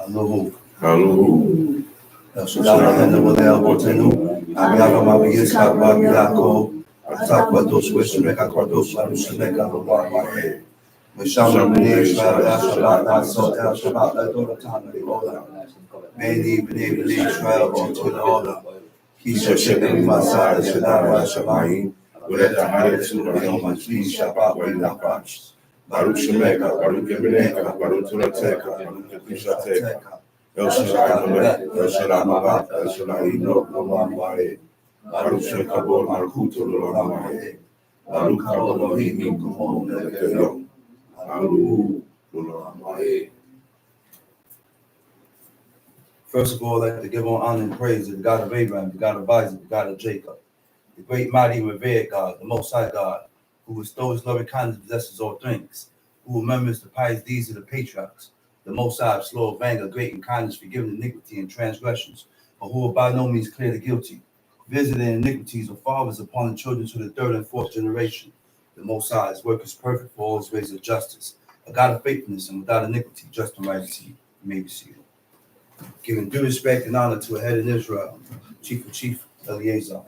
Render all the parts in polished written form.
Alohu. Alohu. El Shaddai Elohim Otenu. Amiava Mabiyis Kababiyako. Atakwados Wishimeka Kwados Marushimeka Lomar. Mishama B'nei Israel Shabbat Naso El Shabbat Adonatan Ola. Many B'nei Israel unto the Ola. Kisha Shebeni Masada Shadara Shamayim. Where the highest to the Majli Shabbat Weinakash. Baruch Shemeka, Baruch Ebeneka, Baruch Turateka, Baruch Kishateka. El Shaddai Melech, El Shaddai Malach, El Shaddai Ino, Lomar Mahe. Baruch Shekabol Malchuto Lomar Mahe. Baruch Kabol Elohim Kumon Lekeyom. Alu Lomar Mahe. First of all, I'd like to give honor and praise to the God of Abraham, the God of Isaac, the God of Jacob, the great, mighty, revered God, the Most High God, who bestows loving kindness and possesses all things, who remembers the pious deeds of the patriarchs, the Most High, slow of anger, great in kindness, forgiving iniquity and transgressions, but who will by no means clear the guilty, visiting iniquities of fathers upon the children to the third and fourth generation. The Most High, his work is perfect for all his ways of justice, a God of faithfulness and without iniquity, just and right you may receive it. Giving due respect and honor to a head in Israel, Chief Eleazar,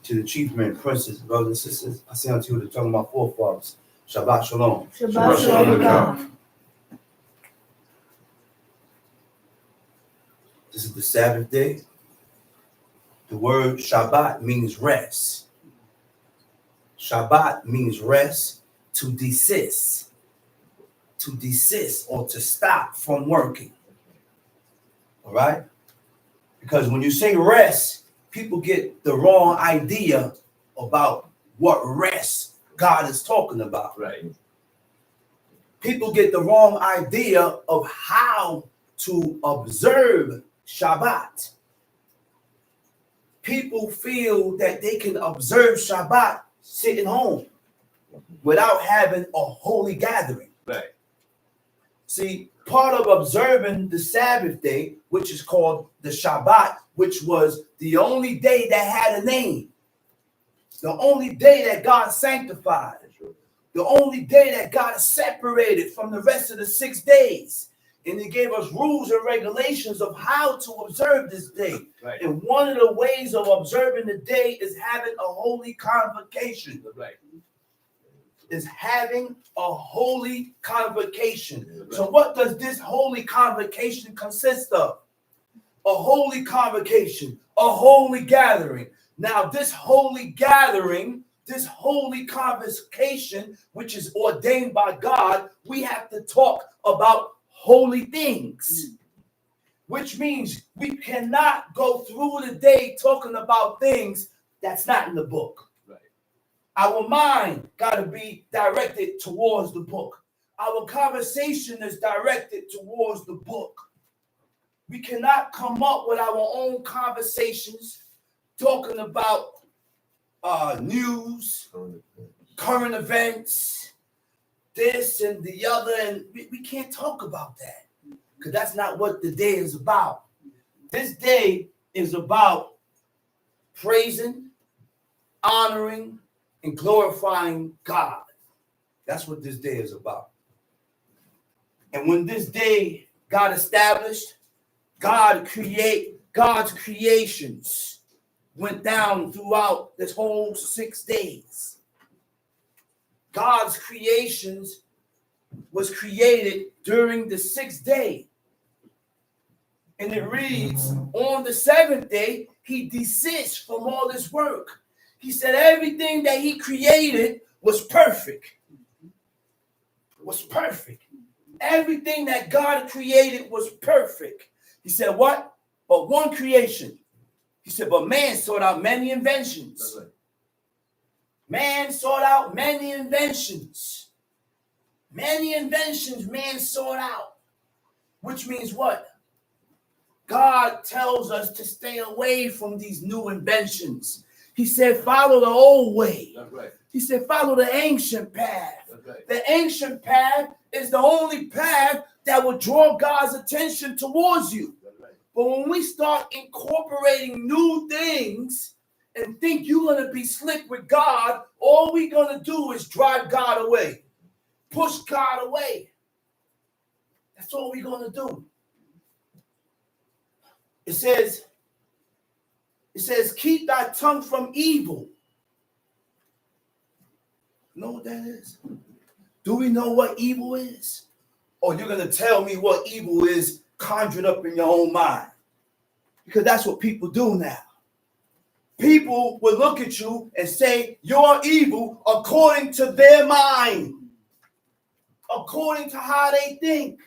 to the chief men, princes, brothers and sisters, I say unto you, they're talking about forefathers. Shabbat Shalom. Shabbat Shalom. This is the Sabbath day. The word Shabbat means rest. Shabbat means rest, to desist or to stop from working. All right? Because when you say rest, people get the wrong idea about what rest God is talking about. Right. People get the wrong idea of how to observe Shabbat. People feel that they can observe Shabbat sitting home without having a holy gathering. Right. See, part of observing the Sabbath day, which is called the Shabbat, which was the only day that had a name, the only day that God sanctified, the only day that God separated from the rest of the 6 days. And he gave us rules and regulations of how to observe this day. Right. And one of the ways of observing the day is having a holy convocation. Right. Is having a holy convocation. Right. So what does this holy convocation consist of? A holy convocation, a holy gathering. Now this holy gathering, this holy convocation, which is ordained by God, we have to talk about holy things, which means we cannot go through the day talking about things that's not in the book. Our mind got to be directed towards the book. Our conversation is directed towards the book. We cannot come up with our own conversations talking about news, current events, this and the other, and we can't talk about that because that's not what the day is about. This day is about praising, honoring, and glorifying God. That's what this day is about. And when this day got established, God's creations went down throughout this whole 6 days. God's creations was created during the 6th day. And it reads, on the 7th day, he desists from all his work. He said everything that he created was perfect. Was perfect. Everything that God created was perfect. He said what? But one creation. He said, but man sought out many inventions. Right. Man sought out many inventions. Many inventions man sought out. Which means what? God tells us to stay away from these new inventions. He said, follow the old way. That's right. He said, follow the ancient path. That's right. The ancient path is the only path that will draw God's attention towards you. That's right. But when we start incorporating new things and think you're going to be slick with God, all we're going to do is drive God away. Push God away. That's all we're going to do. It says, keep thy tongue from evil. You know what that is? Do we know what evil is? Or you're going to tell me what evil is conjured up in your own mind? Because that's what people do now. People will look at you and say you're evil according to their mind, according to how they think,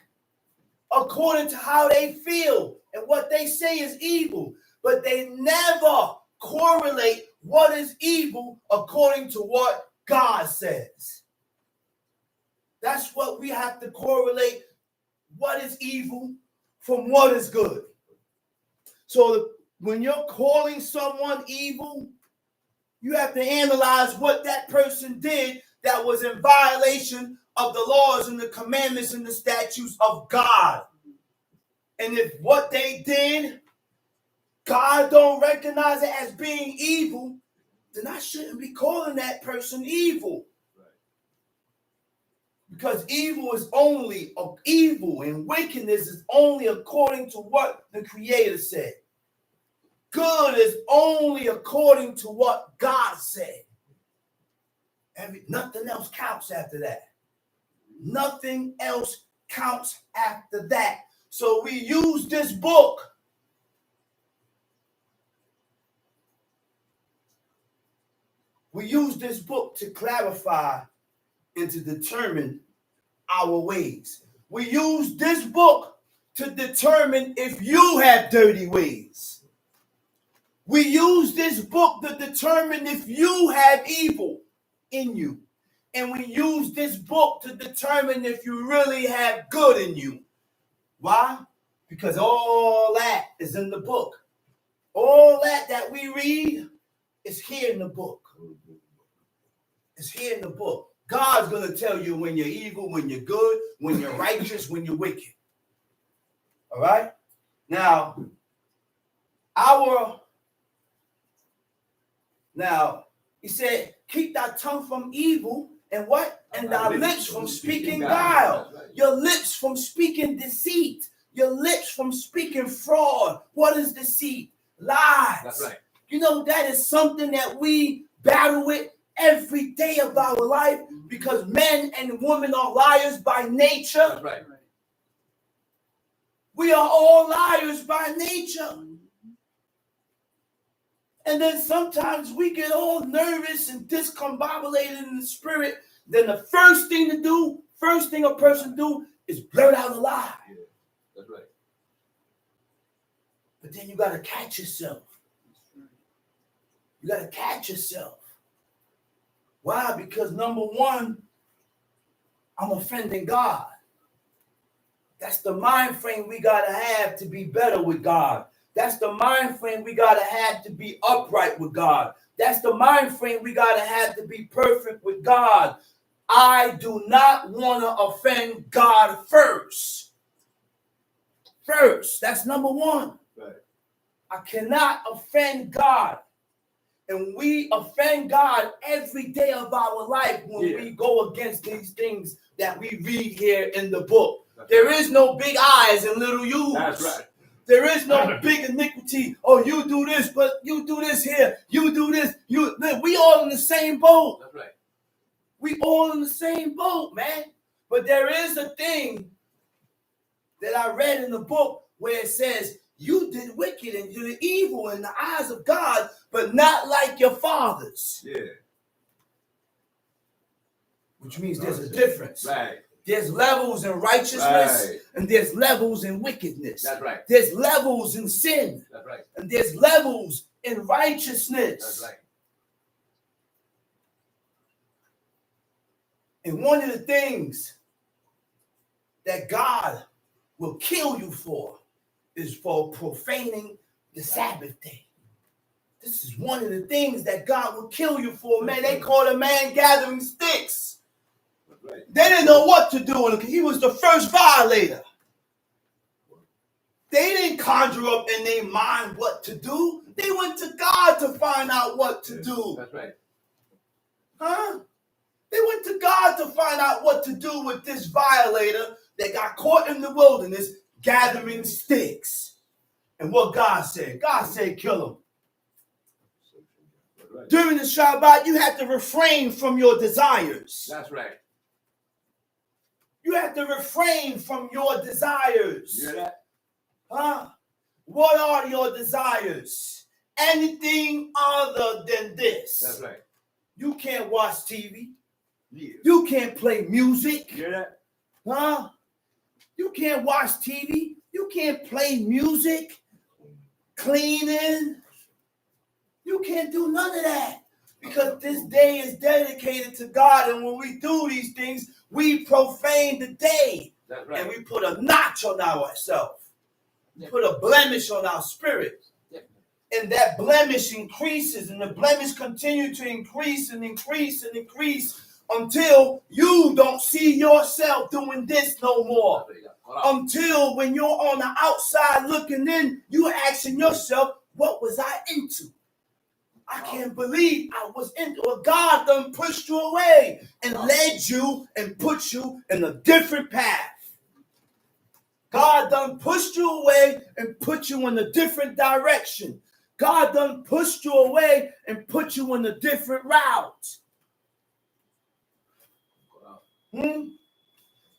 according to how they feel, and what they say is evil. But they never correlate what is evil according to what God says. That's what we have to correlate, what is evil from what is good. So when you're calling someone evil, you have to analyze what that person did that was in violation of the laws and the commandments and the statutes of God. And if what they did, God don't recognize it as being evil, then I shouldn't be calling that person evil. Because evil and wickedness is only according to what the Creator said. Good is only according to what God said. Nothing else counts after that. Nothing else counts after that. So we use this book to clarify and to determine our ways. We use this book to determine if you have dirty ways. We use this book to determine if you have evil in you. And we use this book to determine if you really have good in you. Why? Because all that is in the book. All that we read is here in the book. It's here in the book. God's going to tell you when you're evil, when you're good, when you're righteous, when you're wicked. All right? Now, he said, keep thy tongue from evil and what? And thy lips from speaking guile. Your lips from speaking deceit. Your lips from speaking fraud. What is deceit? Lies. That's right. You know, that is something that we battle with every day of our life because men and women are liars by nature. That's right. We are all liars by nature. And then sometimes we get all nervous and discombobulated in the spirit. Then the first thing a person do is blurt out a lie. Yeah, that's right. But then you got to catch yourself. You got to catch yourself. Why? Because number one, I'm offending God. That's the mind frame we got to have to be better with God. That's the mind frame we got to have to be upright with God. That's the mind frame we got to have to be perfect with God. I do not want to offend God first. That's number one. Right. I cannot offend God. And we offend God every day of our life when we go against these things that we read here in the book. There is no big I's and little U's. That's right. There is no big iniquity. Oh, you do this, but you do this here. You do this. We all in the same boat. That's right. We all in the same boat, man. But there is a thing that I read in the book where it says, you did wicked and you did evil in the eyes of God, but not like your fathers. Yeah. Which means there's a difference. Right. There's levels in righteousness and there's levels in wickedness. That's right. There's levels in sin. That's right. And there's levels in righteousness. That's right. And one of the things that God will kill you for is for profaning the Sabbath day. This is one of the things that God will kill you for, man. They called a man gathering sticks. Right. They didn't know what to do, and he was the first violator. They didn't conjure up in their mind what to do. They went to God to find out what to do. That's right. Huh? They went to God to find out what to do with this violator that got caught in the wilderness gathering sticks. And what God said kill him. That's right. During the Shabbat, you have to refrain from your desires. That's right. You have to refrain from your desires. You hear that? Huh? What are your desires? Anything other than this. That's right. You can't watch TV. Yeah. You can't play music. You hear that? Huh? You can't watch TV. You can't play music. Cleaning. You can't do none of that. Because this day is dedicated to God. And when we do these things, we profane the day. That's right. And we put a notch on ourselves. We put a blemish on our spirit. And that blemish increases. And the blemish continues to increase and increase and increase until you don't see yourself doing this no more. Until when you're on the outside looking in, you're asking yourself, what was I into? I can't believe I was into it. God done pushed you away and led you and put you in a different path. God done pushed you away and put you in a different direction. God done pushed you away and put you in a different route.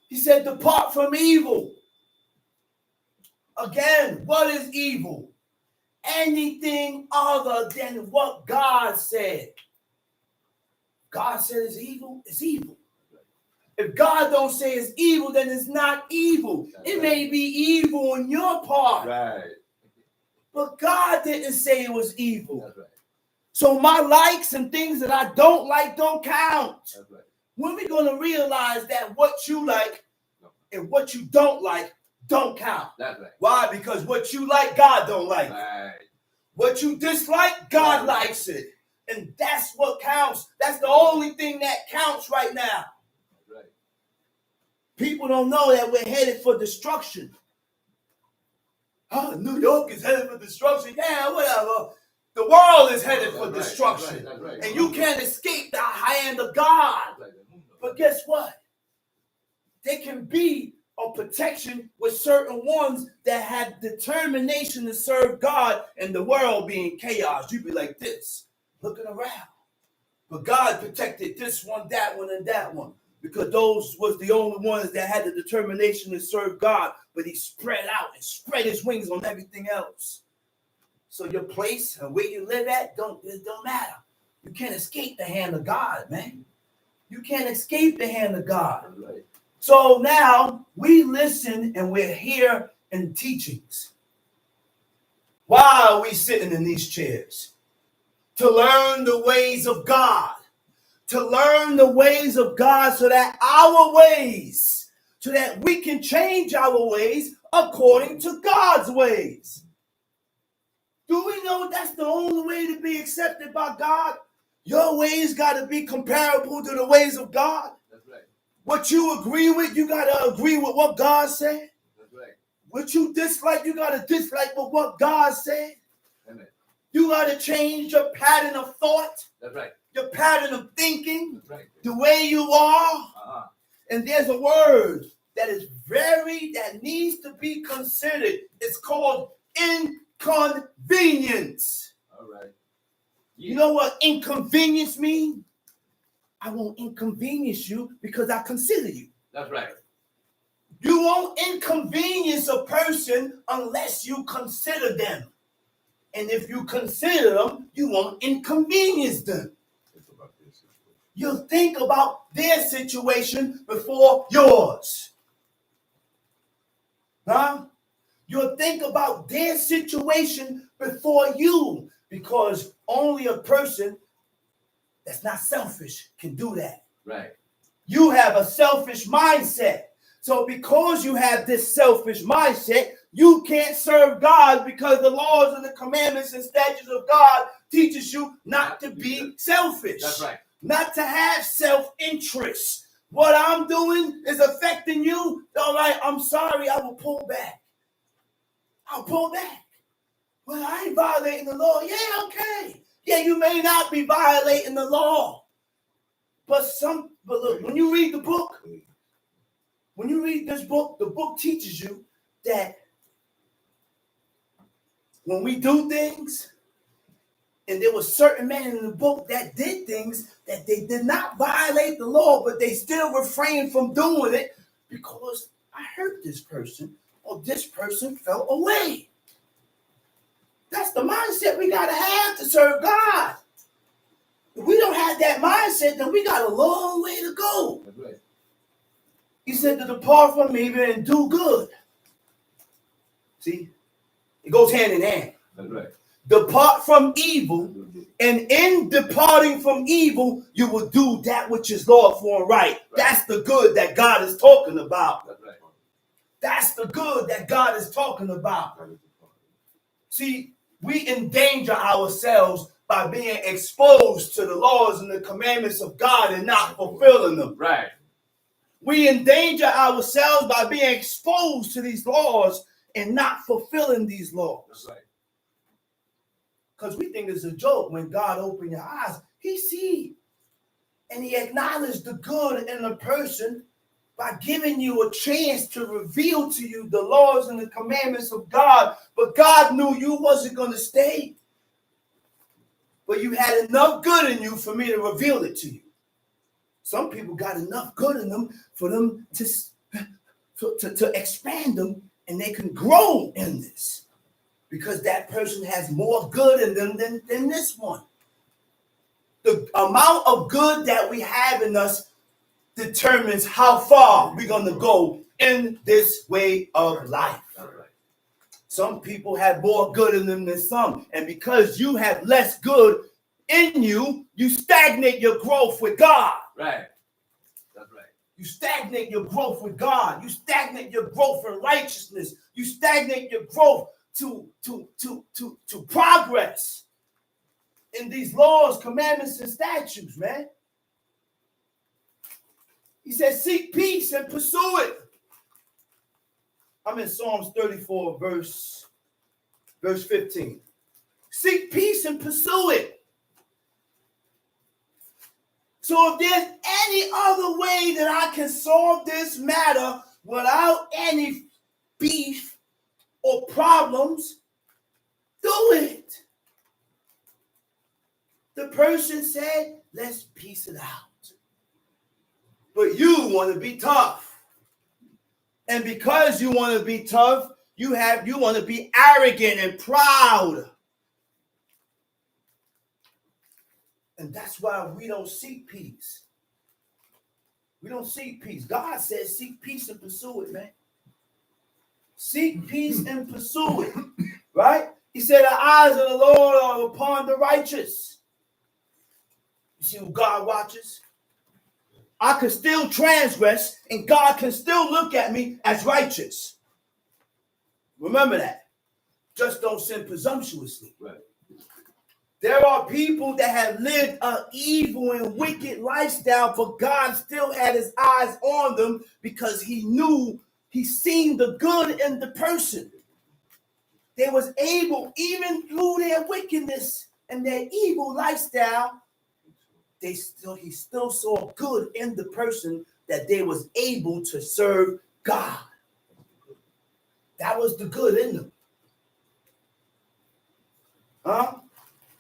He said, depart from evil. Again, what is evil? Anything other than what God said. God said it's evil, it's evil. If God don't say it's evil, then it's not evil. It may be evil on your part. Right. But God didn't say it was evil. That's right. So my likes and things that I don't like don't count. That's right. When we going to realize that what you like and what you don't like don't count? That's right. Why? Because what you like, God don't like. Right. What you dislike, God likes it. And that's what counts. That's the only thing that counts right now. Right. People don't know that we're headed for destruction. New York is headed for destruction. Yeah, whatever. The world is headed for destruction. That's right. And you can't escape the hand of God. But guess what? They can be a protection with certain ones that have determination to serve God and the world being chaos. You'd be like this, looking around. But God protected this one, that one, and that one. Because those was the only ones that had the determination to serve God. But he spread out and spread his wings on everything else. So your place and where you live at, it don't matter. You can't escape the hand of God, man. You can't escape the hand of God. Right. So now we listen and we're here in teachings. Why are we sitting in these chairs? To learn the ways of God. To learn the ways of God so that we can change our ways according to God's ways. Do we know that's the only way to be accepted by God? Your ways got to be comparable to the ways of God. That's right. What you agree with, you got to agree with what God said. That's right. What you dislike, you got to dislike with what God said. Amen. You got to change your pattern of thought, That's right. your pattern of thinking, That's right. the way you are. Uh-huh. And there's a word that needs to be considered. It's called inconvenience. All right. You know what inconvenience means? I won't inconvenience you because I consider you. That's right. You won't inconvenience a person unless you consider them. And if you consider them, you won't inconvenience them. You'll think about their situation before yours. Huh? You'll think about their situation before you, because only a person that's not selfish can do that. Right. You have a selfish mindset. So because you have this selfish mindset, you can't serve God, because the laws and the commandments and statutes of God teaches you not to be selfish. That's right. Not to have self-interest. What I'm doing is affecting you. All right, I'm sorry, I will pull back. I'll pull back. Well, I ain't violating the law. Yeah, okay. Yeah, you may not be violating the law. But look, when you read the book, when you read this book, the book teaches you that when we do things, and there were certain men in the book that did things that they did not violate the law, but they still refrained from doing it because I hurt this person or this person fell away. That's the mindset we got to have to serve God. If we don't have that mindset, then we got a long way to go. That's right. He said to depart from evil and do good. See, it goes hand in hand. That's right. Depart from evil, and in departing from evil, you will do that which is lawful and right. That's the good that God is talking about. That's right. That's the good that God is talking about. See, we endanger ourselves by being exposed to the laws and the commandments of God and not fulfilling them. Right. We endanger ourselves by being exposed to these laws and not fulfilling these laws. That's right. Because we think it's a joke when God opened your eyes. He see and he acknowledged the good in a person by giving you a chance to reveal to you the laws and the commandments of God. But God knew you wasn't going to stay. But you had enough good in you for me to reveal it to you. Some people got enough good in them for them to expand them, and they can grow in this. Because that person has more good in them than this one. The amount of good that we have in us determines how far we're going to go in this way of life. That's right. Some people have more good in them than some. And because you have less good in you, you stagnate your growth with God. Right. That's right. You stagnate your growth with God. You stagnate your growth in righteousness. You stagnate your growth to progress in these laws, commandments, and statutes, man. He says, seek peace and pursue it. I'm in Psalms 34, verse 15. Seek peace and pursue it. So if there's any other way that I can solve this matter without any beef or problems, do it. The person said, let's piece it out. But you want to be tough. And because you want to be tough, you want to be arrogant and proud. And that's why we don't seek peace. We don't seek peace. God says seek peace and pursue it, man. Seek peace and pursue it. Right? He said the eyes of the Lord are upon the righteous. You see who God watches? I can still transgress and God can still look at me as righteous. Remember that. Just don't sin presumptuously. Right. There are people that have lived an evil and wicked lifestyle, but God still had his eyes on them because he knew, he seen the good in the person. They was able, even through their wickedness and their evil lifestyle, he still saw good in the person that they was able to serve God. That was the good in them. Huh?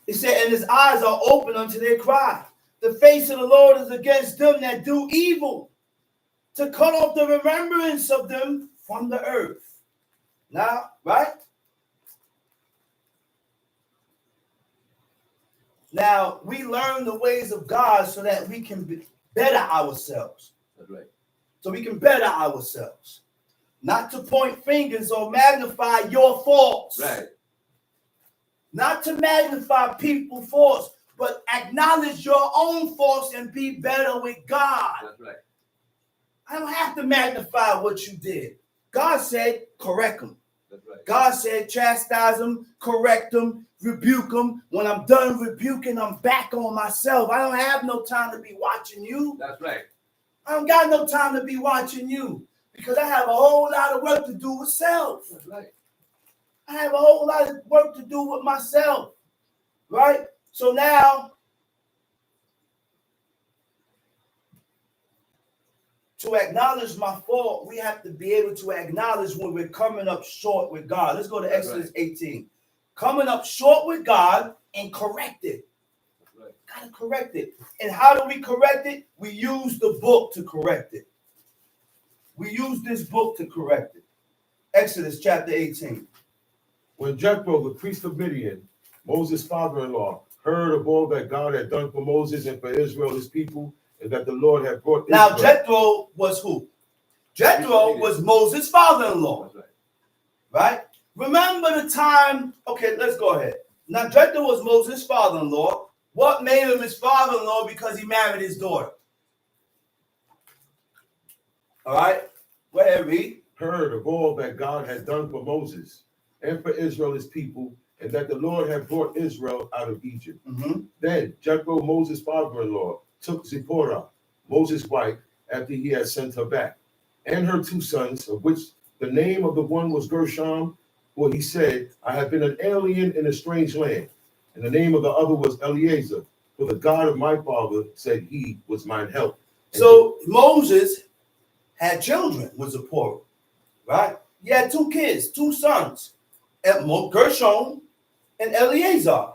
He said, and his eyes are open unto their cry. The face of the Lord is against them that do evil, to cut off the remembrance of them from the earth. Now, right? Now, we learn the ways of God so that we can better ourselves. That's right. So we can better ourselves. Not to point fingers or magnify your faults. Right. Not to magnify people's faults, but acknowledge your own faults and be better with God. That's right. I don't have to magnify what you did. God said, correct them. That's right. God said, chastise them, correct them, rebuke them. When I'm done rebuking, I'm back on myself. I don't have no time to be watching you. That's right. I don't got no time to be watching you because I have a whole lot of work to do with self. That's right. I have a whole lot of work to do with myself, right? So now, to acknowledge my fault, we have to be able to acknowledge when we're coming up short with God. Let's go to Exodus 18. coming up short with God and correct it. That's right. Gotta correct it. And how do we correct it? We use the book to correct it. We use this book to correct it. Exodus chapter 18. When Jethro, the priest of Midian, Moses' father-in-law, heard of all that God had done for Moses and for Israel, his people, and that the Lord had brought Now, Israel. Jethro was who? Jethro was Moses' father-in-law, That's right. right? Remember the time, okay, let's go ahead. Now, Jethro was Moses' father-in-law. What made him his father-in-law? Because he married his daughter. All right, go ahead, read. Heard of all that God had done for Moses and for Israel, his people, and that the Lord had brought Israel out of Egypt. Then Jethro, Moses' father-in-law, took Zipporah, Moses' wife, after he had sent her back, and her 2 sons, of which the name of the one was Gershom, for he said, I have been an alien in a strange land. And the name of the other was Eleazar, for the God of my father said he was mine help. So Moses had children with Zipporah, right? He had 2 kids, 2 sons, Gershom and Eleazar.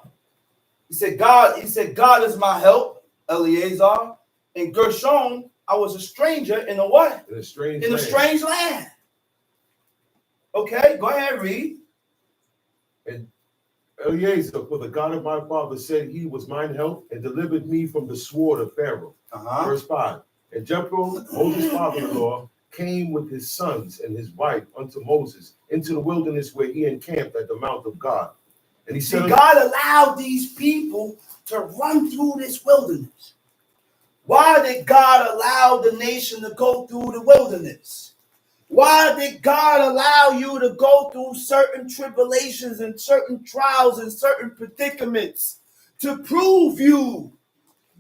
He said, God is my help, Eleazar. And Gershom, I was a stranger in a what? In a strange In a land. strange land. Okay, go ahead, read. And Eleazar, for the God of my father said he was mine help and delivered me from the sword of Pharaoh. Verse 5. And Jethro, Moses' father-in-law, came with his sons and his wife unto Moses into the wilderness where he encamped at the mount of God. And he See, said, God allowed these people to run through this wilderness. Why did God allow the nation to go through the wilderness? Why did God allow you to go through certain tribulations and certain trials and certain predicaments? To prove you,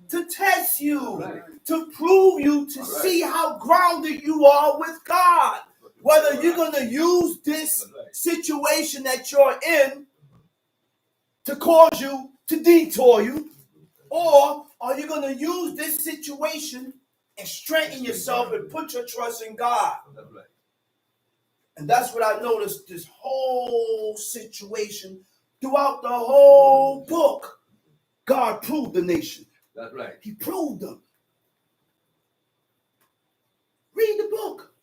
to test you, Right. to prove you, to All right. see how grounded you are with God. Whether you're going to use this situation that you're in to cause you to detour you, or are you going to use this situation and strengthen yourself and put your trust in God? That's right. And that's what I noticed this whole situation throughout the whole book. God proved the nation. That's right. He proved them. Read the book.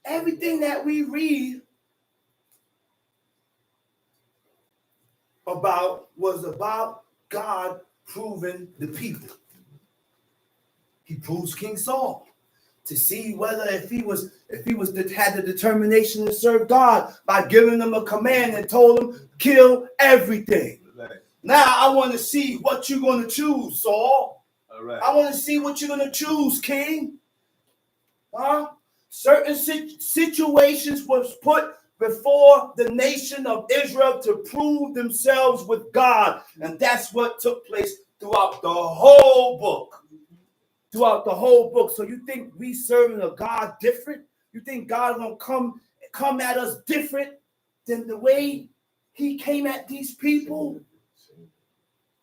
Everything that we read about was about God proving the people. He proves King Saul to see whether if he had the determination to serve God by giving them a command and told him kill everything. That's right. Now I want to see what you're going to choose, Saul. All right. I want to see what you're going to choose, King. Huh? Certain situations was put before the nation of Israel to prove themselves with God. And that's what took place throughout the whole book. Throughout the whole book. So you think we serving a God different? You think God gonna come at us different than the way he came at these people?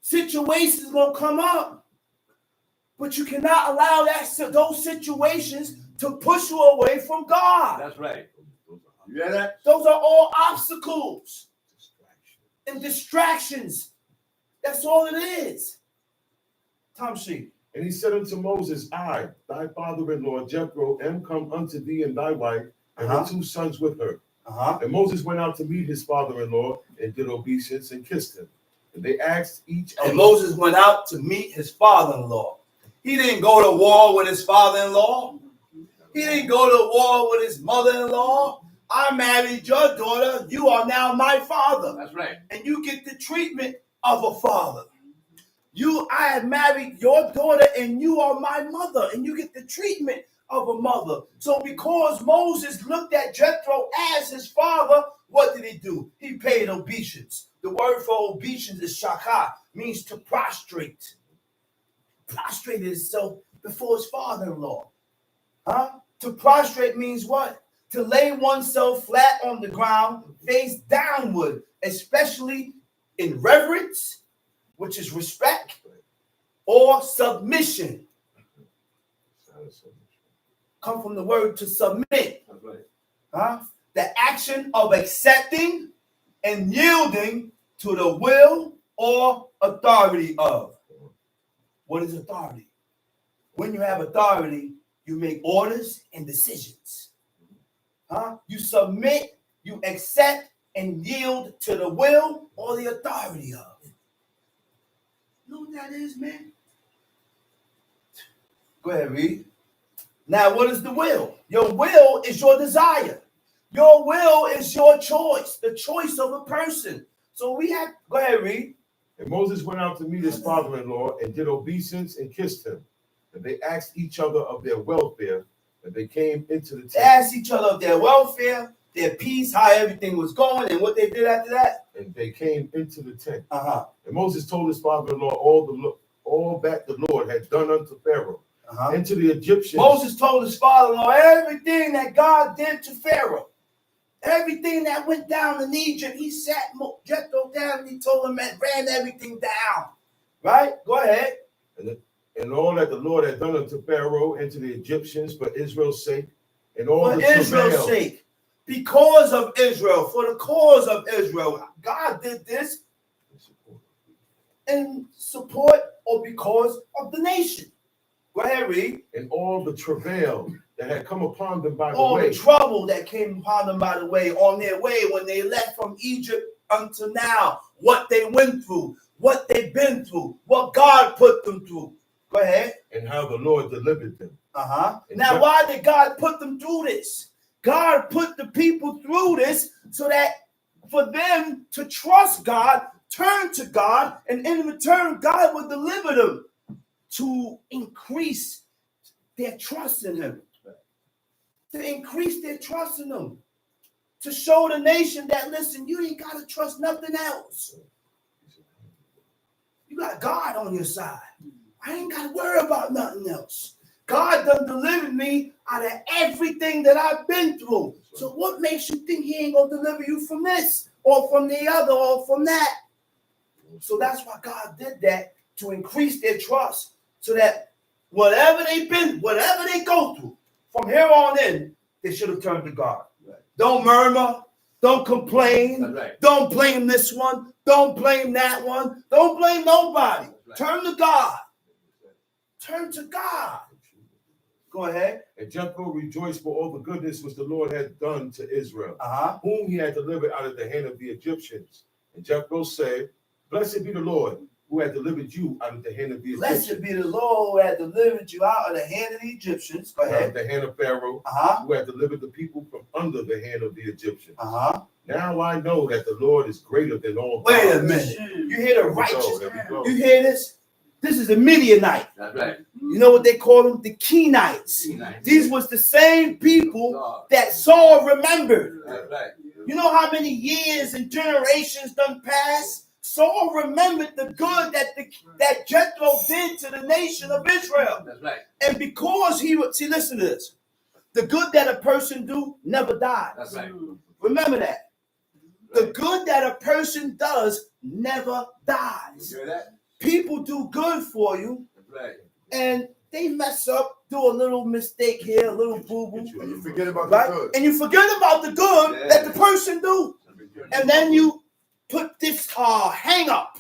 Situations gonna come up. But you cannot allow those situations to push you away from God. That's right. You hear that? Those are all obstacles and distractions. That's all it is. Tom Sheep. And he said unto Moses, I, thy father-in-law Jethro, am come unto thee and thy wife, and her 2 sons with her. And Moses went out to meet his father-in-law and did obeisance and kissed him. And they asked each other. And Moses went out to meet his father-in-law. He didn't go to war with his father-in-law. He didn't go to war with his mother-in-law. I married your daughter. You are now my father. That's right. And you get the treatment of a father. I have married your daughter and you are my mother. And you get the treatment of a mother. So because Moses looked at Jethro as his father, what did he do? He paid obeisance. The word for obeisance is shakah, means to prostrate. Prostrate himself before his father-in-law. To prostrate means what? To lay oneself flat on the ground, face downward, especially in reverence, which is respect, or submission. Come from the word to submit. That's right. The action of accepting and yielding to the will or authority of. What is authority? When you have authority, you make orders and decisions. You submit, you accept, and yield to the will or the authority of. You know what that is, man? Go ahead, read. Now, what is the will? Your will is your desire. Your will is your choice, the choice of a person. So we have, go ahead, read. And Moses went out to meet his father-in-law and did obeisance and kissed him. And they asked each other of their welfare, and they came into the tent. They asked each other of their welfare, their peace, how everything was going, and what they did after that. And they came into the tent. Uh-huh. And Moses told his father-in-law all that the Lord had done unto Pharaoh and to the Egyptians. Moses told his father-in-law everything that God did to Pharaoh. Everything that went down in Egypt, he sat Jethro down and he told him and ran everything down. Right? Go ahead. And all that the Lord had done unto Pharaoh and to the Egyptians for Israel's sake, and all for the Israel's travail. sake, because of Israel, for the cause of Israel, God did this in support or because of the nation. Go ahead, read. And all the travail that had come upon them by the All way. the trouble that came upon them by the way, on their way when they left from Egypt until now, what they went through, what they've been through, what God put them through. Go ahead. And how the Lord delivered them. Now, why did God put them through this? God put the people through this so that for them to trust God, turn to God, and in return, God will deliver them to increase their trust in Him. To increase their trust in Him. To show the nation that, listen, you ain't got to trust nothing else. You got God on your side. I ain't got to worry about nothing else. God done delivered me out of everything that I've been through. So what makes you think He ain't going to deliver you from this or from the other or from that? So that's why God did that, to increase their trust, so that whatever they go through, from here on in, they should have turned to God. Right. Don't murmur. Don't complain. Right. Don't blame this one. Don't blame that one. Don't blame nobody. Right. Turn to God. Turn to God. Go ahead. And Jethro rejoiced for all the goodness which the Lord had done to Israel, whom he had delivered out of the hand of the Egyptians. And Jethro said, Blessed be the Lord, who had delivered you out of the hand of the Egyptians. Blessed be the Lord who had delivered you out of the hand of the Egyptians. Go ahead. Out of the hand of Pharaoh, who had delivered the people from under the hand of the Egyptians. Now I know that the Lord is greater than all. Wait a minute. You hear the righteous? You hear this? This is the Midianite. That's right. You know what they call them? The Kenites. These was the same people that Saul remembered. That's right. You know how many years and generations done passed? Saul remembered the good that Jethro did to the nation of Israel. That's right. And because he would, see, listen to this. The good that a person do never dies. That's right. Remember that. The good that a person does never dies. You hear that? People do good for you. That's right. And they mess up, do a little mistake here, a little boo-boo. And you forget about right? the good. And you forget about the good that the person do. And then you put this hang up.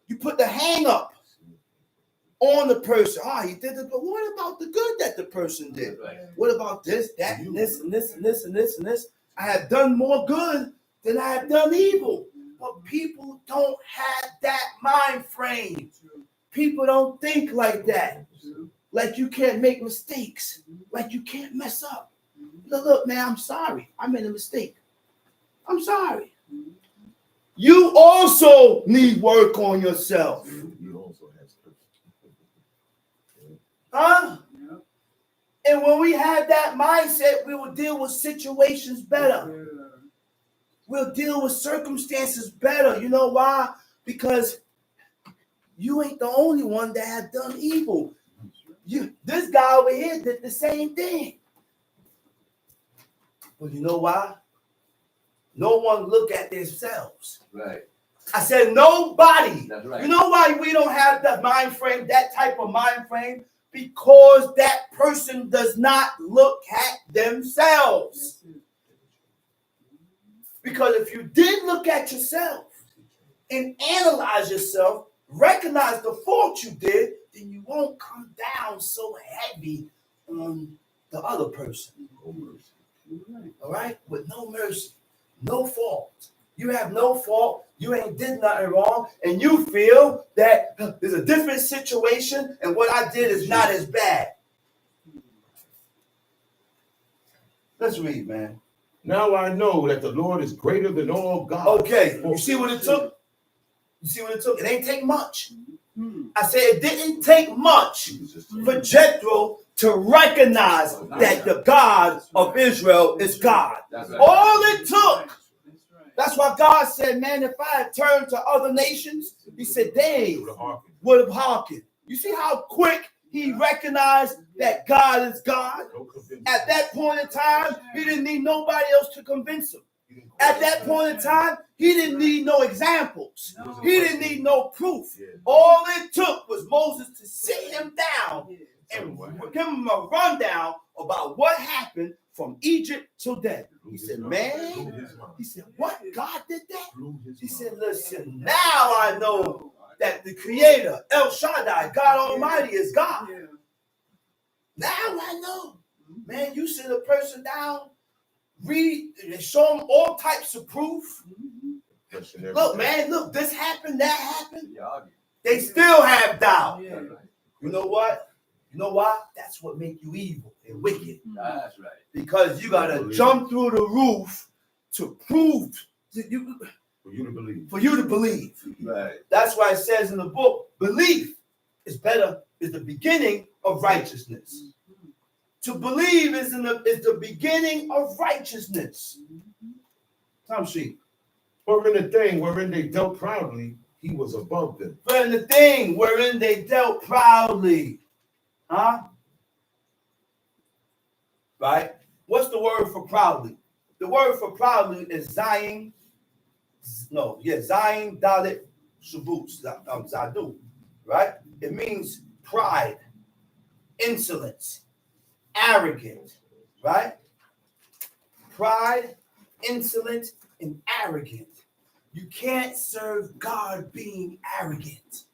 You put the hang up on the person. He did it, but what about the good that the person did? Right. What about this, that, and this, and this, and this, and this, and this? I have done more good than I have done evil. But people don't have that mind frame. People don't think like that. Like you can't make mistakes. Like you can't mess up. Look, man, I'm sorry. I made a mistake. I'm sorry. You also need work on yourself. Huh? And when we have that mindset, we will deal with situations better. We'll deal with circumstances better. You know why? Because you ain't the only one that have done evil. This guy over here did the same thing. But you know why? No one look at themselves. Right. I said nobody. That's right. You know why we don't have that mind frame, that type of mind frame? Because that person does not look at themselves. Because if you did look at yourself and analyze yourself, recognize the fault you did, then you won't come down so heavy on the other person. No mercy. All right? With no mercy, no fault. You have no fault. You ain't did nothing wrong. And you feel that there's a different situation and what I did is not as bad. Let's read, man. Now I know that the Lord is greater than all gods. Okay, you see what it took? You see what it took? It ain't take much. I said it didn't take much for Jethro to recognize that the God of Israel is God. That's right. All it took. That's why God said, man, if I had turned to other nations, he said, they would have hearkened. You see how quick he recognized that God is God? At that point in time, he didn't need nobody else to convince him. At that point in time, he didn't need no examples. He didn't need no proof. All it took was Moses to sit him down and give him a rundown about what happened from Egypt till then. He said, man, he said, what? God did that? He said, listen, now I know that the creator, El Shaddai, God Almighty is God. Now I know. Man, you sit a person down, read, and show them all types of proof. Look, man, look, this happened, that happened. They still have doubt. You know what? You know why? That's what makes you evil and wicked. That's right. Because you gotta jump through the roof to prove you, For you to believe. for you to believe. Right. That's why it says in the book, belief is the beginning of righteousness. To believe is the beginning of righteousness. Tom Sheep. For in the thing wherein they dealt proudly, he was above them. For in the thing wherein they dealt proudly. Huh? Right? What's the word for proudly? The word for proudly is Zayin. Zayin Dalit Shabut Zadu. Right? It means pride, insolence, arrogant. Right? Pride, insolent, and arrogant. You can't serve God being arrogant.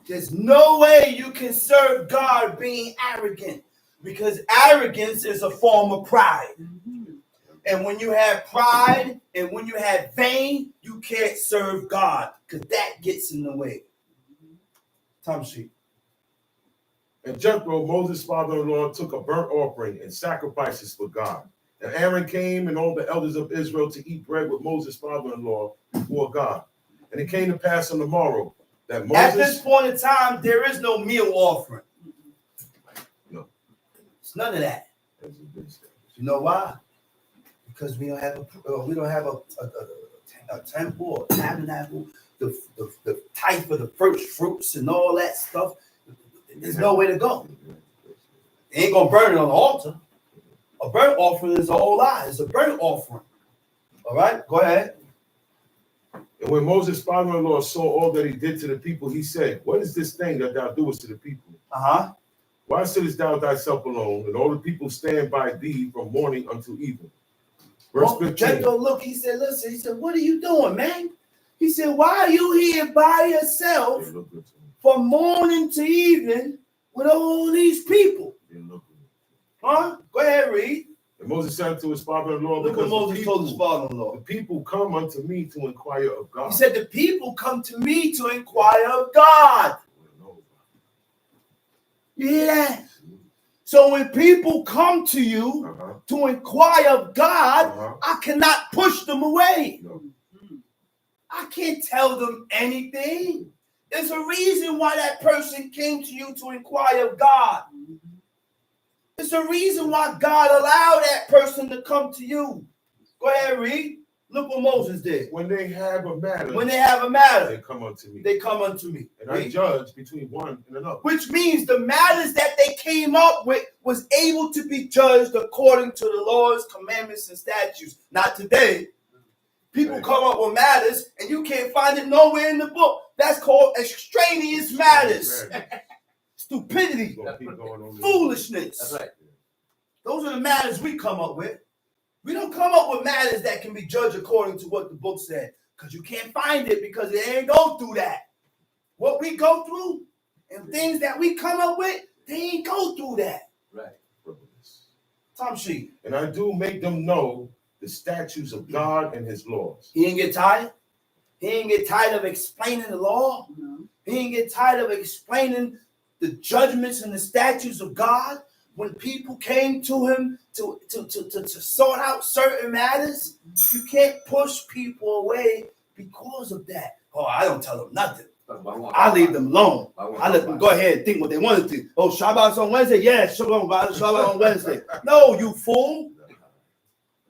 There's no way you can serve God being arrogant, because arrogance is a form of pride. And when you have pride and when you have vain, you can't serve God, because that gets in the way. Tom Sheep. And Jethro, Moses' father-in-law, took a burnt offering and sacrifices for God. And Aaron came and all the elders of Israel to eat bread with Moses' father-in-law before God. And it came to pass on the morrow that Moses... At this point in time, there is no meal offering. No. It's none of that. You know why? Because we don't have a temple or tabernacle, the type of the first fruits and all that stuff. There's no way to go. They ain't gonna burn it on the altar. A burnt offering is a whole lie. It's a burnt offering. All right, go ahead. And when Moses' father-in-law saw all that he did to the people, he said, what is this thing that thou doest to the people? Why sittest thou thyself alone, and all the people stand by thee from morning until evening? Verse 15. Jethro, look, he said, listen, he said, what are you doing, man? He said, why are you here by yourself from morning to evening with all these people? Huh? Go ahead, read. And Moses said to his father-in-law, look what Moses told his father-in-law. The people come unto me to inquire of God. He said, the people come to me to inquire of God. You hear that? So when people come to you to inquire of God, I cannot push them away. I can't tell them anything. There's a reason why that person came to you to inquire of God. There's a reason why God allowed that person to come to you. Go ahead, read. Look what Moses did. When they have a matter, they come unto me. They come unto me. And I judge between one and another. Which means the matters that they came up with was able to be judged according to the laws, commandments, and statutes. Not today. People come up with matters and you can't find it nowhere in the book. That's called extraneous matters. Stupidity. Foolishness. That's right. Those are the matters we come up with. We don't come up with matters that can be judged according to what the book said, because you can't find it, because it ain't go through that. What we go through and things that we come up with, they ain't go through that. Right. Tom Sheet. And I do make them know the statutes of God and his laws. He ain't get tired. He ain't get tired of explaining the law. He ain't get tired of explaining the judgments and the statutes of God. When people came to him to sort out certain matters, you can't push people away because of that. Oh, I don't tell them nothing. I leave them alone. I let them go ahead and think what they want to think. Oh, Shabbat's on Wednesday? Yeah, Shabbat on Wednesday. No, you fool.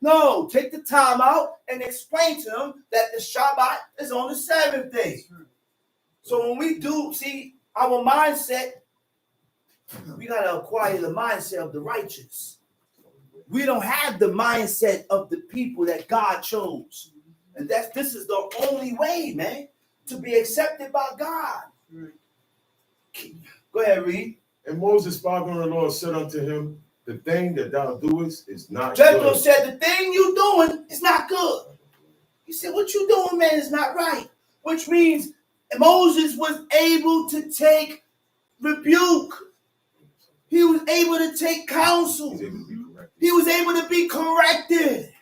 No, take the time out and explain to them that the Shabbat is on the seventh day. So when we do see our mindset, we got to acquire the mindset of the righteous. We don't have the mindset of the people that God chose. And this is the only way, man, to be accepted by God. Go ahead, read. And Moses' father-in-law said unto him, the thing that thou doest is not Jethro good. said, the thing you doing is not good. He said, what you doing, man, is not right. Which means Moses was able to take rebuke. He was able to take counsel. He was able to be corrected.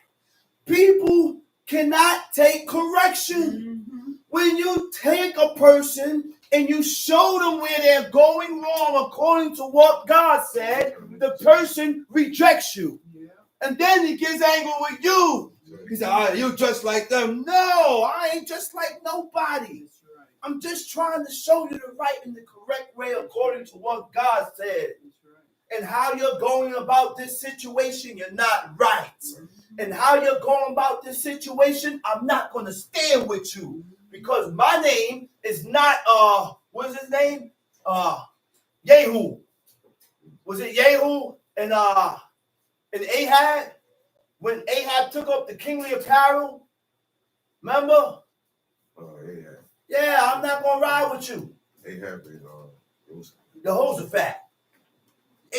People cannot take correction. When you take a person and you show them where they're going wrong according to what God said, the person rejects you. And then he gets angry with you. He said, oh, you just like them. No, I ain't just like nobody. I'm just trying to show you the right and the correct way according to what God said. And how you're going about this situation, you're not right. And how you're going about this situation, I'm not going to stand with you. Because my name is not, what's his name? Yehu. Was it Yehu and Ahab? When Ahab took up the kingly apparel? Remember? Ahab. Yeah, I'm not going to ride with you. Ahab and Jehoshaphat.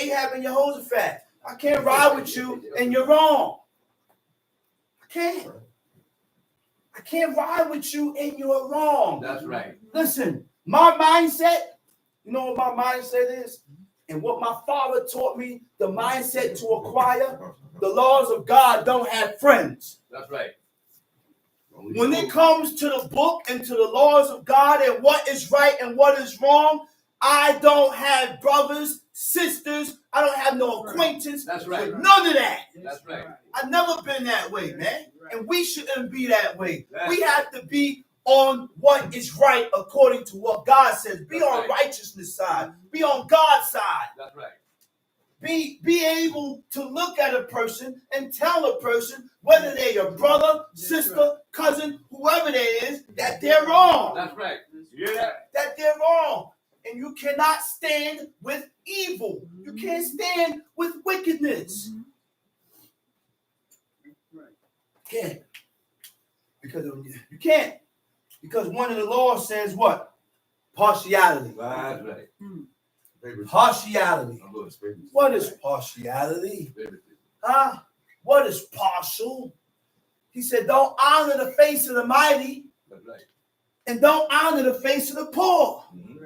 Ahab and Jehoshaphat. I can't ride with you and you're wrong. I can't. I can't ride with you and you're wrong. That's right. Listen, my mindset, you know what my mindset is? And what my father taught me, the mindset to acquire, the laws of God don't have friends. That's right. When it comes to the book and to the laws of God and what is right and what is wrong, I don't have brothers, sisters. I don't have no acquaintance. That's right. With none of that. That's right. I've never been that way, man. And we shouldn't be that way. We have to be on what is right according to what God says. Be on righteousness side. Be on God's side. That's right. Be able to look at a person and tell a person, whether they're your brother, sister, cousin, whoever they is, that they're wrong. That's right. Yeah. That they're wrong. And you cannot stand with evil. You can't stand with wickedness. Can't. Because you can't. Because one of the laws says what? Partiality. That's right. Partiality. What is partiality? Huh? What is partial? He said, don't honor the face of the mighty. That's right. And don't honor the face of the poor. Mm-hmm.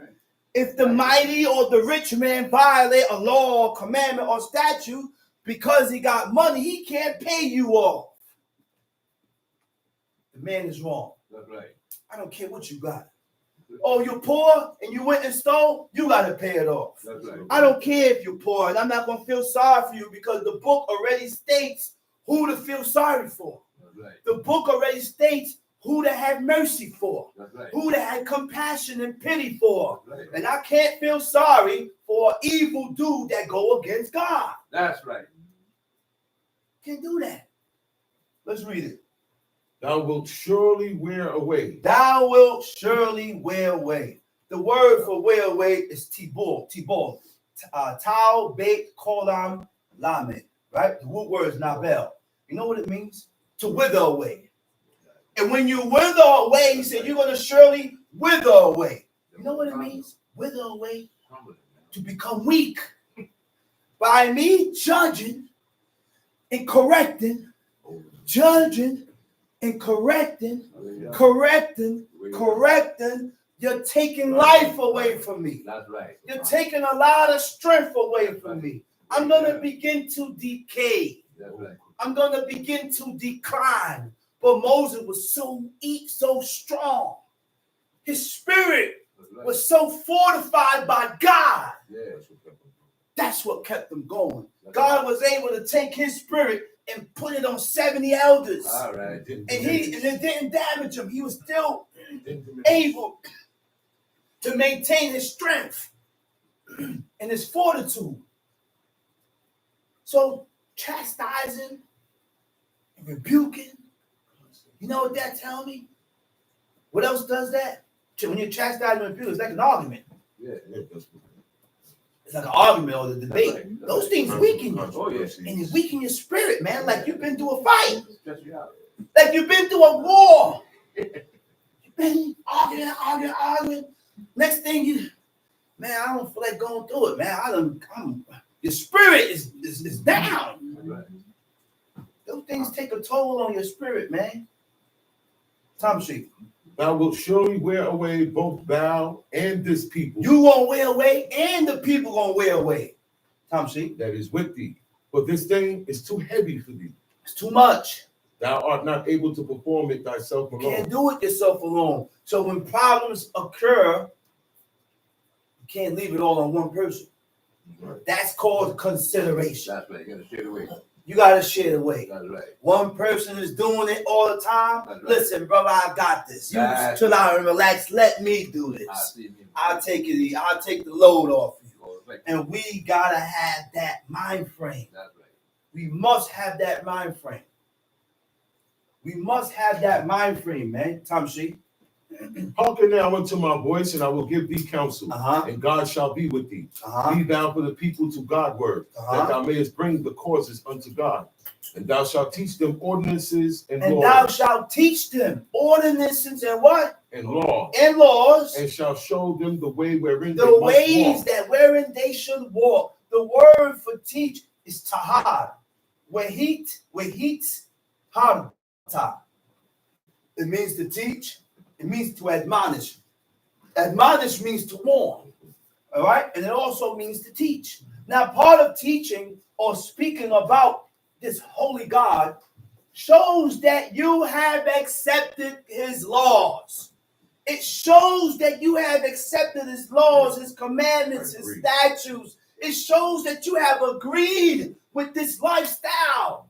If the mighty or the rich man violate a law or commandment or statute because he got money, he can't pay you off. The man is wrong. That's right. I don't care what you got. Oh, you're poor and you went and stole, you got to pay it off. That's right. I don't care if you're poor, and I'm not going to feel sorry for you because the book already states who to feel sorry for. That's right. The book already states who to have mercy for, That's right. who to have compassion and pity for. That's right. And I can't feel sorry for an evil dude that go against God. That's right. Can't do that. Let's read it. Thou wilt surely wear away. Thou wilt surely wear away. The word for wear away is tibor. Tibor. Tau, beit, kolam, lamed. Right? The root word is nabel. You know what it means? To wither away. And when you wither away, he said, you're going to surely wither away. You know what it means? Wither away. To become weak. By me judging and correcting judging and correcting, you're taking life away from me. That's right. You're taking a lot of strength away from me. I'm going to begin to decay. That's right. I'm going to begin to decline. But Moses was so strong. His spirit was so fortified by God. Yeah. That's what kept him going. God was able to take his spirit and put it on 70 elders. All right. And it didn't damage him. He was still able to maintain his strength and his fortitude. So chastising and rebuking, you know what that tells me? What else does that? When you chastise and rebuke, it's like an argument. Yeah. It's like an argument or the debate. Right. Those things weaken you. Oh, yes. And it weaken your spirit, man. Like you've been through a fight. Stress you out. Like you've been through a war. You've been arguing. Next thing man, I don't feel like going through it, man. Your spirit is down. That's right. Those things take a toll on your spirit, man. Tom Sheep. Thou wilt surely wear away both thou and this people You gonna wear away, and the people gonna wear away. Tom Sheep. that is with thee. For this thing is too heavy for thee. It's too much. Thou art not able to perform it thyself You alone. can't do it yourself alone. So when problems occur, you can't leave it all on one person. Right. That's called consideration. That's right. You gotta share the weight. You gotta share the weight. That's right. One person is doing it all the time. That's right. Listen, brother, I got this. You That's chill out and relax. Let me do I this. see you. I'll take it. I'll take the load off you. Oh, right. And we gotta have that mind frame. That's right. We must have that mind frame. We must have that mind frame, man. Tom Sheep. Hearken now unto my voice, and I will give thee counsel, and God shall be with thee. Be thou for the people to God word, that thou mayest bring the causes unto God. And thou shalt teach them ordinances and And laws. thou shalt teach them ordinances and what? And law. And laws. And shall show them the way wherein they The must ways walk. that wherein they should walk. The word for teach is tahad. Wahit, harta. It means to teach. It means to admonish. Admonish means to warn. All right? And it also means to teach. Now, part of teaching or speaking about this holy God shows that you have accepted his laws. It shows that you have accepted his laws, his commandments, his statutes. It shows that you have agreed with this lifestyle.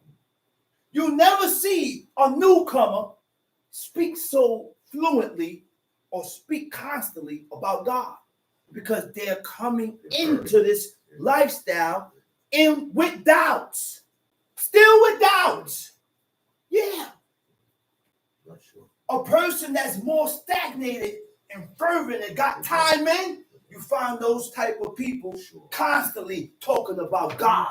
You never see a newcomer speak so fluently or speak constantly about God because they're coming into this lifestyle with doubts. Still with doubts. Yeah. Not sure. A person that's more stagnated and fervent and got time in, you find those type of people constantly talking about God,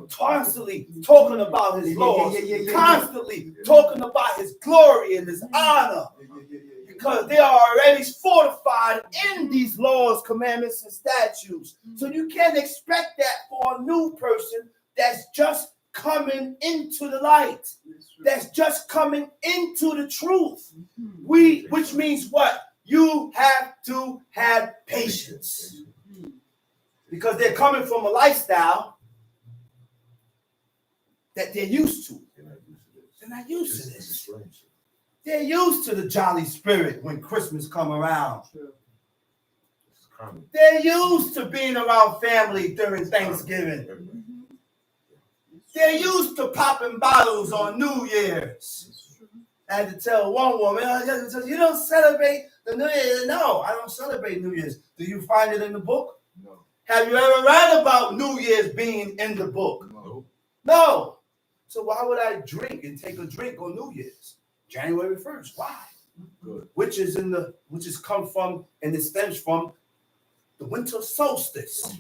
constantly talking about his laws, constantly talking about his glory and his honor, because they are already fortified in these laws, commandments, and statutes. So you can't expect that for a new person that's just coming into the light, that's just coming into the truth. Which means what? You have to have patience, because they're coming from a lifestyle that they're used to. They're not used to this. They're used to the jolly spirit when Christmas come around. They're used to being around family during Thanksgiving. They're used to popping bottles on New Year's. I had to tell one woman, you don't celebrate the New Year's. No, I don't celebrate New Year's. Do you find it in the book? No. Have you ever read about New Year's being in the book? No. No. So why would I drink and take a drink on New Year's? January 1st. Why? Good. Which is come from and it stems from the winter solstice.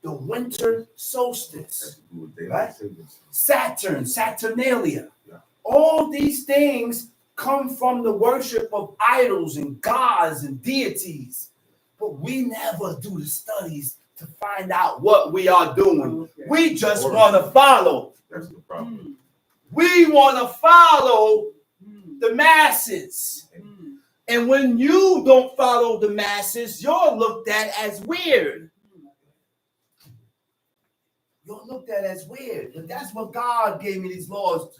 The winter solstice. Right? Saturnalia. Yeah. All these things come from the worship of idols and gods and deities. But we never do the studies to find out what we are doing. Okay. We just want to follow. That's the problem. We want to follow the masses. And when you don't follow the masses, you're looked at as weird. You're looked at as weird. But that's what God gave me these laws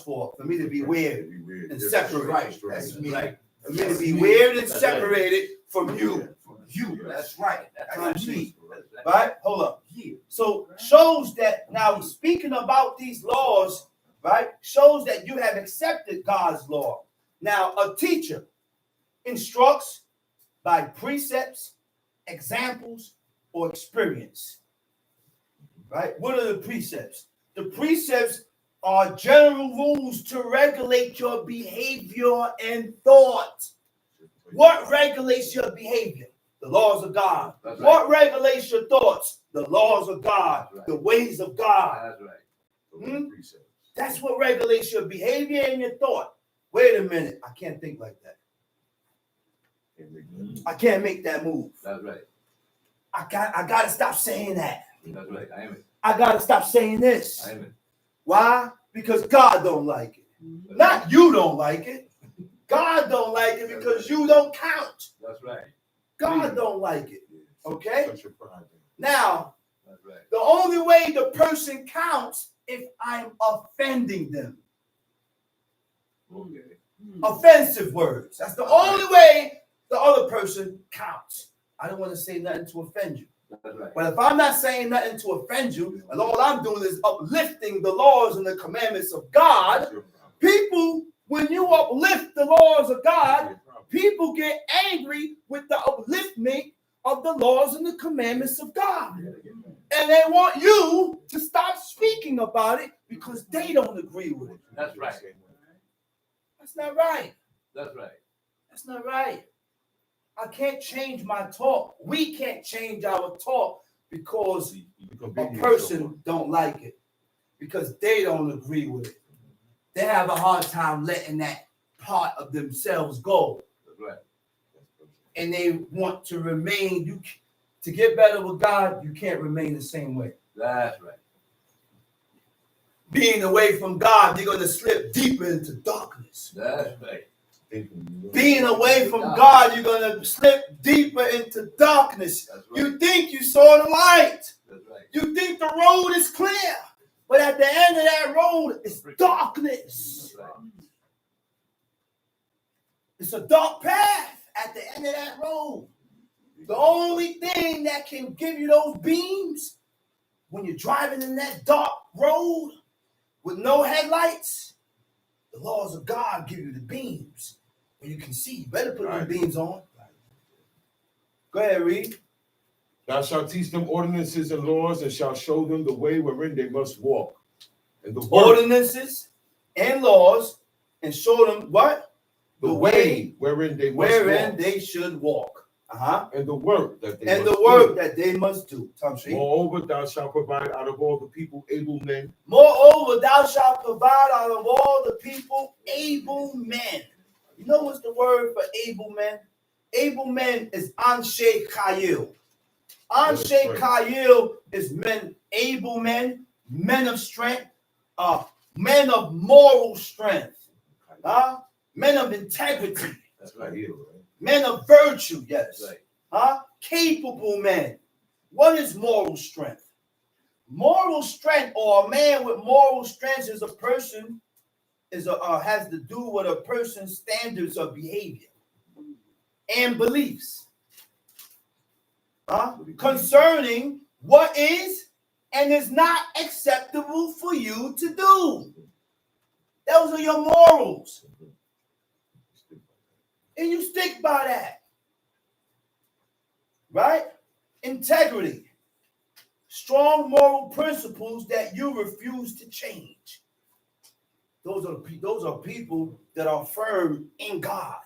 for me to be weird and separate. That's me. For me to be weird and separated from you. You. That's right. That's me. Right? Hold up. So shows that now speaking about these laws, right, shows that you have accepted God's law. Now, a teacher instructs by precepts, examples, or experience. Right? What are the precepts? The precepts are general rules to regulate your behavior and thought. What regulates your behavior? The laws of God. That's What regulates your thoughts? The laws of God. That's right. The ways of God. That's right. That's what regulates your behavior and your thought. Wait a minute. I can't think like that. I can't make that move. That's right. I got to stop saying that. That's right. I am it. I got to stop saying this. I am it. Why? Because God don't like it. That's Not right. you don't like it. God don't like it because you don't count. That's right. God don't like it. Okay? Such a pride. Now, That's right. the only way the person counts if I'm offending them. Okay. Offensive words. That's the only way the other person counts. I don't want to say nothing to offend you. That's right. But if I'm not saying nothing to offend you, and all I'm doing is uplifting the laws and the commandments of God, people, when you uplift the laws of God, people get angry with the upliftment of the laws and the commandments of God. And they want you to stop speaking about it because they don't agree with it. That's right. That's not right. That's right. That's not right. I can't change my talk. We can't change our talk because a person don't like it, because they don't agree with it. They have a hard time letting that part of themselves go. That's right. And they want to remain. To get better with God, you can't remain the same way. That's right. Being away from God, they're going to slip deeper into darkness. That's right. Being away from God, you're going to slip deeper into darkness. That's right. You think you saw the light. That's right. You think the road is clear. But at the end of that road, it's darkness. That's right. It's a dark path at the end of that road. The only thing that can give you those beams when you're driving in that dark road with no headlights, the laws of God give you the beams where you can see. You better put those beams on. Go ahead, read. Thou shalt teach them ordinances and laws, and shalt show them the way wherein they must walk. And the Ordinances and laws, and show them what? The way wherein they must walk. They should walk. And the work that they And must the work do. that they must do. Moreover, thou shalt provide out of all the people able men. Moreover, thou shalt provide out of all the people able men. You know what's the word for able men? Able men is Anshe Kayil. Anshe Kayil is men, able men, men of strength, men of moral strength, men of integrity. That's right. Men of virtue, yes. That's right. Capable men. What is moral strength? Moral strength, or a man with moral strength, is a person has to do with a person's standards of behavior and beliefs concerning what is and is not acceptable for you to do. Those are your morals. And you stick by that. Right? Integrity. Strong moral principles that you refuse to change. Those are people that are firm in God.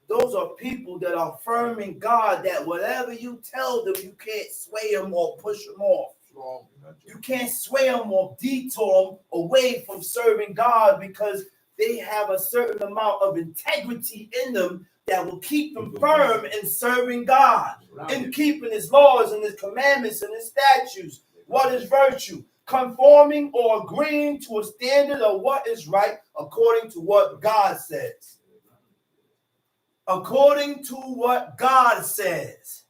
Those are people that are firm in God, that whatever you tell them, you can't sway them or push them off. You can't sway them or detour them away from serving God, because they have a certain amount of integrity in them that will keep them firm in serving God, in keeping his laws and his commandments and his statutes. What is virtue? conforming or agreeing to a standard of what is right according to what God says. According to what God says.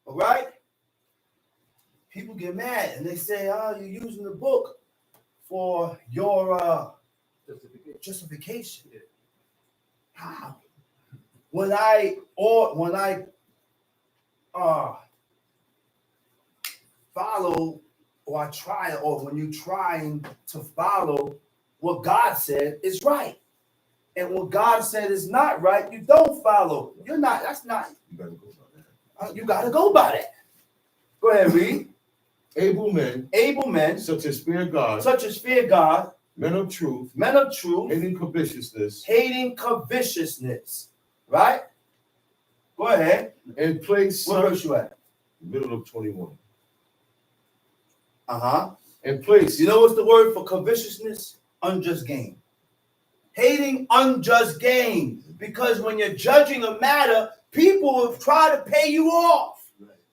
All right? People get mad and they say, oh, you're using the book for your justification. How? When I follow, or I try, or when you're trying to follow what God said is right, and what God said is not right, you don't follow. You're not. That's not. You gotta go by that. You got to go by that. Go ahead, read. Able men, Such as fear God, men of truth, hating covetousness, right? Go ahead. and place What verse you at? middle of 21. And place. you know what's the word for covetousness? Unjust gain. Hating unjust gain. Because when you're judging a matter, people will try to pay you off.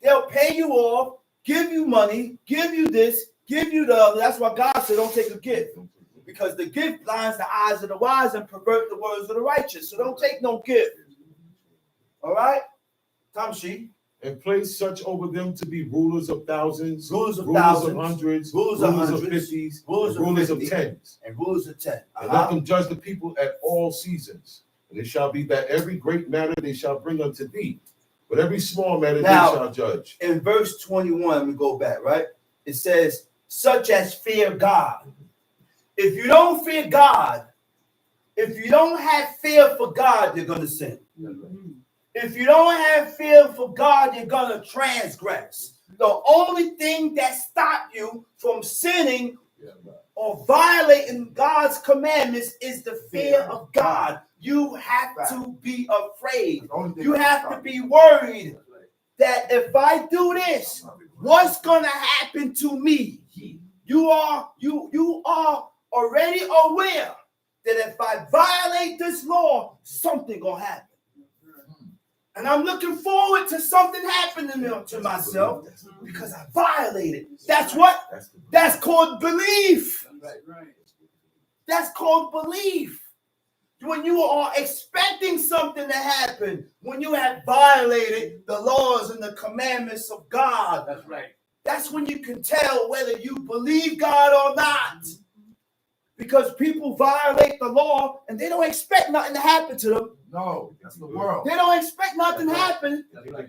They'll pay you off, give you money, give you this, give you the other. That's why God said don't take a gift. Because the gift blinds the eyes of the wise and pervert the words of the righteous. So don't take no gift. All right? Tamshi. And place such over them to be rulers of thousands, Rulers of hundreds, rulers of fifties, rulers of tens. And rulers of 10. And let them judge the people at all seasons. And it shall be that every great matter they shall bring unto thee, but every small matter Now, they shall judge. In verse 21, we go back, right? It says, such as fear God. If you don't fear God, if you don't have fear for God, you're going to sin. If you don't have fear for God, you're going to transgress. The only thing that stops you from sinning or violating God's commandments is the fear of God. You have to be afraid. You have to be worried that if I do this, what's going to happen to me? You are already aware that if I violate this law, something going to happen. And I'm looking forward to something happening to myself because I violated. That's what? That's called belief. That's called belief. When you are expecting something to happen, when you have violated the laws and the commandments of God. That's right. That's when you can tell whether you believe God or not. Because people violate the law and they don't expect nothing to happen to them. No, that's the world. They don't expect nothing to happen. That's right.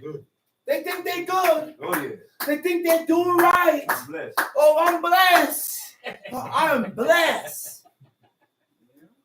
They think they're good. Oh, yeah. They think they're doing right. I'm blessed. Oh, I'm blessed. I am blessed.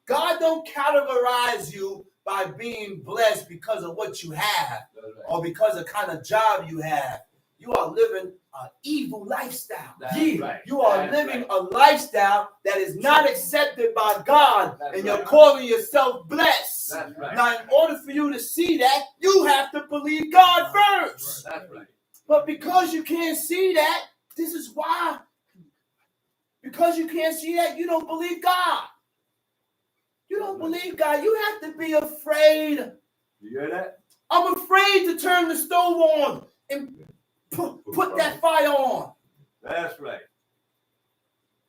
God don't categorize you by being blessed because of what you have or because of the kind of job you have. You are living an evil lifestyle. That's right. You are That's living right. a lifestyle that is not accepted by God, That's and you're right. calling yourself blessed. That's right. Now, in order for you to see that, you have to believe God first. That's right. But because you can't see that, this is why. Because you can't see that, you don't believe God. You don't believe God. You have to be afraid. You hear that? I'm afraid to turn the stove on and put that fire on. That's right.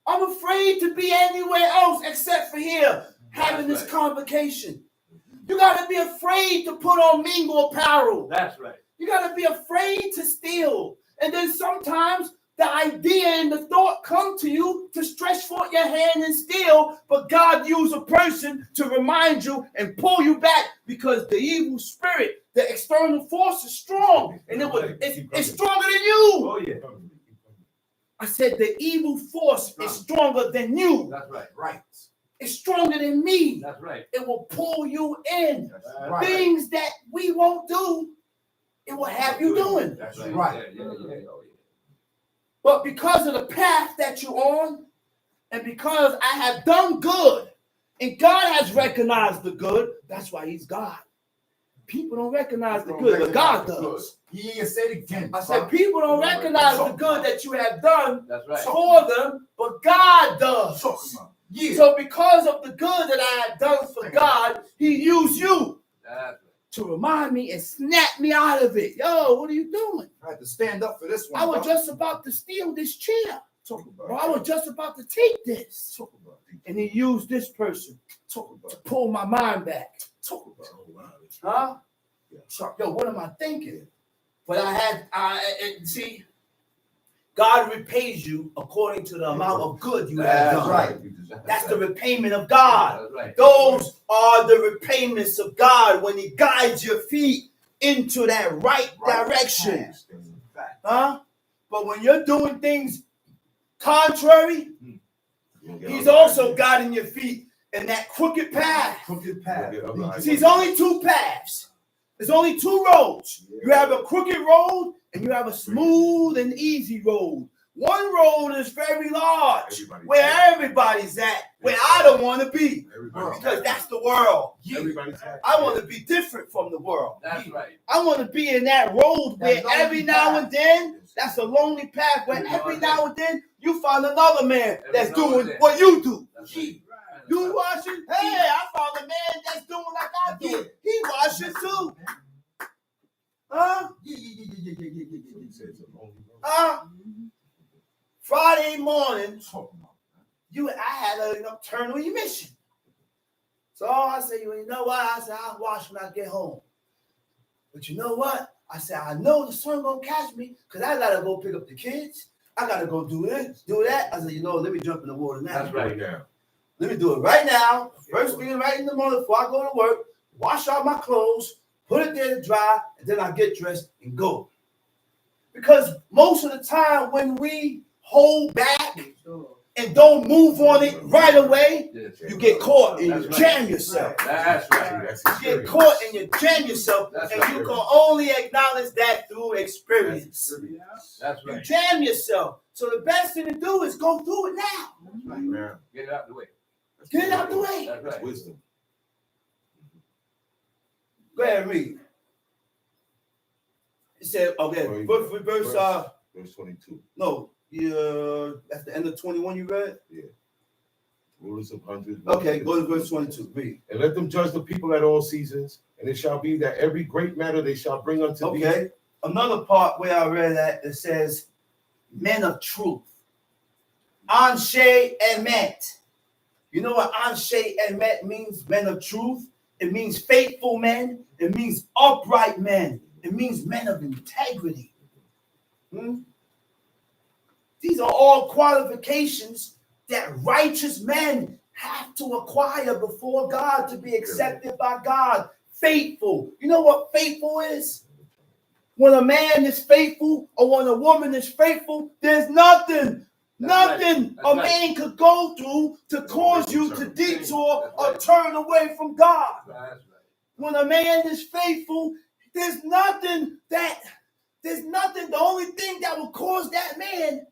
I'm afraid to be anywhere else except for here, having this right. convocation. You got to be afraid to put on mingle apparel. That's right. You got to be afraid to steal. And then sometimes the idea and the thought come to you to stretch forth your hand and steal, but God used a person to remind you and pull you back because the evil spirit, the external force is strong, and it's stronger than you. Oh, yeah. I said the evil force is stronger than you. That's right. Right. It's stronger than me. That's right. It will pull you in. That's right. Things that we won't do, it will have you doing. That's right. Right. Yeah, yeah, yeah. Oh, yeah. But because of the path that you're on, and because I have done good, and God has recognized the good, that's why he's God. People don't recognize the good, but God does. He ain't said it again. I said people don't recognize the good that you have done That's right. for them, but God does. Yeah. So because of the good that I have done for God, he used you That's right. to remind me and snap me out of it. Yo, what are you doing? I had to stand up for this one. I was bro. just about to steal this chair. Talk about Well, I was just about to take this. Talk about it. And he used this person Talk to about it. pull my mind back. Talk about it. Oh, wow. Huh? Yeah. So, yo, what am I thinking? But see, God repays you according to the amount of good you have That's done. right. That's the repayment of God. That's right. Those are the repayments of God when he guides your feet into that right direction. Fact. Huh? But when you're doing things contrary, Yeah, he's also guiding your feet in that crooked path. Crooked path. Yeah. See, it's only two paths. There's only two roads. You have a crooked road and you have a smooth and easy road. One road is very large, where everybody's at, where I don't want to be, because that's the world. Everybody's happy. I want to be different from the world. That's right. I want to be in that road where That lonely every now and then, that's a lonely path, where every now and then you find another man that's doing what you do. That's right. You washing? Hey, I found a man that's doing like I do. He washing too. Huh? He says it's a lonely road. Friday morning, Talk about I had a nocturnal emission. So I said, you know what? I said, I'll wash when I get home. But you know what? I said, I know the sun gonna catch me because I gotta go pick up the kids. I gotta go do this, do that. I said, let me jump in the water now. That's right. now. Let me do it right now. First thing right in the morning before I go to work, wash out my clothes, put it there to dry, and then I get dressed and go. Because most of the time when we hold back and don't move on it right away, you get caught and you jam yourself. That's right. You get caught and you jam yourself, and you can only acknowledge that through experience. That's You right. jam yourself. So the best thing to do is go through it now. Now. Get it out the way. Get it out the way. That's That's right. wisdom. Go ahead and read. It said, okay, Verse 22. no, that's the end of 21 you read? Rulers of hundreds. Okay, go to verse 22. Read. And let them judge the people at all seasons, and it shall be that every great matter they shall bring unto thee. Okay. Another part where I read that, it says, men of truth. Anshe Emet. You know what Anshe Emet means? Men of truth. It means faithful men. It means upright men. It means men of integrity. These are all qualifications that righteous men have to acquire before God to be accepted by God. Faithful. You know what faithful is? When a man is faithful or when a woman is faithful, there's nothing a man could go through to cause you to detour or turn away from God. That's right. When a man is faithful, the only thing that will cause that man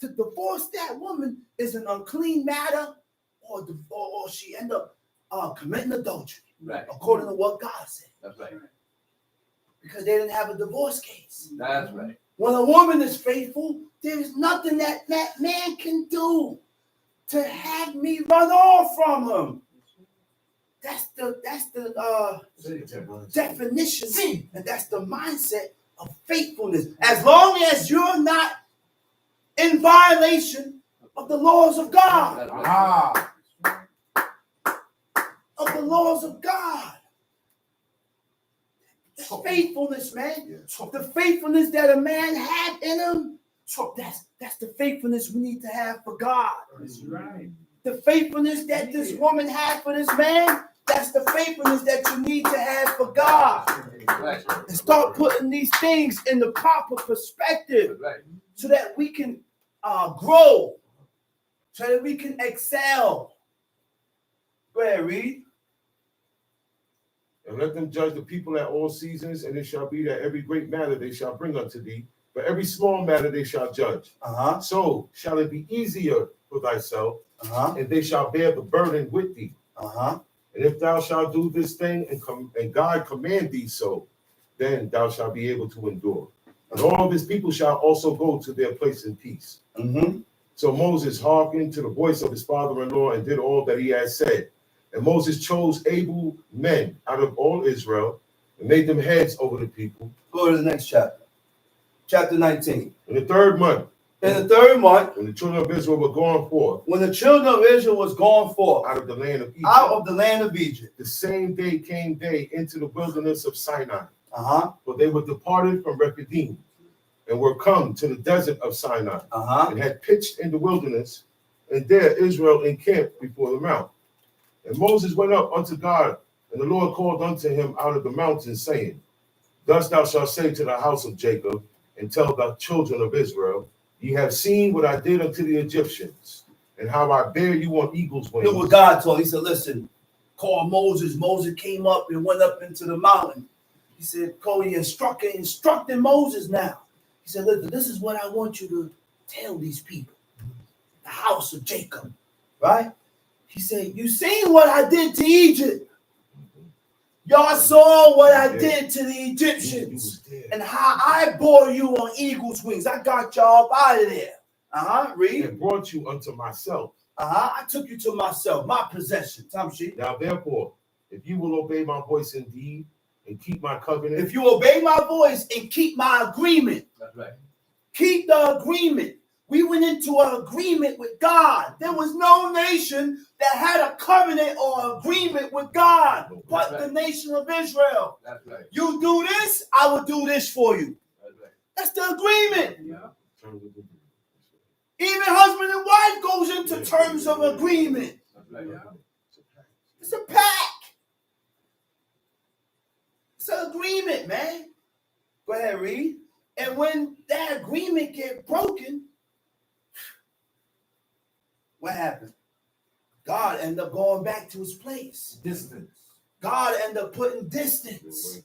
to divorce that woman is an unclean matter or she end up committing adultery, Right. according to what God said. That's right. Because they didn't have a divorce case. That's right. When a woman is faithful, there's nothing that man can do to have me run off from him. That's the definition, and that's the mindset of faithfulness. As long as you're not in violation of the laws of God, That's right. of the laws of God. That's faithfulness, man. The faithfulness that a man had in him, that's the faithfulness we need to have for God. That's right. The faithfulness that this woman had for this man, that's the faithfulness that you need to have for God. Right. And start putting these things in the proper perspective Right. so that we can grow, so that we can excel. Go ahead, read. And let them judge the people at all seasons, and it shall be that every great matter they shall bring unto thee, but every small matter they shall judge. So shall it be easier for thyself, and they shall bear the burden with thee. And if thou shalt do this thing, and God command thee so, then thou shalt be able to endure. And all of his people shall also go to their place in peace. So Moses hearkened to the voice of his father-in-law and did all that he had said. And Moses chose able men out of all Israel and made them heads over the people. Go to the next chapter. Chapter 19. In the 3rd month, In the third month, when the children of Israel were going forth when the children of Israel was going forth out of the land of Egypt, out of the land of Egypt. the same day came they into the wilderness of Sinai, Uh-huh. for they were departed from Rephidim, and were come to the desert of Sinai, Uh-huh. and had pitched in the wilderness, and there Israel encamped before the mount. And Moses went up unto God, and the Lord called unto him out of the mountain, saying, Thus thou shalt say to the house of Jacob, and tell the children of Israel, Ye have seen what I did unto the Egyptians, and how I bear you on eagle's wings. Look what God told. He said, listen, call Moses. Moses came up and went up into the mountain. He said, call you instructing Moses now. He said, listen, this is what I want you to tell these people. The house of Jacob, right? He said, you seen what I did to Egypt. Y'all saw what I did to the Egyptians and how I bore you on eagle's wings. I got y'all up out of there. Read. And brought you unto myself. I took you to myself, my possession. Tamshi. Now therefore, if you will obey my voice indeed, and keep my covenant, If you obey my voice and keep my agreement, That's right. keep the agreement. We went into an agreement with God. There was no nation that had a covenant or agreement with God but the nation of Israel. That's right. You do this, I will do this for you. That's right. That's the agreement. Yeah. Even husband and wife goes into terms of agreement. That's right. Yeah. It's a pact. It's an agreement, man. Go ahead, read. And when that agreement get broken, what happened? God ended up going back to his place. Distance. God ended up putting distance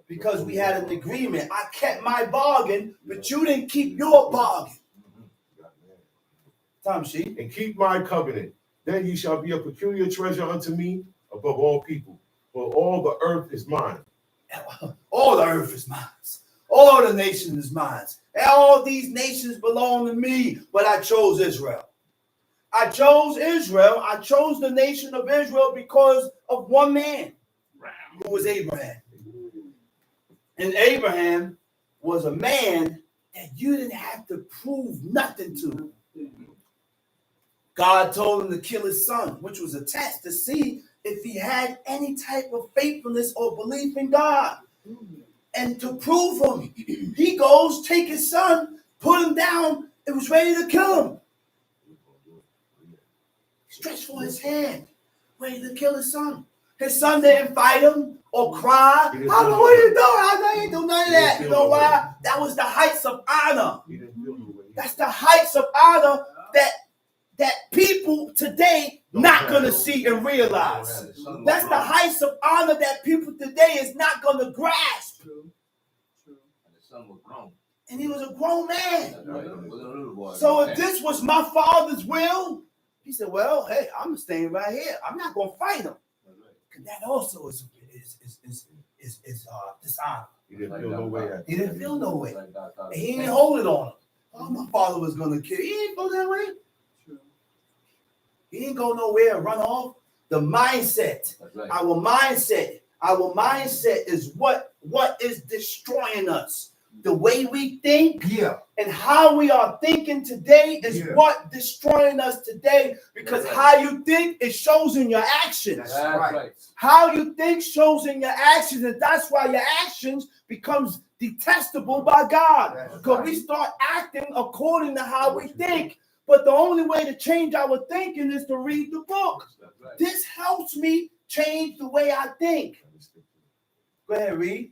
because we had an agreement. I kept my bargain, but you didn't keep your bargain. Tom Sheep. and keep my covenant. Then ye shall be a peculiar treasure unto me above all people, for all the earth is mine. All the earth is mine. All the nations is mine. All these nations belong to me, but I chose Israel. I chose Israel. I chose the nation of Israel because of one man, who was Abraham. And Abraham was a man that you didn't have to prove nothing to. God told him to kill his son, which was a test to see if he had any type of faithfulness or belief in God. And to prove him, he goes, take his son, put him down, and was ready to kill him. Stretched for his hand, ready to kill his son. His son didn't fight him or cry. I don't know what you doing. I know you ain't do none of that. You know why? That was the heights of honor. That's the heights of honor that people today not gonna see and realize. That's the heights of honor that people today is not gonna grasp. And the son was grown. And he was a grown man. That's right. He wasn't a little boy. So if this was my father's will, he said, well, hey, I'm staying right here. I'm not gonna fight him. Because that also is dishonor. He didn't feel no way. He didn't feel no way. And he didn't hold it on him. Oh, my father was gonna kill. He didn't go that way. He didn't go nowhere and run off. The mindset, Right. our mindset is what is destroying us. The way we think and how we are thinking today is what destroying us today. Because how you think, it shows in your actions. That's right. How you think shows in your actions, and that's why your actions becomes detestable by God. Because we start acting according to how we think. But the only way to change our thinking is to read the book. Right. This helps me change the way I think. Go ahead, read.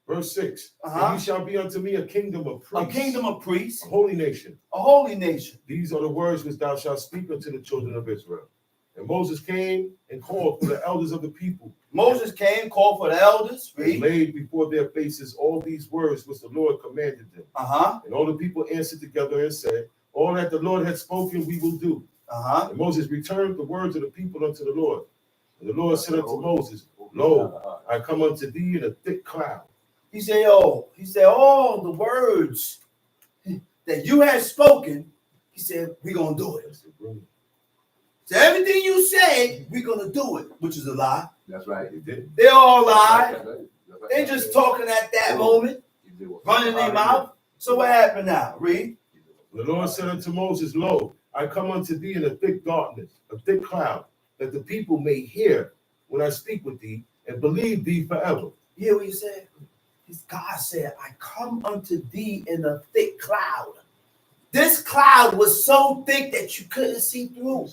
Verse 6. And ye shall be unto me a kingdom of priests. A kingdom of priests. A holy nation. A holy nation. These are the words which thou shalt speak unto the children of Israel. And Moses came and called for the elders of the people. Moses came, called for the elders. And Read. laid before their faces all these words which the Lord commanded them. And all the people answered together and said, all that the Lord had spoken we will do. And Moses returned the words of the people unto the Lord. And the Lord said unto Moses, Lo, I come unto thee in a thick cloud. He said, all the words that you had spoken, he said, we're going to do it. So everything you said, we're going to do it, which is a lie. That's right. They all lie. That's right. They're just talking at that moment, running their mouth. So what happened now? Read. The Lord said unto Moses, Lo, I come unto thee in a thick darkness, a thick cloud, that the people may hear when I speak with thee and believe thee forever. You hear what he said? God said, I come unto thee in a thick cloud. This cloud was so thick that you couldn't see through.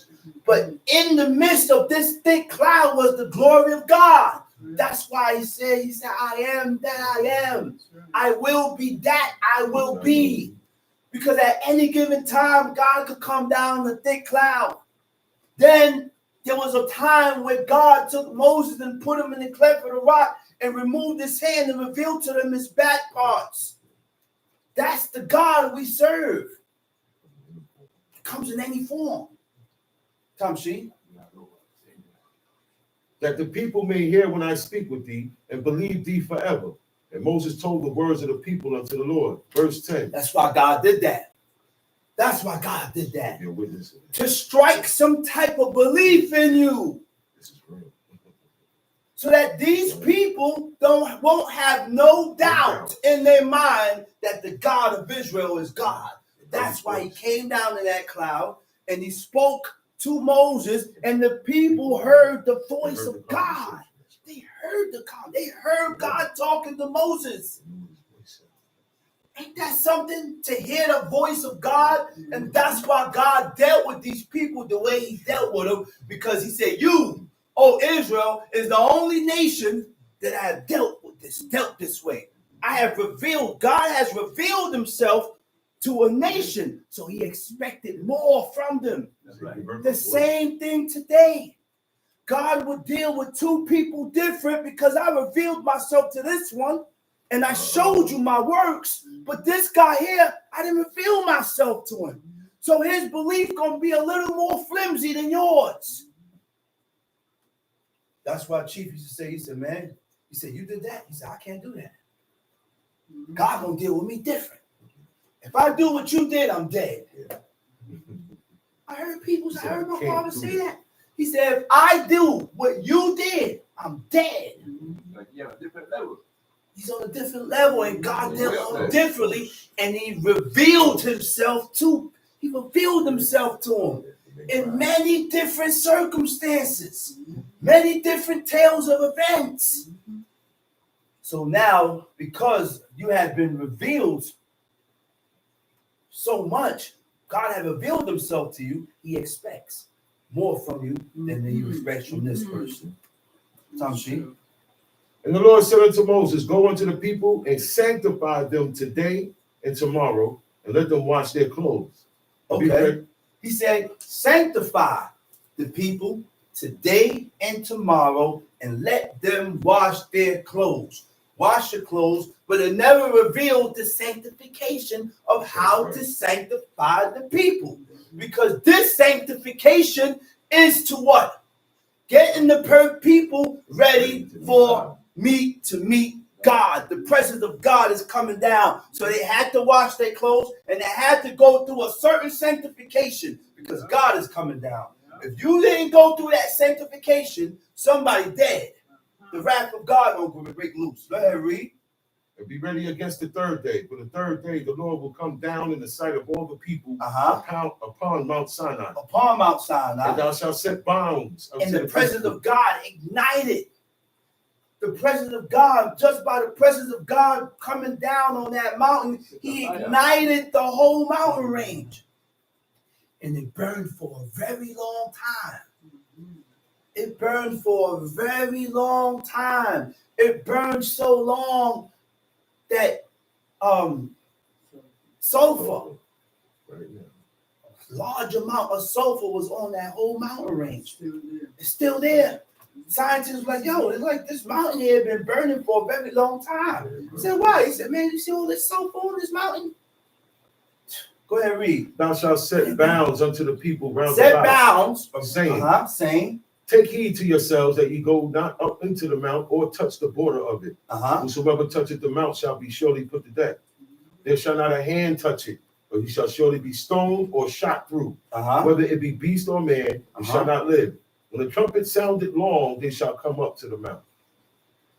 But in the midst of this thick cloud was the glory of God. That's why he said, I am that I am. I will be that I will be. Because at any given time, God could come down in a thick cloud. Then there was a time where God took Moses and put him in the cleft of the rock and removed his hand and revealed to them his back parts. That's the God we serve. It comes in any form. Tamshi. That the people may hear when I speak with thee and believe thee forever. And Moses told the words of the people unto the Lord. Verse 10. That's why God did that. That's why God did that. You're witnessing. To strike some type of belief in you. This is real. So that these people won't have no doubt in their mind that the God of Israel is God. That's why he came down in that cloud and he spoke to Moses, and the people heard the voice of God. They heard the God. They heard God talking to Moses. Ain't that something to hear the voice of God? And that's why God dealt with these people the way he dealt with them, because he said, you, oh Israel, is the only nation that I have dealt this way. I have revealed, God has revealed himself to a nation, so he expected more from them. The same thing today. God would deal with two people different because I revealed myself to this one and I showed you my works, but this guy here, I didn't reveal myself to him. So his belief gonna be a little more flimsy than yours. That's why Chief used to say, he said, man, he said, you did that. He said, I can't do that. God gonna deal with me different. If I do what you did, I'm dead. I heard my father say that. He said, if I do what you did, I'm dead. Like, yeah, different level. He's on a different level, and God dealt with him differently, and he revealed himself to him in many different circumstances, many different tales of events. So now, because you have been revealed so much, God has revealed himself to you, he expects more from you than he expects from this person. Tamshi. And the Lord said unto Moses, go unto the people and sanctify them today and tomorrow, and let them wash their clothes. Okay. He said, sanctify the people today and tomorrow, and let them wash their clothes. Wash your clothes, but it never revealed the sanctification of how to sanctify the people. Because this sanctification is to what? Getting the people ready for me to meet God. The presence of God is coming down. So they had to wash their clothes and they had to go through a certain sanctification because God is coming down. If you didn't go through that sanctification, somebody dead. The wrath of God will break loose. Go ahead, read. And be ready against the third day. For the third day, the Lord will come down in the sight of all the people upon Mount Sinai. Upon Mount Sinai. And thou shalt set bounds. And the presence of God ignited. The presence of God, just by the presence of God coming down on that mountain, he ignited the whole mountain range. And it burned for a very long time. It burned for a very long time. It burned so long that sulfur, a large amount of sulfur was on that whole mountain range. It's still there. Scientists were like, yo, it's like this mountain here been burning for a very long time. He said, why? He said, man, you see all this sulfur on this mountain? Go ahead and read. Thou shalt set bounds unto the people round Set about. bounds. Saying, take heed to yourselves that ye go not up into the mount or touch the border of it. Whosoever toucheth the mount shall be surely put to death. There shall not a hand touch it, or he shall surely be stoned or shot through. Whether it be beast or man, he shall not live. When the trumpet sounded long, they shall come up to the mount.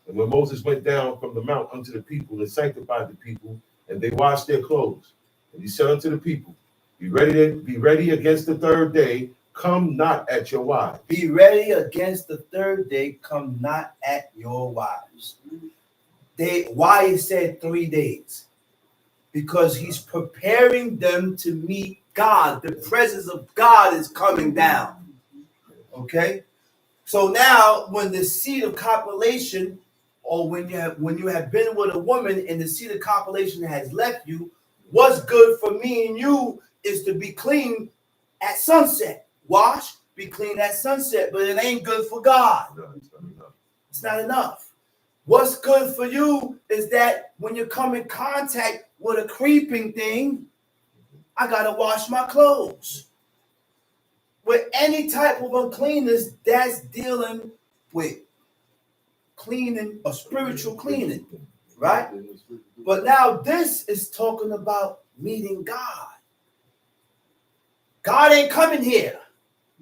And when Moses went down from the mount unto the people and sanctified the people, and they washed their clothes, and he said unto the people, Be ready against the third day. Come not at your wives. Be ready against the third day. Come not at your wives. Why he said 3 days? Because he's preparing them to meet God. The presence of God is coming down. Okay? So now when the seed of copulation, or when you have been with a woman and the seed of copulation has left you, what's good for me and you is to be clean at sunset. Wash, be clean at sunset, but it ain't good for God. No, it's not enough. It's not enough. What's good for you is that when you come in contact with a creeping thing, I gotta wash my clothes. With any type of uncleanness, that's dealing with cleaning or spiritual cleaning, right? But now this is talking about meeting God. God ain't coming here.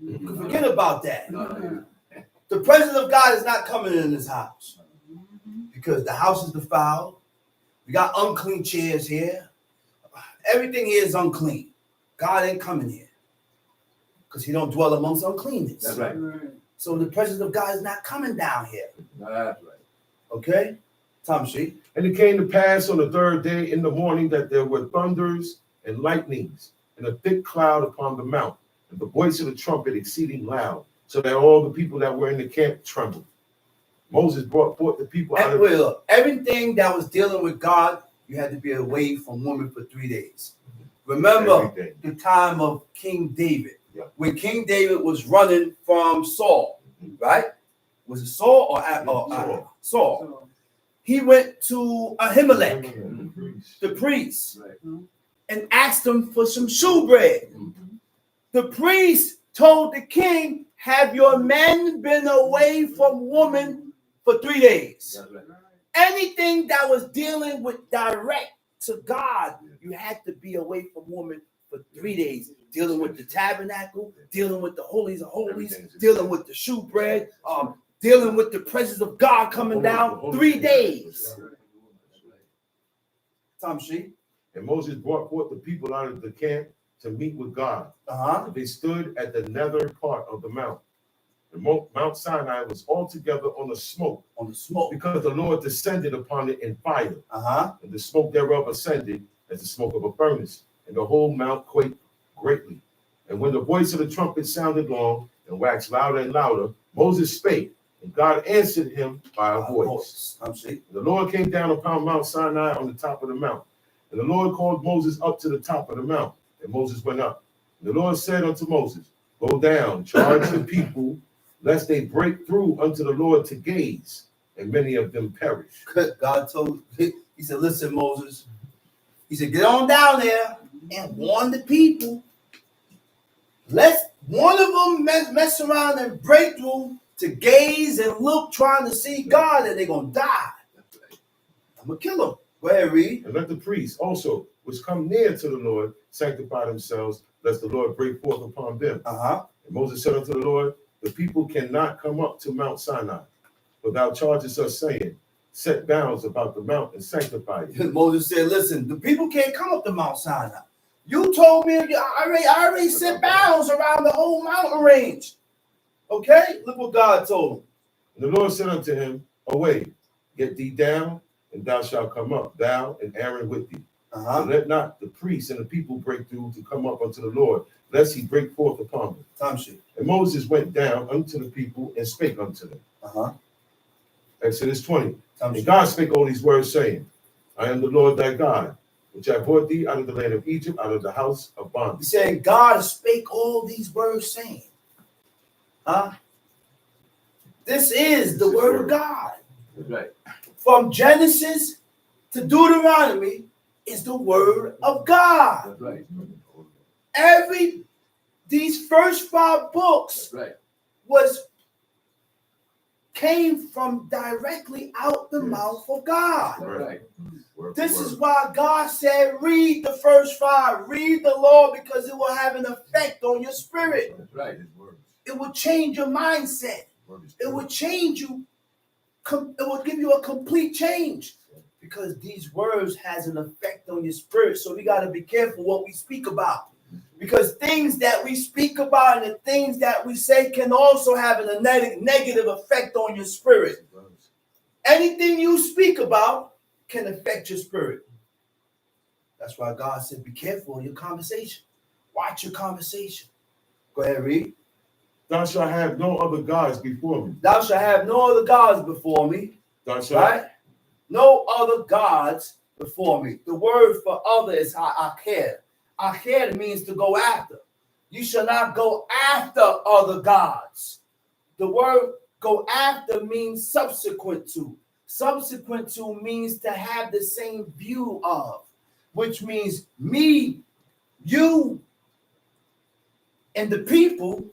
You can forget about that. The presence of God is not coming in this house because the house is defiled. We got unclean chairs here. Everything here is unclean. God ain't coming here because he don't dwell amongst uncleanness. That's right. So the presence of God is not coming down here. That's right. Okay? Tom Sheet. And it came to pass on the third day in the morning that there were thunders and lightnings and a thick cloud upon the mount, and the voice of the trumpet exceeding loud, so that all the people that were in the camp trembled. Moses brought forth the people out of Well, everything that was dealing with God, you had to be away from women for 3 days. Remember everything. the time of King David, Yeah. when King David was running from Saul, right? Was it Saul or Saul? He went to Ahimelech, the priest, Right. and asked him for some shewbread. The priest told the king, have your men been away from woman for 3 days? That's right. Anything that was dealing with direct to God, you had to be away from woman for 3 days. Dealing with the tabernacle, dealing with the holies of holies, dealing with the shewbread, dealing with the presence of God coming down. 3 days. Tom Sheep. And Moses brought forth the people out of the camp to meet with God. They stood at the nether part of the mount. And Mount Sinai was altogether on the smoke, because the Lord descended upon it in fire. And the smoke thereof ascended as the smoke of a furnace, and the whole mount quaked greatly. And when the voice of the trumpet sounded long and waxed louder and louder, Moses spake, and God answered him by a voice. And the Lord came down upon Mount Sinai on the top of the mount. And the Lord called Moses up to the top of the mount. And Moses went up. And the Lord said unto Moses, go down, charge the people, lest they break through unto the Lord to gaze, and many of them perish. God told, he said, listen, Moses. He said, get on down there and warn the people. Let one of them mess around and break through to gaze and look, trying to see God, and they're going to die. I'm going to kill them. Go ahead, read. And let the priests also, which come near to the Lord, sanctify themselves, lest the Lord break forth upon them. And Moses said unto the Lord, the people cannot come up to Mount Sinai, but thou chargest us, saying, set bounds about the mount and sanctify it. Moses said, listen, the people can't come up to Mount Sinai. You told me I already set bounds around the whole mountain range. Okay? Look what God told him. And the Lord said unto him, away, get thee down, and thou shalt come up, thou and Aaron with thee. And let not the priests and the people break through to come up unto the Lord, lest he break forth upon them. And Moses went down unto the people and spake unto them. Exodus 20. And God spake all these words, saying, I am the Lord thy God, which I brought thee out of the land of Egypt, out of the house of bondage. He said, God spake all these words, saying, this is the word of God. That's right. From Genesis to Deuteronomy is the word of God. That's right. These first 5 books That's right. came from directly out the mouth of God. That's right. This is why God said, read the first 5, read the law, because it will have an effect on your spirit. That's right. It will change your mindset. It will change you. It will give you a complete change, because these words has an effect on your spirit. So we got to be careful what we speak about. Because things that we speak about and the things that we say can also have a negative effect on your spirit. Anything you speak about can affect your spirit. That's why God said, be careful of your conversation. Watch your conversation. Go ahead, read. Thou shalt have no other gods before me. Thou shalt have no other gods before me. Thou shalt Right? No other gods before me. The word for other is acher. Acher means to go after. You shall not go after other gods. The word go after means subsequent to. Subsequent to means to have the same view of, which means me, you, and the people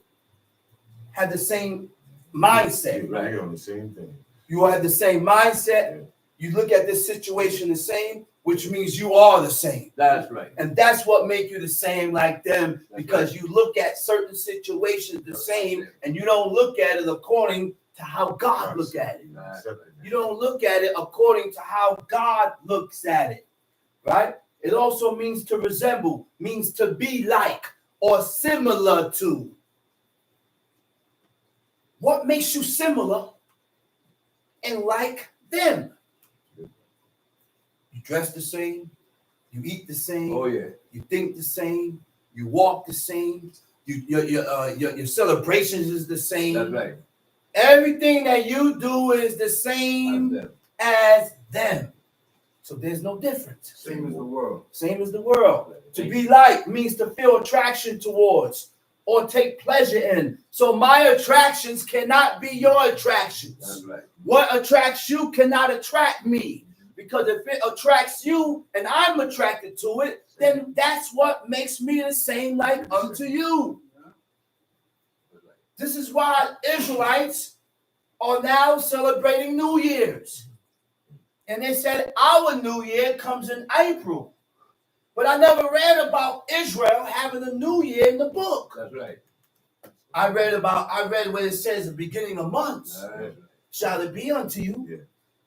have the same mindset. Right on the same thing. You have the same mindset. You look at this situation the same, which means you are the same. That's right. And that's what makes you the same like them, That's because right. you look at certain situations the same, and you don't look at it according to how God looks at it. That's right. You don't look at it according to how God looks at it, right? It also means to resemble, means to be like or similar to. What makes you similar and like them? You dress the same, you eat the same, Oh yeah. you think the same, you walk the same, your celebrations is the same. That's right. Everything that you do is the same That's them. as them. So there's no difference. Same as the world. Same as the world. To be like means to feel attraction towards or take pleasure in. So my attractions cannot be your attractions. That's right. What attracts you cannot attract me. Because if it attracts you and I'm attracted to it, then that's what makes me the same like unto you. This is why Israelites are now celebrating New Year's. And they said our New Year comes in April. But I never read about Israel having a New Year in the book. That's right. I read where it says the beginning of months. That's right. Shall it be unto you? Yeah.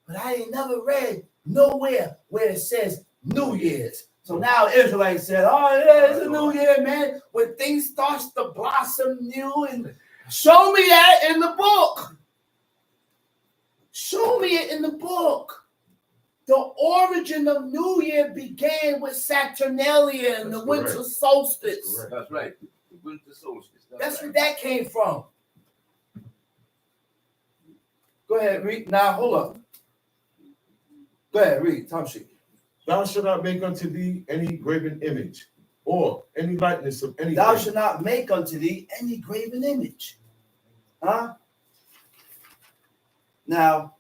But I ain't never read nowhere where it says New Year's. So now Israelites said, oh yeah, it's a new year, man. When things starts to blossom new, and show me that in the book. Show me it in the book. The origin of New Year began with Saturnalia and the That's winter correct. solstice. Correct. That's right. The winter solstice. That's right. where that came from. Go ahead, read. Now, hold up. Go ahead, read. Tom sheet. Thou shalt not make unto thee any graven image, or any likeness of anything. Thou shalt not make unto thee any graven image. Huh? Now,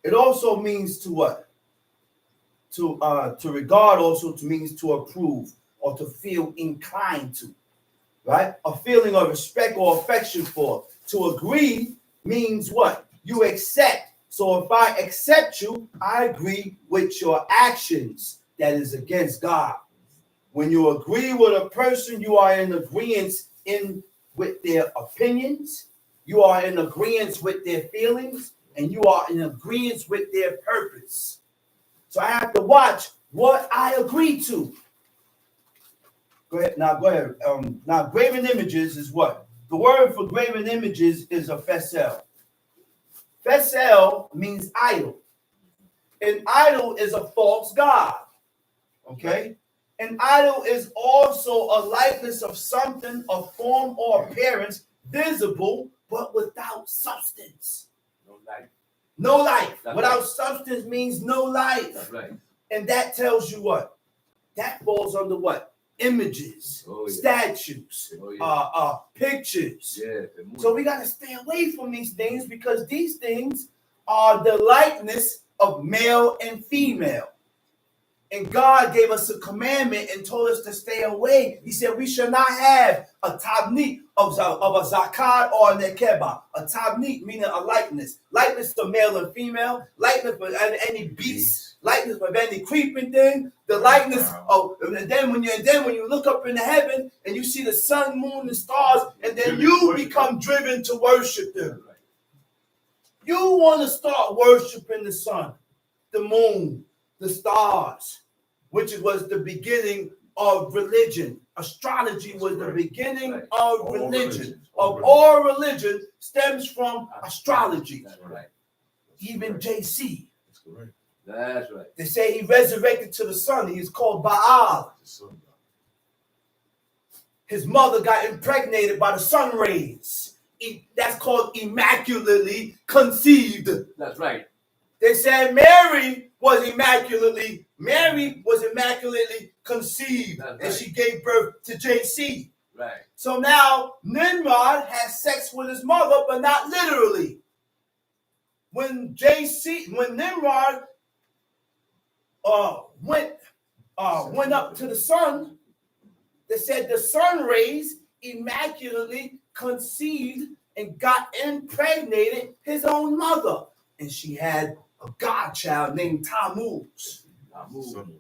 it also means to what? To regard also means to approve or to feel inclined to, right? A feeling of respect or affection for. To agree means what? You accept. So if I accept you, I agree with your actions that is against God. When you agree with a person, you are in agreement with their opinions, you are in agreement with their feelings, and you are in agreement with their purpose. So I have to watch what I agree to. Go ahead. Now, go ahead. Now, graven images is what? The word for graven images is a fesel. Fesel means idol. An idol is a false god. Okay? An idol is also a likeness of something, a form or appearance, visible, but without substance. No life. No life. That's Without right. substance means no life. That's right. And that tells you what? That falls under what? Images, Oh, yeah. statues, Oh, yeah. pictures. Yeah. So we got to stay away from these things because these things are the likeness of male and female. And God gave us a commandment and told us to stay away. He said we should not have a tabnik of a zakat or a nekeba. A tabnik meaning a likeness. Likeness to male and female. Likeness for any beast. Likeness of any creeping thing. The likeness of, and then when you look up in the heaven and you see the sun, moon, and stars, and then you become driven to worship them. You want to start worshiping the sun, the moon, the stars, which was the beginning of religion. Astrology was the beginning Right. of All religion. religions. Of all religion stems from astrology. That's right. Even JC. That's correct. That's right. They say he resurrected to the sun. He is called Baal. The sun god. His mother got impregnated by the sun rays. That's called immaculately conceived. That's right. They said Mary was immaculately conceived, That's and right. she gave birth to JC. Right. So now Nimrod has sex with his mother, but not literally. When Nimrod went up to the sun, they said the sun rays immaculately conceived and got impregnated his own mother, and she had a godchild named Tammuz. Sun.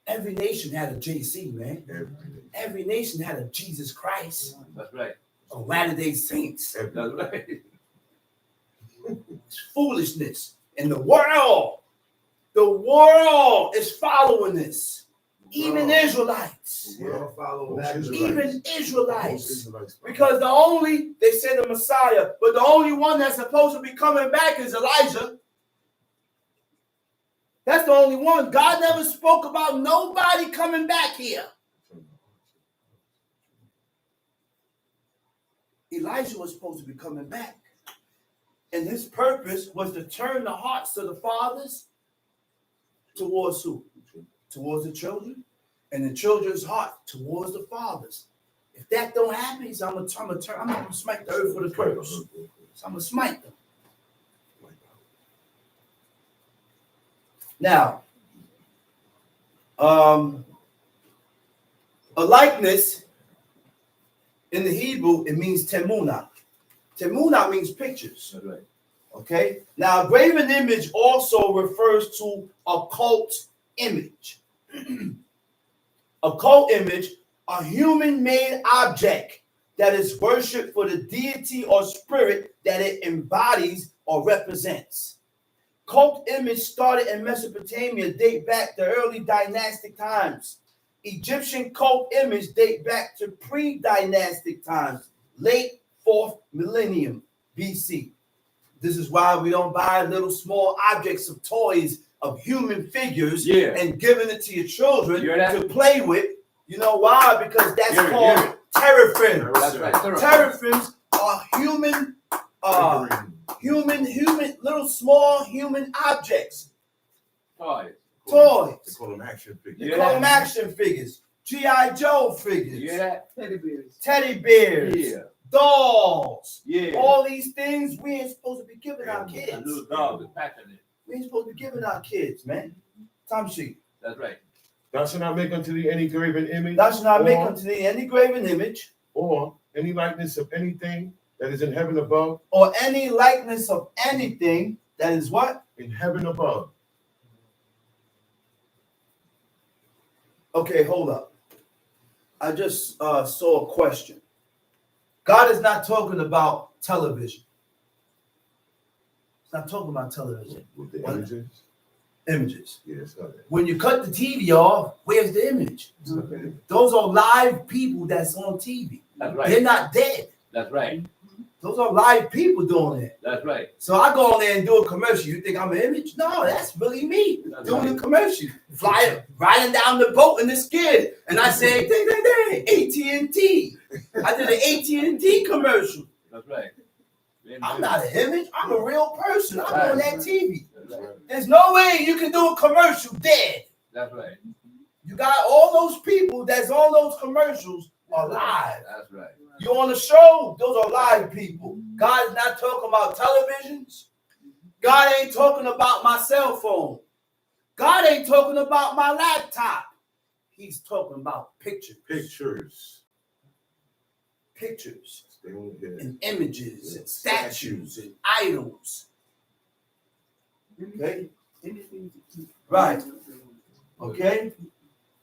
Every nation had a JC, man. Everything. Every nation had a Jesus Christ, That's right. a Latter-day Saints. Everything. That's right. It's foolishness. And the world is following this. Even Wow. Israelites. We all follow Most back. Israelites. Even Most Israelites. Israelites. Because they say the Messiah, but the only one that's supposed to be coming back is Elijah. That's the only one. God never spoke about nobody coming back here. Elijah was supposed to be coming back. And his purpose was to turn the hearts of the fathers towards who? Towards the children. And the children's heart towards the fathers. If that don't happen, he said, I'm gonna smite the earth with a curse. So I'm gonna smite them. Now, a likeness in the Hebrew, it means temuna. Temuna means pictures. That's right. Okay. Now, a graven image also refers to a cult image. A cult image, a human-made object that is worshipped for the deity or spirit that it embodies or represents. Cult image started in Mesopotamia, date back to early dynastic times. Egyptian cult image date back to pre-dynastic times, late 4th millennium BC. This is why we don't buy little small objects of toys of human figures and giving it to your children to play with. You know why? Because that's called terrafin. That's right. Terrafins are human, little small human objects. Toys. Toys. They call them action figures. They call them action figures. G.I. Joe figures. You hear that? Teddy bears. Yeah. Dolls. Yeah. All these things we ain't supposed to be giving our A kids. little dog is packing it. We ain't supposed to be giving our kids, man. Tom sheet. That's right. Thou shalt not make unto thee any graven image. Thou shalt not make or- unto thee any graven image or any likeness of anything that is in heaven above, or any likeness of anything that is what? in heaven above. Okay, hold up. I just saw a question. God is not talking about television. He's not talking about television. With the What? images. Images. Yeah, it's not that. When you cut the TV off, where's the image? It's not that. Those are live people that's on TV. That's They're right. not dead. That's right. Those are live people doing it. That's right. So I go on there and do a commercial. You think I'm an image? No, that's really me That's doing right. a commercial. Riding down the boat in the skid. And I say, ding, ding, ding, AT&T. I did an AT&T commercial. That's right. I'm not an image. I'm a real person. I'm on that TV. That's right. There's no way you can do a commercial dead. That's right. You got all those people that's on those commercials are live. That's right. You on the show, those are live people. God is not talking about televisions. God ain't talking about my cell phone. God ain't talking about my laptop. He's talking about pictures. Pictures. Pictures Stay on here. and images and statues and idols. Okay? Right. Okay?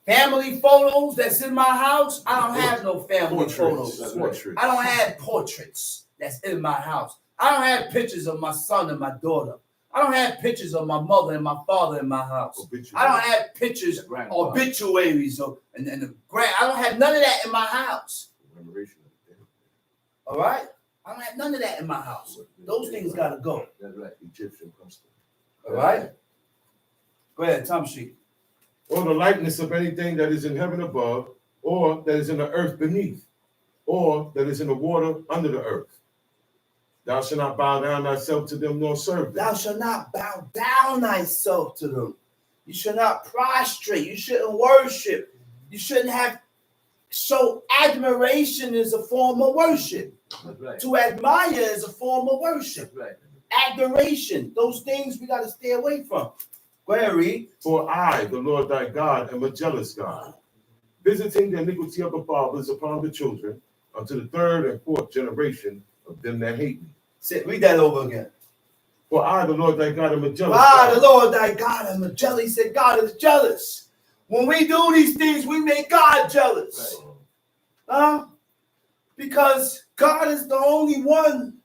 Family photos that's in my house. I don't have no family photos. Portraits. I don't have portraits that's in my house. I don't have pictures of my son and my daughter. I don't have pictures of my mother and my father in my house. Obituary. I don't have pictures, Grandfather. obituaries, and the grand. I don't have none of that in my house. Commemoration of the dead. All right, I don't have none of that in my house. Those things gotta go. That's right. Egyptian custom. All right. Go ahead, Tom Sheet. Or the likeness of anything that is in heaven above, or that is in the earth beneath, or that is in the water under the earth. Thou shalt not bow down thyself to them nor serve them. Thou shalt not bow down thyself to them. You should not prostrate. You shouldn't worship. You shouldn't have. So admiration is a form of worship. That's right. To admire is a form of worship. That's right. Adoration, those things we got to stay away from. Go ahead, read. For I, the Lord thy God, am a jealous God, visiting the iniquity of the fathers upon the children, unto the third and fourth generation of them that hate me. Read that over again. For I, the Lord thy God, am a jealous Ah, the God. Lord thy God, I'm jealous. He said God is jealous. When we do these things, we make God jealous. Because God is the only one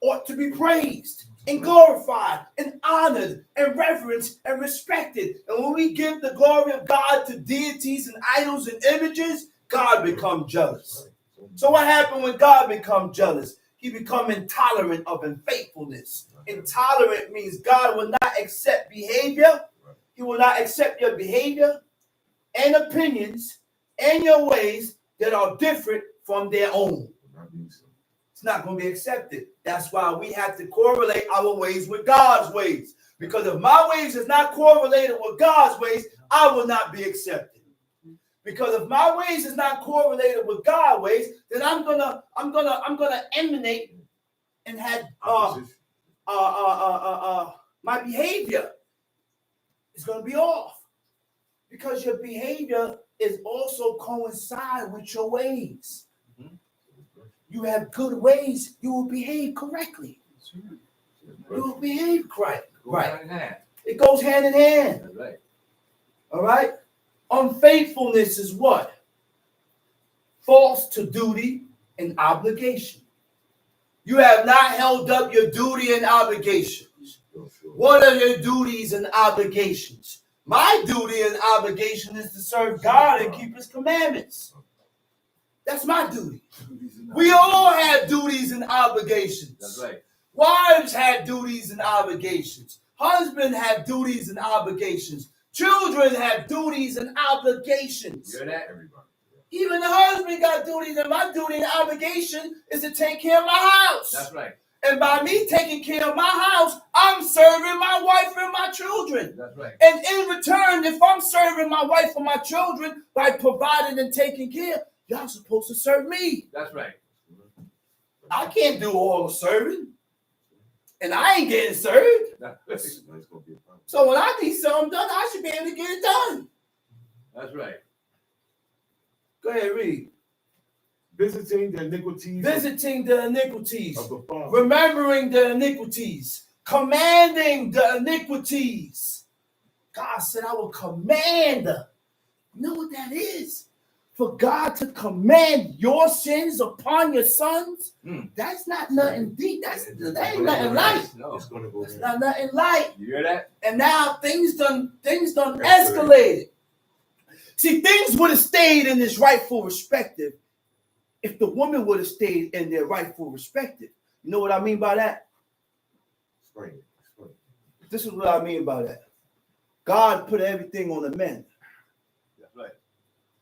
ought to be praised and glorified and honored and reverenced and respected. And when we give the glory of God to deities and idols and images, God becomes jealous. So what happened when God becomes jealous? He becomes intolerant of unfaithfulness. Intolerant means God will not accept behavior. He will not accept your behavior and opinions and your ways that are different from their own. It's not going to be accepted. That's why we have to correlate our ways with God's ways. Because if my ways is not correlated with God's ways, I will not be accepted. Because if my ways is not correlated with God's ways, then I'm gonna emanate and have my behavior is gonna be off. Because your behavior is also coincide with your ways. You have good ways, you will behave correctly. You will behave right. It goes hand in hand. That's right. All right? Unfaithfulness is what? False to duty and obligation. You have not held up your duty and obligations. What are your duties and obligations? My duty and obligation is to serve God and keep his commandments. That's my duty. We all have duties and obligations. That's right. Wives have duties and obligations. Husbands have duties and obligations. Children have duties and obligations. You hear that? Everybody. Even the husband got duties, and my duty and obligation is to take care of my house. That's right. And by me taking care of my house, I'm serving my wife and my children. That's right. And in return, if I'm serving my wife and my children by providing and taking care, y'all supposed to serve me. That's right. I can't do all the serving. And I ain't getting served. That's That's right. gonna be a problem. So when I need something done, I should be able to get it done. That's right. Go ahead, read. Visiting the iniquities Visiting the iniquities. of the father. Remembering the iniquities. Commanding the iniquities. God said, I will command. You know what that is? For God to command your sins upon your sons, that's not nothing deep. That ain't nothing light. No. It's gonna go That's in. not nothing light. You hear that? And now things done escalated. See, things would have stayed in this rightful perspective if the woman would have stayed in their rightful perspective. You know what I mean by that? Explain it. Explain it. This is what I mean by that. God put everything on the men. That's right.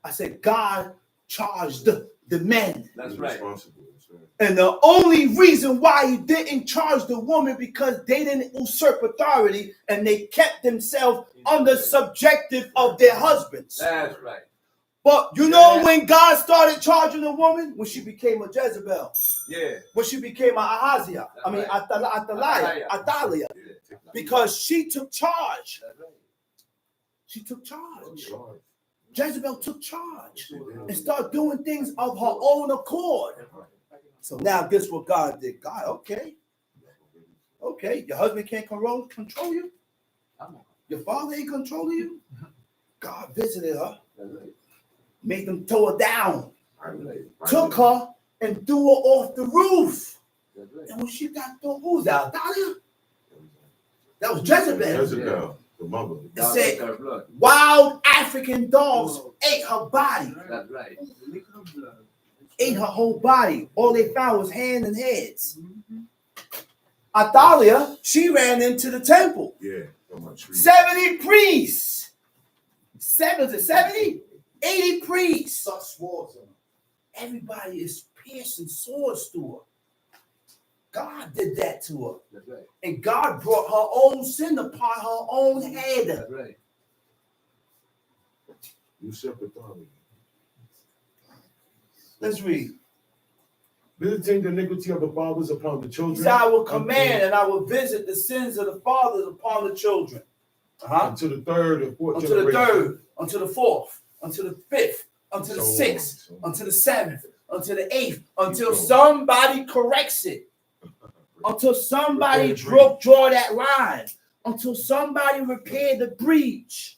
I said God charged the men. That's He's right. responsible. That's right. And the only reason why he didn't charge the woman because they didn't usurp authority and they kept themselves under subjective of their husbands. That's right. But you know when God started charging the woman? When she became a Jezebel. Yeah. When she became a Ahaziah. I mean, Athaliah. Yeah. Because she took charge. That's right. She took charge. Charge. Jezebel took charge and started doing things of her own accord. So now guess what God did? God, okay, your husband can't control you. Your father ain't controlling you. God visited her, That's right. made them throw her down, That's right. took her and threw her off the roof. That's right. And when she got thrown, who's that? Dahlia? That was Jezebel. Jezebel, the mother. It said, wild African dogs ate her body, That's right. ate her whole body. All they found was hands and heads. Athaliah, she ran into the temple. Yeah, on my tree. 70 priests. 70? 80 priests. Such swords on them. Everybody is piercing swords through her. God did that to her. That's right. And God brought her own sin upon her own head. That's right. Usurp authority. Let's read. Visiting the iniquity of the fathers upon the He children. said, I will command and I will visit the sins of the fathers upon the children. Unto the third and fourth Unto the generation. third, unto the fourth, unto the fifth, unto the So on, sixth, so on. unto the seventh, unto the eighth, until going. somebody corrects it. Until somebody Repair draw that line. Until somebody repair the breach.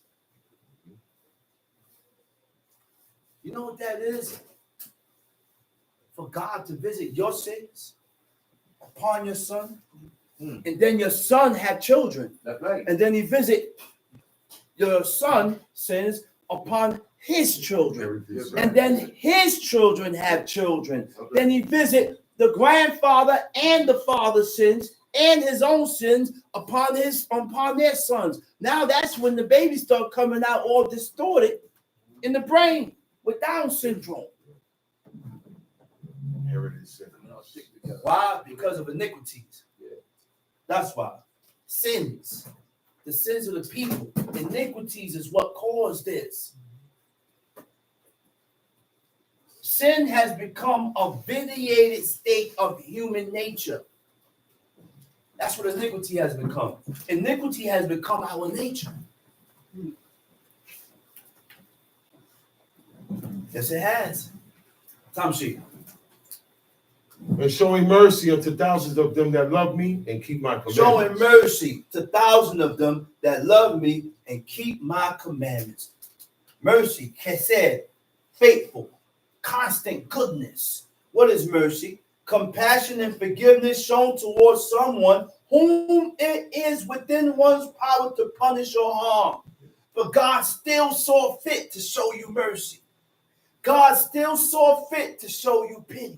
You know what that is? For God to visit your sins upon your son. And then your son had children. That's right. And then he visit your son sins upon his children. Everything. And then his children have children. Then he visit the grandfather and the father's sins and his own sins upon their sons. Now that's when the babies start coming out all distorted in the brain with Down syndrome. Inherited sin. Why? Because of iniquities. That's why. Sins. The sins of the people. Iniquities is what caused this. Sin has become a vitiated state of human nature. That's what iniquity has become. Iniquity has become our nature. Yes, it has. Tamshi. And showing mercy unto thousands of them that love me and keep my commandments. Showing mercy to thousands of them that love me and keep my commandments. Mercy, chesed, faithful, constant goodness. What is mercy? Compassion and forgiveness shown towards someone whom it is within one's power to punish or harm. But God still saw fit to show you mercy. God still saw fit to show you pity.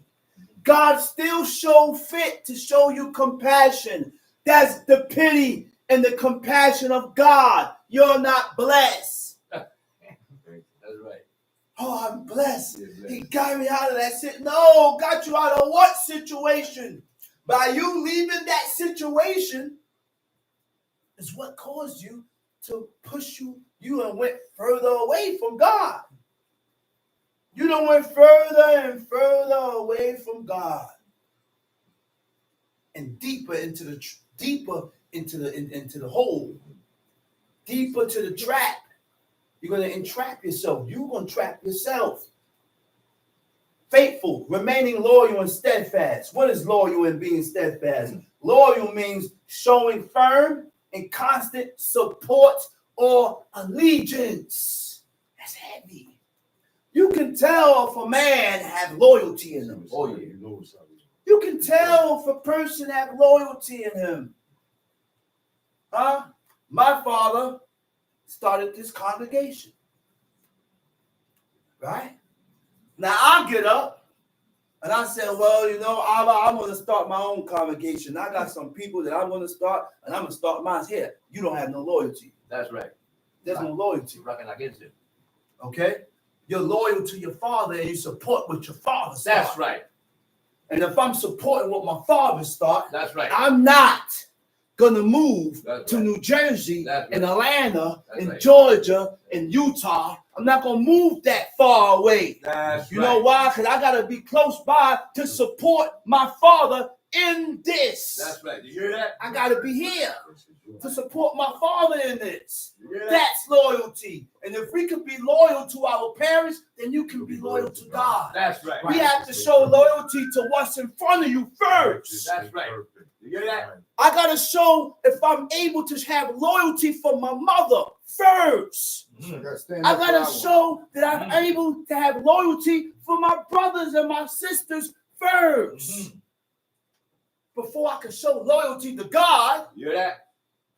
God still showed fit to show you compassion. That's the pity and the compassion of God. You're not blessed. That's right. Oh, I'm blessed. He got me out of that situation. No, got you out of what situation? By you leaving that situation is what caused you to push you and went further away from God. You done went further and further away from God, and deeper into the hole, deeper to the trap. You're gonna entrap yourself. You're gonna trap yourself. Faithful, remaining loyal and steadfast. What is loyal and being steadfast? Loyal means showing firm and constant support or allegiance. That's heavy. You can tell if a man have loyalty in him. Oh, yeah. You know what's up. You can tell if a person have loyalty in him. Huh? My father started this congregation. Right? Now I get up and I said, well, you know, I'm going to start my own congregation. I got some people that I'm going to start, and I'm going to start mine here. You don't have no loyalty. That's right. There's no loyalty. You're rocking against him. Okay? You're loyal to your father and you support what your father started. That's right. And if I'm supporting what my father started, That's right. I'm not going to move That's to right. New Jersey, That's in right. Atlanta, That's in right. Georgia, in Utah. I'm not going to move that far away. That's You right. know why? Because I got to be close by to support my father in this. That's right. Did you hear that? I got to be here to support my father in this. You hear that? That's loyalty. And if we can be loyal to our parents, then you can be loyal to God. That's right. We have to show loyalty to what's in front of you first. That's right. You hear that? I got to show if I'm able to have loyalty for my mother first. I got to show that I'm able to have loyalty for my brothers and my sisters first. Before I can show loyalty to God, You hear that?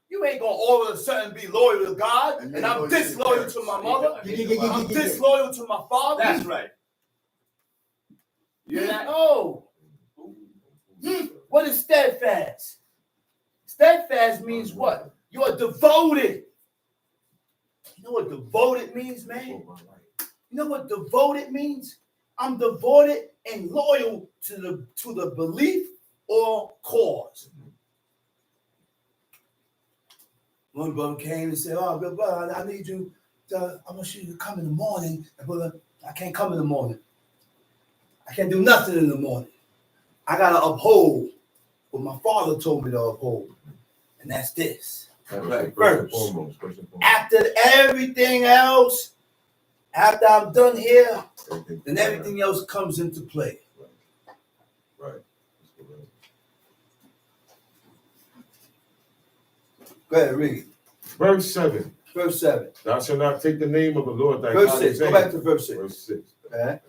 You ain't gonna all of a sudden be loyal to God, And and then I'm go to your disloyal parents. to my mother. Yeah. I'm disloyal to my father. That's right. You hear that? No. What is steadfast? Steadfast means what? You are devoted. You know what devoted means, man? You know what devoted means? I'm devoted and loyal to the belief or cause. One brother came and said, "Oh, brother, I need you to. I want you to come in the morning." And brother, I can't come in the morning. I can't do nothing in the morning. I gotta uphold what my father told me to uphold, and that's this. That's right. First and foremost. First and foremost. After everything else, after I'm done here, then everything else comes into play. Right. Go ahead, read. Verse 7. Verse 7. Thou shalt not take the name of the Lord thy Verse God 6. in Go vain. back to verse 6. Verse 6. Okay.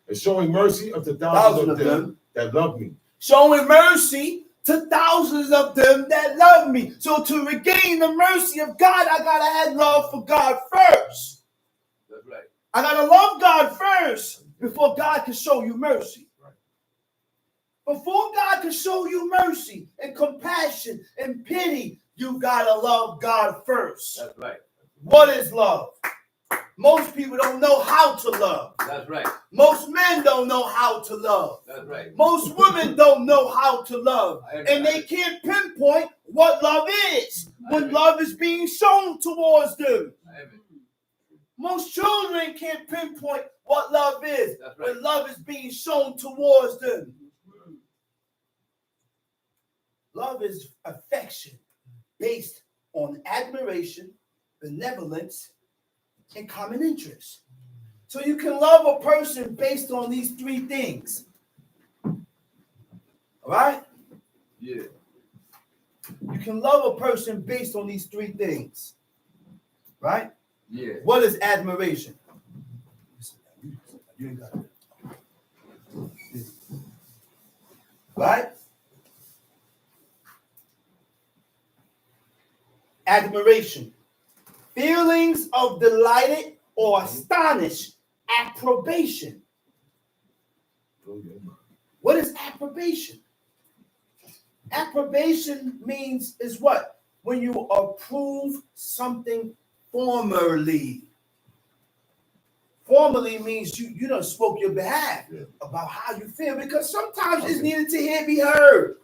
And showing mercy unto Thousands thousands of of them them. that love me. Showing mercy to thousands of them that love me. So to regain the mercy of God, I gotta have love for God first. That's right. I gotta love God first before God can show you mercy. Before God can show you mercy and compassion and pity, you gotta love God first. That's right. What is love? Most people don't know how to love. That's right. Most men don't know how to love. That's right. Most women don't know how to love. I And they can't pinpoint what love is when love is being shown towards them. Most children can't pinpoint what love is That's right. when love is being shown towards them. Love is affection based on admiration, benevolence, and common interest. So you can love a person based on these three things. All right? Yeah. You can love a person based on these three things. Right? Yeah. What is admiration? You ain't got it. Right? Admiration. Feelings of delighted or astonished. Approbation. What is approbation? Approbation means is what? When you approve something formally. Formally means you done spoke your behalf about how you feel, because sometimes it's needed to be heard.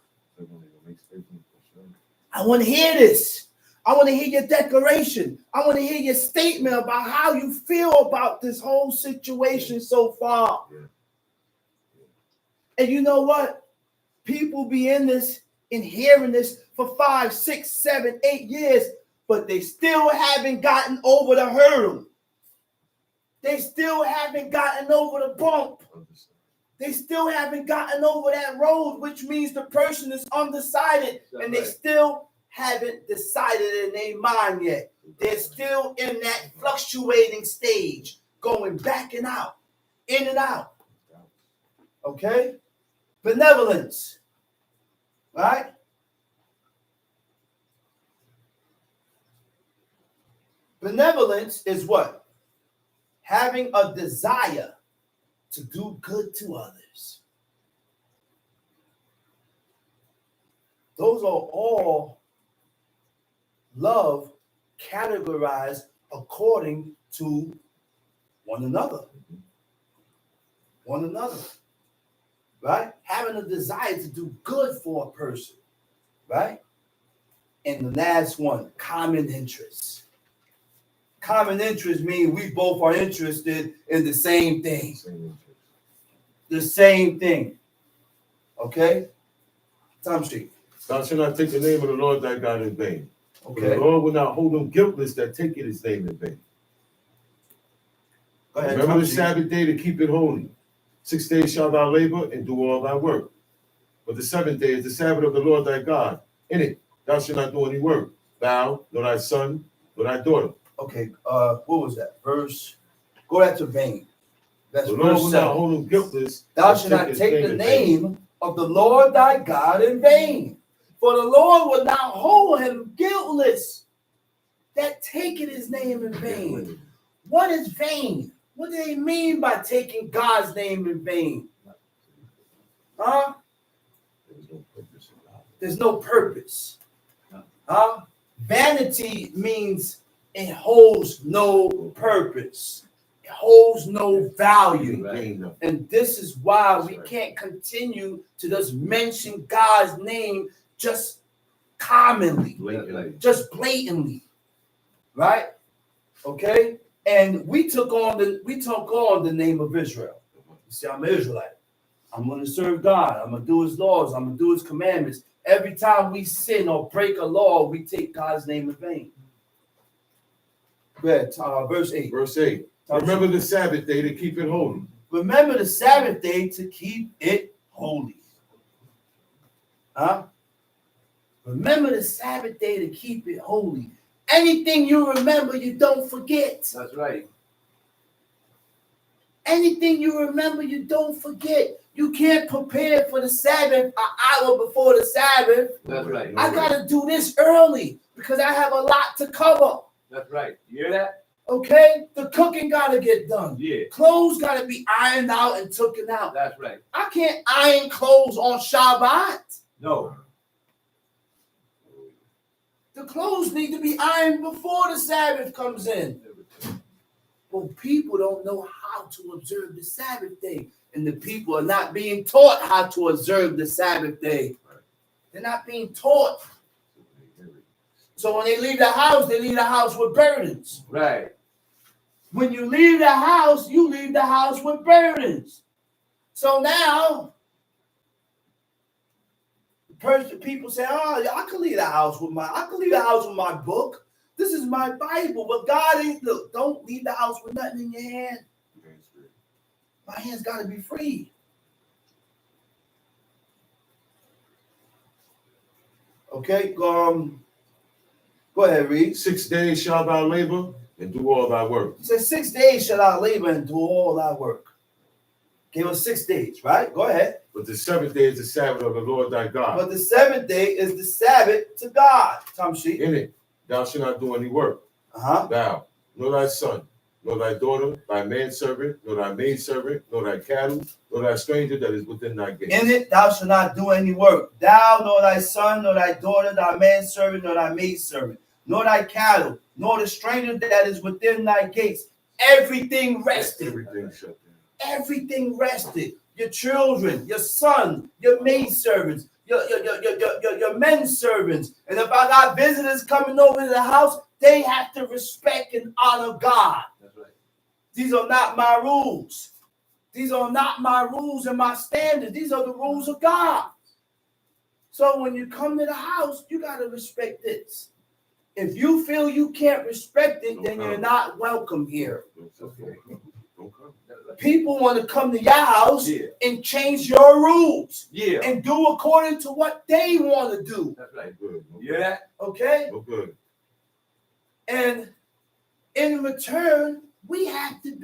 I want to hear this. I want to hear your declaration. I want to hear your statement about how you feel about this whole situation so far. And you know what? People be in this and hearing this for 5, 6, 7, 8 years, but they still haven't gotten over the hurdle. They still haven't gotten over the bump. They still haven't gotten over that road, which means the person is undecided, and they still haven't decided in their mind yet. They're still in that fluctuating stage, going back and out, in and out. Okay? Benevolence. Right? Benevolence is what? Having a desire to do good to others. Those are all love categorized according to one another. One another. Right? Having a desire to do good for a person. Right? And the last one, common interests. Common interest means we both are interested in the same thing. The same thing. Okay? Time sheet. Thou shalt not take the name of the Lord thy God in vain. For the Okay. Lord will not hold them guiltless that take his name in vain. Go ahead. Remember time the sheet. Sabbath day to keep it holy. 6 days shalt thou labor and do all thy work. But the 7th day is the Sabbath of the Lord thy God. In it thou shalt not do any work. Thou, nor thy son, nor thy daughter. Okay, what was that? Verse. Go back to vain. That's The Lord verse will not 7. hold them guiltless. Thou that shalt not his take the in vain. name of the Lord thy God in vain. For the Lord will not hold him guiltless that taketh his name in vain. What is vain? What do they mean by taking God's name in vain? Huh? There's no purpose. Huh? Vanity means it holds no purpose. It holds no value. And this is why we can't continue to just mention God's name just commonly, just blatantly. Right? Okay? And we took on the name of Israel. You see, I'm an Israelite. I'm going to serve God. I'm going to do his laws. I'm going to do his commandments. Every time we sin or break a law, we take God's name in vain. Go ahead, verse 8. Verse 8. Remember the Sabbath day to keep it holy. Remember the Sabbath day to keep it holy. Huh? Remember the Sabbath day to keep it holy. Anything you remember, you don't forget. That's right. Anything you remember, you don't forget. You can't prepare for the Sabbath an hour before the Sabbath. That's right. I got to do this early because I have a lot to cover. That's right. You hear that? Okay? The cooking got to get done. Yeah. Clothes got to be ironed out and taken out. That's right. I can't iron clothes on Shabbat. No. The clothes need to be ironed before the Sabbath comes in. Well, people don't know how to observe the Sabbath day. And the people are not being taught how to observe the Sabbath day. They're not being taught. So when they leave the house with burdens. Right. When you leave the house with burdens. So now, people say, "Oh, I can leave the house with my book. This is my Bible." But God ain't. Look, don't leave the house with nothing in your hand. My hands got to be free. Okay, go ahead, read. 6 days shall thou labor and do all thy work. He says, 6 days shall I labor and do all thy work. Gave us 6 days, right? Go ahead. But the seventh day is the Sabbath of the Lord thy God. But the seventh day is the Sabbath to God. Tamshi. In it thou shalt not do any work. Thou, nor thy son, nor thy daughter, thy manservant, nor thy maidservant, nor thy cattle, nor thy stranger that is within thy gates. In it thou shalt not do any work. Thou, nor thy son, nor thy daughter, thy manservant, nor thy maidservant, nor thy cattle, nor the stranger that is within thy gates. Everything rested. Everything shut down. Everything rested. Your children, your son, your maidservants, your men servants. And if I got visitors coming over to the house, they have to respect and honor God. That's right. These are not my rules. These are not my rules and my standards. These are the rules of God. So when you come to the house, you got to respect this. If you feel you can't respect it, then you're not welcome here. Okay. Don't come. People want to come to your house and change your rules and do according to what they want to do. That's right. Good. Yeah. Okay? No good. And in return, you have to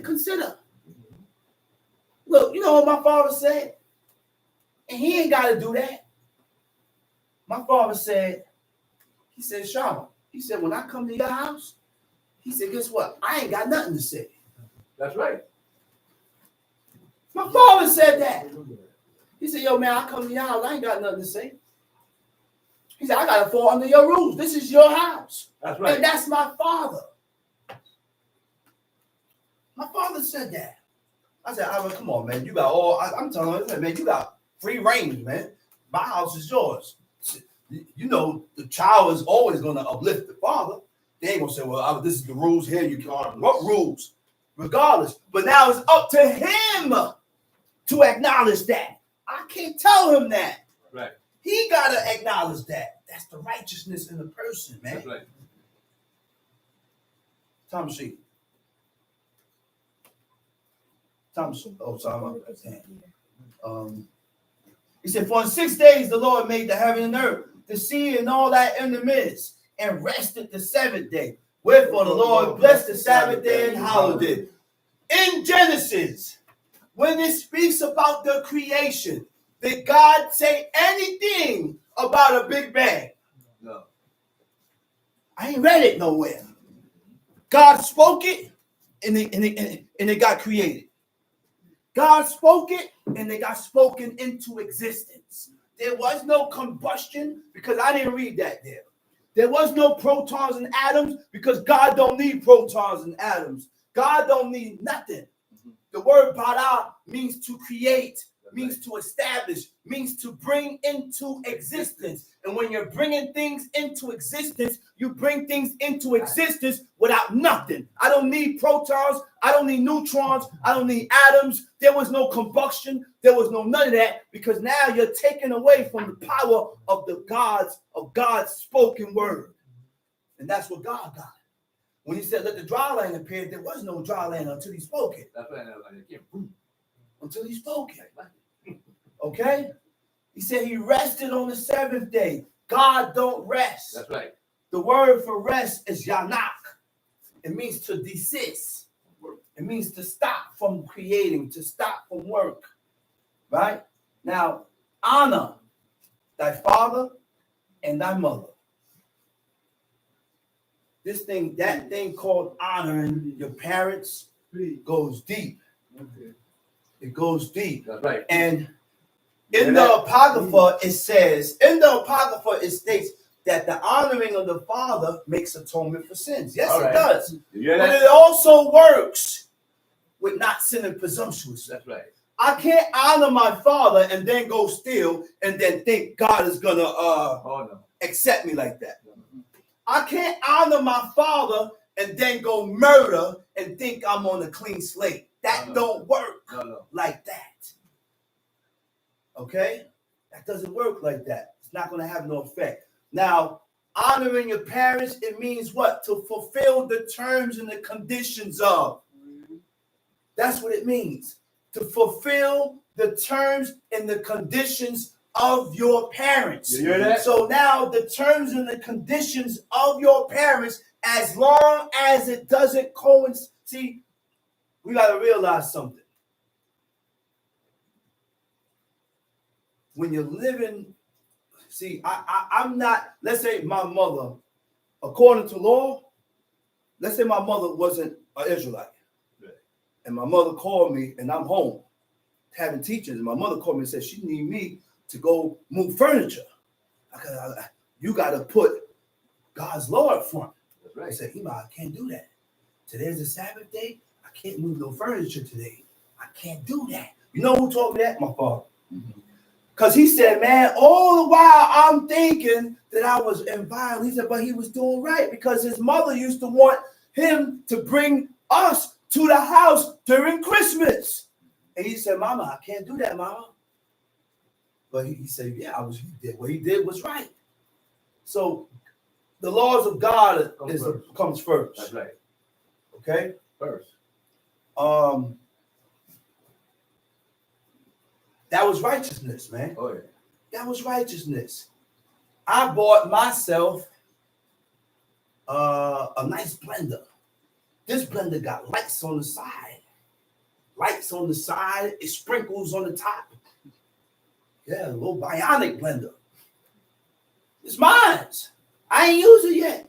consider. Look, you know what my father said? And he ain't got to do that. My father said, he said, Shama, he said, when I come to your house, he said, guess what? I ain't got nothing to say. That's right. My father said that. He said, yo, man, I come to your house. I ain't got nothing to say. He said, I got to fall under your rules. This is your house. That's right. And that's my father. My father said that. I said, Albert, come on, man. You got I'm telling you, man, you got free range, man. My house is yours. You know, the child is always going to uplift the father. They ain't going to say, well, this is the rules here. You can't. What rules? Regardless. But now it's up to him to acknowledge that. I can't tell him that. Right. He got to acknowledge that. That's the righteousness in the person, man. That's right. Tom Sheep. He said, for in 6 days the Lord made the heaven and earth, the sea and all that in the midst, and rested the seventh day. Wherefore the Lord blessed the Sabbath day and hallowed it. In Genesis, when it speaks about the creation, did God say anything about a Big Bang? No. I ain't read it nowhere. God spoke it, and it got created. God spoke it, and they got spoken into existence. There was no combustion, because I didn't read that there. There was no protons and atoms, because God don't need protons and atoms. God don't need nothing. The word bara means to create, means to establish, means to bring into existence. And when you're bringing things into existence, you bring things into existence without nothing. I don't need protons. I don't need neutrons. I don't need atoms. There was no combustion. There was no none of that, because now you're taking away from the power of God's spoken word. And that's what God got. When he said, let the dry land appear, there was no dry land until he spoke it. That's right. Until he spoke it. Okay? He said he rested on the seventh day. God don't rest. That's right. The word for rest is yanak. It means to desist. It means to stop from creating, to stop from work. Right? Now, honor thy father and thy mother. That thing called honoring your parents goes deep. It goes deep. That's right. And in the Apocrypha, it states that the honoring of the father makes atonement for sins. Yes, All right. it does. You hear But that? it also works with not sinning presumptuously. That's right. I can't honor my father and then go steal and then think God is gonna Oh no. accept me like that. I can't honor my father and then go murder and think I'm on a clean slate. That don't work No. like that. Okay? That doesn't work like that. It's not going to have no effect. Now, honoring your parents, it means what? To fulfill the terms and the conditions of. That's what it means. To fulfill the terms and the conditions of your parents. You hear that? So now the terms and the conditions of your parents, as long as it doesn't coincide. See, we got to realize something. When you're living, see, I'm not, let's say my mother, according to law, let's say my mother wasn't an Israelite. Right. And my mother called me and I'm home having teachers. And my mother called me and said she need me to go move furniture. You got to put God's law up front. That's I right. said, Ima, I can't do that. Today's the Sabbath day. I can't move no furniture today. I can't do that. You know who taught me that? My father. Because he said, man, all the while I'm thinking that I was in violence. He said, but he was doing right because his mother used to want him to bring us to the house during Christmas. And he said, Mama, I can't do that, Mama. But he said, yeah, what he did was right. So the laws of God comes first. That's right. Okay? First. That was righteousness, man. Oh yeah. That was righteousness. I bought myself a nice blender. This blender got lights on the side. Lights on the side. It sprinkles on the top. Yeah, a little bionic blender. It's mine. I ain't used it yet.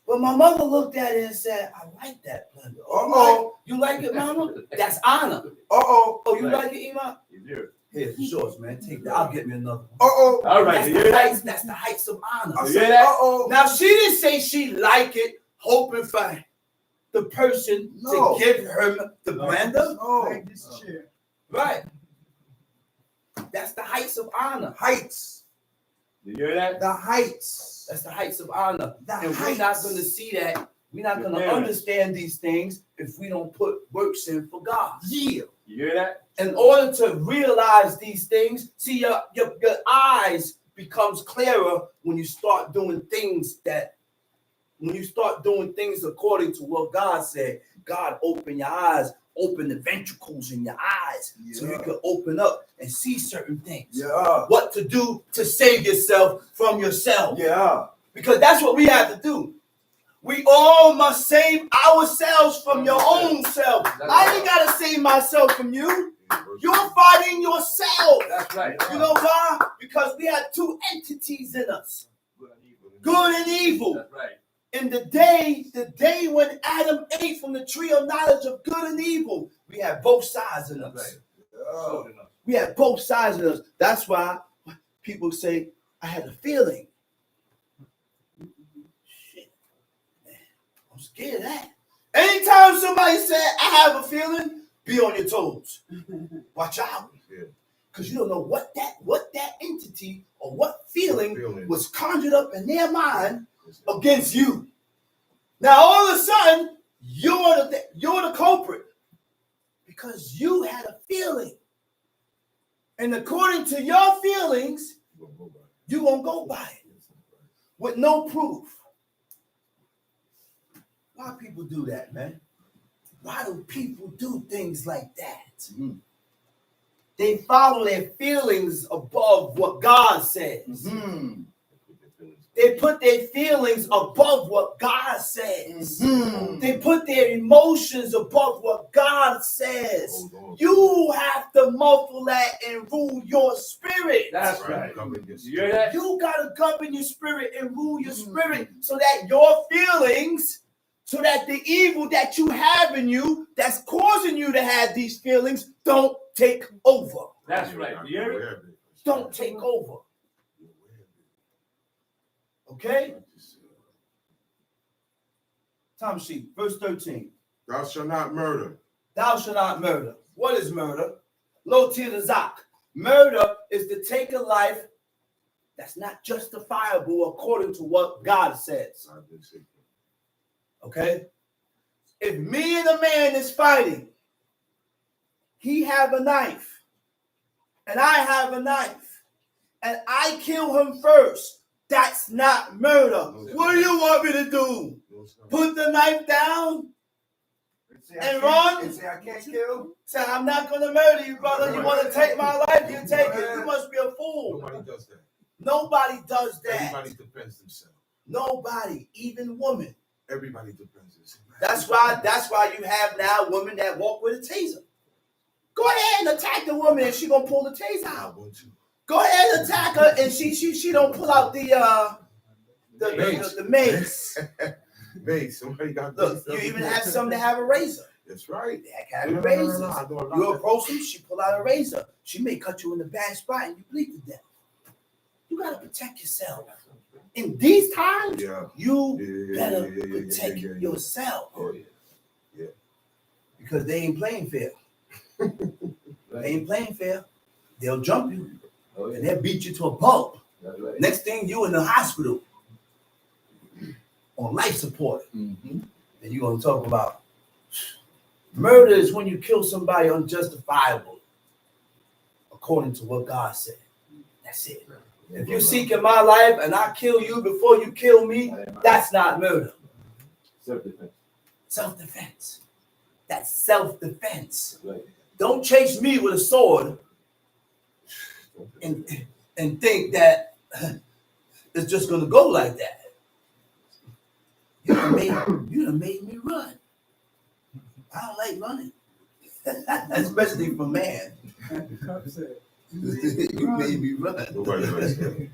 But my mother looked at it and said, I like that blender. Uh-oh. You like it, Mama? That's honor. Uh-oh. Oh, you like it, Ima? You do. Here, it's yours, man. Take that. I'll get me another one. Uh-oh. All right. That's You the hear that? heights. That's the heights of honor. You hear that? Uh-oh. Now, she didn't say she liked it, hoping for the person to give her the blender. Oh. Right. That's the heights of honor. Heights. You hear that? The heights. That's the heights of honor. The And we're heights. not going to see that. We're not going to Yeah. understand these things if we don't put works in for God. Yeah. You hear that? In order to realize these things, see, your eyes becomes clearer when you start doing things according to what God said. God, open your eyes, open the ventricles in your eyes so you can open up and see certain things. Yeah. What to do to save yourself from yourself. Yeah. Because that's what we have to do. We all must save ourselves from your own self. I ain't got to save myself from you. You're fighting yourself. That's right. You know why? Because we have two entities in us, Good and evil. good and evil. That's right. In the day when Adam ate from the tree of knowledge of good and evil, we have both sides in That's us. right. So enough. We have both sides in us. That's why people say, I had a feeling. Shit, man, I'm scared of that. Anytime somebody said, I have a feeling, be on your toes. Watch out. Because you don't know what that entity or what feeling was conjured up in their mind against you. Now all of a sudden, you're the culprit because you had a feeling. And according to your feelings, you won't go by it with no proof. Why people do that, man? Why do people do things like that? They follow their feelings above what God says. They put their feelings above what God says. They put their emotions above what God says. You have to muffle that and rule your spirit. That's right. You hear that? You got to govern your spirit and rule your spirit so that your feelings, so that the evil that you have in you that's causing you to have these feelings don't take over. That's right. You hear it? Don't take over. Okay? Time sheet, verse 13. Thou shalt not murder. Thou shalt not murder. What is murder? Lo tirzak. Murder is to take a life that's not justifiable according to what God says. Okay? If me and a man is fighting, he have a knife, and I have a knife, and I kill him first, that's not murder. What do you want me to do? Put the knife down and run? And say I can't kill. Say, I'm not going to murder you, brother. You want to take my life? You take it. You must be a fool. Nobody does that. Nobody does that. Everybody defends themselves. Nobody, even women. Everybody defends themselves. That's why you have now women that walk with a taser. Go ahead and attack the woman and she gonna pull the taser I out. want to. Go ahead and attack her and she don't pull out the mace. Mace. Somebody got Look, you even have some that have a razor. That's right. They carry razors. You approach them, she pull out a razor. She may cut you in the bad spot and you bleed to death. You gotta protect yourself. In these times, you better protect yourself. Oh, yeah. Because they ain't playing fair. They ain't playing fair. They'll jump you and they'll beat you to a pulp. Right. Next thing you in the hospital on life support. And you're gonna talk about murder is when you kill somebody unjustifiable, according to what God said. That's it. If you seek in my life and I kill you before you kill me, that's not murder. Self-defense. Self-defense. That's self-defense. Right. Don't chase me with a sword and think that it's just gonna go like that. You done made me run. I don't like running. Especially for man. You made me run. Nobody likes that.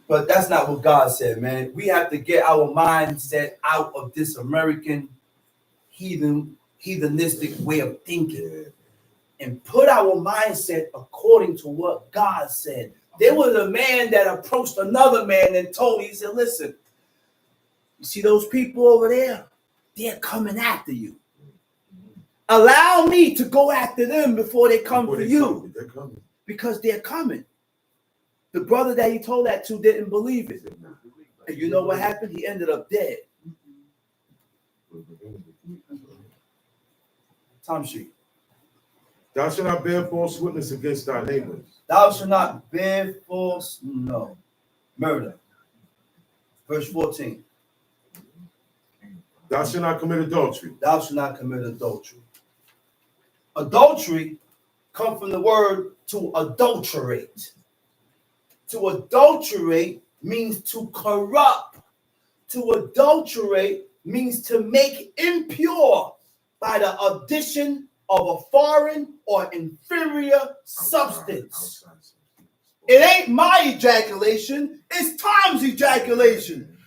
But that's not what God said, man. We have to get our mindset out of this American heathenistic way of thinking and put our mindset according to what God said. There was a man that approached another man and told me, he said, listen, you see those people over there? They're coming after you. Allow me to go after them before they come for you. They're coming. Because they're coming. The brother that he told that to didn't believe it. And you know what happened? He ended up dead. Time sheet. Thou shalt not bear false witness against thy neighbors. Thou shalt not bear false, murder. Verse 14. Thou shalt not commit adultery. Thou shalt not commit adultery. Adultery comes from the word to adulterate. To adulterate means to corrupt. To adulterate means to make impure by the addition of a foreign or inferior substance. It ain't my ejaculation, it's Tom's ejaculation.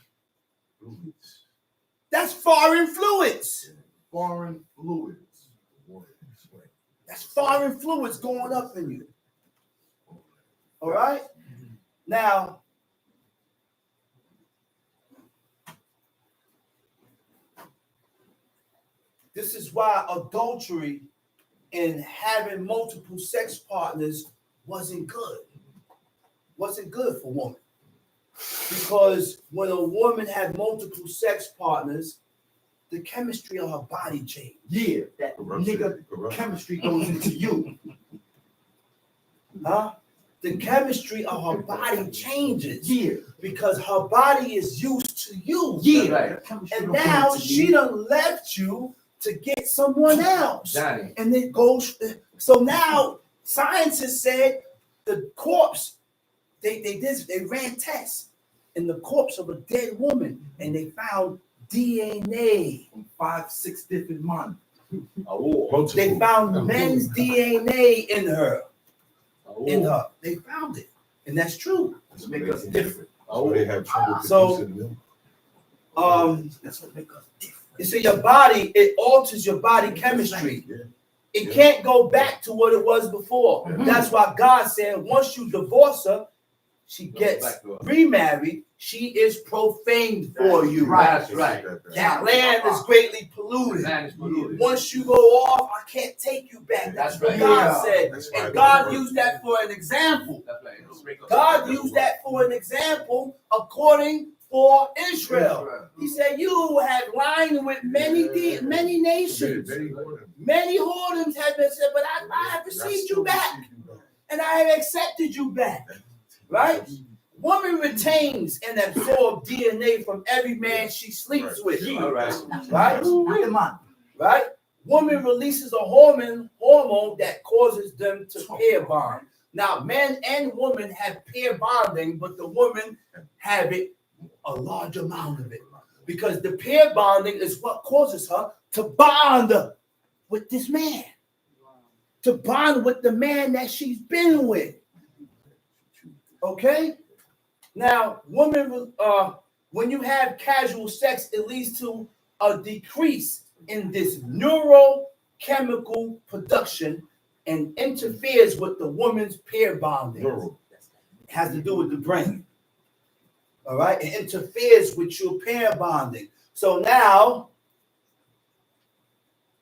That's foreign fluids. Foreign fluids. That's foreign fluids going up in you. All right? Now, this is why adultery and having multiple sex partners wasn't good. Wasn't good for women. Because when a woman had multiple sex partners, the chemistry of her body changed. Yeah, that nigga chemistry goes into you. Huh? The chemistry of her body changes. Yeah. Because her body is used to you. Yeah. Right. And now she done left you to get someone else. Johnny. And it goes, so now scientists said the corpse, they ran tests in the corpse of a dead woman and they found DNA. From 5-6 different men. They found men's DNA in her. In her. They found it. And that's true. Let's make us different. So they have trouble So, producing them. That's what makes us different. You see, your body, it alters your body chemistry. Yeah. It can't go back to what it was before. Mhm. That's why God said once you divorce her, she gets remarried, she is profaned for you. Right, right. That land is greatly polluted. Man is polluted. Once you go off, I can't take you back. That's what That's God right. said. That's And right. God used that for an example. That's right. It'll break up. God used that for an example according for Israel. He said, you have lined with many nations. Many whoredoms have been said, but I have received you back. And I have accepted you back. Right? Woman retains and absorbs DNA from every man she sleeps with. All right. Right? Come on. Right? Woman releases a hormone that causes them to pair bond. Now, men and women have pair bonding, but the women have it a large amount of it. Because the pair bonding is what causes her to bond with this man. To bond with the man that she's been with. Okay? Now, women, when you have casual sex, it leads to a decrease in this neurochemical production and interferes with the woman's pair bonding. It has to do with the brain. All right? It interferes with your pair bonding. So now,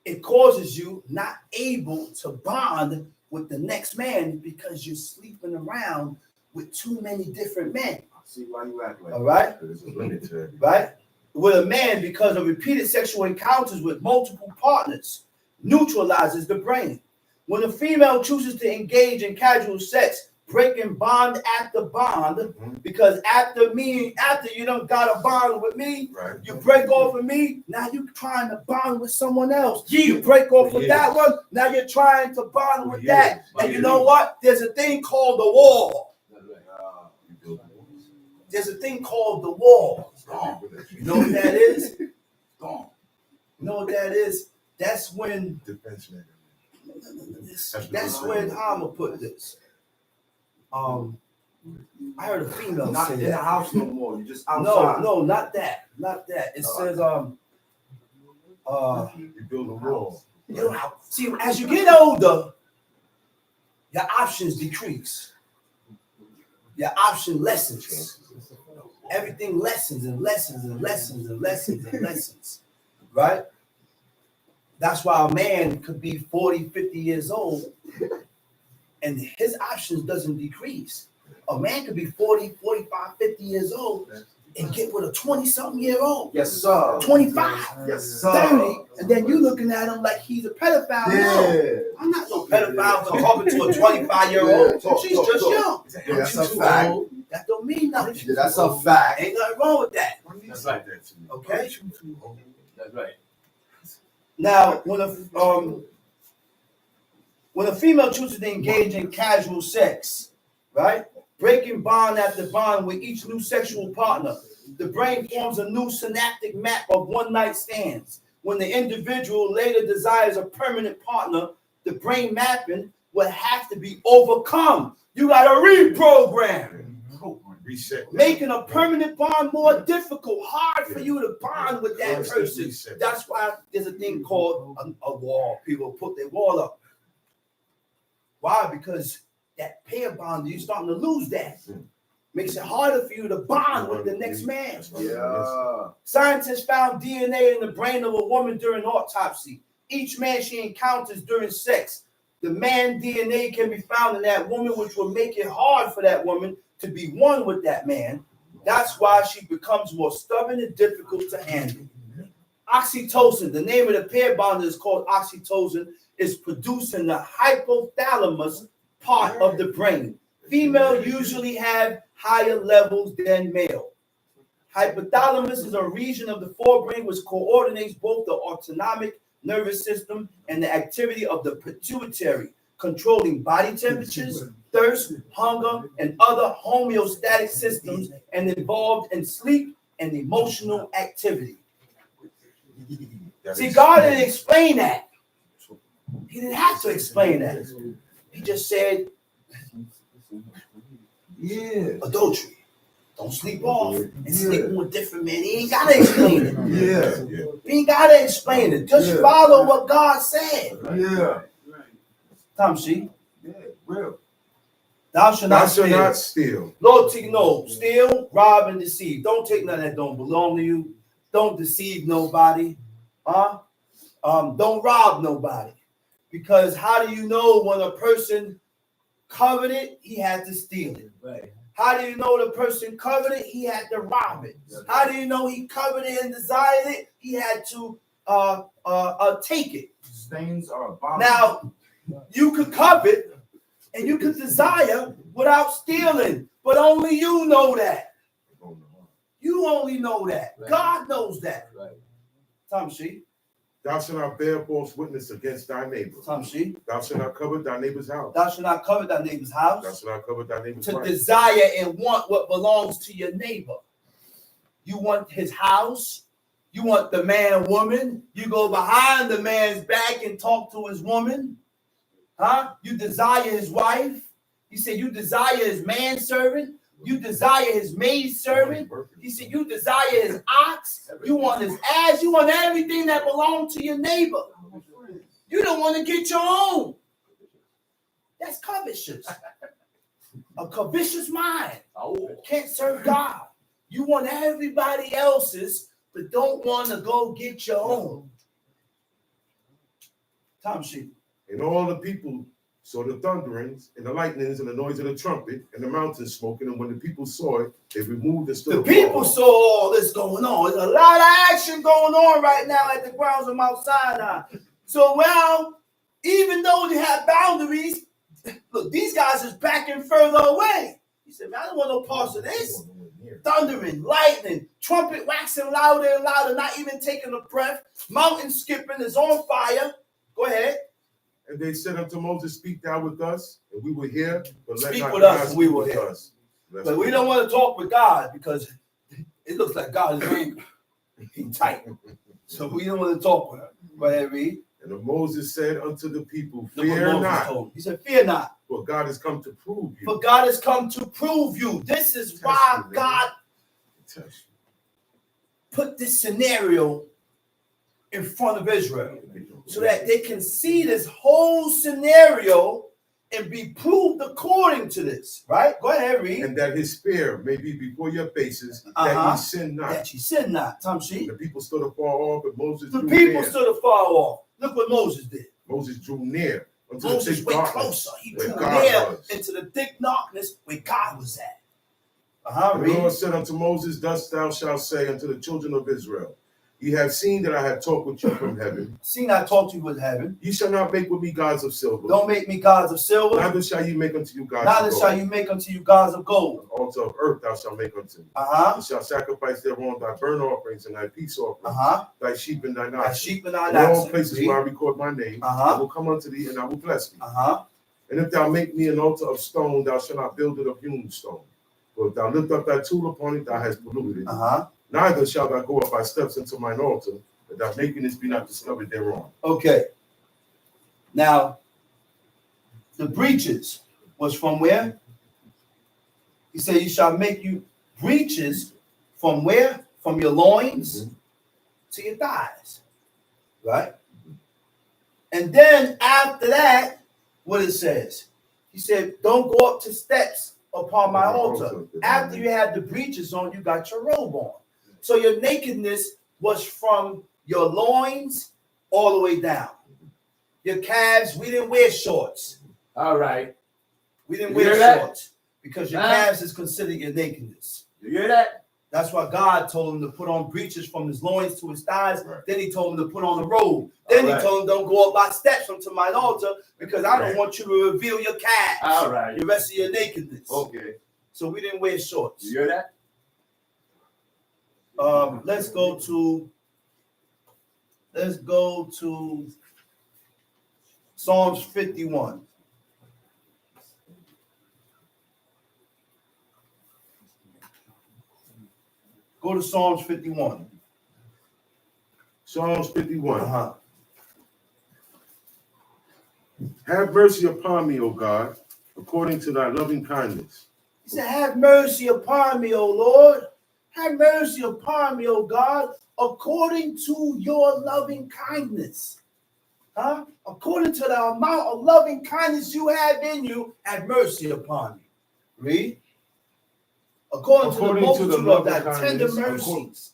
it causes you not able to bond with the next man because you're sleeping around with too many different men. I see why you act like All right? There's a limit to it. Right? With a man, because of repeated sexual encounters with multiple partners, neutralizes the brain. When a female chooses to engage in casual sex, breaking bond after bond, because after you don't got a bond with me, Right. you break off with me, now you're trying to bond with someone else. Yeah. You break off with Yeah. that one, now you're trying to bond with Yeah. that. And you know what? There's a thing called the wall. There's a thing called the wall. You know what that is? gone. You know what that is? That's when Defense man. that's when how I'm gonna put this. I heard a female Not say in the that. house no more. You just outside. No, not that. Not that. It says You build a wall. you know, see, as you get older, your options decrease. Your option lessens. Everything lessens and lessens and lessens and lessens and lessens. Right? That's why a man could be 40, 50 years old and his options doesn't decrease. A man could be 40, 45, 50 years old and get with a 20-something-year-old. Yes, sir. 25, Yes, sir. 30, and then you looking at him like he's a pedophile. No, Yeah. I'm not no pedophile for talking to a 25-year-old. Yeah, talk, She's talk, just talk. young. Yeah, that's You a too fact. old. That don't mean nothing. Yeah, that's a fact. Ain't nothing wrong with that. That's right. Okay? That's right. Now, when a female chooses to engage in casual sex, right? Breaking bond after bond with each new sexual partner, the brain forms a new synaptic map of one-night stands. when the individual later desires a permanent partner, the brain mapping will have to be overcome. You got to reprogram. Reset. Making a permanent bond more difficult, hard for you to bond with that person. Reset. That's why there's a thing called a wall. People put their wall up. Why? Because that pair bond, you're starting to lose that. Makes it harder for you to bond with the next man. Yeah. Scientists found DNA in the brain of a woman during autopsy. Each man she encounters during sex, the man DNA can be found in that woman, which will make it hard for that woman to be one with that man. That's why she becomes more stubborn and difficult to handle. Oxytocin, the name of the pair bond is called oxytocin, is produced in the hypothalamus part of the brain. Female usually have higher levels than male. Hypothalamus is a region of the forebrain which coordinates both the autonomic nervous system and the activity of the pituitary, controlling body temperatures, thirst, hunger, and other homeostatic systems, and involved in sleep and emotional activity. See, God didn't explain that. He didn't have to explain that. He just said, adultery. Don't sleep off and sleep with different men. He ain't got to explain it. He ain't got to explain it. Just follow what God said. Tom, see? Thou shalt not steal. Lord, no, steal, rob, and deceive. Don't take nothing that don't belong to you. Don't deceive nobody. Don't rob nobody. Because how do you know when a person coveted, he had to steal it? Right. How do you know the person coveted, he had to rob it? How do you know he coveted and desired it? He had to take it. Stains are abominable. Now, you could covet and you could desire without stealing, but only you know that. You only know that. Right. God knows that. Right. Tom, see? Thou shalt not bear false witness against thy neighbor. Tom, see? Thou shalt not covet thy neighbor's house. Thou shalt not covet thy neighbor's Thou house. shalt not covet thy neighbor's To wife. desire and want what belongs to your neighbor. You want his house. You want the man, woman. You go behind the man's back and talk to his woman. You desire his wife. He said you desire his manservant. You desire his maidservant. He said you desire his ox. You want his ass. You want everything that belongs to your neighbor. You don't want to get your own. That's covetous. A covetous mind can't serve God. You want everybody else's, but don't want to go get your own. Tom sheep. And all the people saw the thunderings and the lightnings and the noise of the trumpet and the mountains smoking. And when the people saw it, they removed and stood. The people saw all this going on. There's a lot of action going on right now at the grounds of Mount Sinai. So, well, even though they have boundaries, look, these guys is backing further away. He said, man, I don't want no parts of this. Thundering, lightning, trumpet waxing louder and louder, not even taking a breath. Mountain skipping is on fire. Go ahead. And they said unto Moses, speak thou with us, and we will hear, but let Speak not with us, God and we speak will with hear. us. But we don't want to talk with God because it looks like God is angry. He's tight. So we don't want to talk with him. Go ahead, read. And Moses said unto the people, Look what fear Moses not, told him. He said, fear not. for God has come to prove you. For God has come to prove you. This is why God put this scenario in front of Israel, so that they can see this whole scenario and be proved according to this. Right? Go ahead, read. And that his spear may be before your faces, that ye sin not. That you sin not. Tom sheep. The people stood afar off, but Moses The drew people near. stood afar off. Look what Moses did. Moses drew near unto Moses the thick went darkness closer. He where drew God near was. into the thick darkness where God was at. The Read. Lord said unto Moses, thus thou shalt say unto the children of Israel, ye have seen that I have talked with you from heaven. Seen I talked to you with heaven. Ye shall not make with me gods of silver. Don't make me gods of silver. Neither shall ye make unto you gods Neither of gold. shall you make unto you gods of gold. An altar of earth thou shalt make unto me. You shall sacrifice thereon thy burnt offerings and thy peace offerings, thy sheep and thy Thy oxen. sheep and thy In all oxen. places where I record my name, I will come unto thee and I will bless thee. And if thou make me an altar of stone, thou shalt not build it of hewn stone. For if thou lift up thy tool upon it, thou hast polluted it. Neither shalt thou go up by steps into mine altar, that thou nakedness be not discovered thereon. Okay. Now, the breeches was from where? He said, you shall make you breeches from where? From your loins to your thighs. Right? And then after that, what it says? He said, don't go up to steps upon my altar. After you had the breeches on, you got your robe on. So your nakedness was from your loins all the way down. Your calves, we didn't wear shorts. All right. We didn't You wear hear that? shorts because your Huh? calves is considered your nakedness. You hear that? That's why God told him to put on breeches from his loins to his thighs. Right. Then he told him to put on a robe. Then All right. he told him don't go up by steps unto my altar because I don't Right. want you to reveal your calves. All right. The rest of your nakedness. Okay. So we didn't wear shorts. You hear that? Let's go to Psalms 51. Go to Psalms 51. Psalms 51. Uh-huh. Have mercy upon me, O God, according to thy loving kindness. He said, have mercy upon me, O Lord. Have mercy upon me, O God, according to your loving kindness. Huh? According to the amount of loving kindness you have in you, have mercy upon me. Read. According to the multitude of loving thy tender kindness, mercies.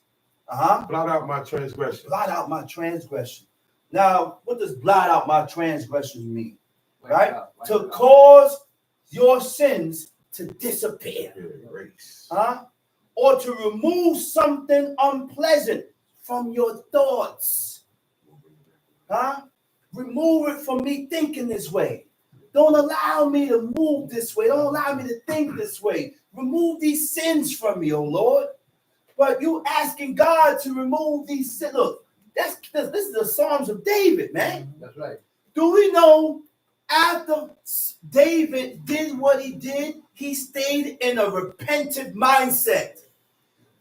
Uh-huh. Blot out my transgression. Blot out my transgression. Now, what does blot out my transgressions mean? Right? To cause your sins to disappear. Grace. Huh? Or to remove something unpleasant from your thoughts. Huh? Remove it from me thinking this way. Don't allow me to move this way. Don't allow me to think this way. Remove these sins from me, oh Lord. But you asking God to remove these sins. Look, this is the Psalms of David, man. That's right. Do we know after David did what he did, he stayed in a repentant mindset?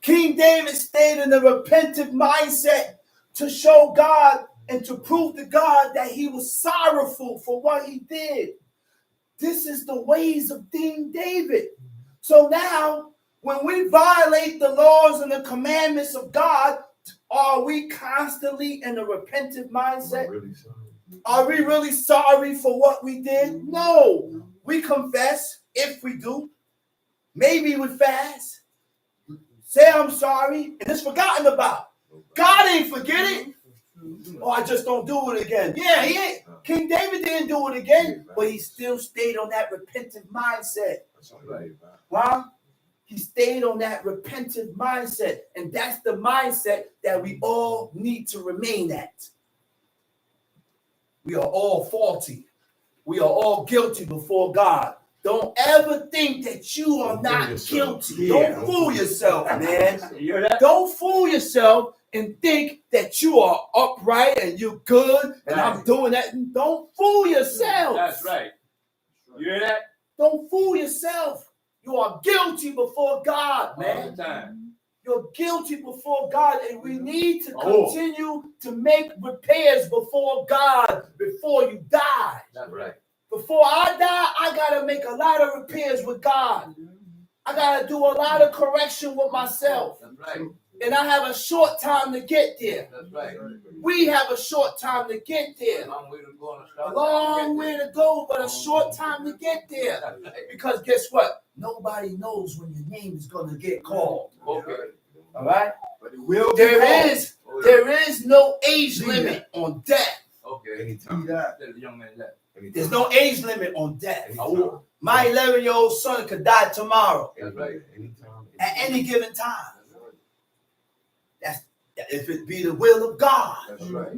King David stayed in a repentant mindset to show God and to prove to God that he was sorrowful for what he did. This is the ways of King David. So now, when we violate the laws and the commandments of God, are we constantly in a repentant mindset? Really sorry. Are we really sorry for what we did? No. We confess if we do. Maybe we fast. Say I'm sorry, and it's forgotten about. God ain't forget it. Oh, I just don't do it again. Yeah, he ain't. King David didn't do it again, but he still stayed on that repentant mindset. That's all right. Huh? He stayed on that repentant mindset, and that's the mindset that we all need to remain at. We are all faulty. We are all guilty before God. Don't ever think that you are not guilty. Don't fool yourself, man. You hear that? Don't fool yourself and think that you are upright and you're good and I'm doing that. Don't fool yourself. That's right. You hear that? Don't fool yourself. You are guilty before God, man. All the time. You're guilty before God, and we need to continue to make repairs before God before you die. That's right. Before I die, I got to make a lot of repairs with God. I got to do a lot of correction with myself. That's right. And I have a short time to get there. That's right. We have a short time to get there. A long way to go on A long way to go, but a short time to get there. That's right. Because guess what? Nobody knows when your name is going to get called. Okay. All right? But it will be There is no age limit on death. Okay. Anytime. that. Tell the young man that. There's no age limit on death. Anytime. My 11-year-old son could die tomorrow That's right. Anytime. at any given time. That's if it be the will of God. That's right.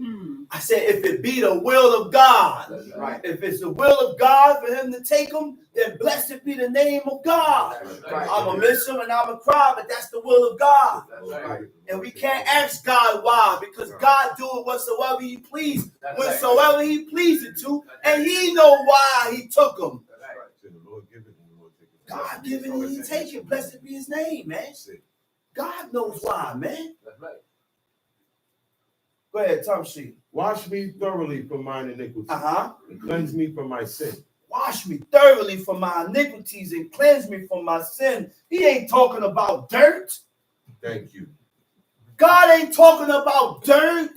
I said, if it be the will of God. That's Right. If it's the will of God for him to take him, then blessed be the name of God. That's Right. I'm going to miss him and I'm going to cry, but that's the will of God. That's right. And we can't ask God why, because God do it whatsoever he please, That's right. whensoever he pleased to, and he know why he took him. That's right. So the Lord give it and the Lord take it. God give it and he take it. Blessed be his name, man. That's it. God knows why, man. That's right. Go ahead, Tom Sheet. Wash me thoroughly from mine iniquity, Uh-huh. and cleanse me from my sin. Wash me thoroughly from my iniquities and cleanse me from my sin. He ain't talking about dirt. Thank you. God ain't talking about dirt.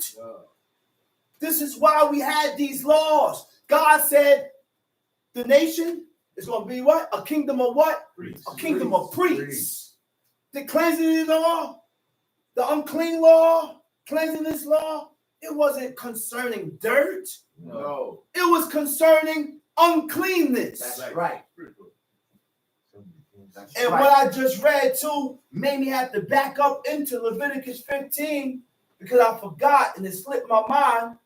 This is why we had these laws. God said the nation is going to be what? A kingdom of what? Priests. A kingdom of priests. The cleansing law, the unclean law, cleanliness law, it wasn't concerning dirt. No. It was concerning uncleanness. That's right. That's And right. what I just read too made me have to back up into Leviticus 15 because I forgot and it slipped my mind.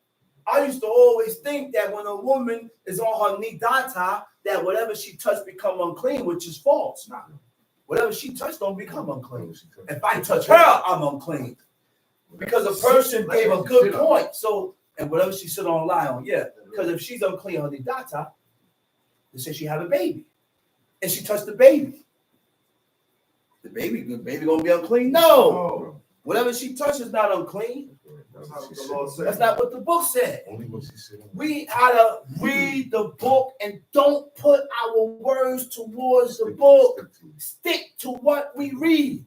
I used to always think that when a woman is on her nidata, that whatever she touched become unclean, which is false. Nah. Whatever she touched don't become unclean. If I touch her, I'm unclean. Because a person gave a good point. So, and whatever she sit on lie on, yeah. Because if she's unclean on nidata, they say she had a baby. And she touched the baby. The baby gonna be unclean? No. Whatever she touches not unclean. That's not what the book said. Only what she said. We gotta read the book and don't put our words towards the book. Stick to what we read.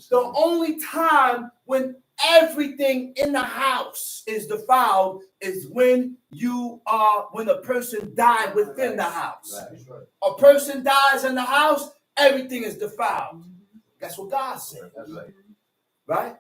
The only time when everything in the house is defiled is when a person died within the house. Right. A person dies in the house, everything is defiled. That's what God said, That's right. right?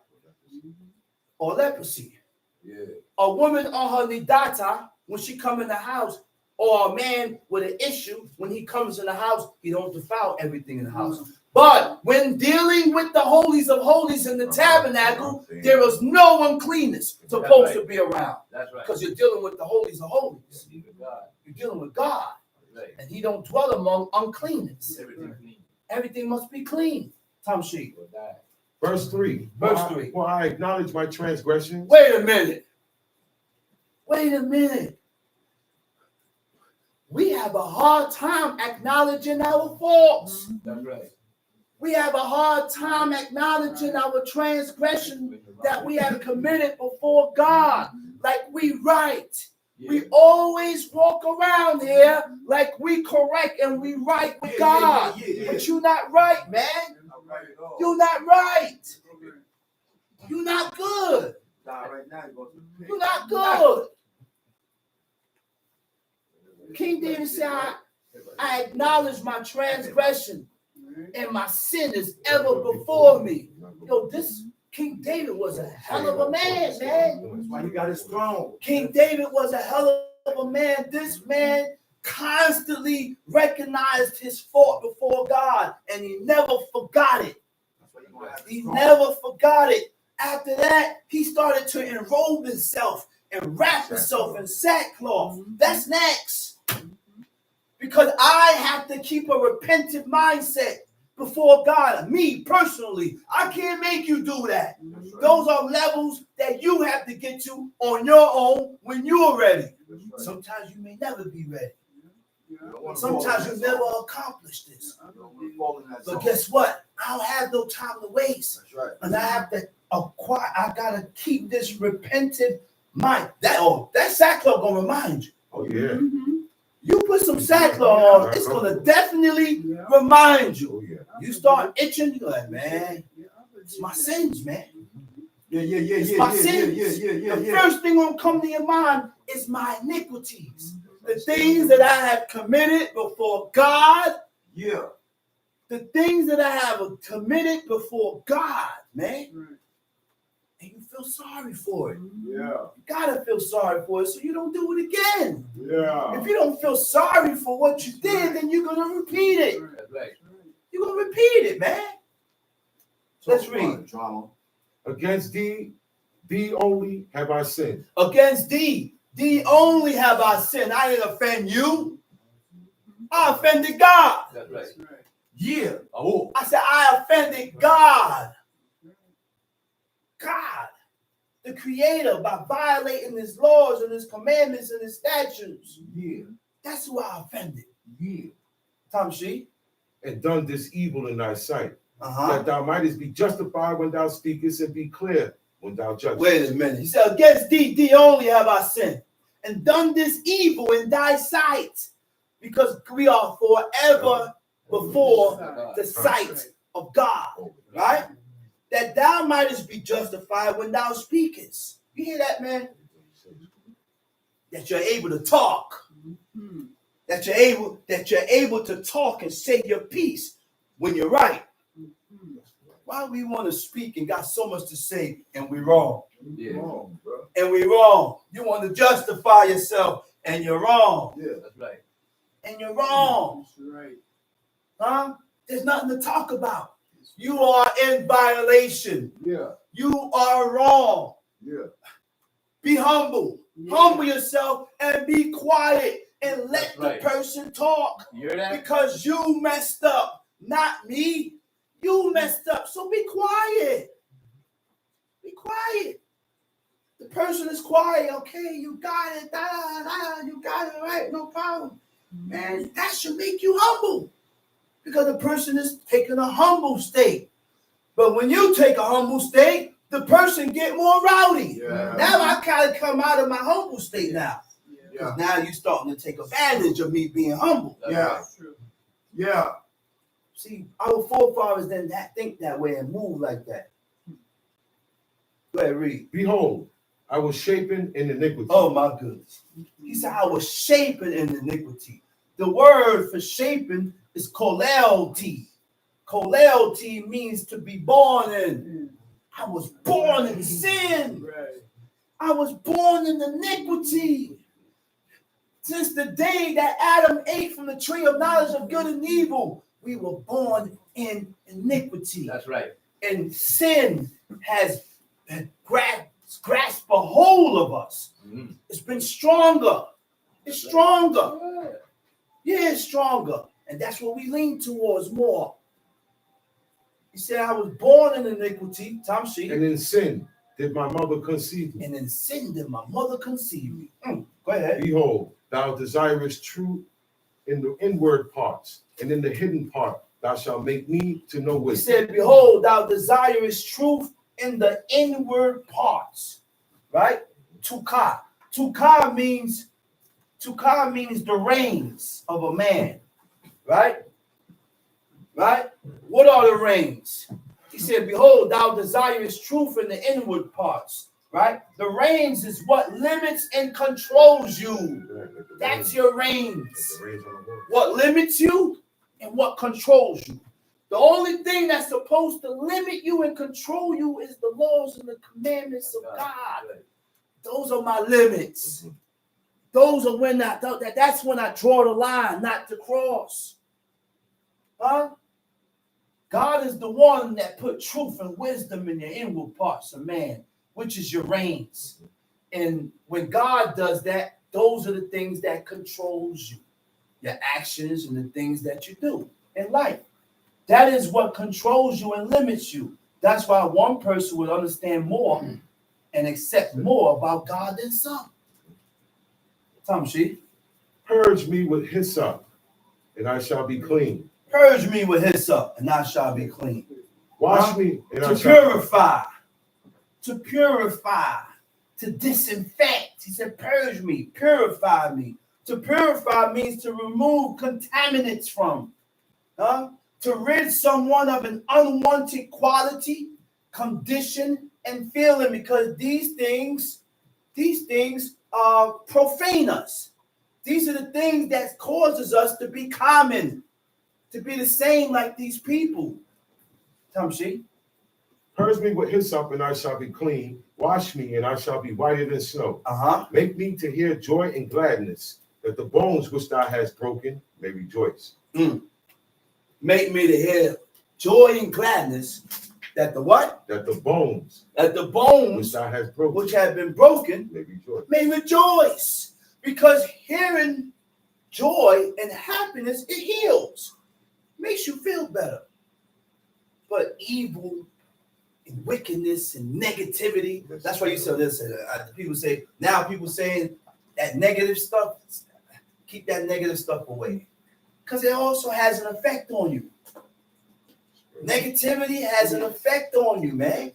Or leprosy. Yeah. A woman on her nidata, when she come in the house, or a man with an issue, when he comes in the house, he don't defile everything in the house. But when dealing with the holies of holies in the tabernacle, there is no uncleanness supposed to be around. That's right. Because you're dealing with the holies of holies. God. You're dealing with God. That's right. And he don't dwell among uncleanness. Everything clean. Everything must be clean. Tom Sheep. Will die. Verse 3. Verse 3. For I acknowledge my transgressions. Wait a minute. Wait a minute. We have a hard time acknowledging our faults. That's right. We have a hard time acknowledging our transgression that we have committed before God. Like we right. We always walk around here like we correct and we right with God. But you're not right, man. You're not right. You're not good. You're not good. King David said, I acknowledge my transgression and my sin is ever before me. Yo, this King David was a hell of a man, man. That's why he got his throne. King David was a hell of a man. This man constantly recognized his fault before God and he never forgot it. He never forgot it. After that, he started to enrobe himself and wrap himself in sackcloth. That's next. Because I have to keep a repentant mindset before God. Me personally, I can't make you do that. Those are levels that you have to get to on your own when you're ready. Sometimes you may never be ready. Sometimes you never accomplish this. But guess what? I don't have no time to waste. And I have to acquire, I gotta keep this repentant mind. That sackcloth gonna remind you. Oh, yeah. You put some sackcloth on, it's gonna definitely remind you. Oh, yeah. You start itching, you're like, man, it's my sins, man. It's my sins. The first thing gonna come to your mind is my iniquities. The things that I have committed before God. Yeah. The things that I have committed before God, man. And you feel sorry for it. Yeah. You gotta feel sorry for it so you don't do it again. Yeah. If you don't feel sorry for what you did, then you're gonna repeat it. That's right. You're gonna repeat it, man. Let's read. Against thee only have I sinned. Against thee only have I sinned. I didn't offend you. I offended God. That's right. Yeah. Oh. I said I offended God. God, the creator, by violating his laws and his commandments and his statutes. Yeah. That's who I offended. Yeah. Tom Sheep. And done this evil in thy sight, Uh-huh. that thou mightest be justified when thou speakest and be clear when thou judgest. Wait a minute. He said, against thee only have I sinned, and done this evil in thy sight, because we are forever before the sight of God, right? That thou mightest be justified when thou speakest. You hear that, man? That you're able to talk. That you're able to talk and say your piece when you're right. Why we want to speak and got so much to say and we're wrong? Yeah. Wrong, bro. And we're wrong. You want to justify yourself and you're wrong. Yeah. That's right. And you're wrong. That's right. Huh? There's nothing to talk about. You are in violation. Yeah. You are wrong. Yeah. Be humble. Yeah. Humble yourself and be quiet and let That's right. the person talk. You hear that? Because you messed up, not me. You messed up, so be quiet. Be quiet. The person is quiet. Okay, you got it. You got it right. No problem. Man, that should make you humble. Because the person is taking a humble state. But when you take a humble state, the person get more rowdy. Yeah. Now I kind of come out of my humble state now. Yeah. Now you're starting to take advantage of me being humble. That's Yeah. right. True. Yeah. See, our forefathers didn't think that way and move like that. Go ahead, read. Behold, I was shapen in iniquity. Oh my goodness. He said, I was shapen in iniquity. The word for shapen is kolelti. Kolelti means to be born in. I was born in sin. Right. I was born in iniquity. Since the day that Adam ate from the tree of knowledge of good and evil, we were born in iniquity. That's right. And sin has grasped a hold of us. Mhm. It's been stronger. It's stronger. Yeah, it's stronger. And that's what we lean towards more. He said, I was born in iniquity, Tom Sheet, And in sin did my mother conceive me. and in sin did my mother conceive me. Go ahead. Behold, thou desirest truth in the inward parts, and in the hidden part thou shalt make me to know He wisdom. said, behold, thou desirest truth in the inward parts. Right? Tukah. Tukah means the reins of a man. Right? Right? What are the reins? He said, behold, thou desirest truth in the inward parts. Right? The reins is what limits and controls you. That's your reins. What limits you and what controls you. The only thing that's supposed to limit you and control you is the laws and the commandments of God. Those are my limits. Those are when that's when I draw the line, not to cross. Huh? God is the one that put truth and wisdom in your inward parts of man, which is your reins. And when God does that, those are the things that controls you, your actions and the things that you do in life. That is what controls you and limits you. That's why one person would understand more and accept more about God than some. Tom Sheep. Purge me with hyssop, and I shall be clean. Purge me with hyssop, and I shall be clean. Wash me, and I To shall purify, to disinfect. He said, purge me, purify me. To purify means to remove contaminants from. To rid someone of an unwanted quality, condition, and feeling, because these things profane us. These are the things that causes us to be common, to be the same like these people. Tamshi. Purge me with hyssop, and I shall be clean. Wash me, and I shall be whiter than snow. Make me to hear joy and gladness, that the bones which thou hast broken may rejoice. Make me to hear joy and gladness, that the what? That the bones Which thou hast broken, which have been broken may rejoice. may rejoice. Because hearing joy and happiness, it heals. Makes you feel better. But evil and wickedness and negativity, that's why you say this. People say, now people saying that negative stuff, keep that negative stuff away. Because it also has an effect on you. Negativity has an effect on you, man.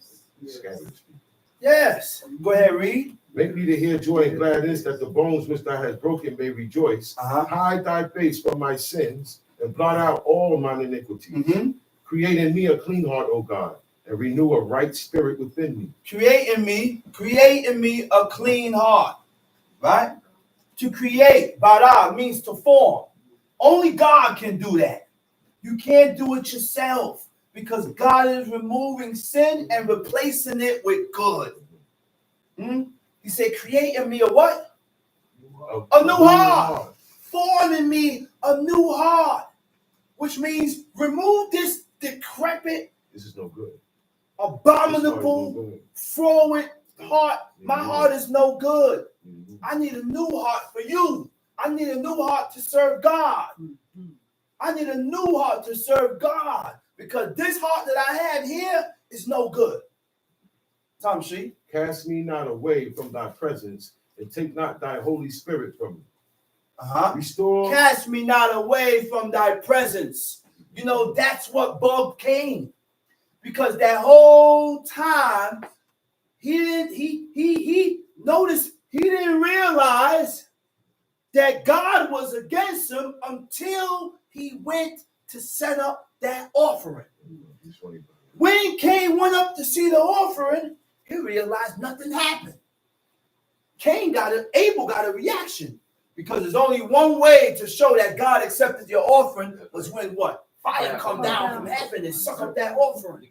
Yes. Go ahead, read. Make me to hear joy and gladness, that the bones which thou hast broken may rejoice. Hide thy face from my sins, and blot out all mine iniquities. Mm-hmm. Create in me a clean heart, O God, and renew a right spirit within me. Create in me a clean heart. Right? To create, bara, means to form. Only God can do that. You can't do it yourself, because God is removing sin and replacing it with good. He said, create in me a what? A new heart. Form in me a new heart. Which means remove this decrepit, This is no good. abominable, froward heart. My heart is no good. I need a new heart for you. I need a new heart to serve God. I need a new heart to serve God, because this heart that I have here is no good. Tom She. Cast me not away from thy presence, and take not thy Holy Spirit from me. Restore. Cast me not away from thy presence. You know, that's what bugged Cain. Because that whole time, he noticed, he didn't realize that God was against him until he went to set up that offering. When Cain went up to see the offering, he realized nothing happened. Abel got a reaction, because there's only one way to show that God accepted your offering was when what? Fire come down from heaven and suck up that offering.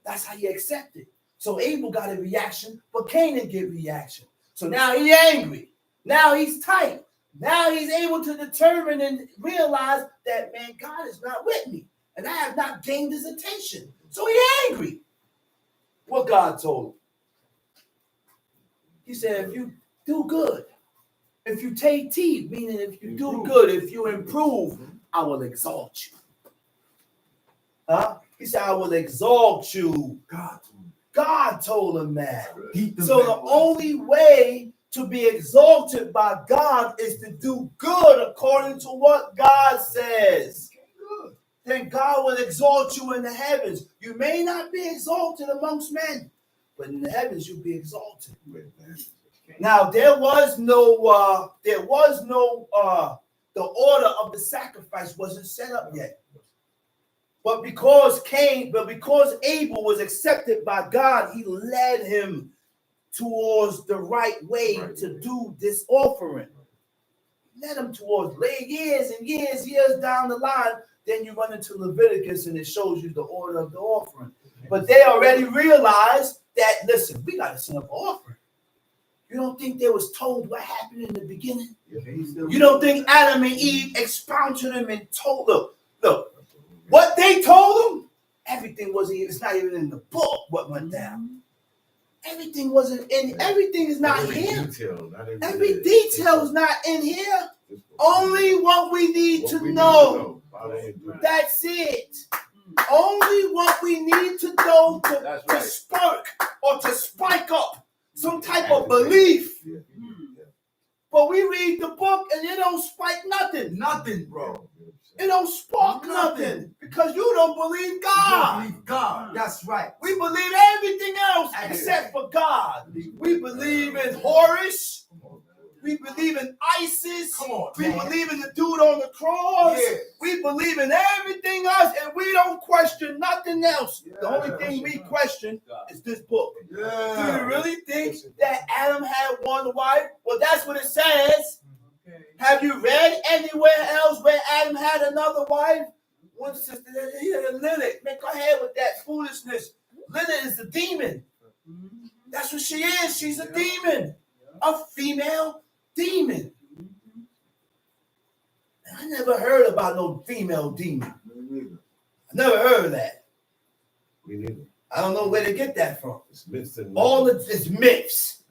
That's how you accept it. So Abel got a reaction, but Cain didn't get a reaction. So now he's angry. Now he's tight. Now he's able to determine and realize that, man, God is not with me, and I have not gained his attention. So he's angry. What God told him? He said, if you do good, if you take heed, meaning if you do good, if you improve, I will exalt you. He said, I will exalt you. God told him that. So the only way to be exalted by God is to do good according to what God says. Then God will exalt you in the heavens. You may not be exalted amongst men, but in the heavens you'll be exalted. Now there was no the order of the sacrifice wasn't set up yet. But because Abel was accepted by God, he led him towards the right way to do this offering. Led him towards years and years down the line. Then you run into Leviticus and it shows you the order of the offering. But they already realized that, listen, we got to set up an offering. You don't think they was told what happened in the beginning? You don't think Adam and Eve expounded them and told them, look, what they told them, everything wasn't, it's not even in the book what went down. Everything wasn't in, everything is not here. Every detail is not in here. Only what we need to know. That's it. Only what we need to know to spark or to spike up some type of belief. But we read the book and it don't spike nothing. Nothing, bro. It don't spark nothing because you don't believe God. You believe God. That's right. We believe everything else except for God. We believe in Horus. We believe in ISIS. We believe in the dude on the cross. Yeah. We believe in everything else, and we don't question nothing else. The only thing we question is this book. Do you really think that Adam had one wife? Well, that's what it says. Have you read anywhere else where Adam had another wife? One sister, Lilith. Man, go ahead with that foolishness. Lilith is a demon. That's what she is. She's a demon. A female demon. I never heard about no female demon. I never heard of that. Me neither. I don't know where to get that from. It's myths and All it's myths.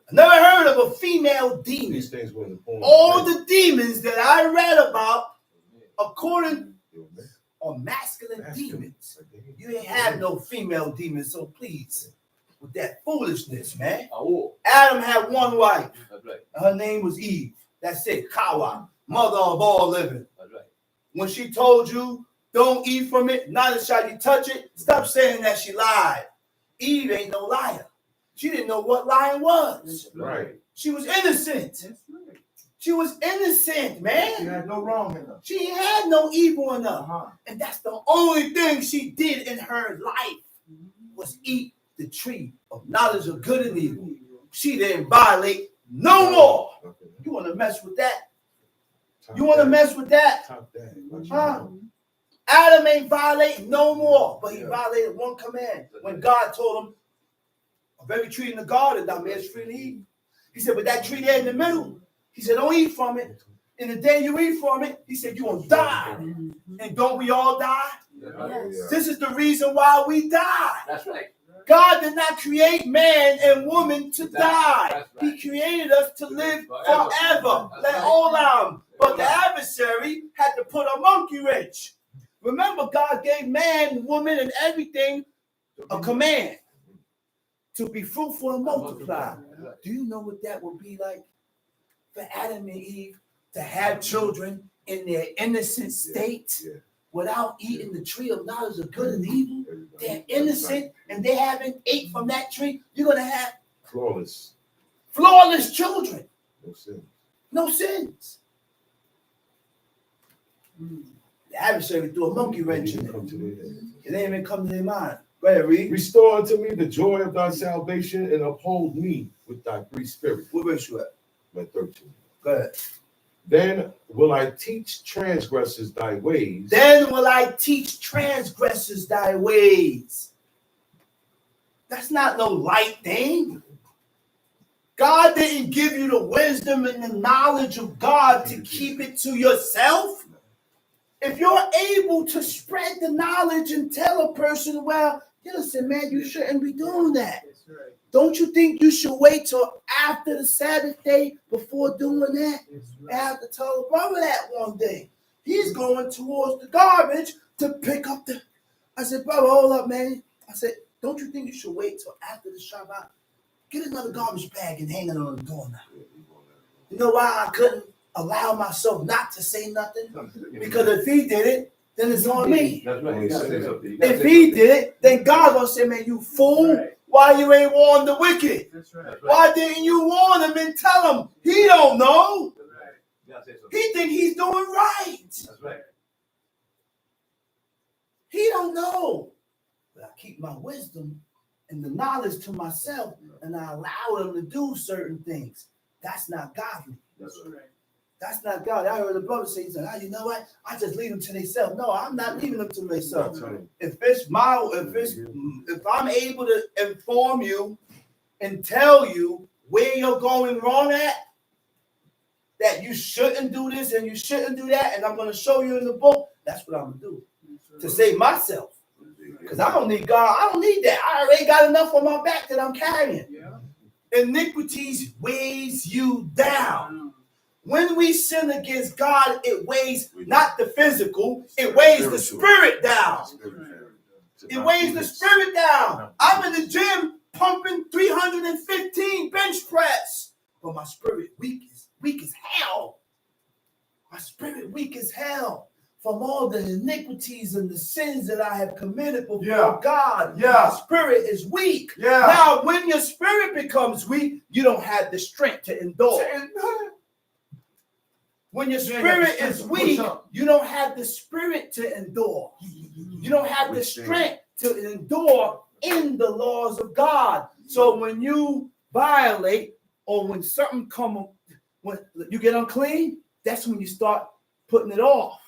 I never heard of a female demon. these things were in the poem. All the demons that I read about, according are masculine demons. You ain't have no female demons, so please, with that foolishness, man. Adam had one wife. Her name was Eve. That's it. Kawa, mother of all living. When she told you, don't eat from it, neither shall you touch it, stop saying that she lied. Eve ain't no liar. She didn't know what lying was. Right. She was innocent. That's right. She was innocent, She man. had no wrong in her. She had no evil in her. Uh-huh. And that's the only thing she did in her life was eat the tree of knowledge of good and evil. She didn't violate no more. Okay. You want to mess with that? Top You want to that. mess with that? Top that. Huh? Adam ain't violate no more, but he violated one command. When God told him, of every tree in the garden, thou mayest freely eat. He said, but that tree there in the middle, he said, don't eat from it. And the day you eat from it, he said, you're going to die. And don't we all die? Yes. This is the reason why we die. That's right. God did not create man and woman to die. That's He right. created us to live Forever. forever. That's Let right. all down. But the adversary had to put a monkey wrench. Remember, God gave man, woman, and everything a command to be fruitful and multiply. Do you know what that would be like for Adam and Eve to have children in their innocent state Yeah. without eating the tree of knowledge of good and evil? They're innocent and they haven't ate from that tree. You're going to have Flawless. flawless children, No sin. no sins. The adversary threw a monkey wrench in Come it. to their head. It didn't even come to their mind. Go ahead, read. Restore unto me the joy of thy salvation and uphold me with thy free spirit. What verse you at? Verse 13. Go ahead. Then will I teach transgressors thy ways. Then will I teach transgressors thy ways. That's not no light thing. God didn't give you the wisdom and the knowledge of God to keep it to yourself. If you're able to spread the knowledge and tell a person, well, listen, man, you shouldn't be doing that. That's right. Don't you think you should wait till after the Sabbath day before doing that? That's I right. have to tell a brother that one day. He's going towards the garbage to pick up the. I said, brother, hold up, man. I said, don't you think you should wait till after the Shabbat? Get another garbage bag and hang it on the door now. You know why I couldn't allow myself not to say nothing? Because if he did it, then it's on me. That's right. You gotta say something. You If gotta say he something. did it, then God gonna say, man, you fool. Right. Why you ain't warned the wicked? That's right. That's right. Why didn't you warn him and tell him? He don't know. That's right. You gotta say something. He think he's doing right. That's right. He don't know. But I keep my wisdom and the knowledge to myself, and I allow them to do certain things. That's not godly. That's right. That's not God. I heard a brother say, he said, you know what? I just leave them to themselves. No, I'm not leaving them to themselves. If I'm able to inform you and tell you where you're going wrong at, that you shouldn't do this and you shouldn't do that, and I'm going to show you in the book, that's what I'm going to do to save myself. Because I don't need God. I don't need that. I already got enough on my back that I'm carrying. Yeah. Iniquities weighs you down. When we sin against God, it weighs not the physical, it weighs the spirit down. It weighs the spirit down. I'm in the gym pumping 315 bench press, but my spirit weak as hell. My spirit weak as hell from all the iniquities and the sins that I have committed before God. Yeah. My spirit is weak. Yeah. Now, when your spirit becomes weak, you don't have the strength to endure. When your spirit is weak, you don't have the spirit to endure. You don't have the strength to endure in the laws of God. So when you violate or when something comes, when you get unclean, that's when you start putting it off.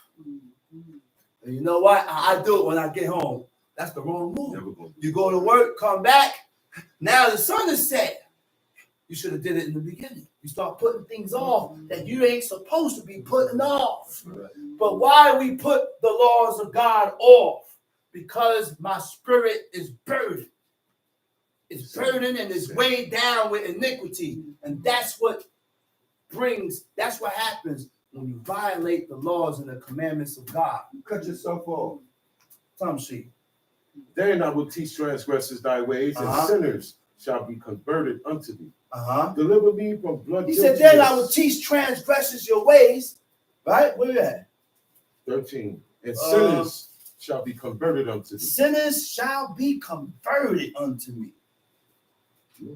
And you know what? I do it when I get home. That's the wrong move. You go to work, come back. Now the sun is set. You should have did it in the beginning. You start putting things off that you ain't supposed to be putting off. But why we put the laws of God off? Because my spirit is burdened. It's burdened and it's weighed down with iniquity. And that's what happens when you violate the laws and the commandments of God. You cut yourself off. Some sheep. Then I will teach transgressors thy ways, and sinners shall be converted unto thee. Deliver me from blood. He said, then I will teach transgressors your ways. Right? Where you at? 13. And sinners shall be converted unto thee. Sinners shall be converted unto me.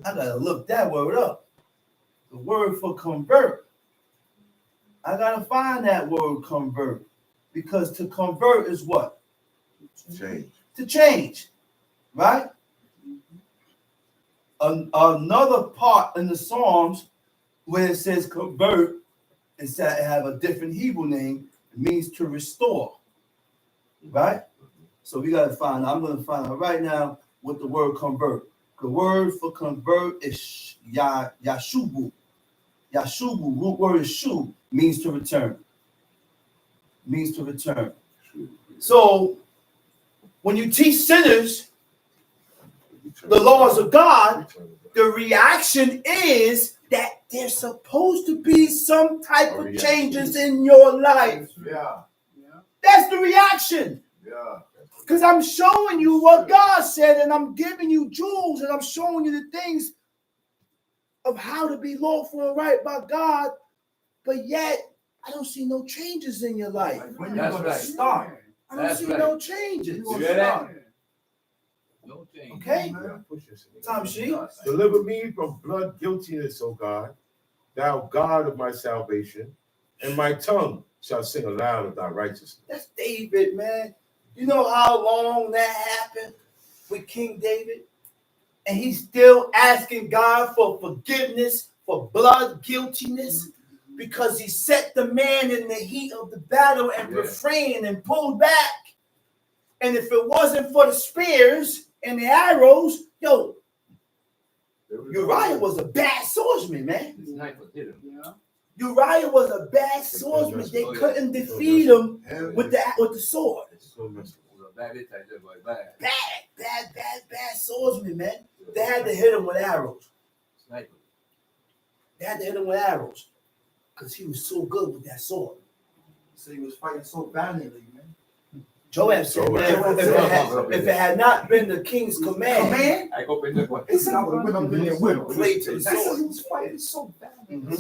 I gotta look that word up. The word for convert. I gotta find that word convert. Because to convert is what? Change. To change. Right? Another part in the Psalms where it says convert, it have a different Hebrew name. It means to restore. Right? So we gotta find, I'm gonna find out right now what the word convert. The word for convert is yashubu. Yashubu, root word is shu, means to return. Means to return. So when you teach sinners the laws of God, the reaction is that there's supposed to be some type of changes in your life. Yeah. That's the reaction. Yeah. Because I'm showing you what God said, and I'm giving you jewels, and I'm showing you the things of how to be lawful and right by God, but yet I don't see no changes in your life. When you That's gonna right. start? I don't That's see right. no changes. You hear that? No change. Okay? Tom She. Deliver me from blood guiltiness, O God, thou God of my salvation, and my tongue shall sing aloud of thy righteousness. That's David, man. You know how long that happened with King David? And he's still asking God for forgiveness for blood guiltiness because he set the man in the heat of the battle and refrained and pulled back. And if it wasn't for the spears and the arrows, Uriah was a bad swordsman, man. This knife was hit him. Uriah was a bad swordsman. They couldn't defeat him with the sword. Bad swordsman, man. They had to hit him with arrows. Sniper. They had to hit him with arrows because he was so good with that sword. So he was fighting so valiantly, man. Joab said, man, if it had not been the king's command, I opened the one. He said, I would have went up there with him. Played to the That's sword. why he was fighting so valiantly.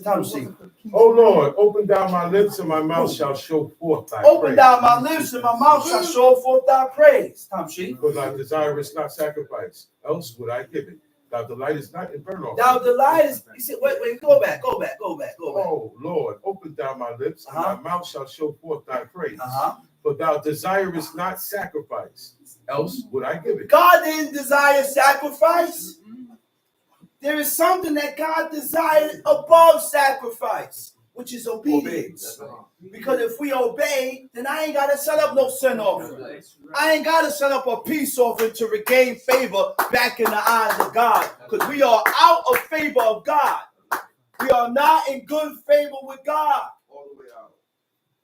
Tom She. O Lord, open thou my lips, and my mouth shall show forth thy Open praise. thou my lips, and my mouth shall show forth thy praise. Tom She. For thou desirest not sacrifice, else would I give it. Thou delightest not in burnt offering. Thou delightest. He said, wait, go back. Oh Lord, open thou my lips, and my mouth shall show forth thy praise. For thou desirest not sacrifice, else would I give it. God didn't desire sacrifice. There is something that God desired above sacrifice, which is obedience. Because if we obey, then I ain't got to set up no sin offering. I ain't got to set up a peace offering to regain favor back in the eyes of God. Because we are out of favor of God. We are not in good favor with God. All the way out.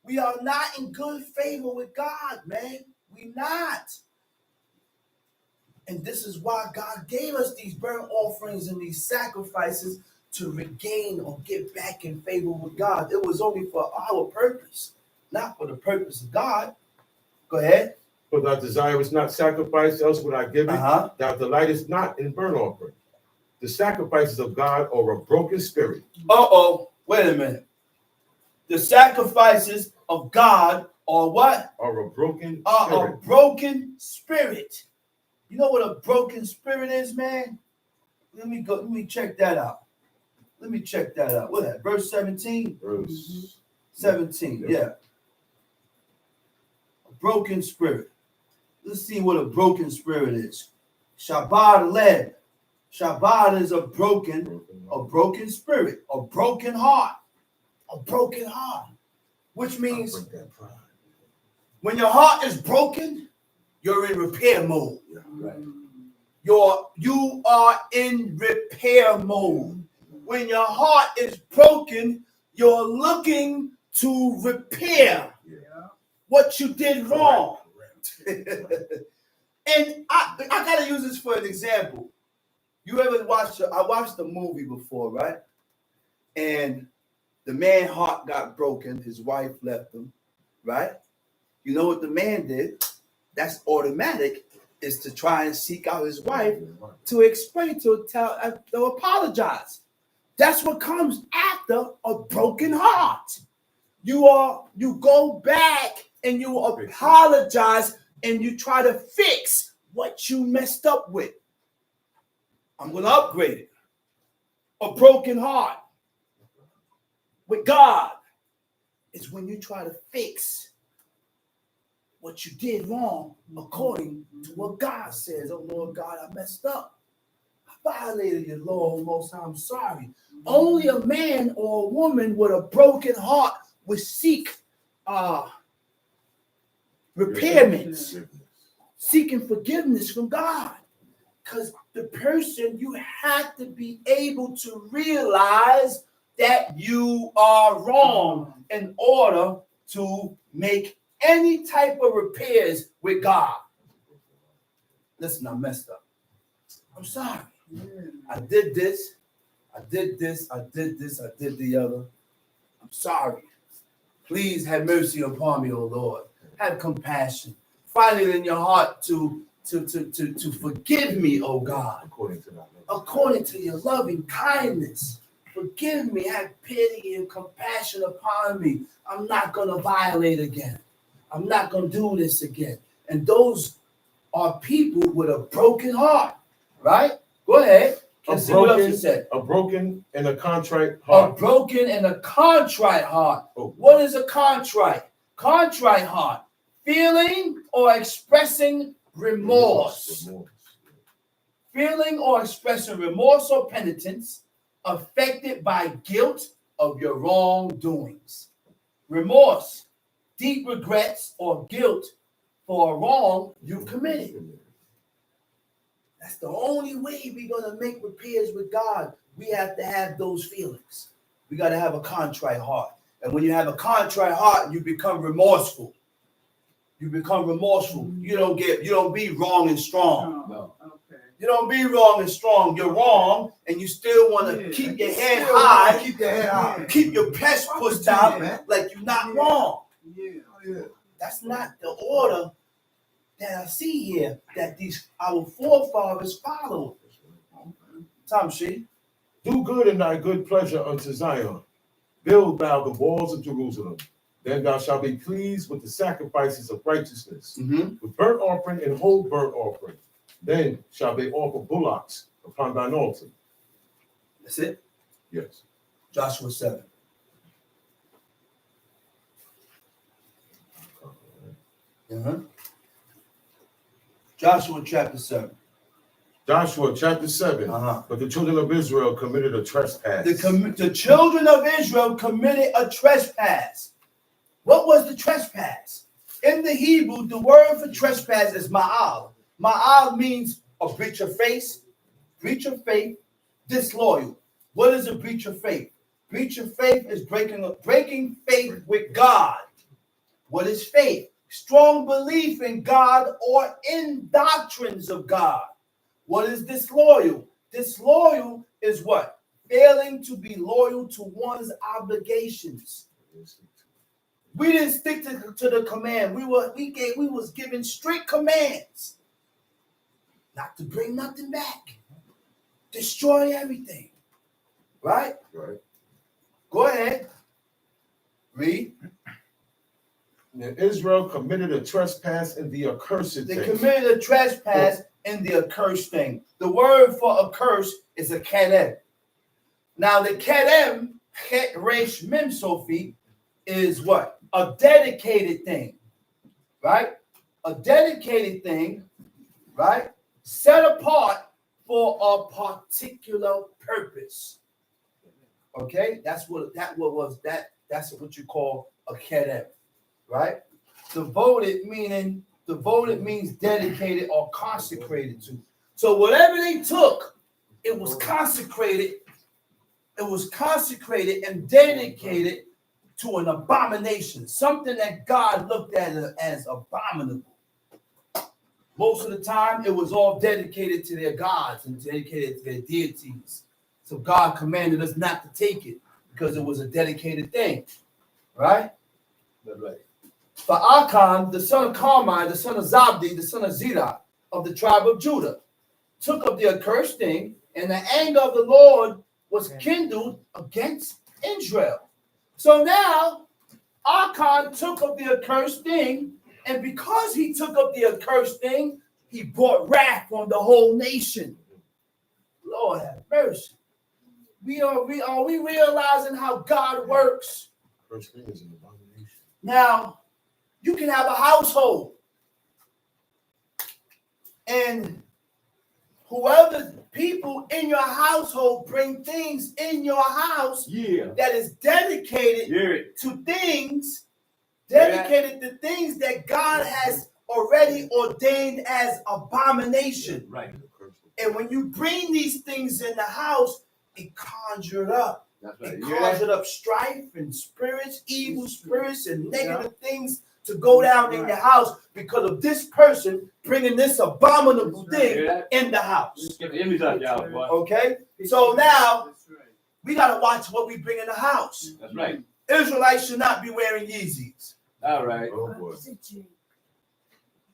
We are not in good favor with God, man. We not. And this is why God gave us these burnt offerings and these sacrifices to regain or get back in favor with God. It was only for our purpose, not for the purpose of God. Go ahead. For thou desirest not sacrifice, else would I give it. Thou delightest not in burnt offering. The sacrifices of God are a broken spirit. Wait a minute. The sacrifices of God are what? Are a broken spirit. A broken spirit. You know what a broken spirit is, man? Let me check that out. What that? Verse 17? Verse 17, yeah. A broken spirit. Let's see what a broken spirit is. Shabbat led. Shabbat is a broken spirit, a broken heart. Which means when your heart is broken, you're in repair mode. Right. You are in repair mode. When your heart is broken, you're looking to repair what you did wrong. And I gotta use this for an example. You ever I watched the movie before, right? And the man's heart got broken. His wife left him, right? You know what the man did? That's automatic, is to try and seek out his wife to explain, to apologize. That's what comes after a broken heart. You go back and you apologize and you try to fix what you messed up with. I'm going to upgrade it. A broken heart with God is when you try to fix what you did wrong according to what God says. Oh, Lord God, I messed up. I violated your law, Most High. I'm sorry. Only a man or a woman with a broken heart would seek repairments, seeking forgiveness from God. Because the person, you have to be able to realize that you are wrong in order to make any type of repairs with God. Listen, I messed up. I'm sorry. I did this. I did this. I did this. I did the other. I'm sorry. Please have mercy upon me, O Lord. Have compassion. Find it in your heart to forgive me, O God. According to your loving kindness. Forgive me. Have pity and compassion upon me. I'm not going to violate again. I'm not going to do this again. And those are people with a broken heart, right? Go ahead. Let's see what else you said. A broken and a contrite heart. A broken and a contrite heart. Oh. What is a contrite? Contrite heart. Feeling or expressing remorse. Feeling or expressing remorse or penitence affected by guilt of your wrongdoings. Remorse. Deep regrets or guilt for a wrong you committed. That's the only way we're going to make repairs with God. We have to have those feelings. We got to have a contrite heart. And when you have a contrite heart, you become remorseful. You become remorseful. You don't be wrong and strong. No. Okay. You don't be wrong and strong. You're wrong, and you still want to keep your head high. Keep your head high. Keep your chest pushed out like you're not wrong. Yeah. That's not the order that I see here that our forefathers followed. Tom She. Do good in thy good pleasure unto Zion. Build thou the walls of Jerusalem. Then thou shalt be pleased with the sacrifices of righteousness, with burnt offering and whole burnt offering. Then shall they offer bullocks upon thine altar. That's it. Yes. Joshua 7. Joshua chapter 7. Joshua chapter 7. But the children of Israel committed a trespass. The children of Israel committed a trespass. What was the trespass? In the Hebrew, the word for trespass is ma'al. Ma'al means a breach of faith, disloyal. What is a breach of faith? Breach of faith is breaking faith with God. What is faith? Strong belief in God or in doctrines of God. What is disloyal? Disloyal is what? Failing to be loyal to one's obligations. We didn't stick to the command. We was given strict commands. Not to bring nothing back. Destroy everything. Right? Right. Go ahead. Read. And Israel committed a trespass in the accursed They thing. committed a trespass in the accursed thing. The word for accursed is a kedem. Now the kedem, chet resh mem sofi, is what? A dedicated thing. Right? A dedicated thing, right? Set apart for a particular purpose. Okay? That's what you call a kedem. Right? Devoted means dedicated or consecrated to. So whatever they took, it was consecrated. It was consecrated and dedicated to an abomination, something that God looked at as abominable. Most of the time, it was all dedicated to their gods and dedicated to their deities. So God commanded us not to take it because it was a dedicated thing. Right? Right. For Achan, the son of Carmi, the son of Zabdi, the son of Zerah, of the tribe of Judah, took up the accursed thing, and the anger of the Lord was kindled against Israel. So now, Achan took up the accursed thing, and because he took up the accursed thing, he brought wrath on the whole nation. Lord have mercy. Are we realizing how God works? First thing is an abomination. Now, you can have a household, and whoever people in your household bring things in your house Yeah. that is dedicated Yeah. to things, dedicated to things that God has already ordained as abomination. Right. And when you bring these things in the house, it conjured up. That's right. It You hear that? conjured up strife and spirits, evil spirits, and negative things to go down in your house because of this person bringing this abominable You thing hear that? in the house. Get the image out, y'all, boy. Okay? So now we got to watch what we bring in the house. That's right. Israelites should not be wearing Yeezys. All right. Oh boy.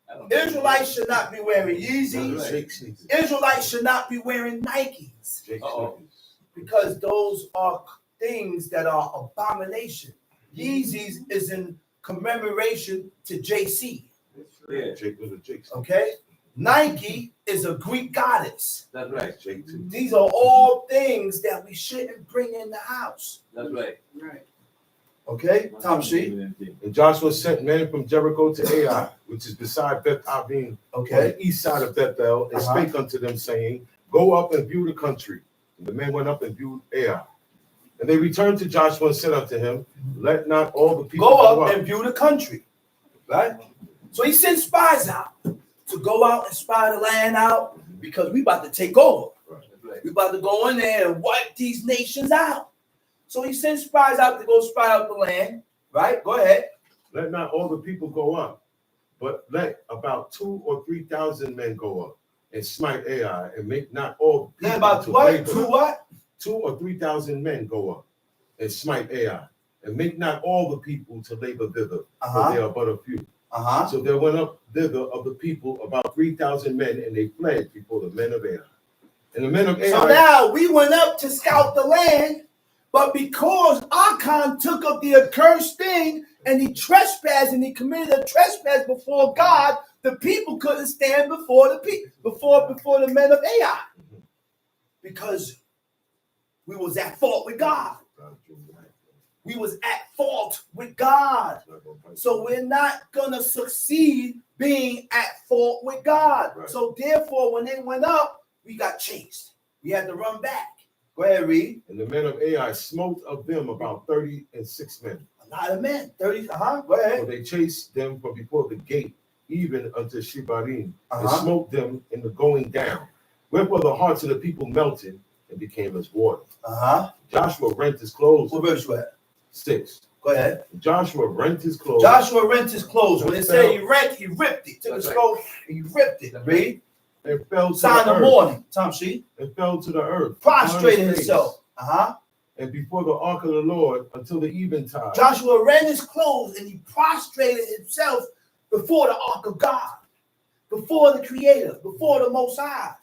I don't know. Israelites should not be wearing Yeezys. Right. Shake sneakers. Israelites should not be wearing Nikes Shake Uh-oh. sneakers. because those are things that are abomination. Yeezys is in commemoration to JC. Yeah. Jake was a Jake. Okay? Nike is a Greek goddess. That's right. Jake too. These are all things that we shouldn't bring in the house. That's right. Okay? Tom C. And Joshua sent men from Jericho to Ai, which is beside Beth Avin, on Okay? the east side of Bethel, and Uh-huh. spake unto them, saying, Go up and view the country. And the men went up and viewed Ai. And they returned to Joshua and said unto him, Let not all the people Go up and view the country. Right? So he sent spies out to go out and spy the land out because we about to take over. That's right. We about to go in there and wipe these nations out. So he sent spies out to go spy out the land. Right? Go ahead. Let not all the people go up, but let about 2,000 or 3,000 men go up and smite Ai, and make not all the Let people about to what? labor. 2 what? 2,000 or 3,000 men go up and smite Ai, and make not all the people to labor thither, for they are but a few. So there went up thither of the people about 3,000 men, and they fled before the men of Ai. And the men of Ai. So now we went up to scout the land, but because Achan took up the accursed thing and he trespassed and he committed a trespass before God, the people couldn't stand before the people, before the men of Ai, because we was at fault with God. We was at fault with God. So we're not gonna succeed being at fault with God. Right. So therefore, when they went up, we got chased. We had to run back. Go ahead, read. And the men of Ai smote of them about 36 men. A lot of men. 30. Go For ahead. they chased them from before the gate, even unto Shebarim, and Uh-huh. smote them in the going down. Wherefore the hearts of the people melted and became as water. Joshua rent his clothes. What verse you at? 6. Go ahead. Joshua rent his clothes. Joshua rent his clothes. When it said he rent, he ripped it. Took his That's clothes, he ripped it. Read. And fell to Sign the of earth. mourning. Tom C. And fell to the earth. Prostrated upon his face, himself. And before the ark of the Lord until the eventide. Joshua rent his clothes and he prostrated himself before the ark of God, before the Creator, before the Most High.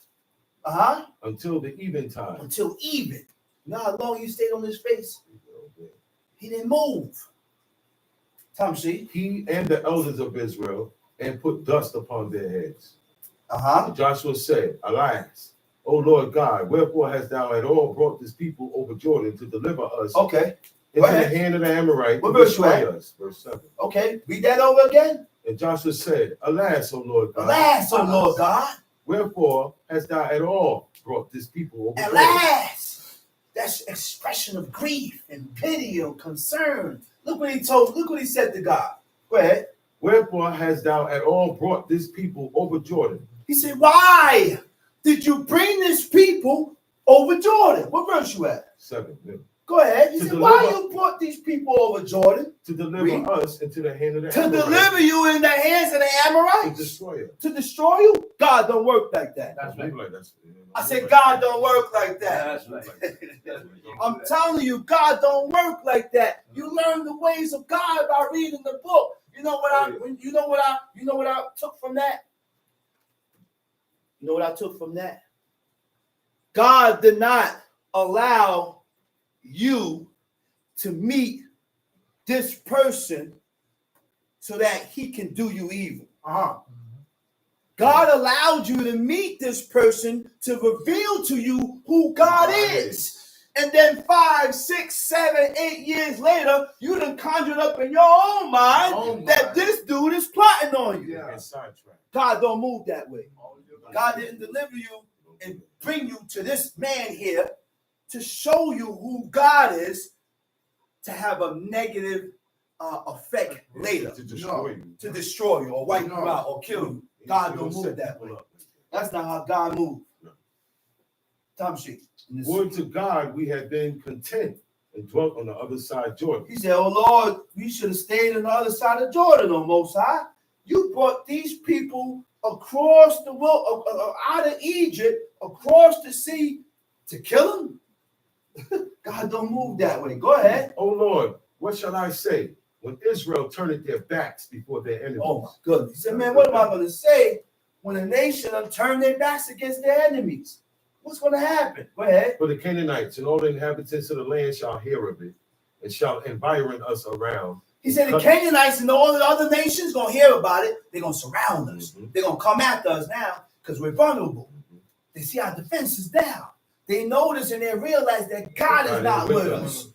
Until the eventide. Until even. You know how long he stayed on his face? He didn't move. Tom C. He and the elders of Israel, and put dust upon their heads. And Joshua said, Alas, O Lord God, wherefore hast thou at all brought this people over Jordan to deliver us Okay. into Go the ahead. hand of the Amorite What to verse you destroy at? us? Verse 7. Okay. Read that over again. And Joshua said, Alas, O Lord God, Alas, O Lord God. wherefore hast thou at all brought this people over Jordan? Alas. That's expression of grief and pity and concern. Look what he said to God. Go ahead. Wherefore hast thou at all brought this people over Jordan? He said, why did you bring this people over Jordan? What verse you at? 7. Yeah. Go ahead. He To said, why deliver- you brought these people over Jordan? To deliver Read. us into the hand of the To Amorite, deliver you in the hands of the to Amorites? destroy us. To destroy you? God don't work like that. That's right. Like that's- I said, God don't work like that. That's right. That's I'm telling you, God don't work like that. You learn the ways of God by reading the book. You know what I took from that? You know what I took from that? God did not allow you to meet this person so that he can do you evil. God allowed you to meet this person to reveal to you who God is. And then 5, 6, 7, 8 years later, you done conjured up in your own mind that this dude is plotting on you. And sidetracked. God don't move that way. God didn't deliver you and bring you to this man here to show you who God is, to have a negative effect later, To destroy you. to destroy you or wipe you out or kill you. God don't move that way. That's not how God moves. Tom Sheik. Would to God we had been content and dwelt on the other side Jordan. He said, "Oh Lord, we should have stayed on the other side of Jordan, O Most High. You brought these people across the world, out of Egypt, across the sea to kill them." God don't move that way. Go ahead. Oh Lord, what shall I say when Israel turned their backs before their enemies? Oh my goodness. He said, man, what am I going to say when a nation will turn their backs against their enemies? What's going to happen? Go ahead. For the Canaanites and all the inhabitants of the land shall hear of it, and shall environ us around. He said the Canaanites and all the other nations going to hear about it. They're going to surround us. They're going to come after us now because we're vulnerable. They see our defense is down. They notice and they realize that God is not with us.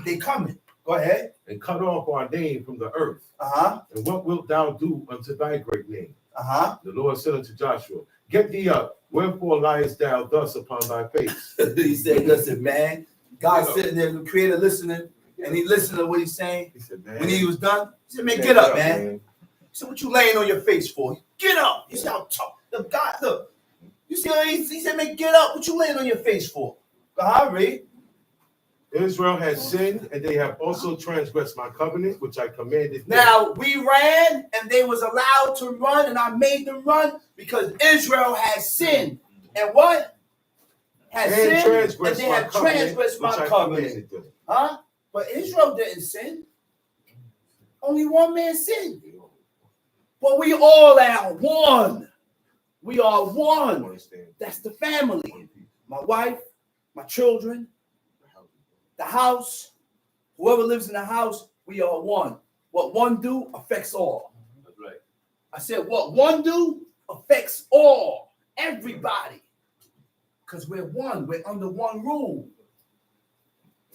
They coming. Go ahead. And cut off our name from the earth. Uh-huh. And what wilt thou do unto thy great name? Uh-huh. The Lord said unto Joshua, get thee up. Wherefore liest thou thus upon thy face? He said, listen, man. God's sitting there, the creator listening, and he listened to what he's saying. He said, man. When he was done, he said, man, get up, man. He said, what you laying on your face for? Get up. You see how tough. Look, God, look. You see how he said, man, get up. What you laying on your face for? Go ahead, read. Israel has sinned, and they have also transgressed my covenant, which I commanded them. Now, we ran, and they was allowed to run, and I made them run because Israel has sinned. And what? Has sinned, and they have transgressed my covenant. Huh? But Israel didn't sin. Only one man sinned. But we all are one. We are one. That's the family. My wife, my children, the house, whoever lives in the house, we are one. What one do affects all. That's right. I said what one do affects all, everybody. Because we're one. We're under one rule.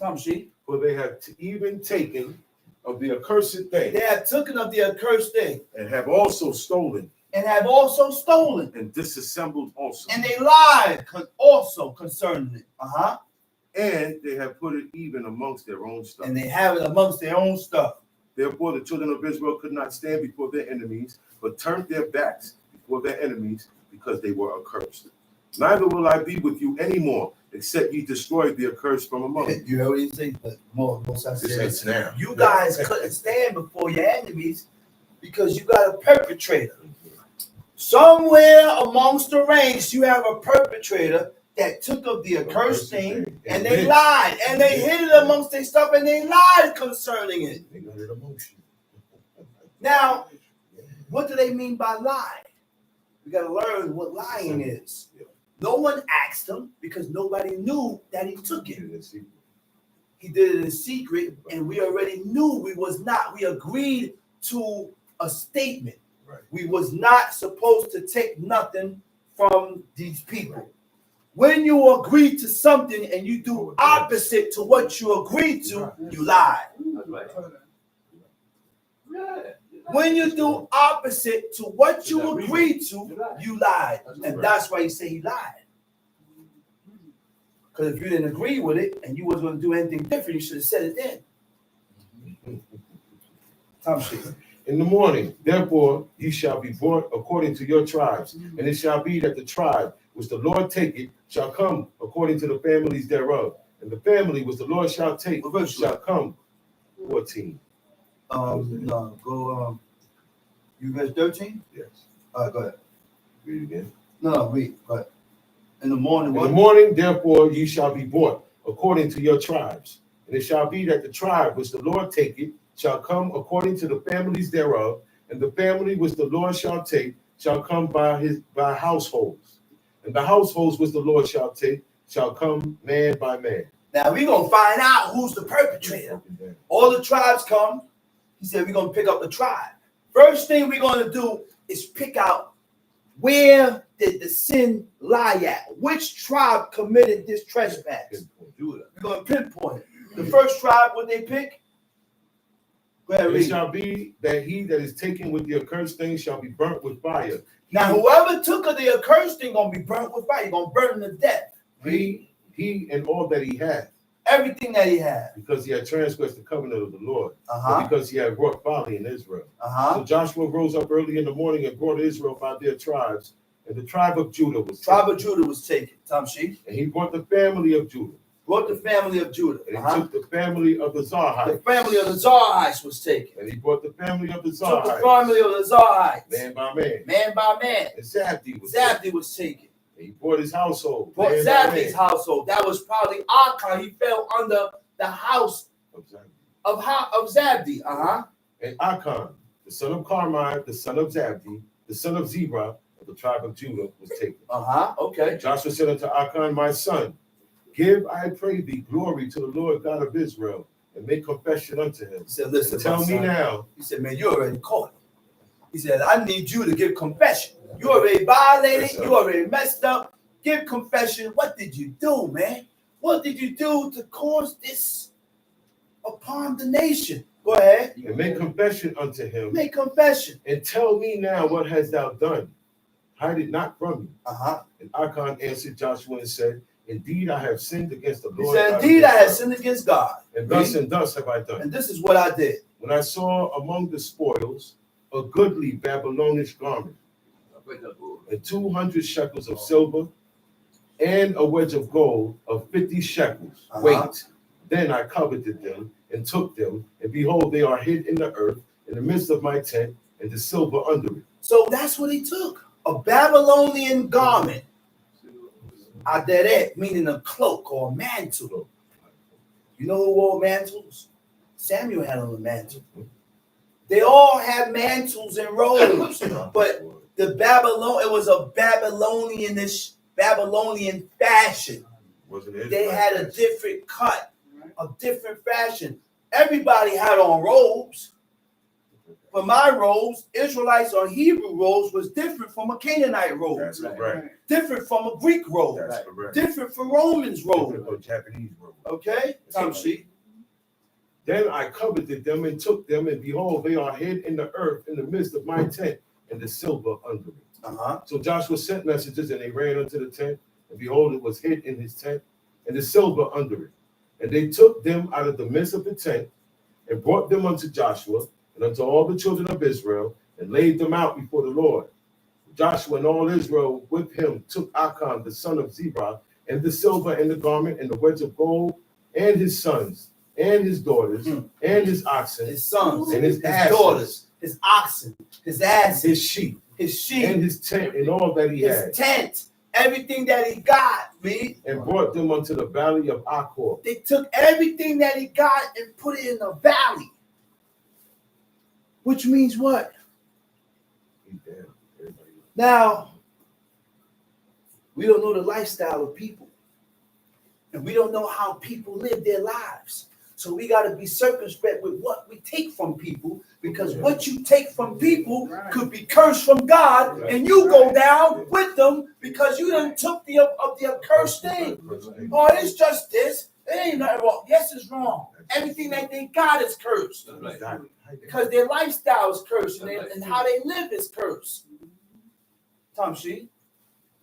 Tom Sheik. For they have even taken of the accursed thing. They have taken of the accursed thing. And have also stolen. And have also stolen. And disassembled also. And they lied also concerning it. Uh-huh. And they have put it even amongst their own stuff. And they have it amongst their own stuff. Therefore the children of Israel could not stand before their enemies, but turned their backs before their enemies, because they were accursed. Neither will I be with you anymore, except ye destroy the accursed from among you. You know what he said? But most I This said, ain't now. you guys couldn't stand before your enemies because you got a perpetrator. Somewhere amongst the ranks, you have a perpetrator that took of the accursed thing, and they lied, and they hid it amongst their stuff, and they lied concerning it. They got it emotion. Now, what do they mean by lie? We got to learn what lying is. No one asked him because nobody knew that he took it. He did it in secret, and we already knew we was not. We agreed to a statement. Right. We was not supposed to take nothing from these people. When you agree to something and you do opposite to what you agreed to, you lie. That's right. Yeah. When you do opposite to what you agreed to, you lied. And that's why he said he lied. Because if you didn't agree with it and you wasn't going to do anything different, you should have said it then. Tom Sheik. In the morning, therefore, ye shall be brought according to your tribes. And it shall be that the tribe which the Lord taketh shall come according to the families thereof. And the family which the Lord shall take shall come. 14. No, go, you verse 13? Yes. All right, go ahead. Read again. No, read, go ahead. In the morning, In the morning, therefore, ye shall be brought according to your tribes. And it shall be that the tribe which the Lord taketh shall come according to the families thereof, and the family which the Lord shall take shall come by households. And the households which the Lord shall take shall come man by man. Now we're going to find out who's the perpetrator. All the tribes come. He said we're going to pick up the tribe. First thing we're going to do is pick out Where did the sin lie at? Which tribe committed this trespass? Judah. We're going to pinpoint it. The first tribe, what they pick? Go ahead, It read. shall be that he that is taken with the accursed thing shall be burnt with fire. Now, whoever took of the accursed thing going to be burnt with fire. You're going to burn him to death. He and all that he had, Everything that he had. because he had transgressed the covenant of the Lord, Uh-huh. and because he had wrought folly in Israel. Uh-huh. So Joshua rose up early in the morning and brought Israel by their tribes, and the tribe of Judah was Tribe taken. of Judah was taken. Tom Sheik. And he brought the family of Judah, Brought the family of Judah. and he Uh-huh. took the family of the The Zarhites, family of the Zarhites was taken. and he brought the family of the Took the Zarhites, family of the Zarhites. man by man. Man by man. And Zabdi was taken. Zabdi was taken. And he brought his household, Brought man by Zabdi's man, household. That was probably Achan. He fell under the house of Zabdi. of Zabdi. Uh-huh. And Achan, the son of Carmi, the son of Zabdi, the son of Zebra, of the tribe of Judah, was taken. Uh-huh. Okay. And Joshua said unto Achan, my son, give, I pray thee, glory to the Lord God of Israel, and make confession unto him. He said, listen, And tell my me son. now, He said, man, you already caught him. He said, I need you to give confession. You already violated. Yes, sir. You already messed up. Give confession. What did you do, man? What did you do to cause this upon the nation? Go ahead. and make confession unto him, Make confession. and tell me now what hast thou done. Hide it not from me. Uh-huh. And Achan answered Joshua and said, indeed I have sinned against the He Lord. said, God of indeed, I have Israel, sinned against God. and thus have I done. And this is what I did. When I saw among the spoils a goodly Babylonish garment, and 200 shekels of silver, and a wedge of gold of 50 shekels Uh-huh. weight. Then I coveted them and took them, and behold, they are hid in the earth in the midst of my tent, and the silver under it. So that's what he took. A Babylonian garment. Aderet, meaning a cloak or a mantle. You know who wore mantles? Samuel had on a mantle. They all had mantles and robes, but the it was a Babylonian fashion. Wasn't it? They had a different cut, a different fashion. Everybody had on robes. But my robes, Israelites or Hebrew robes, was different from a Canaanite robe. That's correct. Different from a Greek robe. That's correct. Different from Romans robe. Different from Japanese robe. Okay? Tom sheet. Then I coveted them and took them, and behold, they are hid in the earth in the midst of my tent, and the silver under it. Uh-huh. So Joshua sent messages, and they ran unto the tent, and behold, it was hid in his tent, and the silver under it. And they took them out of the midst of the tent, and brought them unto Joshua, and unto all the children of Israel, and laid them out before the Lord. Joshua and all Israel with him took Achan the son of Zebra, and the silver, and the garment, and the wedge of gold, and his sons, and his daughters, and his oxen, His sons, and his his asses, daughters, his oxen, his asses, his sheep, his sheep, and his tent, and all that he his had, tent, everything that he got, me. and brought them unto the valley of Achor. They took everything that he got and put it in the valley. Which means what? Now, we don't know the lifestyle of people. And we don't know how people live their lives. So we got to be circumspect with what we take from people, because what you take from people could be cursed from God, and you go down with them because you done took the accursed thing. Oh, it's just this. It ain't nothing wrong. Yes, it's wrong. Everything that they got is cursed because their lifestyle is cursed, and how they live is cursed. Tom Sheet.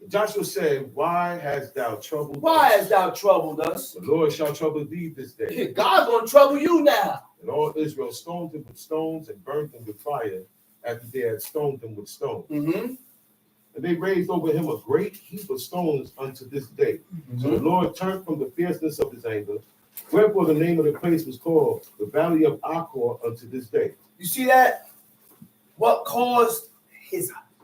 Joshua said, why hast thou troubled Why us? hast thou troubled us? The Lord shall trouble thee this day. God's gonna trouble you now. And all Israel stoned him with stones and burnt him with fire after they had stoned him with stones. Mm-hmm. And they raised over him a great heap of stones unto this day. So the Lord turned from the fierceness of his anger. Wherefore the name of the place was called the Valley of Achor unto this day. You see that? What caused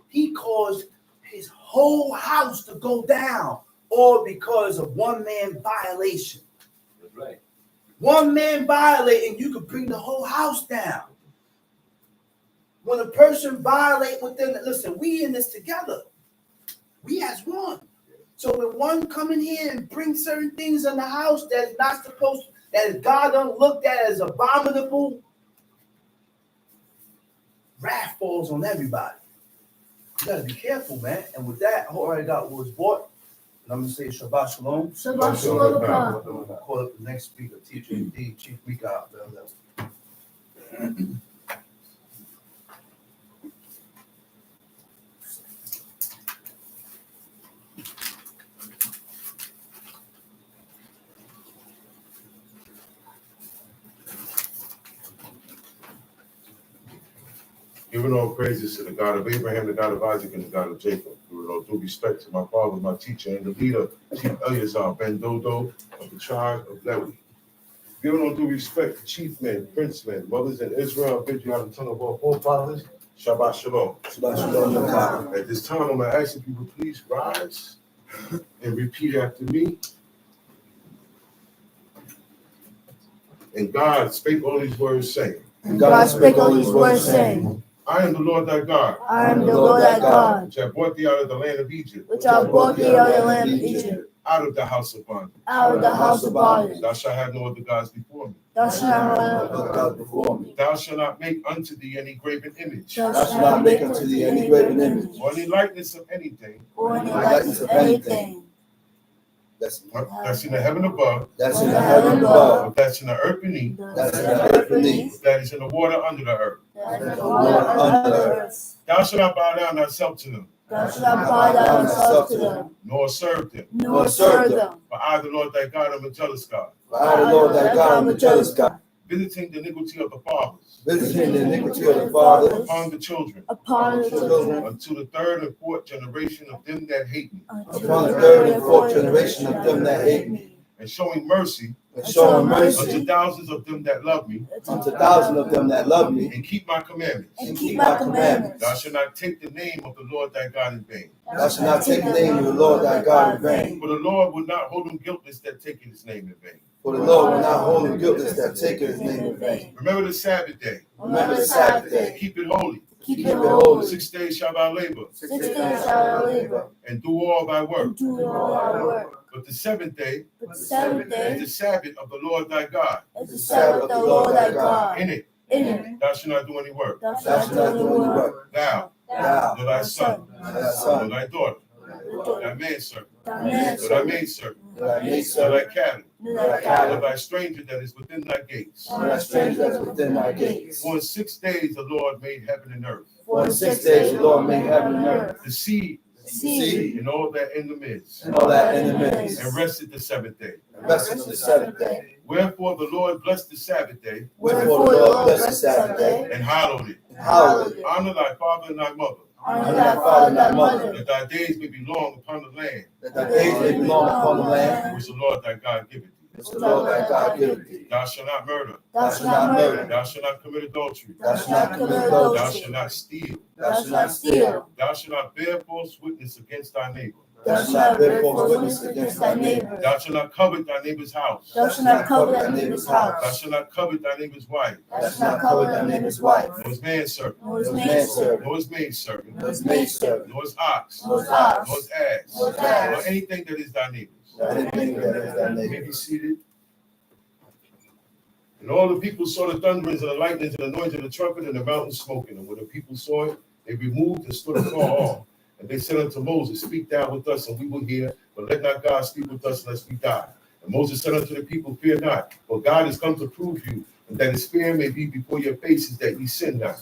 he caused his whole house to go down, all because of one man violation. That's right. One man violating, you could bring the whole house down. When a person violates within, listen, we in this together. We as one. So when one come in here and bring certain things in the house that's not supposed to, that God done looked at as abominable, wrath falls on everybody. You gotta be careful, man. And with that, I already got what was bought. And I'm gonna say Shabbat Shalom. Shabbat Shalom. Call up the next speaker, teacher, D, Chief Mika. Giving all praises to the God of Abraham, the God of Isaac, and the God of Jacob. Giving all due respect to my father, my teacher, and the leader, Chief Eleazar Ben Dodo of the tribe of Lewi. Giving all due respect to chief men, prince men, mothers in Israel, I bid you out of the tongue of our forefathers. Shabbat Shalom. Shabbat Shalom. At this time, I'm going to ask if you would please rise and repeat after me. And God spake all these words, saying, And God spake all these words, saying, I am the Lord thy God, I am the Lord thy God, which have brought thee out of the land of Egypt, which I brought thee out of the land of Egypt, out of the house of bondage. out of the house of bondage. Thou shalt have no other gods before me. Thou shalt not have other gods before me. Thou shalt not make unto thee any graven image, Thou Thou shalt not make unto thee any graven image, or any likeness of anything or any likeness of anything that's that's in the heaven above, in the heaven above, or that's in the earth beneath, that's in the earth beneath, that is in the water under the earth. that is in the water under the earth. Thou shalt not bow down thyself to them, Thou shalt not bow down thyself to them, nor serve them. nor serve them. For I, the Lord thy God, am a jealous God, For I, the Lord thy God, am a jealous God, visiting the iniquity of the fathers visiting the iniquity of the fathers upon the children, Upon the children, unto the third and fourth generation of them that hate me, upon the third and fourth generation of them that hate me, and showing mercy and showing unto mercy thousands of them that love me, unto thousands of them that love me, and keep my commandments. and keep my commandments. Thou shalt not take the name of the Lord thy God in vain. Thou shalt not take the name of the Lord thy God in vain. For the Lord will not hold him guiltless that taketh his name in vain. For the Lord will not hold him guiltless that taketh his name in vain. Remember the Sabbath day, Remember the Sabbath day, keep it holy. Keep it keep it holy. holy. 6 days shalt thou labor, 6 days shalt thou labor, and do all thy work. and do all thy work. But the seventh day But the seventh is day the Sabbath of the Lord thy God. is the Sabbath of the Lord thy God. In it In it thou shalt not do any work. thou Thou shalt shalt not do any work. Thou, Thou, nor thy son, thy nor son, thy daughter, thy manservant, thy nor man, thy maidservant, nor thy nor maidservant, thy cattle, nor thy nor cattle, thy stranger that is within thy gates. nor thy stranger that is within thy gates. For in 6 days the Lord made heaven and earth, for in 6 days the Lord made heaven and earth, the sea, the sea, and all that in them is, and all that in them is, and rested the seventh day. and rested on the seventh day. Wherefore the Lord blessed the Sabbath day Wherefore the Lord blessed the Sabbath day, and hallowed it. and hallowed it. Honor thy father and thy mother, honor thy father and thy mother, that thy days may be long upon the land That thy days may be long upon the land, which the Lord thy God giveth thee. which the Lord thy God giveth thee. Thou shalt not murder. thou shalt not murder, Thou shalt not commit adultery. thou shalt not commit Thou adultery, shalt not steal. Thou shalt not steal. Thou shalt not bear false witness against thy neighbor. thou shalt not bear false witness against thy neighbor, Thou shalt not covet thy neighbor's house. thou shalt not covet thy neighbor's Thou house, shalt not covet thy neighbor's wife, thou shalt not covet thy neighbor's wife, nor his manservant, nor his Nor his maidservant, nor his maidservant, nor his maidservant, nor his ox, nor his nor ox, his ass, nor his ass, nor anything that is thy neighbor's. That anything that is thy You may neighbor. be seated. And all the people saw the thunderings and the lightnings and the noise of the trumpet and the mountain smoking. And when the people saw it, they removed and stood afar off. And they said unto Moses, Speak thou with us, and we will hear, but let not God speak with us, lest we die. And Moses said unto the people, Fear not, for God is come to prove you, and that his fear may be before your faces, that ye sin not.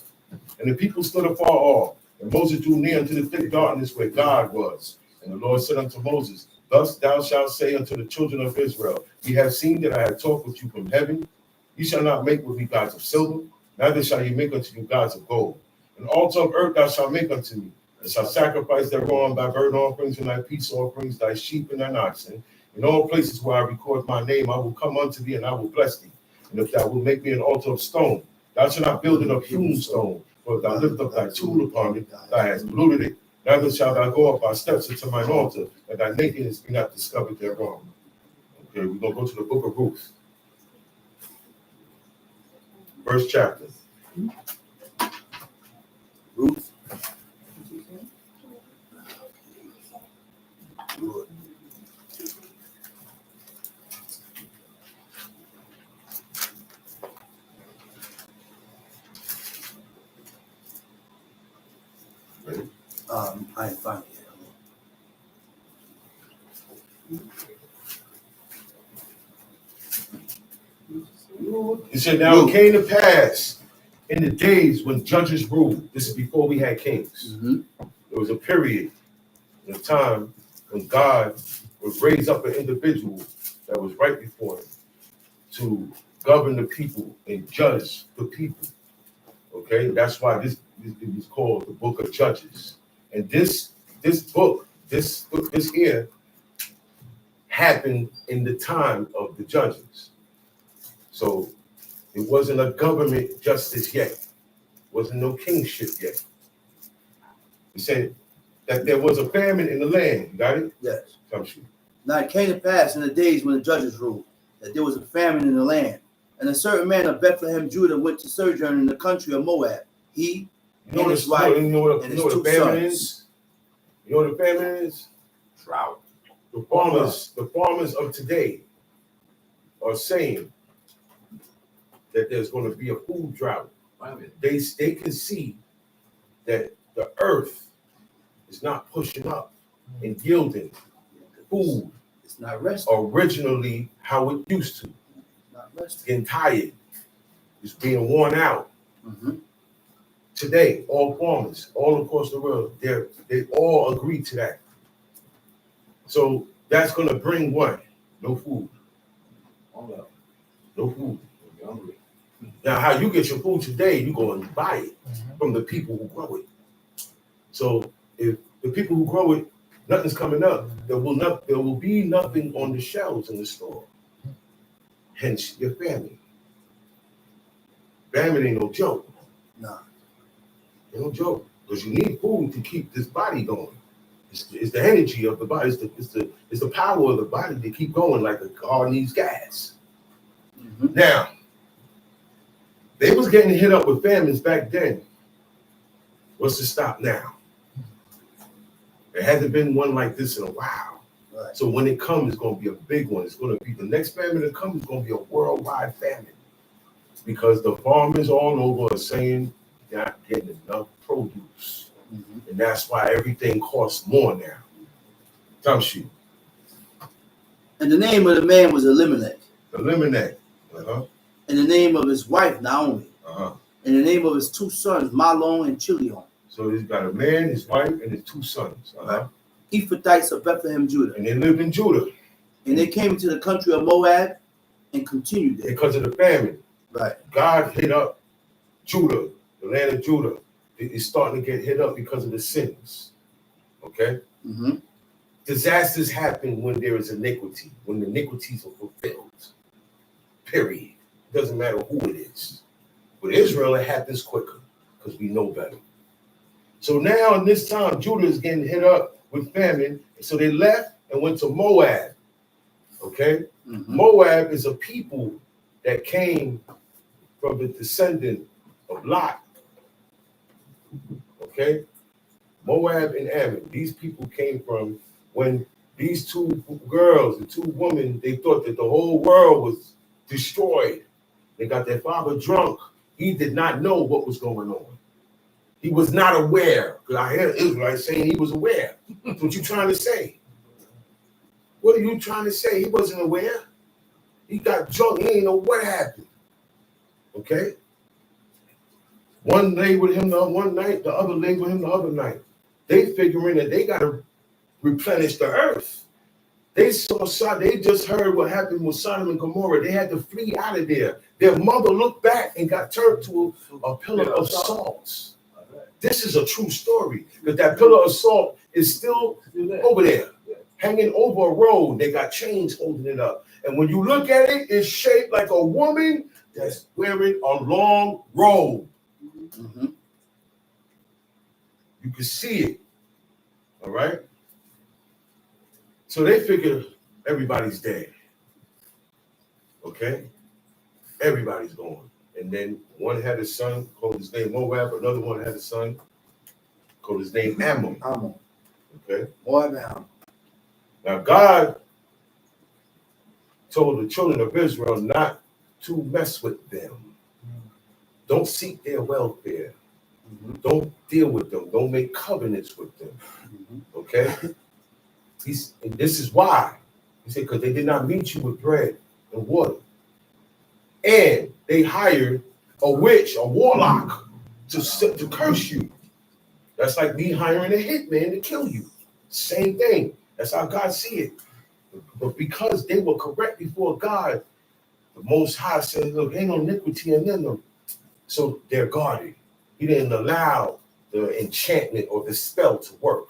And the people stood afar off. And Moses drew near unto the thick darkness where God was. And the Lord said unto Moses, Thus thou shalt say unto the children of Israel, Ye have seen that I have talked with you from heaven. You shall not make with me gods of silver, neither shall you make unto you gods of gold. An altar of earth thou shalt make unto me, and shalt sacrifice thereon thy burnt offerings and thy peace offerings, thy sheep and thine oxen. In all places where I record my name, I will come unto thee, and I will bless thee. And if thou wilt make me an altar of stone, thou shalt not build it of hewn stone, for if thou lift up thy tool upon it, thou hast polluted it. Neither shalt thou go up by steps into mine altar, that thy nakedness be not discovered thereon. Okay, we're going to go to the book of Ruth. First chapter. Ruth. Ready? I ain't finding it. It said, now it came to pass in the days when judges ruled. This is before we had kings. Mm-hmm. There was a period in a time when God would raise up an individual that was right before him to govern the people and judge the people. Okay, that's why this is called the Book of Judges. And this book here happened in the time of the judges. So it wasn't a government justice yet. Wasn't no kingship yet. He said that there was a famine in the land. You got it? Yes. Come shoot. Now it came to pass in the days when the judges ruled that there was a famine in the land. And a certain man of Bethlehem, Judah, went to sojourn in the country of Moab. He and his wife you know what and a his two famine sons. is? You know what a famine is? Drought. The farmers of today are saying that there's going to be a food drought. Wait a minute. They can see that the earth is not pushing up and yielding food It's not resting. originally how it used to. It's not resting. Getting tired, it's being worn out. Mm-hmm. Today, all farmers all across the world, they all agree to that. So that's going to bring what? No food. Hold up. No food. I'm hungry. Now, how you get your food today, you go and buy it from the people who grow it. So if the people who grow it, nothing's coming up, there will be nothing on the shelves in the store. Hence your famine. Famine ain't no joke. Nah. Ain't no joke. Because you need food to keep this body going. It's the energy of the body. It's the power of the body to keep going like a car needs gas. Mm-hmm. Now, they was getting hit up with famines back then. What's to stop now? There hasn't been one like this in a while. Right. So when it comes, it's going to be a big one. It's going to be the next famine that comes is going to be a worldwide famine because the farmers all over are saying they're not getting enough produce. Mm-hmm. And that's why everything costs more now. Come shoot. And the name of the man was Elimelech, Eliminate. Uh-huh. and the name of his wife Naomi, Uh-huh. and the name of his two sons Mahlon and Chilion, So he's got a man, his wife, and his two sons. Uh-huh. Ephrathites of Bethlehem, Judah. And they lived in Judah And they came into the country of Moab and continued there. because of the famine. Right. God hit up Judah, the land of Judah. It's starting to get hit up because of the sins. Okay? Mm-hmm. Disasters happen when there is iniquity, when the iniquities are fulfilled. Period. Doesn't matter who it is. With Israel, it happens quicker because we know better. So now in this time, Judah is getting hit up with famine. So they left and went to Moab. Okay? Mm-hmm. Moab is a people that came from the descendant of Lot. Okay? Moab and Ammon. These people came from when these two girls, the two women, they thought that the whole world was destroyed. They got their father drunk. He did not know what was going on. He was not aware. Because I hear Israelites saying he was aware. That's what you trying to say. What are you trying to say? He wasn't aware. He got drunk. He didn't know what happened. Okay? One lay with him the one night, the other lay with him the other night. They figuring that they got to replenish the earth. They just heard what happened with Sodom and Gomorrah. They had to flee out of there. Their mother looked back and got turned to a pillar of salt. This is a true story because that pillar of salt is still over there, hanging over a road. They got chains holding it up. And when you look at it, it's shaped like a woman that's wearing a long robe. Mm-hmm. You can see it. All right? So they figure everybody's dead. Okay? Everybody's gone. And then one had a son called his name Moab. Another one had a son called his name Ammon. Ammon. Okay? Moab and Ammon. Now God told the children of Israel not to mess with them. Don't seek their welfare. Don't deal with them. Don't make covenants with them. Okay? And this is why. He said, because they did not meet you with bread and water. And they hired a witch, a warlock, to curse you. That's like me hiring a hitman to kill you. Same thing. That's how God see it. But because they were correct before God, the Most High said, look, ain't no iniquity in them. So they're guarded. He didn't allow the enchantment or the spell to work.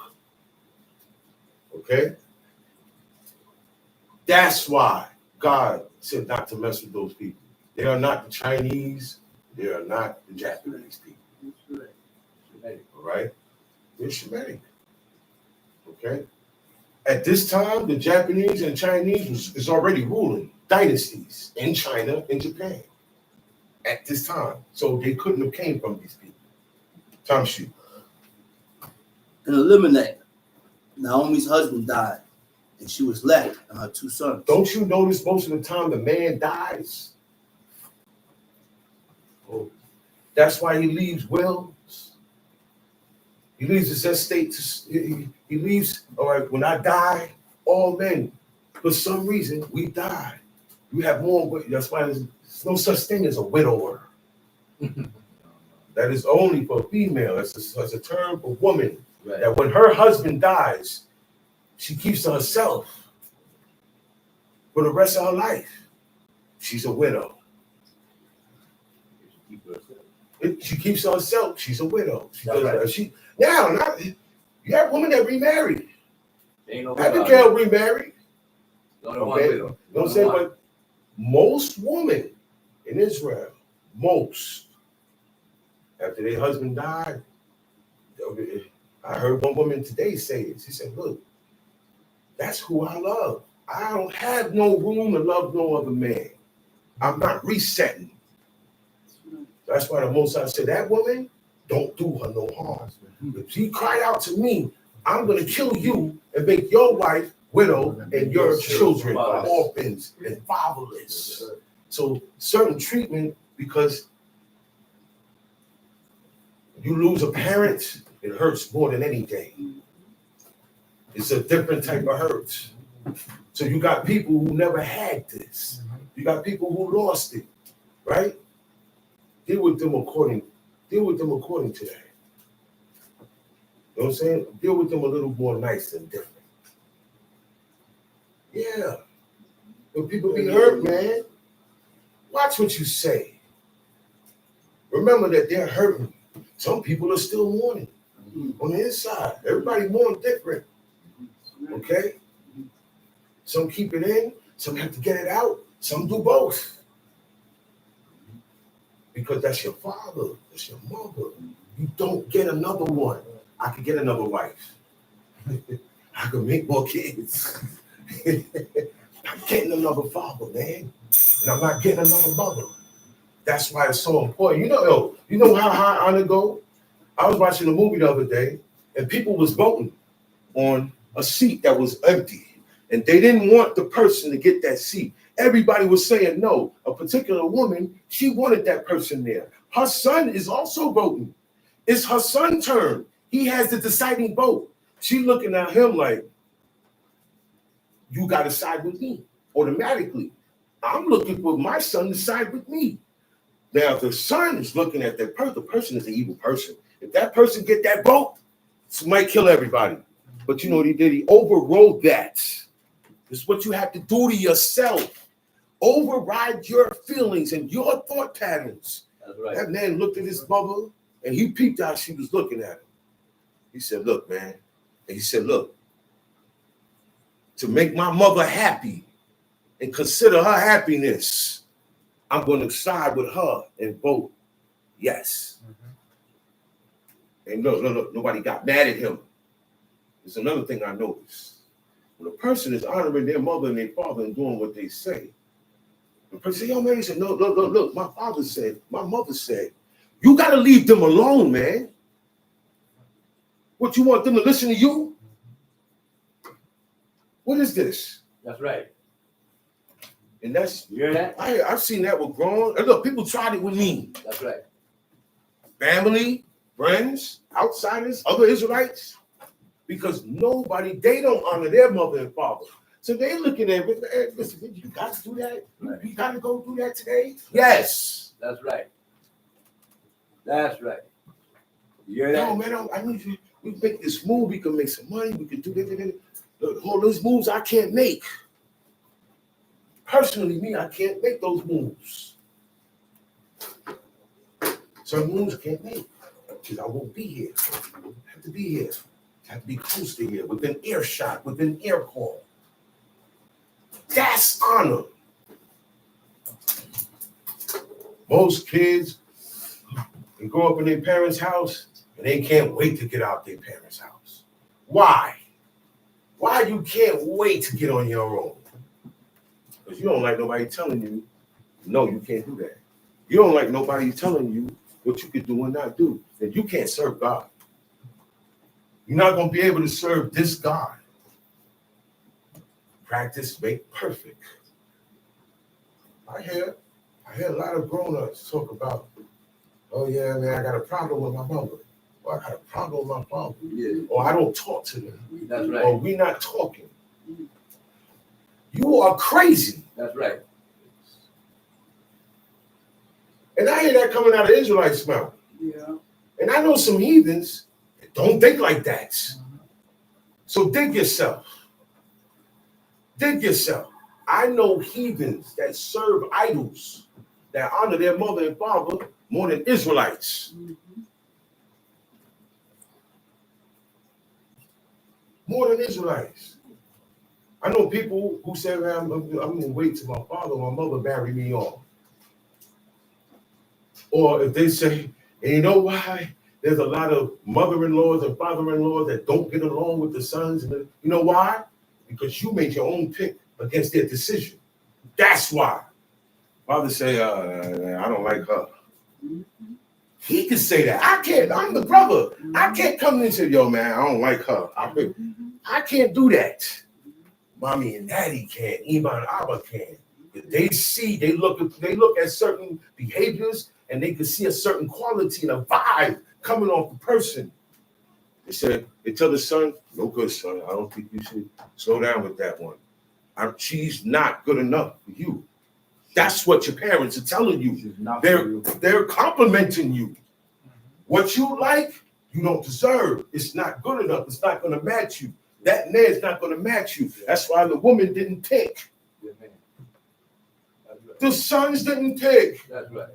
Okay? That's why God said not to mess with those people. They are not the Chinese. They are not the Japanese people. All right? They're Shemitic. Okay? At this time, the Japanese and Chinese is already ruling dynasties in China and Japan. At this time. So they couldn't have came from these people. Time shoot. And Elimelech, Naomi's husband, died, and she was left and her 2 sons. Don't you notice most of the time the man dies? Oh, that's why he leaves wills. He leaves his estate. He leaves, all right, when I die, all men, for some reason, we die. You have more. That's why there's no such thing as a widower. That is only for a female. That's a term for woman. Right. That when her husband dies, she keeps to herself for the rest of her life. She's a widow. She keeps to herself. She's a widow. You have women that remarry. Ain't no Abigail remarried. Only Okay. one widow. You know what I'm saying? But most women in Israel, after their husband died, I heard one woman today say it. She said, look, that's who I love. I don't have no room to love no other man. I'm not resetting. That's why the Most High said, that woman, don't do her no harm. If she cried out to me, I'm going to kill you and make your wife widow and your children orphans and fatherless. So certain treatment, because you lose a parent, it hurts more than anything. It's a different type of hurt. So you got people who never had this. You got people who lost it, right? Deal with them according to that. You know what I'm saying? Deal with them a little more nice and different. Yeah. When people be hurt, man, watch what you say. Remember that they're hurting. Some people are still mourning on the inside. Everybody mourns different. Okay? Some keep it in, some have to get it out, some do both. Because that's your father, that's your mother. You don't get another one. I could get another wife. I could make more kids. I'm getting another father, man. And I'm not getting another mother. That's why it's so important. You know how high honor go? I was watching a movie the other day, and people was voting on a seat that was empty. And they didn't want the person to get that seat. Everybody was saying no. A particular woman, she wanted that person there. Her son is also voting. It's her son's turn. He has the deciding vote. She looking at him like, you got to side with me automatically. I'm looking for my son to side with me. Now, if the son is looking at that person, the person is an evil person. If that person get that vote, it might kill everybody. But you know what he did? He overrode that. This is what you have to do to yourself. Override your feelings and your thought patterns. That's right. That man looked at his mother and he peeped out. She was looking at him. He said, look, man. And he said, look, to make my mother happy and consider her happiness, I'm going to side with her and vote yes. And look, nobody got mad at him. There's another thing I noticed. When a person is honoring their mother and their father and doing what they say, the person say, yo, man, he said, no, look, my father said, my mother said, you got to leave them alone, man. What, you want them to listen to you? What is this? That's right. And that's, You hear that? I've seen that with grown, and look, people tried it with me. That's right. Family, friends, outsiders, other Israelites, because they don't honor their mother and father. So they looking at it, hey, listen, you got to do that? You got to go do that today? Yes. That's right. That's right. You hear No, that? man, I need you. We make this move. We can make some money. We can do this. All those moves I can't make. Personally, me, I can't make those moves. Some moves I can't make because I won't be here. I have to be here. I have to be close to here, within earshot, within ear call. That's honor. Most kids, they grow up in their parents' house and they can't wait to get out their parents' house. Why? Why you can't wait to get on your own? Because you don't like nobody telling you, no, you can't do that. You don't like nobody telling you what you can do and not do. Then you can't serve God. You're not going to be able to serve this God. Practice make perfect. I hear a lot of grown-ups talk about, oh yeah, man, I got a problem with my mother. Or I got a problem with my father. Yeah. Or I don't talk to them. That's Or right. we not talking. You are crazy. That's right. And I hear that coming out of Israelites' mouth. Yeah. And I know some heathens that don't think like that. So dig yourself. Dig yourself. I know heathens that serve idols, that honor their mother and father more than Israelites. More than Israelites. I know people who say, man, I'm going to wait till my father or my mother marry me off. Or if they say, and you know why? There's a lot of mother-in-laws and father-in-laws that don't get along with the sons. And you know why? Because you made your own pick against their decision. That's why. Father say, I don't like her. He can say that. I can't. I'm the brother. I can't come in and say, yo, man, I don't like her. I can't do that. Mommy and daddy can. Iman and Abba can. They see, they look at certain behaviors and they can see a certain quality and a vibe coming off the person. They tell the son, no good, son. I don't think you should slow down with that one. She's not good enough for you. That's what your parents are telling you. They're complimenting you. What you like, you don't deserve. It's not good enough. It's not going to match you. That man's not going to match you. That's why the woman didn't pick. Yeah, man. That's right. The sons didn't pick. That's right.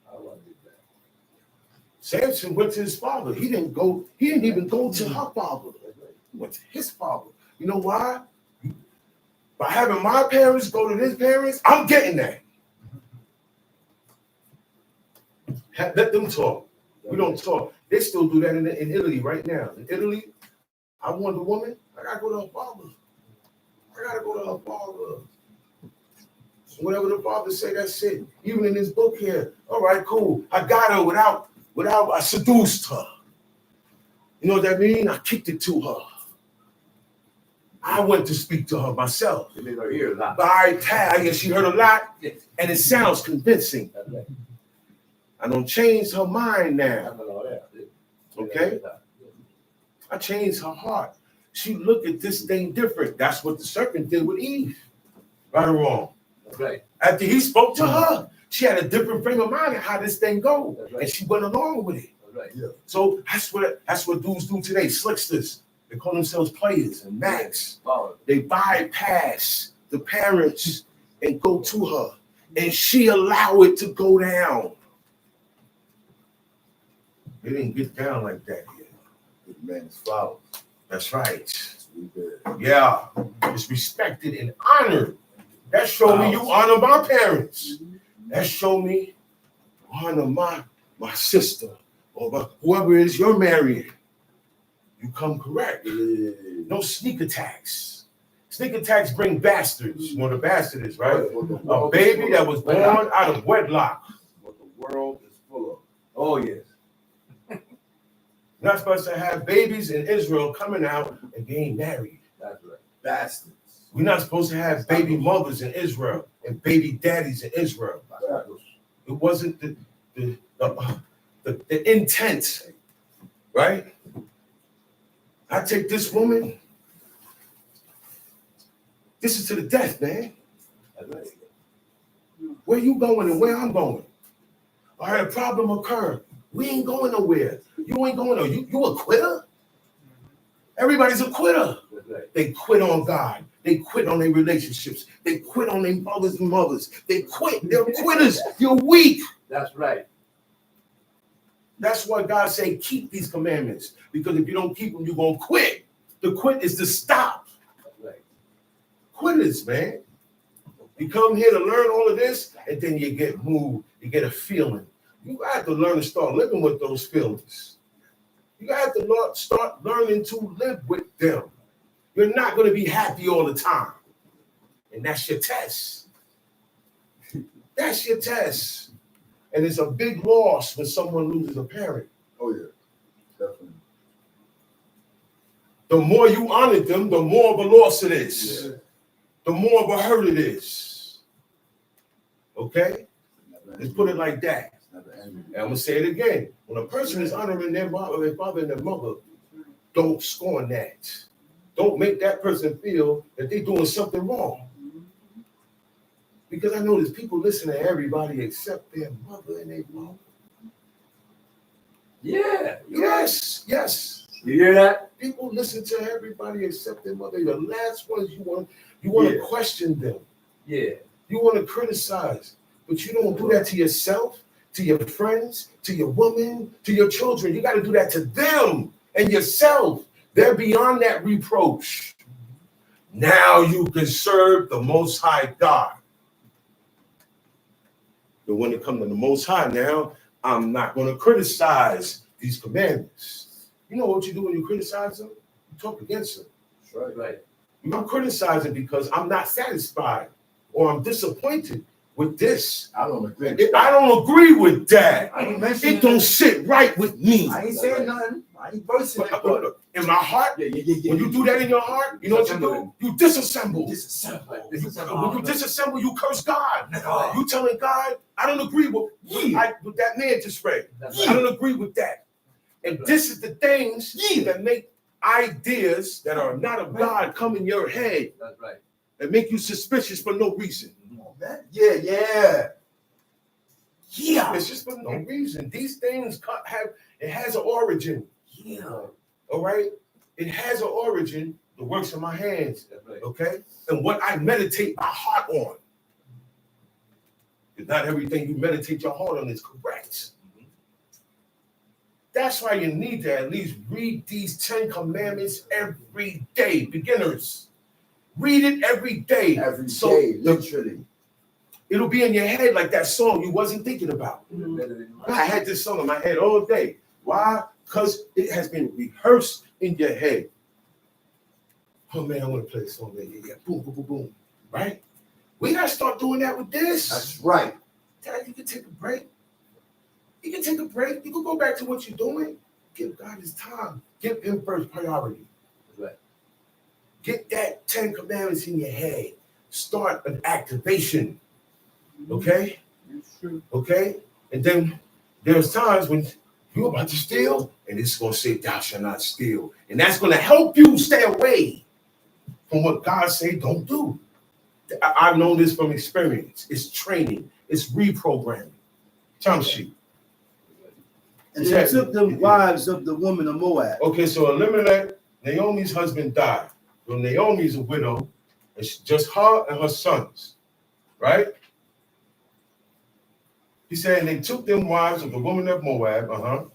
I love that. Samson went to his father. He didn't even go to her father. He went to his father. You know why? By having my parents go to his parents, I'm getting that. Let them talk. We don't talk. They still do that in Italy right now. In Italy, I want a woman, I gotta go to her father. I gotta go to her father. Whatever the father say, that's it. Even in this book here, all right, cool. I got her without I seduced her. You know what that means? I kicked it to her. I went to speak to her myself. They made her ears hot. She heard a lot, and it sounds convincing. That's right. I don't change her mind now. That's all that. Okay? I changed her heart. She looked at this thing different. That's what the serpent did with Eve. Right or wrong? That's right. After he spoke to her, she had a different frame of mind of how this thing goes. That's right. And she went along with it. That's right. Yeah. So that's what dudes do today. Slicksters. They call themselves players and max. Wow. They bypass the parents and go to her. And she allow it to go down. They didn't get down like that here. The man is foul. That's right. Yeah. It's respected and honored. That showed me you honor my parents. That showed me honor my sister or whoever it is you're marrying. You come correct. No sneak attacks. Sneak attacks bring bastards. You know what a bastard is, right? A baby that was born out of wedlock. What the world is full of. Oh, yes. You're not supposed to have babies in Israel coming out and getting married. That's right. Bastards. We're not supposed to have baby mothers in Israel and baby daddies in Israel. It wasn't the intent, right? I take this woman. This is to the death, man. Where you going and where I'm going? I had a problem occur. We ain't going nowhere. You ain't going nowhere. You a quitter? Everybody's a quitter. That's right. They quit on God. They quit on their relationships. They quit on their fathers and mothers. They quit. They're quitters. You're weak. That's right. That's why God say keep these commandments. Because if you don't keep them, you're going to quit. The quit is to stop. That's right. Quitters, man. You come here to learn all of this, and then you get moved. You get a feeling. You got to learn to start living with those feelings. You got to start learning to live with them. You're not going to be happy all the time. And that's your test. That's your test. And it's a big loss when someone loses a parent. Oh, yeah. Definitely. The more you honor them, the more of a loss it is. Yeah. The more of a hurt it is. Okay? Let's put it like that. It's never ending. And I'm going to say it again. When a person is honoring their father and their mother, don't scorn that. Don't make that person feel that they're doing something wrong. Because I know there's people listening to everybody except their mother and their father. Yeah. Yes, yes. You hear that? People listen to everybody except their mother. The last ones you want to Yeah. question them. Yeah. You want to criticize, but you don't do that to yourself, to your friends, to your woman, to your children. You got to do that to them and yourself. They're beyond that reproach. Now you can serve the Most High God. But when it comes to the Most High now, I'm not going to criticize these commandments. You know what you do when you criticize them? You talk against them. That's right. Right. I'm criticizing because I'm not satisfied or I'm disappointed with this. I don't agree. I don't agree with that. I ain't mentioning It don't sit right with me. I ain't saying nothing. I ain't versing it, but In my heart, yeah, yeah, yeah, yeah. when you do that in your heart, you know what you do? You disassemble. Disassemble. When you disassemble, you curse God. Right. You telling God, I don't agree with what that man just read. That's I right. don't agree with that. And this is the things that make ideas that are not of God come in your head That's right. and make you suspicious for no reason. Come on, man. Yeah, yeah. Yeah. It's just for no reason. These things has an origin. Yeah. All right? It has an origin, the works of my hands, That's right. okay? And what I meditate my heart on. Because not everything you meditate your heart on is correct. That's why you need to at least read these 10 commandments every day, beginners. Read it every day. Every So day, literally. it'll be in your head like that song you wasn't thinking about. Better than I had this song in my head all day. Why? Because it has been rehearsed in your head. Oh man, I want to play this song. Yeah. Boom, boom, boom, boom. Right? We gotta start doing that with this. That's right. Dad, you can take a break. You can take a break. You can go back to what you're doing. Give God his time. Give him first priority. Right. Get that 10 commandments in your head. Start an activation. Okay? Okay? And then there's times when you're about to steal, and it's going to say, thou shalt not steal. And that's going to help you stay away from what God say don't do. I've known this from experience. It's training. It's reprogramming. Jump sheet. And they took the wives of the woman of Moab. Okay, so Elimelech, Naomi's husband died. So Naomi's a widow. It's just her and her sons, right? He said, and they took them wives of the woman of Moab,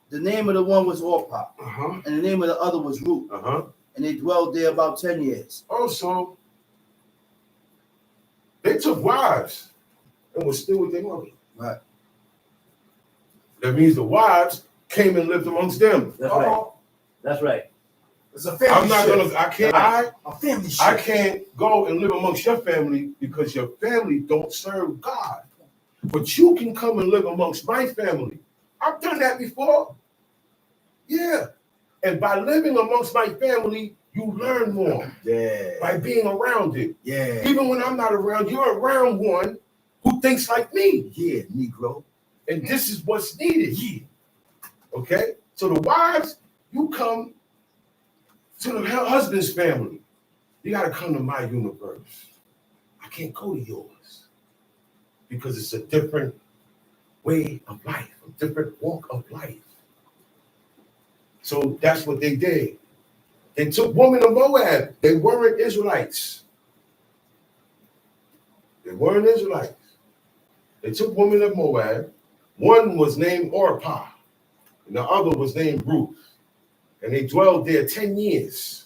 The name of the one was Orpah, uh-huh, and the name of the other was Ruth. uh-huh. And they dwelled there about 10 years. Also, they took wives and were still with their mother. Right. That means the wives came and lived amongst them. That's right. That's right. It's a family I'm not shift. gonna, A family shift. I can't go and live amongst your family because your family don't serve God. But you can come and live amongst my family. I've done that before. Yeah. And by living amongst my family, you learn more Yeah. by being around it. Yeah. Even when I'm not around, you're around one who thinks like me. Yeah, Negro. And this is what's needed. Okay? So the wives, you come to the husband's family. You got to come to my universe. I can't go to yours because it's a different way of life, a different walk of life. So that's what they did. They took women of Moab. They weren't Israelites. They weren't Israelites. They took women of Moab. One was named Orpah, and the other was named Ruth. And they dwelled there 10 years.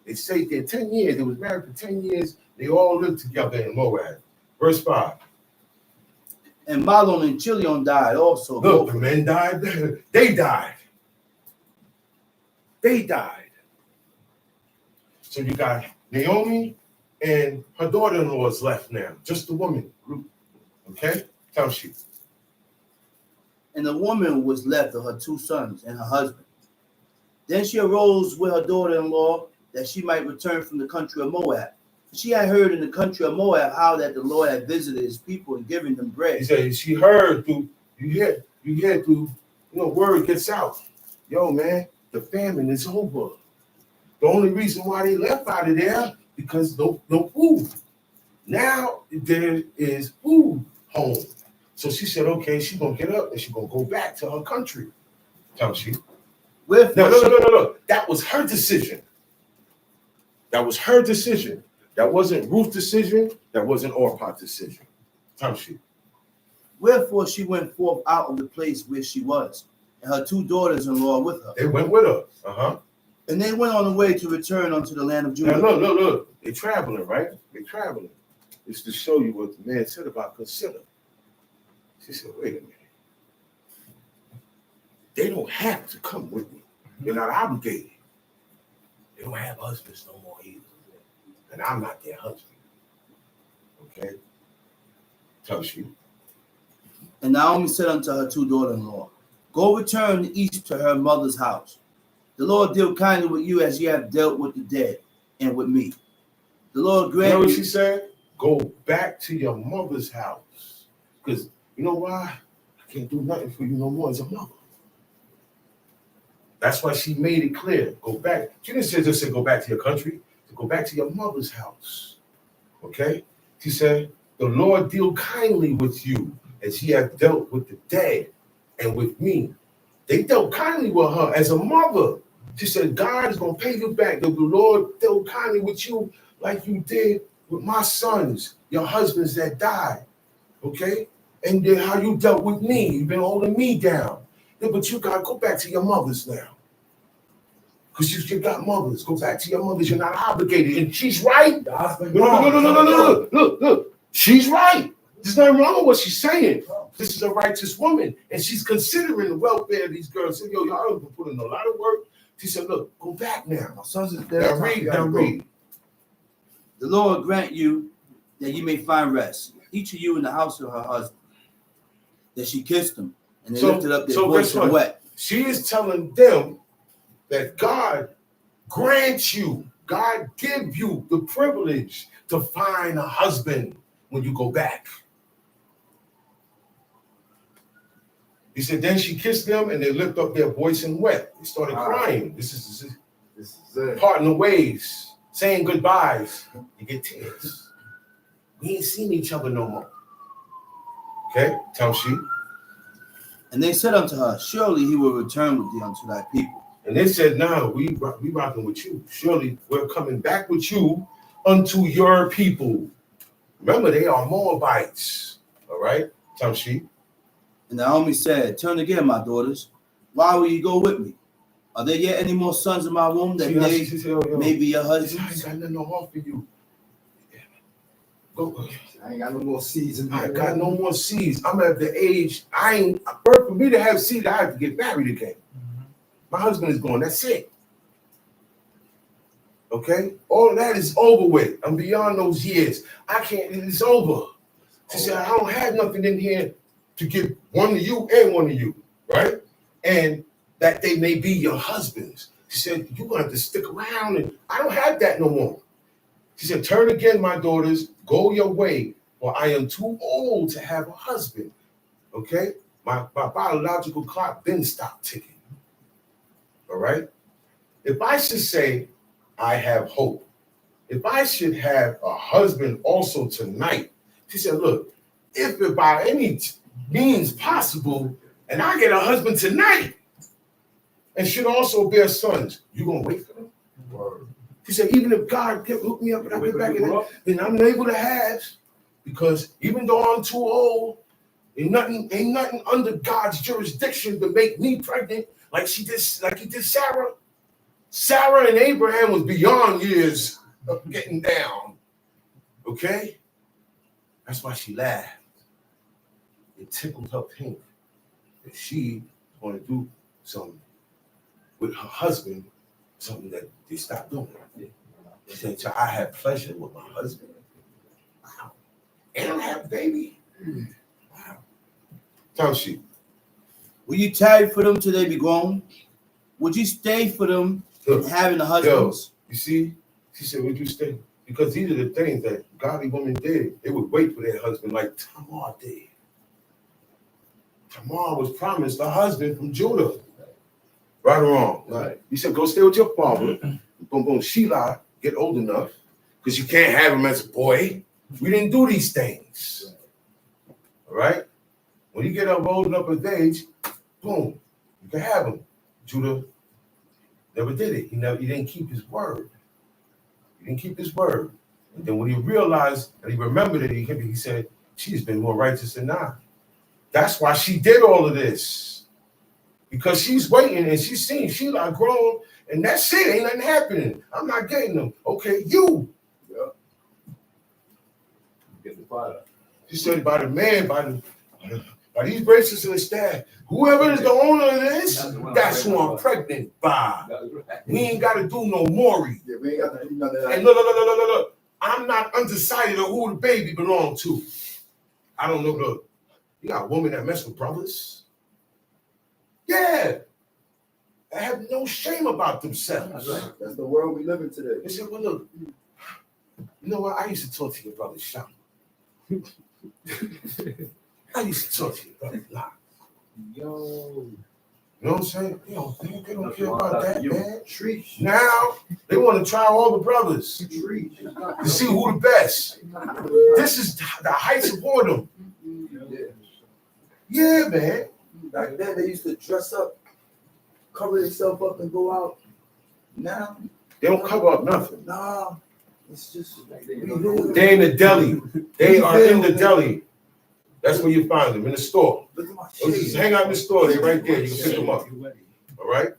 They stayed there 10 years. They was married for 10 years. They all lived together in Moab. Verse 5. And Mahlon and Chilion died also. Look, the men died. They died. They died. So you got Naomi and her daughter-in-law is left now. Just the woman. Okay? Tell she. And the woman was left of her 2 sons and her husband. Then she arose with her daughter-in-law that she might return from the country of Moab. She had heard in the country of Moab how that the Lord had visited his people and given them bread. He said she heard through, you hear through, word gets out. Yo, man, the famine is over. The only reason why they left out of there, because no food. Now there is food home. So she said, okay, she's going to get up and she's going to go back to her country. Tell she. Wherefore No. That was her decision. That was her decision. That wasn't Ruth's decision. That wasn't Orpah's decision. Tell she. Wherefore she went forth out of the place where she was, and her 2 daughters-in-law with her. They went with her. Uh-huh. And they went on the way to return unto the land of Judah. Now, look. They're traveling, right? They're traveling. It's to show you what the man said about consider. She said, wait a minute. They don't have to come with me. They're not obligated. They don't have husbands no more either. And I'm not their husband. Okay? Tell she. And Naomi said unto her 2 daughters-in-law, Go return east to her mother's house. The Lord deal kindly with you as ye have dealt with the dead and with me. The Lord grant You know what you. she said? Go back to your mother's house. Because you know why? I can't do nothing for you no more as a mother. That's why she made it clear. Go back. She didn't just say go back to your country. Go back to your mother's house. Okay? She said, the Lord deal kindly with you as he hath dealt with the dead and with me. They dealt kindly with her as a mother. She said, God is going to pay you back. The Lord dealt kindly with you like you did with my sons, your husbands that died. Okay? And then how you dealt with me. You've been holding me down. Yeah, but you got to go back to your mothers now. Because you got mothers. Go back to your mothers. You're not obligated. And she's right. No. Look. She's right. There's nothing wrong with what she's saying. This is a righteous woman. And she's considering the welfare of these girls. Said, yo, y'all have put in a lot of work. She said, look, go back now. My sons is dead. Now read. The Lord grant you that you may find rest, each of you in the house of her husband. That she kissed him, and they lifted up their voice and wept. She is telling them that God grants you, God give you the privilege to find a husband when you go back. He said, then she kissed them and they lifted up their voice and wept. They started crying. This is it. parting the ways, saying goodbyes. You get tears. We ain't seen each other no more. Okay, tell she. And they said unto her, surely he will return with thee unto thy people. And they said, no, we rocking with you. Surely we're coming back with you unto your people. Remember, they are Moabites. All right? Tell she. And Naomi said, turn again, my daughters. Why will you go with me? Are there yet any more sons in my womb that She said, yo, may be your I ain't husbands? got nothing to offer you. Go. I ain't got no more seeds in I me. got no more seeds. I'm at the age, for me to have seeds, I have to get married again. My husband is gone. That's it. Okay? All of that is over with. I'm beyond those years. I can't, it's over. She said, I don't have nothing in here to give one to you and one to you, right? And that they may be your husbands. She said, you're going to have to stick around, and I don't have that no more. She said, turn again, my daughters, go your way, for I am too old to have a husband. Okay? my biological clock then stopped ticking. All right? If I should say I have hope, if I should have a husband also tonight, she said, look, if by any means possible, and I get a husband tonight, and should also bear sons, you gonna wait for them? Word. She said, even if God can hook me up and I get back in it, then I'm able to have, because even though I'm too old, ain't nothing under God's jurisdiction to make me pregnant, like he did Sarah. Sarah and Abraham was beyond years of getting down. Okay? That's why she laughed. It tickled her pink that she want to do something with her husband, something that they stopped doing. She said, I have pleasure with my husband. Wow. And I have a baby. Wow. Time sheet. Will you tarry for them till they be grown? Would you stay for them in having the husbands? You see, she said, would you stay? Because these are the things that godly women did. They would wait for their husband like Tamar did. Tamar was promised a husband from Judah. Right or wrong? Right. He said, go stay with your father. Boom, boom, Sheila, get old enough, because you can't have him as a boy. We didn't do these things. All right? When you get up old enough of age, boom, you can have him. Judah never did it. He didn't keep his word. He didn't keep his word. And then when he realized and he remembered it, he said, she's been more righteous than I. That's why she did all of this. Because she's waiting and she's seeing Sheila grown, and that's it. Ain't nothing happening. I'm not getting them. Okay, you. Yeah. Get the fire. She said, by the man, by these bracelets and the staff, whoever is the owner of this, that's who I'm pregnant by. That's right. We ain't got to do no more. Yeah, we ain't got to do none of that. And look. I'm not undecided on who the baby belonged to. I don't know. Look, you got women that mess with brothers. Yeah. They have no shame about themselves. That's right. That's the world we live in today. They said, well, look, you know what? I used to talk to your brother Shop. I used to talk to your brother Lock. Yo. You know what I'm saying? They don't care about that, man. Trees. Now, they want to try all the brothers Trees. to see who the best. This is the heights of boredom. Yeah. Yeah, man. Back then, they used to dress up, cover themselves up, and go out. Now, They don't cover up nothing. nah, it's just They in the deli. They are in the deli. That's where you find them, in the store. Look at my Or just shades. hang out in the store. They're right there. You can pick them up. All right?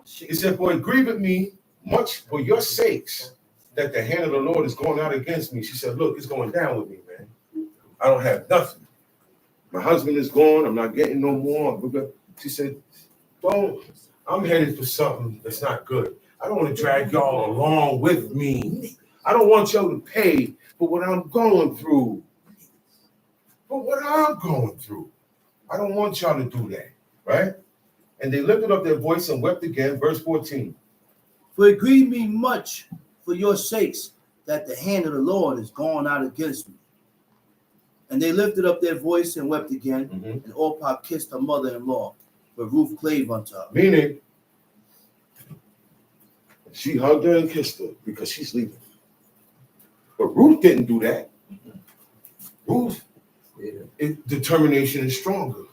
He said, for it grieveth me much for your sakes that the hand of the Lord is going out against me. She said, look, it's going down with me, man. I don't have nothing. My husband is gone. I'm not getting no more. She said, I'm headed for something that's not good. I don't want to drag y'all along with me. I don't want y'all to pay for what I'm going through. For what I'm going through. I don't want y'all to do that, right? And they lifted up their voice and wept again. Verse 14. For it grieved me much for your sakes that the hand of the Lord is gone out against me. And they lifted up their voice and wept again. And Orpah kissed her mother-in-law, but Ruth clave unto her. Meaning, she hugged her and kissed her because she's leaving. But Ruth didn't do that. Ruth, determination is stronger.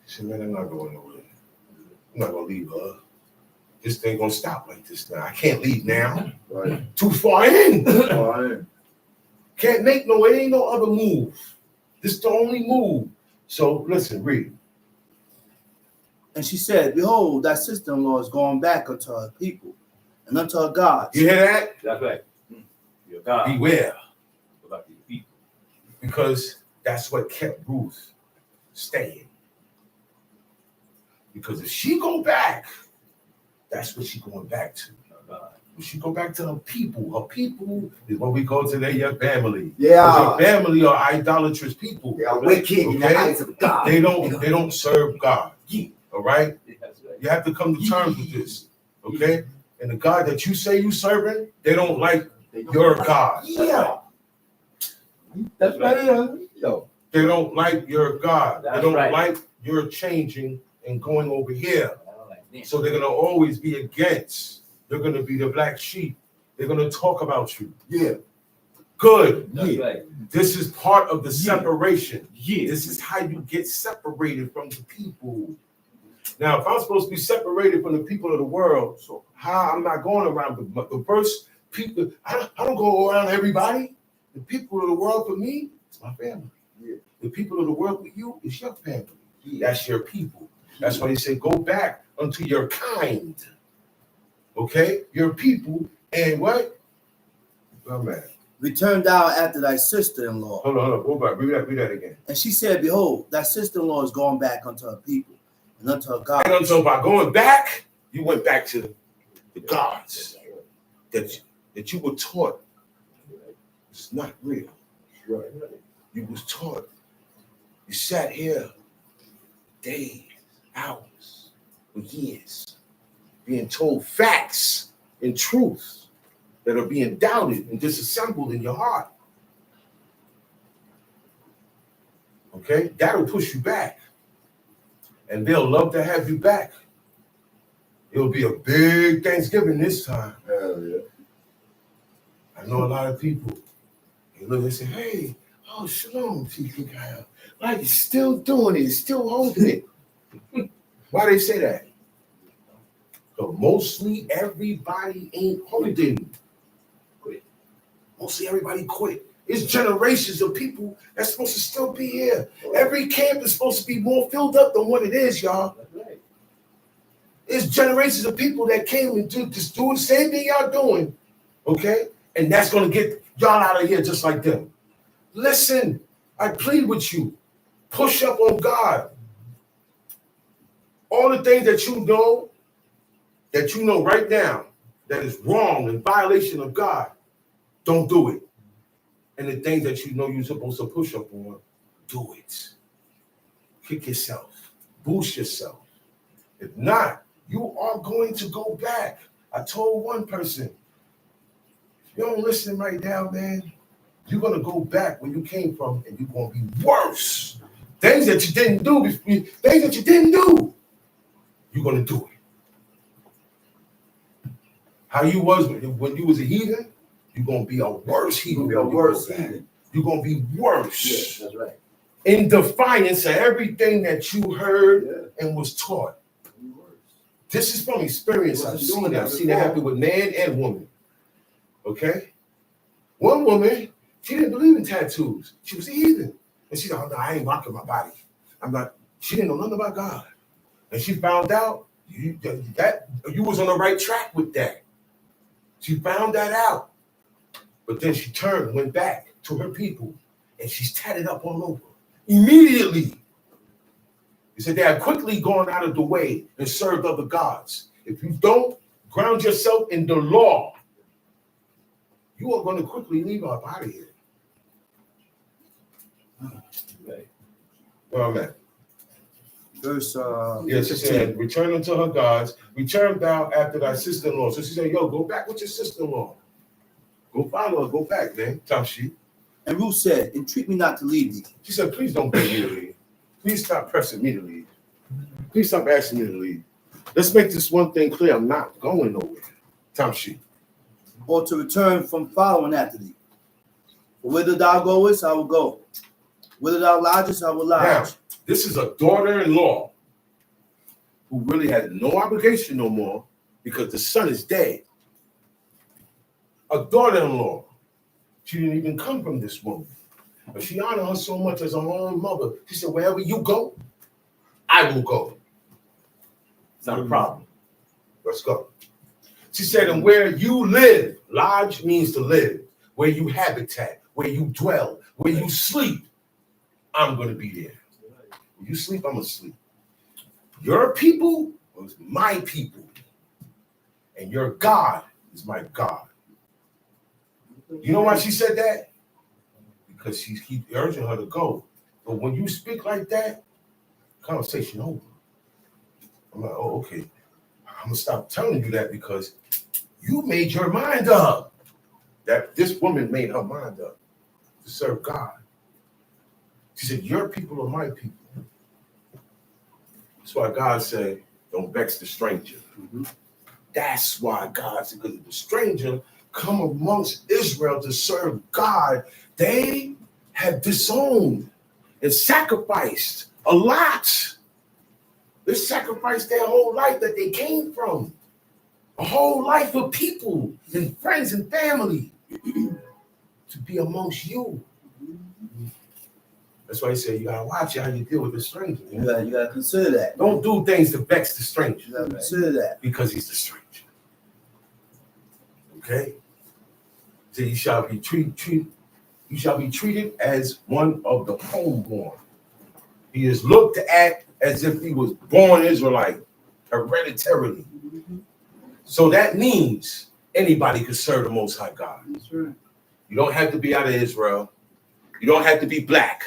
She said, man, I'm not going nowhere. I'm not going to leave her. This thing going to stop like this now. I can't leave now. Right. Too far in. All right. Can't make no, it ain't no other move. This is the only move. So listen, read. And she said, behold, thy sister-in-law is gone back unto her people and unto her gods. You hear that? That's right. Your God. Beware. About these people. Because that's what kept Ruth staying. Because if she go back, that's what she going back to. When she go back to her people is what we call today your family. Yeah. Your family are idolatrous people. They are wicked in the Okay? eyes of God. They don't serve God. All right? That's right. You have to come to terms with this. Okay? And the God that you say you serving, they don't like your God. Yeah. That's right. Yo. They don't like your God. They That's don't right. like your changing and going over here. I don't like this. So they're gonna always be against. They're gonna be the black sheep. They're gonna talk about you. Yeah. Good. That's right. This is part of the separation. Yeah. This is how you get separated from the people. Now, if I'm supposed to be separated from the people of the world, so how I'm not going around the first people, I don't go around everybody. The people of the world for me, it's my family. Yeah. The people of the world for you, it's your family. That's your people. That's why he said, go back unto your kind. Okay? Your people, and what? Oh man. Return thou after thy sister-in-law. Hold on, go back. Read that again. And she said, behold, thy sister-in-law is gone back unto her people and unto her God. And until by going back, you went back to the gods that you were taught. It's not real. Right. You was taught. You sat here days, hours, or years, being told facts and truths that are being doubted and disassembled in your heart. Okay? That'll push you back. And they'll love to have you back. It'll be a big Thanksgiving this time. Hell yeah. I know a lot of people. They look and say, hey, oh, shalom, T.P. Kyle. Why you still doing it? Still holding it? Why they say that? Because mostly everybody ain't holding. Quit. Mostly everybody quit. It's generations of people that's supposed to still be here. Every camp is supposed to be more filled up than what it is, y'all. That's right. It's generations of people that came and doing the same thing y'all doing, okay? And that's going to get y'all out of here just like them. Listen, I plead with you. Push up on God. All the things that you know right now that is wrong in violation of God, don't do it. And the things that you know you're supposed to push up on, do it. Kick yourself. Boost yourself. If not, you are going to go back. I told one person, if you don't listen right now, man, you're going to go back where you came from and you're going to be worse. Things that you didn't do, you're going to do it. How you was when you was a heathen, you're going to be a worse heathen. You're gonna be a worse heathen. You're going to be worse. Yes, that's right. In defiance of everything that you heard and was taught. This is from experience. I've seen that. I've seen it happen with man and woman. Okay? One woman, she didn't believe in tattoos. She was a heathen. And she said, oh, no, I ain't rocking my body. She didn't know nothing about God. And she found out you was on the right track with that. She found that out. But then she turned, went back to her people, and she's tatted up all over. Immediately. He said they have quickly gone out of the way and served other gods. If you don't ground yourself in the law, you are going to quickly leave up out of here. Right. Where I'm at. Verse Yes, she said, return unto her gods, return thou after thy sister-in-law. So she said, yo, go back with your sister-in-law. Go follow her, go back, man. Tamshi. And Ruth said, entreat me not to leave thee. She said, please don't beg me to leave. Please stop pressing me to leave. Please stop asking me to leave. Let's make this one thing clear. I'm not going nowhere. Tamshi. Or to return from following after thee. For whither thou goest, I will go. Whither thou lodgest, I will lodge. Now, this is a daughter-in-law who really has no obligation no more because the son is dead. A daughter-in-law. She didn't even come from this woman. But she honored her so much as her own mother. She said, wherever you go, I will go. It's not a problem. Let's go. She said, and where you live, lodge means to live. Where you habitat, where you dwell, where you sleep, I'm going to be there. When you sleep, I'm going to sleep. Your people was my people. And your God is my God. You know why she said that? Because she keeps urging her to go. But when you speak like that, conversation over. I'm like, oh, okay. I'm going to stop telling you that because you made your mind up. That this woman made her mind up to serve God. She said, your people are my people. That's why God said, don't vex the stranger. That's why God said, because the stranger come amongst Israel to serve God, they have disowned and sacrificed a lot. They sacrificed their whole life that they came from. A whole life of people and friends and family to be amongst you. That's why he said you gotta watch how you deal with the stranger. You gotta consider that. Don't do things to vex the stranger You gotta consider that. because he's the stranger. Okay? So you shall be treated as one of the homeborn. He is looked at as if he was born Israelite, hereditarily. So that means anybody can serve the Most High God. That's right. You don't have to be out of Israel. You don't have to be black.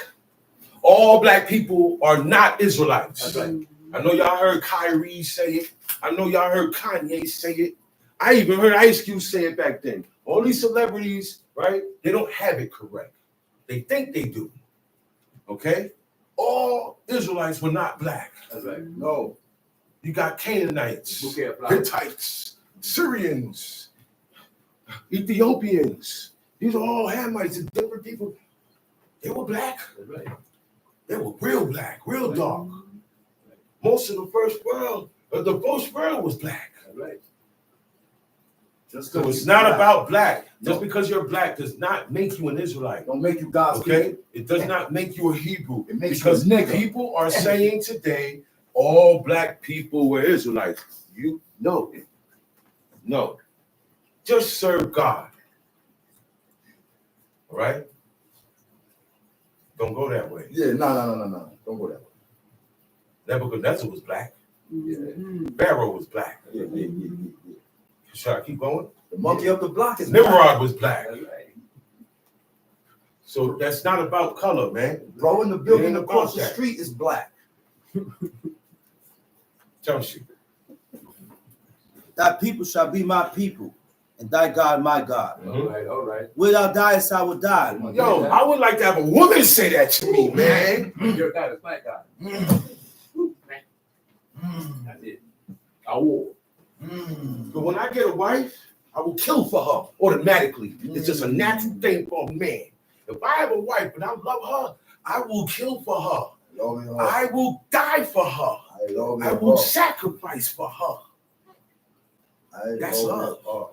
All black people are not Israelites. That's right. I know y'all heard Kyrie say it. I know y'all heard Kanye say it. I even heard Ice Cube say it back then. All these celebrities, right? They don't have it correct. They think they do. Okay? All Israelites were not black. That's right. No. You got Canaanites, Bouquet of flowers. Hittites, Syrians, Ethiopians. These are all Hamites and different people. They were black. That's right. They were real black, real dark. Most of the first world was black. That's right. Just So 'cause it's you're not black about black. Just No. because you're black does not make you an Israelite. don't make you God's Okay? people. It does not make you a Hebrew. It makes Because you a nigga. people are saying today all black people were Israelites. You know it. No. Just serve God. All right? Don't go that way. Yeah, no. Don't go that way. Nebuchadnezzar was black. Yeah, Pharaoh was black. yeah. Should I keep going? The monkey up the block is black. Nimrod was black. That's right. So that's not about color, man. Bro in the building Ain't across the about that. street is black. Tell you. Thy people shall be my people, and thy God my God. All right. All right. Where thou diest, I will die. Yo, I would like to have a woman say that to me, man. Your God is black God. That's it. I will. But when I get a wife, I will kill for her automatically. It's just a natural thing for a man. If I have a wife and I love her, I will kill for her. Love me, I will die for her. I love me, I will sacrifice for her. That's love.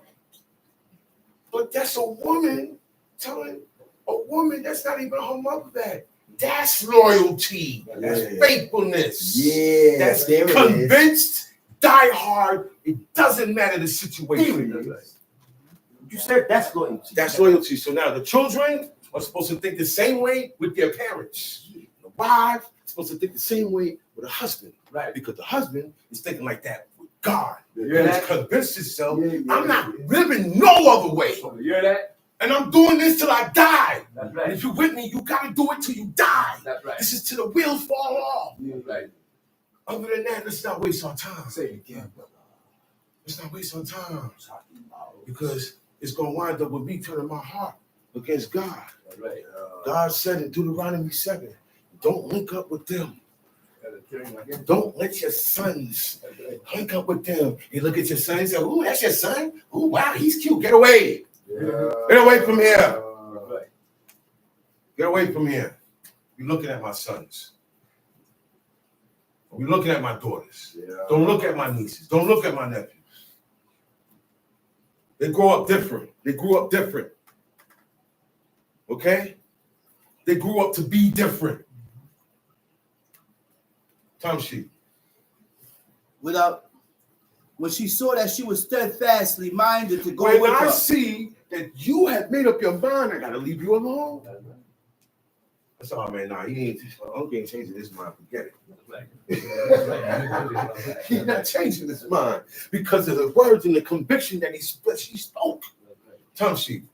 But that's a woman telling a woman that's not even her mother that. That's loyalty. That's Yeah. faithfulness. Yeah, That's there it is. convinced, die hard. It doesn't matter the situation. That's right. You said that's loyalty. That's loyalty. So now the children are supposed to think the same way with their parents. The wife is supposed to think the same way with a husband. Right. Because the husband is thinking like that with God. You He's hear that? convinced himself, Yeah, I'm not living no other way. You hear that? And I'm doing this till I die. That's And right. if you're with me, you gotta do it till you die. That's right. This is till the wheels fall off. That's right. Other than that, let's not waste our time. Say it again. Let's not waste our time. Because it's gonna wind up with me turning my heart against God. That's right. God said in Deuteronomy 7, don't link up with them. Gotta turn again. Don't let your sons That's right. link up with them. You look at your son and say, ooh, that's your son. Ooh, wow, he's cute. Get away. Get away from here. That's right. Get away from here. You're looking at my sons. You're looking at my daughters. Don't look at my nieces. Don't look at my nephews. They grow up different. They grew up different. Okay? They grew up to be different. Time sheet. When she saw that she was steadfastly minded to go When with I her, see that you have made up your mind, I gotta leave you alone. That's right. That's all, man. Nah, he ain't. Uncle ain't changing his mind. Forget it. That's right. He's not changing his mind because of the words and the conviction that he spoke. Tongue sheet.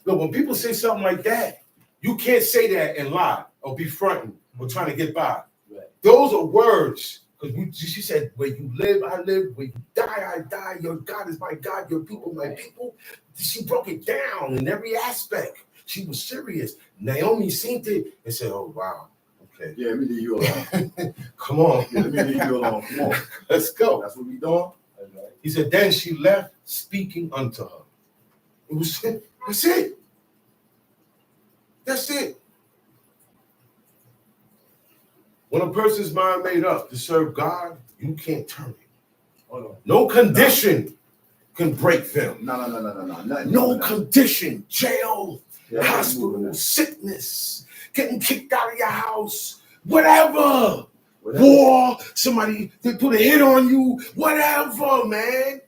Look, when people say something like that, you can't say that and lie or be fronting or trying to get by. Right. Those are words. Because she said, where you live, I live. Where you die, I die. Your God is my God. Your people, my people. She broke it down in every aspect. She was serious. Naomi seen it and said, oh, wow. Yeah, let me leave you alone. Come on, Yeah, let me leave you alone. Come on. let's go. That's what we doing? That's right. He said, then she left speaking unto her. It was that's it. That's it. When a person's mind made up to serve God, you can't turn it. Hold on. No condition can break them. No. Nothing. No condition. Jail, Yeah, hospital, sickness, getting kicked out of your house, whatever. Whatever. War, somebody, they put a hit on you, whatever, man.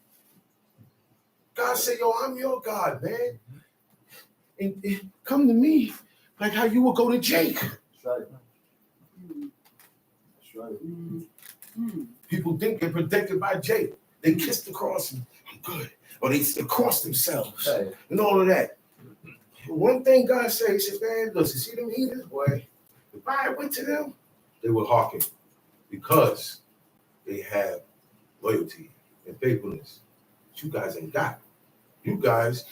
God said, yo, I'm your God, man. And come to me like how you would go to Jake. That's right. That's right. People think they're protected by Jake. They kiss the cross and I'm good. Or they cross themselves Hey, and all of that. One thing God said, he said, man, listen, see them heathens, boy. If I went to them, they would hearken because they have loyalty and faithfulness. But you guys ain't got it. You guys,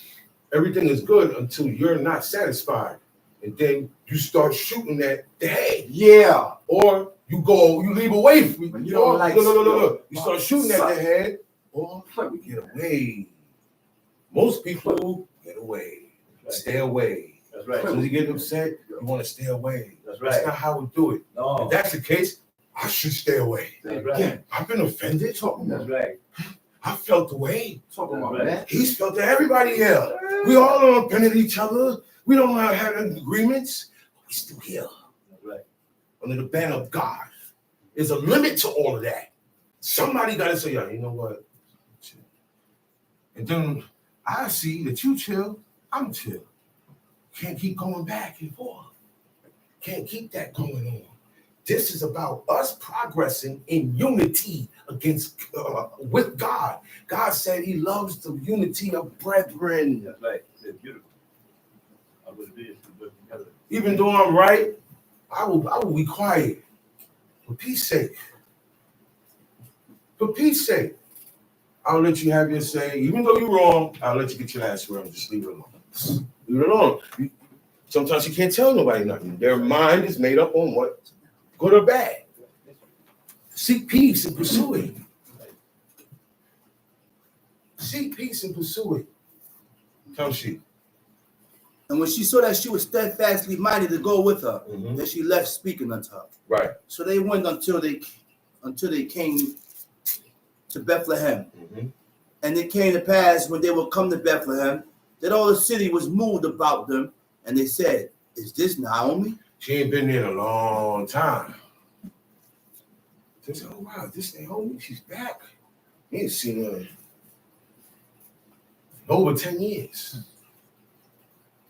everything is good until you're not satisfied. And then you start shooting at the head. yeah. Or you leave away from When you don't like- no. You start shooting at the head, or you get away. Most people get away. Stay away. That's As soon as right. you get upset, you want to stay away. That's That's right. not how we do it. No. If that's the case, I should stay away. That's right. Yeah, I've been offended. That's right. I felt the way. Talk about that. He's felt that. Everybody here. We all don't offend each other. We don't have agreements. But we still here That's right. under the banner of God. There's a limit to all of that. Somebody got to say, yeah, you know what? Chill. And then I see that you chill, I'm chill. Can't keep going back and forth. Can't keep that going on. This is about us progressing in unity with God. God said he loves the unity of brethren. That's right. It's beautiful. I would have been together. Even though I'm right, I will be quiet. For peace sake. For peace sake. I'll let you have your say. Even though you're wrong, I'll let you get your last word. Just leave it alone. Leave it alone. Sometimes you can't tell nobody nothing. Their mind is made up on what? Good or bad. Seek peace and pursue it. Seek peace and pursue it. Tell she. And when she saw that she was steadfastly minded to go with her, Mhm. then she left speaking unto her. Right. So they went until they came to Bethlehem. Mhm. And it came to pass when they were come to Bethlehem that all the city was moved about them, and they said, "Is this Naomi?" She ain't been there in a long time. They said, oh wow, this Naomi, she's back. You ain't seen her in over 10 years. You know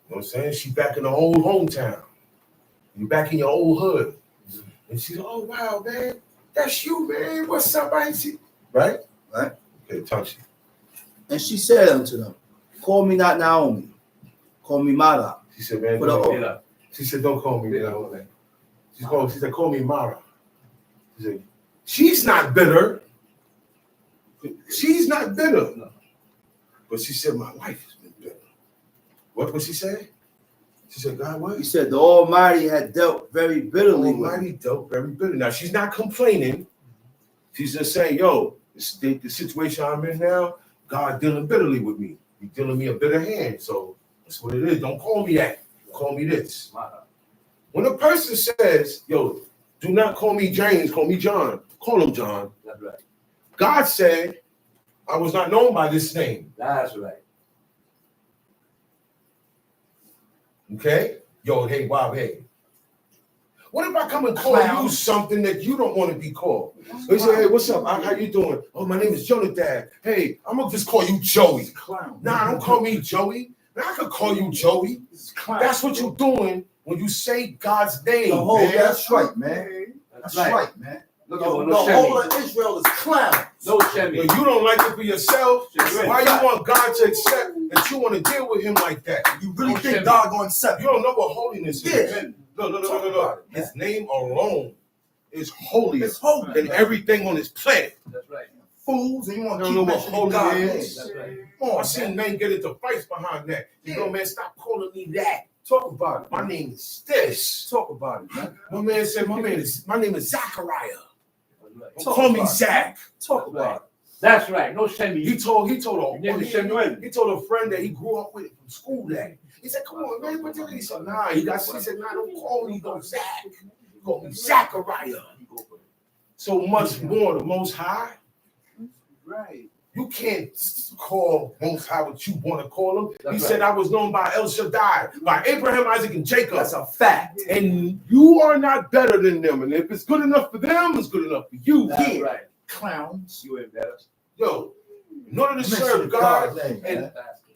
what I'm saying? She's back in the old hometown. You're back in your old hood. And she's, oh wow, man, that's you, man. What's up? I ain't see. Right? Right. Okay, touch it. And she said unto them, "Call me not Naomi, call me Mara." She said, man, But, don't- Yeah. she said, don't call me that. She said, call me Mara. She said, she's not bitter. She's not bitter. No. But she said, my life has been bitter. What she say? She said, God, what? He said, "The Almighty had dealt very bitterly with me." Almighty dealt very bitter. Now, she's not complaining. She's just saying, yo, the situation I'm in now, God dealing bitterly with me. He's dealing me a bitter hand. So that's what it is. Don't call me that. Call me this. When a person says, yo, do not call me James, call me John. Call him John. That's right. God said, I was not known by this name. That's right. Okay? Yo, hey, Bob, hey. What if I come and call you something that you don't want to be called? They say, hey, what's up? How you doing? Oh, my name is Jonathan. Hey, I'm going to just call you Joey. Clown. Nah, don't call me Joey. Now, I could call you Joey. This is clown. That's what you're doing when you say God's name, The whole, man. that's right, man. That's right, man. Look The, at the no whole Chevy. of Israel is clowns. No When Chevy. you don't like it for yourself, Just why you want God to accept that you want to deal with him like that? You really No think Chevy. God gonna accept You don't know what holiness is. Yeah. No. His name alone is holier It's holy. than everything on this planet. That's right. Fools, and you want I to don't keep know what mentioning holy God. is. That's right. Come I on, seen man. men get into fights behind that. You know, man, stop calling me that. Talk about it. My name is this. Talk about it, man. My man said, my name is Zachariah. That's right. Don't call me about it. Zach. Talk about it. That's right. No send He me. told You never send me in. he told a friend that he grew up with from school that. He said, come on, man, what he said, nah, he said, nah, don't call me no Zach. Call me Zachariah. So much more the Most High. Right. You can't call Most High what you want to call him. That's He right. said, I was known by El Shaddai, by Abraham, Isaac, and Jacob. That's a fact. And you are not better than them. And if it's good enough for them, it's good enough for you. That's right. Clowns. You ain't better. Yo, in order to serve Mention God, God's name, and man.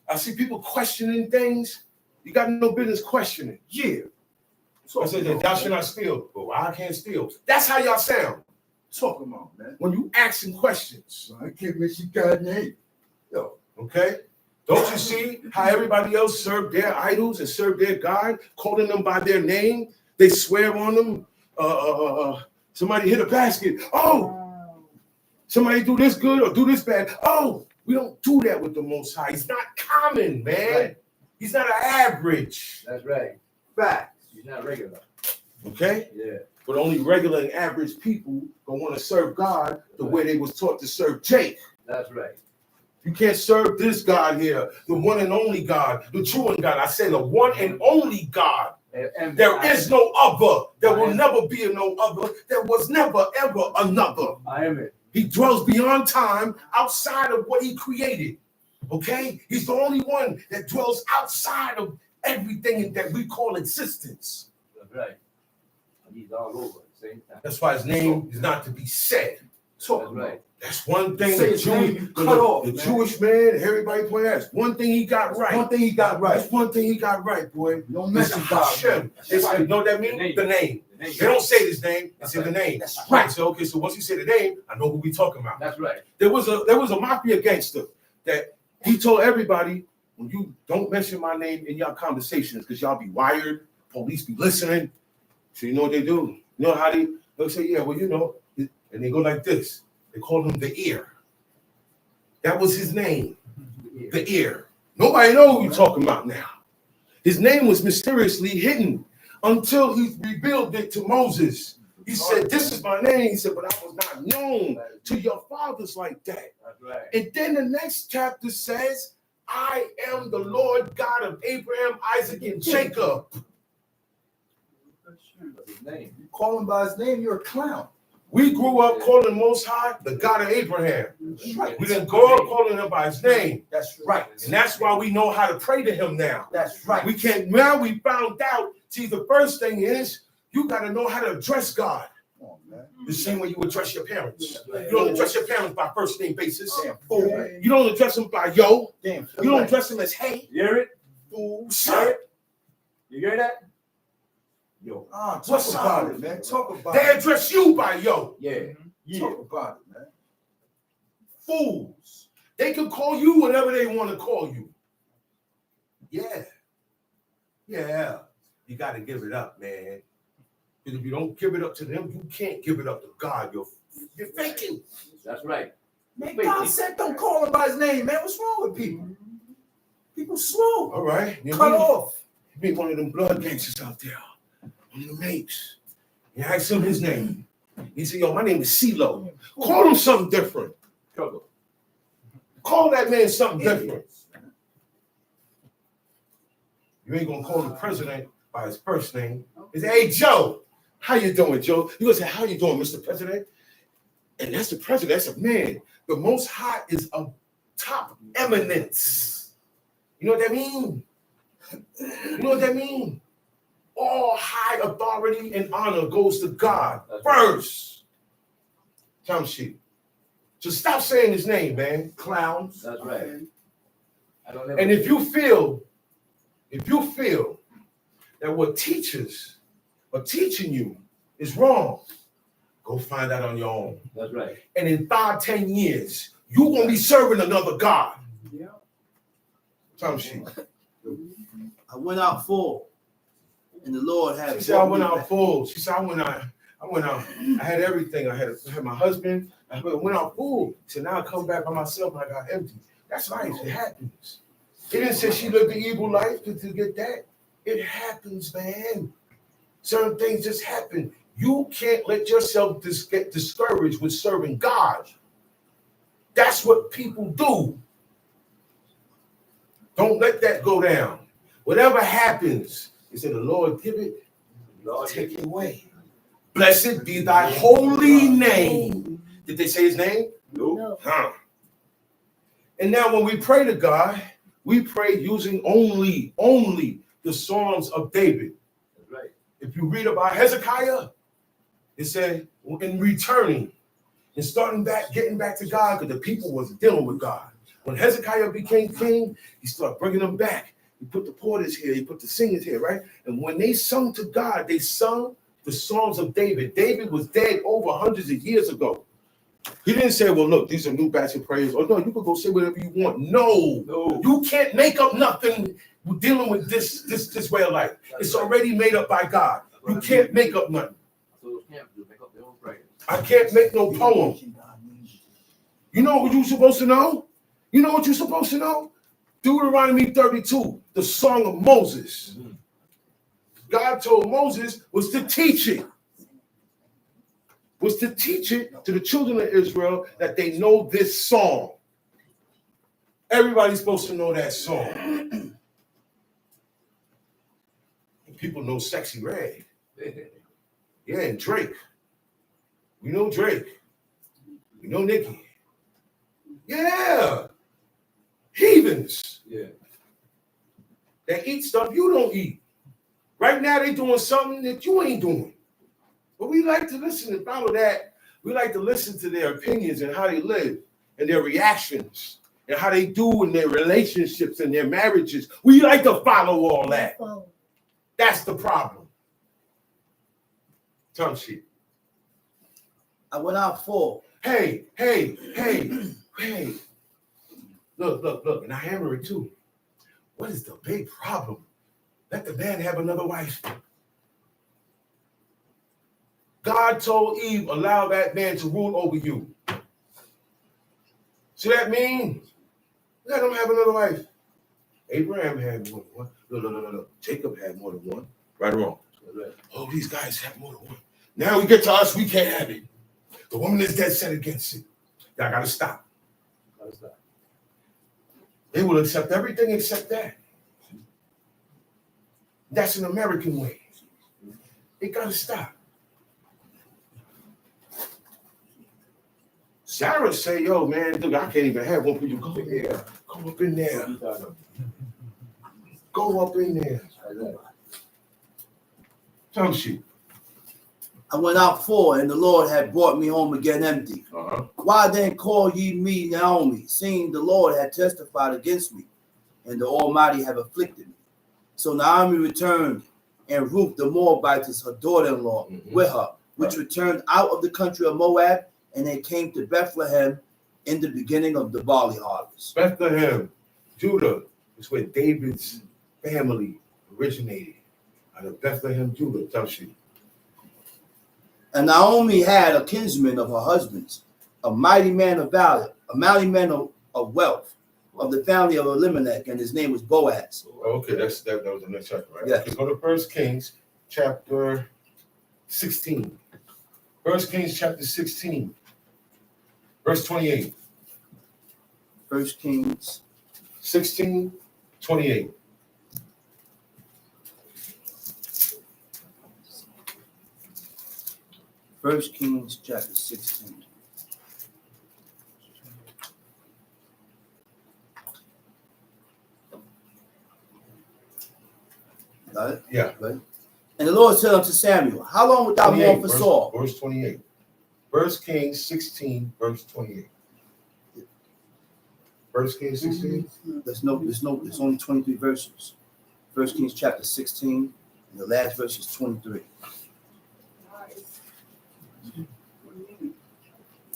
I see people questioning things. You got no business questioning. Yeah. I said that y'all should not steal. But I can't steal. That's how y'all sound Talk about, man. when you asking questions. I can't mention God's name. Yo. Okay? Don't you see how everybody else served their idols and served their God, calling them by their name? They swear on them. Somebody hit a basket. Oh, somebody do this good or do this bad. Oh, we don't do that with the Most High. He's not common, man. Right. He's not an average. That's right. Fact. He's not regular. Okay? Yeah. But only regular and average people don't want to serve God the way they was taught to serve Jake. That's right. You can't serve this God here, the one and only God, the true and God. I say the one and only God. And There is no other. There will never be no other. There was never, ever another. I am it. He dwells beyond time, outside of what he created. Okay? He's the only one that dwells outside of everything that we call existence. That's right. And he's all over at the same time. That's why his name is not to be said. Talk That's about right. it. That's one thing Say the his name, Jewish, you cut off, the man. Jewish man, everybody point out. That's one thing he got right. One thing he got right. That's one thing he got right, boy. Don't It's mention God's name. Hashem. It's, you know what that means? The name. The name. They don't say his name, it's in the name. That's Right. right. So okay, so once you say the name, I know who we talking about. That's right. There was a mafia gangster that he told everybody, when you don't mention my name in your conversations, because y'all be wired, police be listening. So you know what they do? You know how they'll say, yeah, well, you know, and they go like this. They call him the ear. That was his name, the ear. Nobody knows who you're talking about now. His name was mysteriously hidden until he revealed it to Moses. He said, this is my name. He said, but I was not known to your fathers like that. That's right. And then the next chapter says, I am the Lord God of Abraham, Isaac, and Jacob. That's his name. You call him by his name, you're a clown. We grew up calling Most High the God of Abraham. That's right. We didn't grow up calling him by his name. That's right. And that's why we know how to pray to him now. That's right. We can't, now we found out. See, the first thing is, you got to know how to address God. Come on, man. The same way you address your parents. Right. You don't address your parents by first name basis. Damn fool. You don't address them by yo. Damn fool. You don't address them as hey. You hear it? Fool. You hear Sir. it? You hear that? Yo. Talk What's about up? it, man. Talk about They it. address you by yo. Yeah. Yeah. Talk about it, man. Fools. They can call you whatever they want to call you. Yeah. Yeah. You got to give it up, man. Because if you don't give it up to them, you can't give it up to God. You're faking. That's right. Man, God said don't call him by his name, man. What's wrong with people? People slow. All right. You Cut off. meet one of them blood gangsters out there. One of them mates. You ask him his name. He said, yo, my name is CeeLo. Call him something different. Trouble. Call that man something different. You ain't gonna call the president by his first name. He say, hey, Joe, how you doing, Joe? You gonna say, how you doing, Mr. President? And that's the president, that's a man. The Most High is of top eminence. You know what that mean? You know what that mean? All high authority and honor goes to God first. Tamshi. So stop saying his name, man. Clowns. That's right. I don't know. And if you feel that what teachers are teaching you is wrong, go find out on your own. That's right. And in 5-10 years, you're gonna be serving another God. Yeah. Tamshi. I went out full, and the Lord had. She said I went out full. She said I went out. I had everything. I had my husband. I went out full. So now I come back by myself and I got empty. That's life. It happens. It didn't say she lived the evil life to get that. It happens, man. Certain things just happen. You can't let yourself get discouraged with serving God. That's what people do. Don't let that go down. Whatever happens, he said, the Lord give it, Lord take it away. Blessed be thy holy name. Did they say his name? No. Huh. And now when we pray to God, we pray using only the Psalms of David. That's right. If you read about Hezekiah, it said in returning and starting back, getting back to God, because the people was dealing with God. When Hezekiah became king, he started bringing them back. He put the porters here, he put the singers here, right? And when they sung to God, they sung the Psalms of David. David was dead over hundreds of years ago. He didn't say, well, look, these are new batch of prayers. Or no, you can go say whatever you want. No, you can't make up nothing dealing with this way of life. It's already made up by God. You can't make up nothing. So those camps do make up their own prayers. I can't make no poem. You know what you're supposed to know? You know what you're supposed to know? Deuteronomy 32, the Song of Moses. God told Moses was to teach it. Was to teach it to the children of Israel that they know this song. Everybody's supposed to know that song. People know Sexy Red. Yeah, and Drake. We know Drake. We know Nicki. Yeah. Heathens. Yeah. They eat stuff you don't eat. Right now they doing something that you ain't doing. But we like to listen and follow that. We like to listen to their opinions and how they live and their reactions and how they do in their relationships and their marriages. We like to follow all that. That's the problem. Tongue sheet. I went out for. Hey. Look, and I hammer it too. What is the big problem? Let the man have another wife. God told Eve, allow that man to rule over you. See that mean? Let him have another wife. Abraham had more than one. No. Jacob had more than one. Right or wrong? Oh, these guys have more than one. Now we get to us, we can't have it. The woman is dead set against it. Y'all gotta stop. They will accept everything except that. That's an American way. They gotta stop. Sarah say, yo, man, look, I can't even have one for you. Go in there. Go up in there. Go up in there. Tongue sheet. I went out for, and the Lord had brought me home again empty. Uh-huh. Why then call ye me Naomi, seeing the Lord had testified against me, and the Almighty have afflicted me? So Naomi returned, and Ruth the Moabitess, her daughter-in-law, with her, which returned out of the country of Moab, and they came to Bethlehem in the beginning of the barley harvest. Bethlehem, Judah, is where David's family originated. Out of Bethlehem, Judah. Tongue sheet. And Naomi had a kinsman of her husband's, a mighty man of valor, a mighty man of wealth, of the family of Elimelech, and his name was Boaz. Okay, that was the next chapter, right? Yes. Okay, go to 1 Kings chapter 16. 1 Kings chapter 16, verse 28. 1 Kings 16, 28. First Kings chapter 16. Got it? Yeah. Right. And the Lord said unto Samuel, how long wilt thou mourn for Saul? Verse 28. 1 Kings 16, verse 28. 1 Kings 16? There's only 23 verses. 1 Kings chapter 16, and the last verse is 23.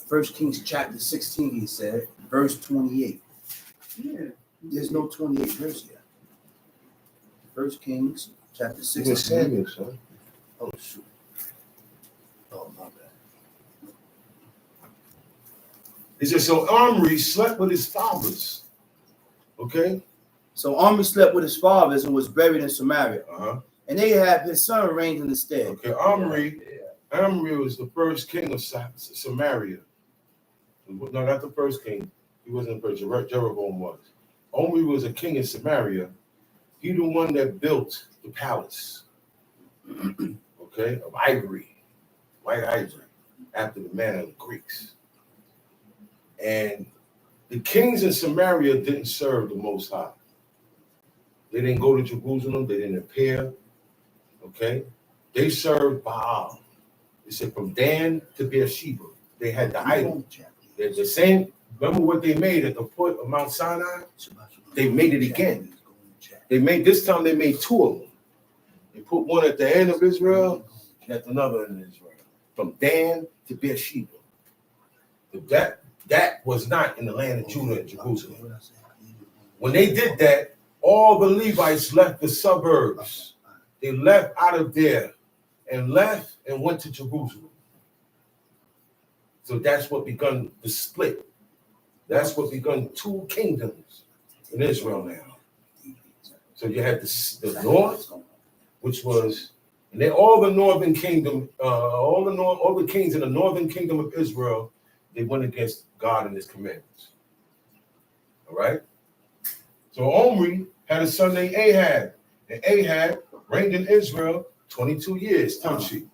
1 Kings chapter 16, he said, verse 28. There's no 28 verse here. 1 Kings chapter 16. Samuel, son. Oh, shoot. Oh, my bad. He said, so Omri slept with his fathers. Okay? So Omri slept with his fathers and was buried in Samaria. Uh-huh. And Ahab, his son, reigned in his stead. Okay, Omri was the first king of Samaria. No, not the first king. He wasn't the first. Jeroboam was. Omri was a king in Samaria. He the one that built the palace, okay, of ivory, white ivory, after the manner of the Greeks. And the kings in Samaria didn't serve the Most High. They didn't go to Jerusalem. They didn't appear, okay? They served Baal. They said from Dan to Beersheba, they had the idol. They're the same. Remember what they made at the foot of Mount Sinai? They made it again. This time they made two of them. They put one at the end of Israel and at another end of Israel. From Dan to Beersheba. That was not in the land of Judah and Jerusalem. When they did that, all the Levites left the suburbs. They left out of there and left and went to Jerusalem. So that's what begun the split. That's what begun two kingdoms in Israel now. So you had the north, which was, and then all the northern kingdom, all the kings in the northern kingdom of Israel, they went against God and his commandments. All right? So Omri had a son named Ahab, and Ahab reigned in Israel 22 years. Tamshi.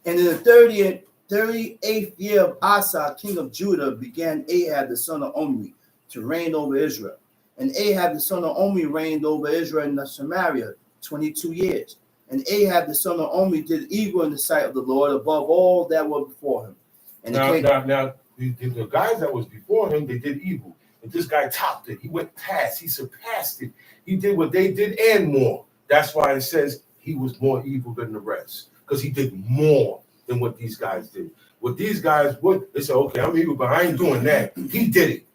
And in the 38th year of Asa, king of Judah, began Ahab the son of Omri to reign over Israel. And Ahab the son of Omri reigned over Israel in Samaria 22 years. And Ahab the son of Omri did evil in the sight of the Lord above all that were before him. And Now, the guys that was before him, they did evil. But this guy topped it. He went past. He surpassed it. He did what they did and more. That's why it says he was more evil than the rest. Because he did more than what these guys did. What these guys would, they said, okay, I'm evil, but I ain't doing that. He did it.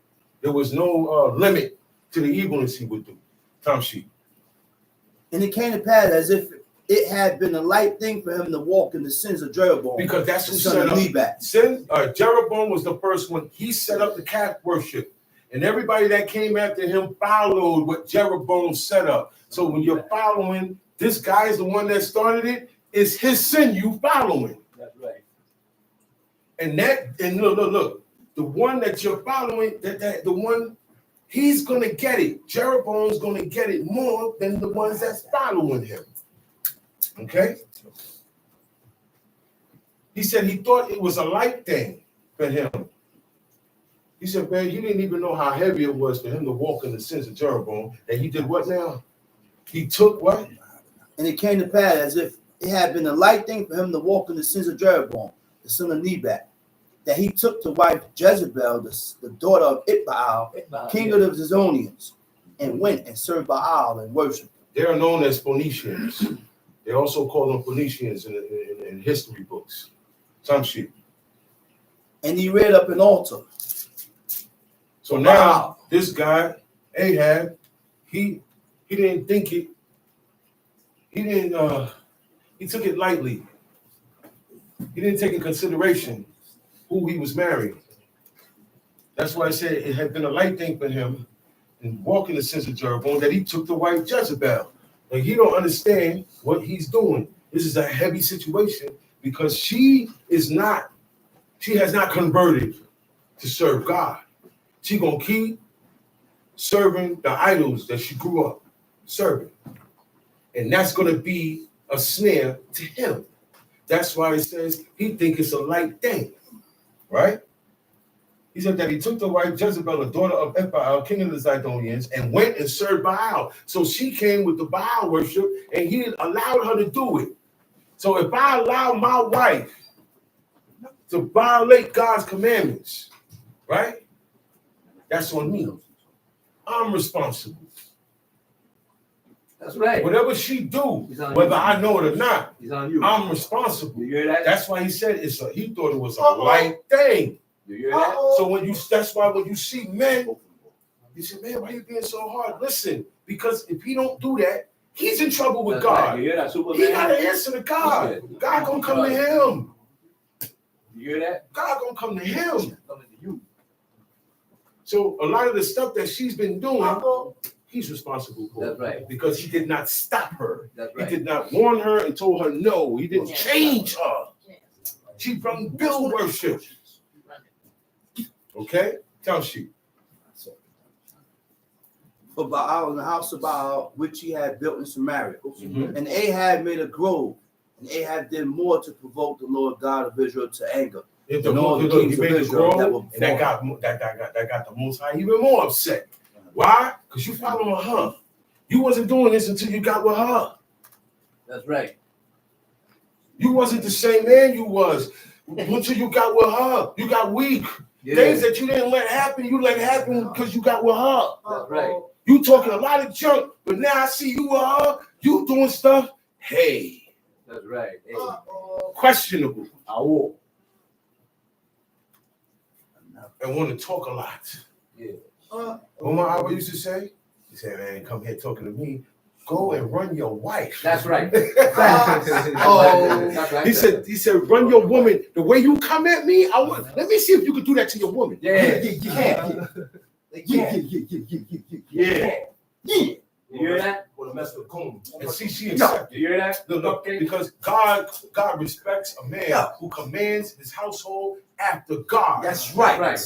There was no limit to the evilness he would do. Tamshi. And it came to pass as if it had been a light thing for him to walk in the sins of Jeroboam. Because that's who the set son of up. Nebat. Jeroboam was the first one. He set up the calf worship. And everybody that came after him followed what Jeroboam set up. So when you're following, this guy is the one that started it. It's his sin you following. That's right. And look. The one that you're following, the one, he's going to get it. Jeroboam's going to get it more than the ones that's following him. Okay? He said he thought it was a light thing for him. He said, man, you didn't even know how heavy it was for him to walk in the sins of Jeroboam. And he did what now? He took what? And it came to pass as if it had been a light thing for him to walk in the sins of Jeroboam, the son of Nebat, that he took to wife Jezebel, the daughter of Itbaal, king of the Zidonians, and went and served Baal and worshipped. They are known as Phoenicians. They also call them Phoenicians in history books. Some shit. And he reared up an altar. So now this guy, Ahab, he didn't think it. He took it lightly. He didn't take in consideration who he was marrying. That's why I said it had been a light thing for him in walking the sins of Jeroboam that he took the wife Jezebel. Like he don't understand what he's doing. This is a heavy situation because she has not converted to serve God. She gonna keep serving the idols that she grew up serving. And that's gonna be a snare to him. That's why it says he think it's a light thing, right? He said that he took the wife Jezebel, the daughter of Itbaal, king of the Zidonians, and went and served Baal. So she came with the Baal worship, and he allowed her to do it. So if I allow my wife to violate God's commandments, right? That's on me. I'm responsible. That's right. Whatever she do, whether I know it or not, He's on you. I'm responsible. You hear that? That's why he said he thought it was a light thing. You hear that? So that's why when you see men, you say, man, why are you being so hard? Listen, because if he don't do that, he's in trouble with That's God. right. You hear that, Superman? He gotta answer to God. God gonna come to him. You hear that? God gonna come to him. Coming to you. So a lot of the stuff that she's been doing, he's responsible for. That's right. Because he did not stop her. That's He right. did not warn her and told her no. He didn't change her. She brought Bill worship. Okay? Tell she. For Baal in the house of Baal, which he had built in Samaria. Mhm. And Ahab made a grove, and Ahab did more to provoke the Lord God of Israel to anger. If And all the he kings of made the Israel that grove, were and that got the Most High even more upset. Why? Because you following her. You wasn't doing this until you got with her. That's right. You wasn't the same man you was until you got with her. You got weak. Yeah. Things that you didn't let happen, you let happen because you got with her. That's right. You talking a lot of junk, but now I see you with her. You doing stuff. Hey, That's right. Hey. questionable. And want to talk a lot. Yeah. What my Abba used to say? He said, man, come here talking to me. Go and run your wife. That's right. Oh. That's right. He said, run your woman. The way you come at me, let me see if you can do that to your woman. Yeah. Yeah. You hear that? And see, she accepted. You hear that? Look, Okay. because God respects a man who commands his household after God. That's right. Right.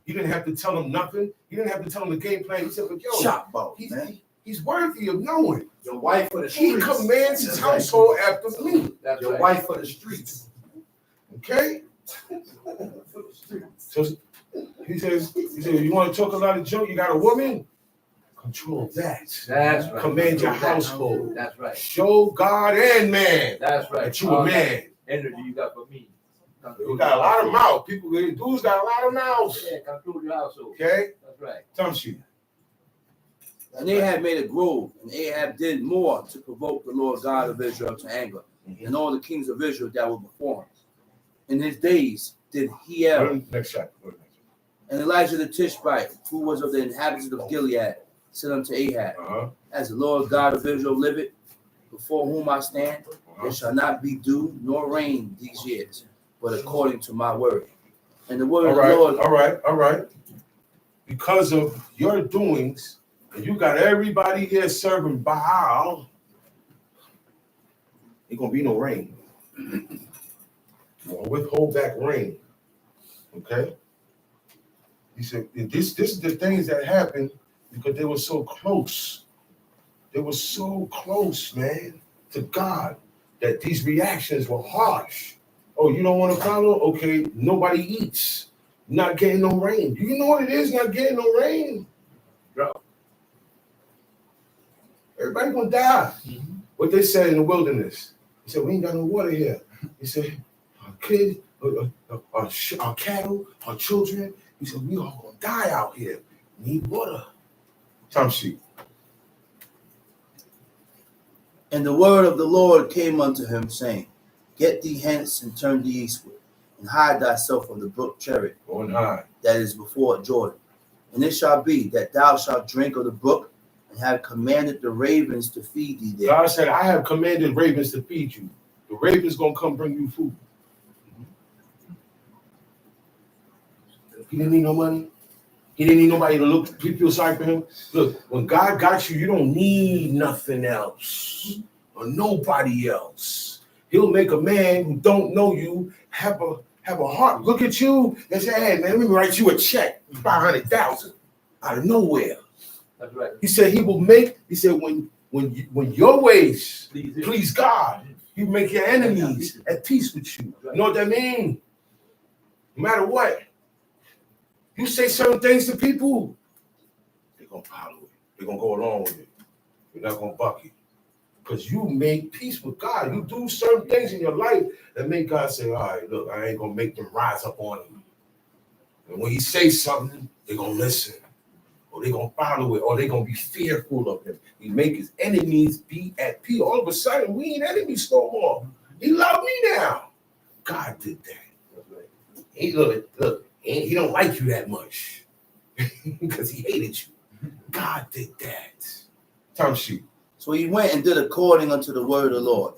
You didn't have to tell him nothing. You didn't have to tell him the game plan. He said, but yo, Shot boat, man. he's worthy of knowing. Your wife for the He streets. commands his household after me. That's Your right. wife for the streets. Okay? So he says, you want to talk a lot of junk? You got a woman? Control that. That's right. Command your That's right. household. That's right. Show God and man That's right. that you a man. Energy you got for me. You got a lot of mouth. Dudes got a lot of mouths. Yeah, control your household. Okay? That's right. Tell you. And Ahab made a grove, and Ahab did more to provoke the Lord God of Israel to anger than all the kings of Israel that were before him. In his days did Hiel Next shot. and Elijah the Tishbite, who was of the inhabitants of Gilead, said unto Ahab, Uh-huh. as the Lord God of Israel liveth, before whom I stand, there shall not be dew nor rain these years, but according to my word. And the word All of the right, Lord, all right. Because of your doings, and you got everybody here serving Baal, ain't gonna be no rain. You're gonna withhold back rain. Okay? He said, this is the things that happened because they were so close. They were so close, man, to God, that these reactions were harsh. Oh, you don't want to follow? Okay, nobody eats. Not getting no rain. Do you know what it is, not getting no rain? Bro. Everybody gonna die. What they said in the wilderness. He said, we ain't got no water here. He said, our kids, our cattle, our children. He said, we all gonna die out here. Need water. Time sheet. and the word of the Lord came unto him, saying, get thee hence and turn thee eastward, and hide thyself from the brook Cherith, Going high. that is before Jordan. And it shall be that thou shalt drink of the brook, and have commanded the ravens to feed thee there. God said, I have commanded ravens to feed you. The ravens gonna come bring you food. He didn't need no money. He didn't need nobody to feel sorry for him. Look, when God got you, you don't need nothing else or nobody else. He'll make a man who don't know you have a heart. Look at you and say, hey man, let me write you a check, 500,000 out of nowhere. That's right. He said he said when your ways Please. please God, you make your enemies at peace with you. You know what that means? No matter what, you say certain things to people, they're gonna follow it. They're gonna go along with it. They're not gonna buck you. Because you make peace with God. You do certain things in your life that make God say, all right, look, I ain't gonna make them rise up on him. And when he says something, they're gonna listen. Or they're gonna follow it, or they're gonna be fearful of him. He make his enemies be at peace. All of a sudden, we ain't enemies no more. He love me now. God did that. That's right. He look, he don't like you that much because he hated you. God did that. Time sheet. So he went and did according unto the word of the Lord.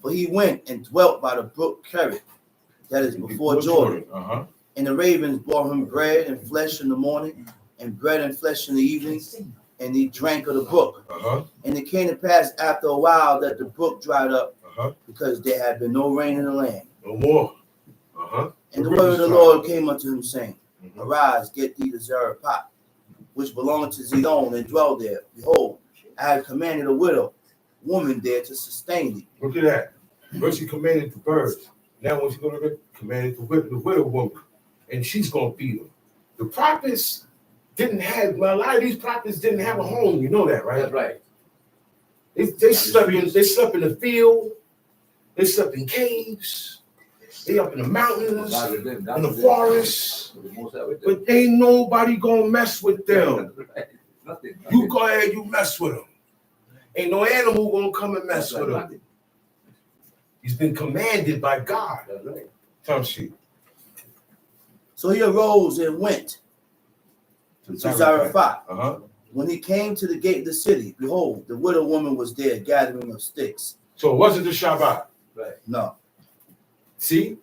For he went and dwelt by the brook Cherith, that is before Jordan. Uh-huh. And the ravens brought him bread and flesh in the morning, and bread and flesh in the evening, and he drank of the brook. Uh-huh. And it came to pass after a while that the brook dried up, Uh-huh. because there had been no rain in the land. No more. Uh-huh. And the word of the Lord came unto him, saying, Mhm. Arise, get thee to Zarephath, which belongeth to Zidon, and dwell there. Behold, I have commanded a widow woman there to sustain thee. Look at that. First he commanded the birds. Now when she go to commanded the widow woman. And she's going to feed them. The prophets didn't have, well, a lot of these prophets didn't have a home. You know that, right? That's right. They slept in the field. They slept in caves. They up in the mountains, in the forests. But ain't nobody gonna mess with them. Nothing. You go ahead, you mess with them. Ain't no animal gonna come and mess with him. He's been commanded by God. That's right. Tom sheep. So he arose and went to Zarephath. Uh-huh. When he came to the gate of the city, behold, the widow woman was there gathering of sticks. So it wasn't the Shabbat. Right. No. See?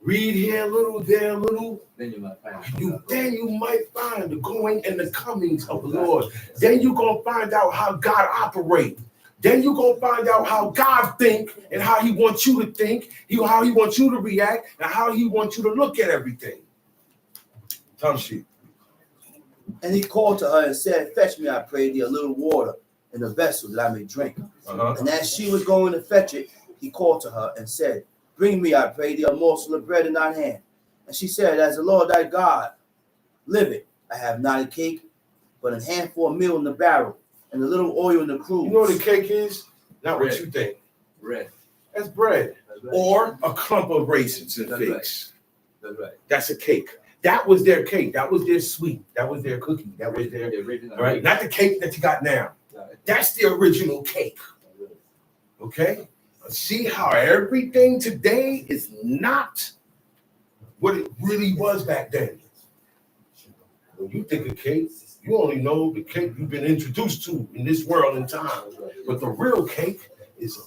Read here a little, there a little. Then you might find Then you might find the going and the comings of the Lord. Then you're gonna find out how God operates. Then you're gonna find out how God think and how he wants you to think, how he wants you to react, and how he wants you to look at everything. Tom sheep. And he called to her and said, Fetch me, I pray thee, a little water in a vessel that I may drink. Uh-huh. And as she was going to fetch it, he called to her and said, Bring me, I pray thee, a morsel of bread in thine hand. And she said, As the Lord thy God liveth, I have not a cake, but a handful of meal in the barrel, and a little oil in the cruse. You know what a cake is? Not what Bread. you think. bread. That's bread. That's right. Or a clump of raisins and That's right. figs. That's right. That's a cake. That was their cake. That was their sweet. That was their cookie. That was their, The original. right? Not the cake that you got now. Right. That's the original cake. Okay? See how everything today is not what it really was back then. When you think of cake, you only know the cake you've been introduced to in this world and time. But the real cake is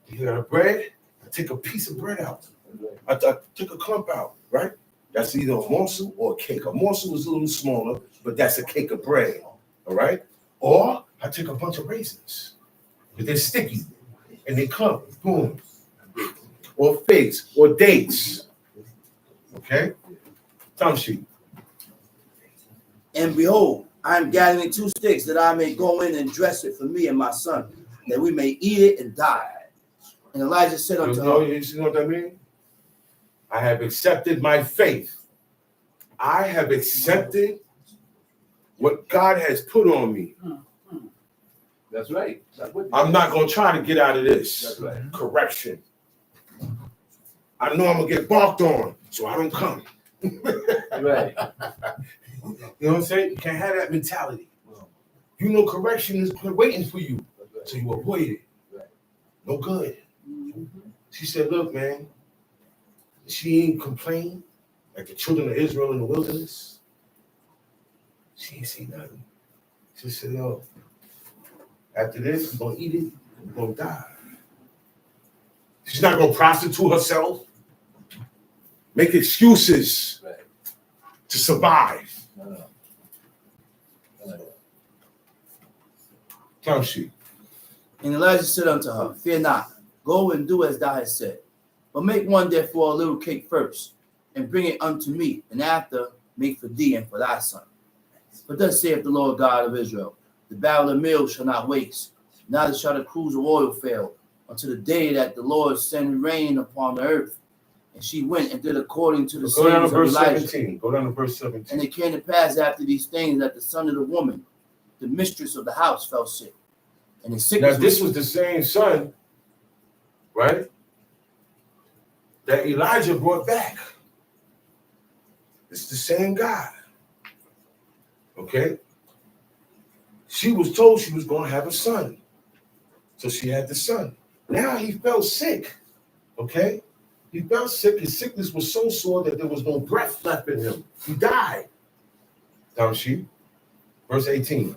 you got a bread, I take a piece of bread out. I took a clump out, right? That's either a morsel or a cake. A morsel is a little smaller, but that's a cake of bread, all right? Or I take a bunch of raisins, but they're sticky, and they clump, boom. Or figs, or dates, okay? Tom sheet. And behold, I am gathering 2 sticks that I may go in and dress it for me and my son, that we may eat it and die. And Elijah said unto her, You see what I mean? I have accepted my faith. I have accepted what God has put on me. That's right. That's what I'm not going to try to get out of this. That's right. Correction. I know I'm going to get barked on, so I don't come. Right. You know what I'm saying? You can't have that mentality. You know correction is waiting for you, That's right. so you avoid it. Right. No good. She said, look, man, she ain't complain like the children of Israel in the wilderness. She ain't say nothing. She said, yo, after this, we're going to eat it, we're going to die. She's not going to prostitute herself, make excuses Right. to survive. No. Time sheet. And Elijah said unto her, Fear not, go and do as thou hast said. But make one therefore a little cake first, and bring it unto me, and after make for thee and for thy son. For thus saith the Lord God of Israel, the barrel of meal shall not waste, neither shall the cruse of oil fail, until the day that the Lord send rain upon the earth. And she went and did according to the Go down to sayings of verse Elijah. 17. Go down to verse 17. And it came to pass after these things that the son of the woman, the mistress of the house, fell sick. And his Now, sickness this was the same son, right, that Elijah brought back. It's the same God. Okay? She was told she was going to have a son. So she had the son. Now he fell sick. Okay? He fell sick. His sickness was so sore that there was no breath left in him. He died. Down sheep. Verse 18.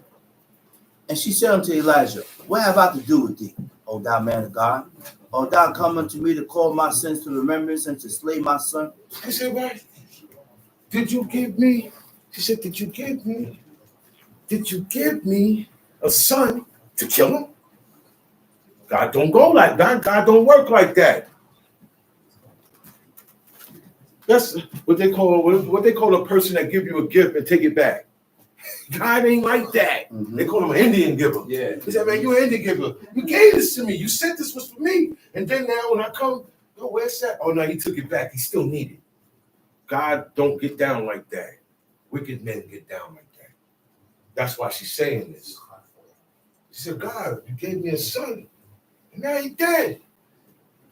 And she said unto Elijah, What have I to do with thee, O thou man of God? O thou come unto me to call my sins to remembrance and to slay my son? I said, right? Did you give me She said, did you give me a son to kill him? God don't go like that. God don't work like that. That's what they call a person that give you a gift and take it back. God ain't like that. They call him an Indian giver. Yeah. He said, man, you an Indian giver. You gave this to me. You said this was for me. And then now when I come, oh, where's that? Oh, no, he took it back. He still needed it. God don't get down like that. Wicked men get down like that. That's why she's saying this. She said, God, you gave me a son. And now he's dead.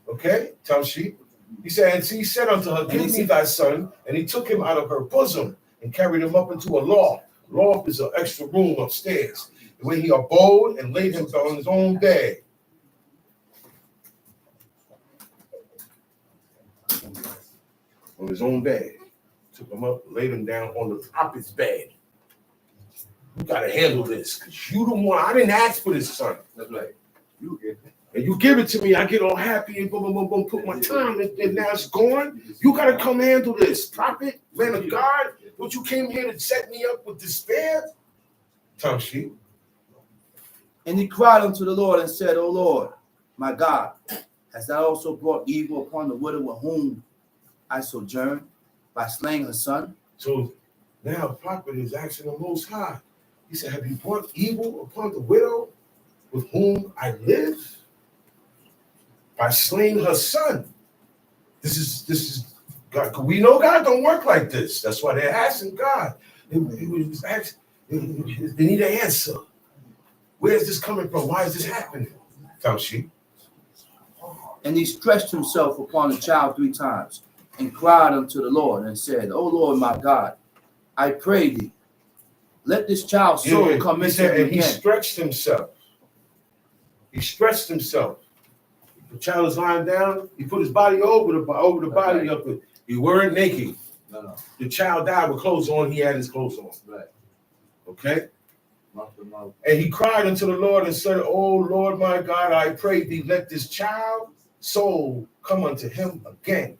Okay, tells she. He said, and he said unto her, give me thy son. And he took him out of her bosom and carried him up into a loft. Loft is an extra room upstairs, where he abode and laid him on his own bed. On his own bed. Took him up, laid him down on the top of his bed. You gotta handle this, because you the one. I didn't ask for this son. That's right. You get it. And you give it to me, I get all happy and boom, boom, boom, boom, put my time, and now it's gone. You gotta come handle this. Prophet, man of God, what you came here to set me up with despair? Tongue sheet. And he cried unto the Lord and said, O Lord, my God, hast thou also brought evil upon the widow with whom I sojourn by slaying her son? So now the prophet is asking the Most High. He said, have you brought evil upon the widow with whom I live? By slaying her son. This is God. We know God don't work like this. That's why they're asking God. They need an answer. Where is this coming from? Why is this happening? She. And he stretched himself upon the child 3 times and cried unto the Lord and said, O Lord my God, I pray thee, let this child's soul come into him and he again. stretched himself. He stretched himself. The child is lying down. He put his body over the body of it. He weren't naked. No. The child died with clothes on. He had his clothes on. Right. Okay? Mouth to mouth. And he cried unto the Lord and said, O Lord my God, I pray thee, let this child's soul come unto him again.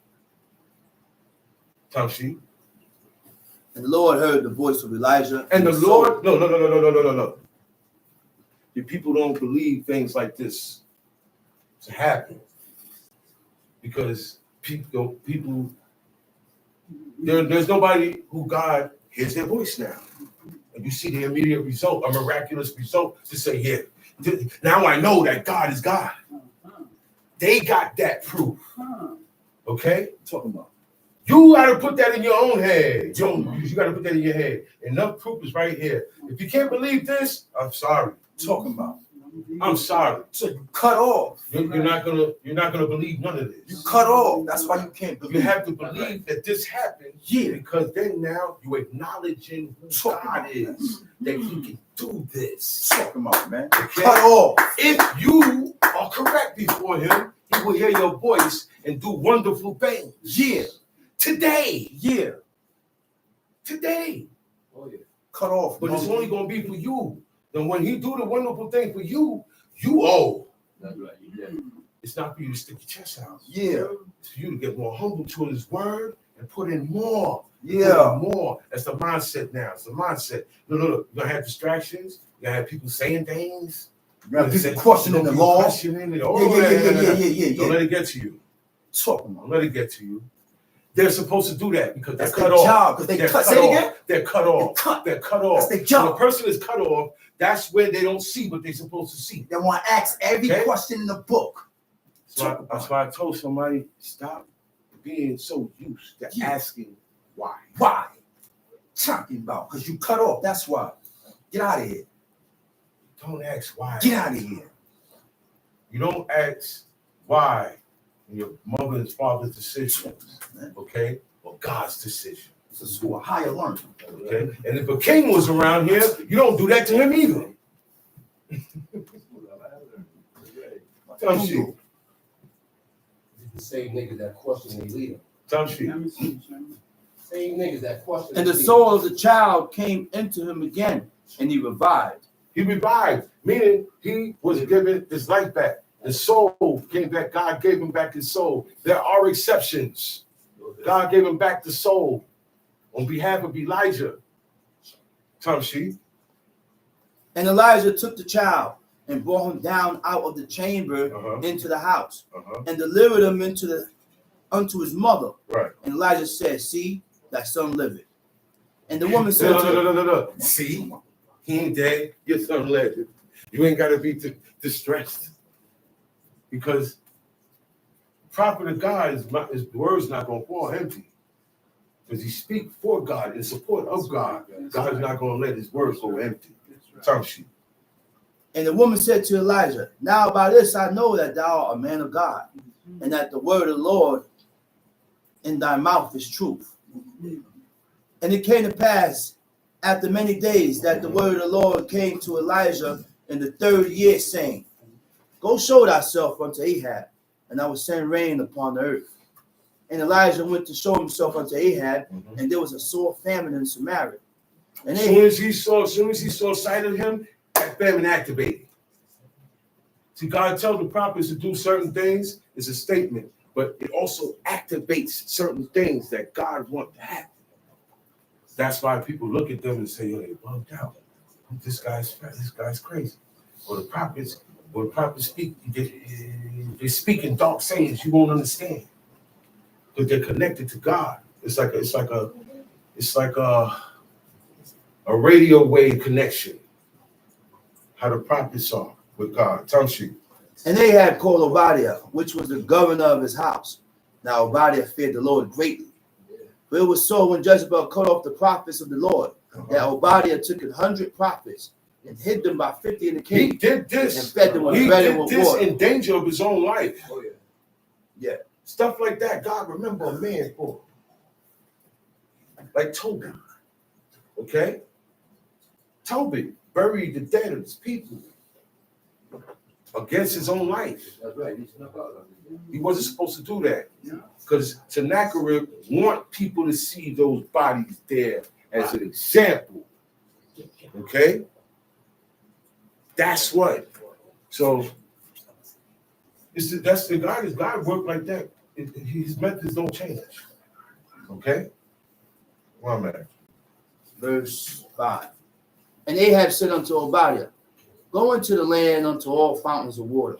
Tamshi. And the Lord heard the voice of Elijah. And the his Lord, no. The people don't believe things like this to happen. Because people there's nobody who God hears their voice now. And you see the immediate result, a miraculous result to say, yeah, now I know that God is God. They got that proof. Okay? talking about. You got to put that in your own head. You got to put that in your head. Enough proof is right here. If you can't believe this, I'm sorry. Talking about. I'm sorry. So you cut off. You're not gonna believe none of You this. cut off. That's why you can't believe. You have to believe that this happened. Yeah. Because then now you're acknowledging who God is, that He can do this. Talking about, man. Okay? Cut off. If you are correct before Him, He will hear your voice and do wonderful things. Yeah. Today. Yeah. Today. Oh yeah. Cut off. But it's only gonna be for you. Then when He do the wonderful thing for you, you owe. That's right. You get it. It's not for you to stick your chest out. Yeah. It's for you to get more humble to His word and put in more. Yeah. More. That's the mindset now. It's the mindset. Look. You're gonna have distractions. You're gonna have people saying things. You have people questioning the law. Questioning it. Yeah. Don't let it get to you. Talking about. Don't let it get to you. They're supposed to do that because they're That's cut their off. job. Because they They're cut. cut Say it off. again. They're cut off. Cut. They're cut off. That's their When a job. person is cut off, that's when they don't see what they're supposed to see. They want to ask every Okay. question in the book. That's why I told somebody, stop being so used to Yeah. asking why. Why? Talking about. Because you cut off. That's why. Get out of here. Don't ask why. Get out of here. You don't ask why in your mother and father's decisions, okay? Or God's decision, This is who a higher learner. okay? And if a king was around here, you don't do that to him either. Tell you. The same niggas that question their leader. Tell you. Same niggas that question And their the leader. soul of the child came into him again, and he revived. He revived, meaning he was given his life back. His soul came back. God gave him back his soul. There are exceptions. God gave him back the soul on behalf of Elijah. Time sheet. And Elijah took the child and brought him down out of the chamber Uh-huh. into the house Uh-huh. and delivered him unto his mother. Right. And Elijah said, see, thy son liveth. And the woman said No, to him, no. See, he ain't dead. Your son lived. You ain't got to be distressed. Because prophet of God, his word's not going to fall empty. Because he speaks for God, in support of God. God's not going to let his word go empty. Time sheet. and the woman said to Elijah, now by this I know that thou art a man of God, and that the word of the Lord in thy mouth is truth. And it came to pass after many days that the word of the Lord came to Elijah in the 3rd year, saying, go show thyself unto Ahab, and I will send rain upon the earth. And Elijah went to show himself unto Ahab, and there was a sore famine in Samaria. And As soon as he saw sight of him, that famine activated. See, God tells the prophets to do certain things. It's a statement, but it also activates certain things that God wants to happen. That's why people look at them and say, "Yo, they bugged out. This guy's crazy." Or the prophets speak, they speak in dark sayings you won't understand because they're connected to God. It's like a radio wave connection. How the prophets are with God. Time sheet. And Ahab called Obadiah, which was the governor of his house. Now Obadiah feared the Lord greatly. For it was so when Jezebel cut off the prophets of the Lord, that Obadiah took 100 prophets and hid them by 50 in the He cave did and this. fed them with He bread and did with this water. in danger of his own life. Oh, yeah. Yeah. Stuff like that. God remember a man for. Like Toby. Okay? Toby buried the dead of his people against his own life. That's right. He snuck out. He wasn't supposed to do that. Because Sennacherib want people to see those bodies there as an example. Okay? That's what. So that's the God. God worked like that. His methods don't change. Okay? Where I'm at. Verse 5. And Ahab said unto Obadiah, go into the land unto all fountains of water,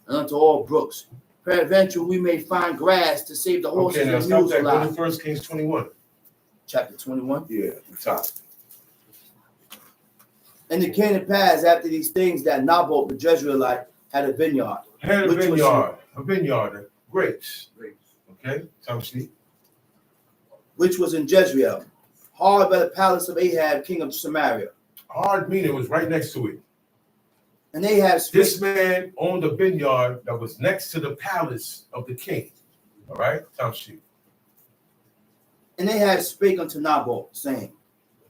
and unto all brooks. Peradventure we may find grass to save the horses Okay, now and stop mules that. Go to alive. 1 Kings 21. Chapter 21. Yeah, the top. And it came to pass after these things that Naboth the Jezreelite had a vineyard, Had a Which was- vineyard of grapes. Okay, time sheet. which was in Jezreel, hard by the palace of Ahab, king of Samaria. Hard meaning was right next to it. And Ahab spake, This man owned a vineyard that was next to the palace of the king. All right, time sheet. and Ahab spake unto Naboth, saying,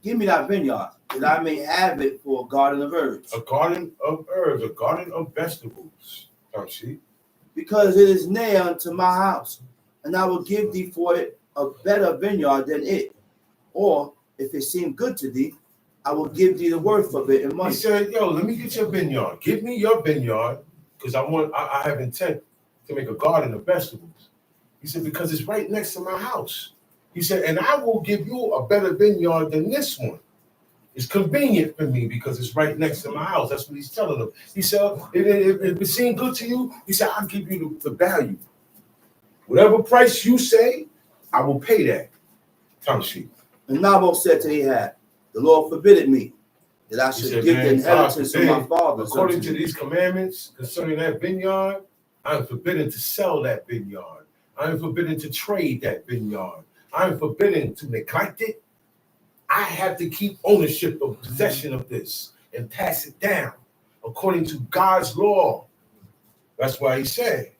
give me that vineyard, that I may have it for a garden of herbs, A garden of herbs, a garden of vegetables. Time sheet. because it is near unto my house, and I will give thee for it a better vineyard than it. Or, if it seem good to thee, I will give thee the worth of it in He money. said, "Yo, let me get your vineyard. Give me your vineyard, because I have intent to make a garden of vegetables." He said, "Because it's right next to my house." He said, "And I will give you a better vineyard than this one. It's convenient for me because it's right next to my house." That's what he's telling them. He said, if it seems good to you, he said, "I'll give you the value. Whatever price you say, I will pay that." Time sheet. And Naboth said to Ahab, the Lord forbidded me, that I He should said, give "Man, the inheritance God of my forbid, fathers according unto to thee." these commandments concerning that vineyard, I am forbidden to sell that vineyard. I am forbidden to trade that vineyard. I am forbidden to neglect it. I have to keep ownership of possession of this and pass it down according to God's law. That's why he said,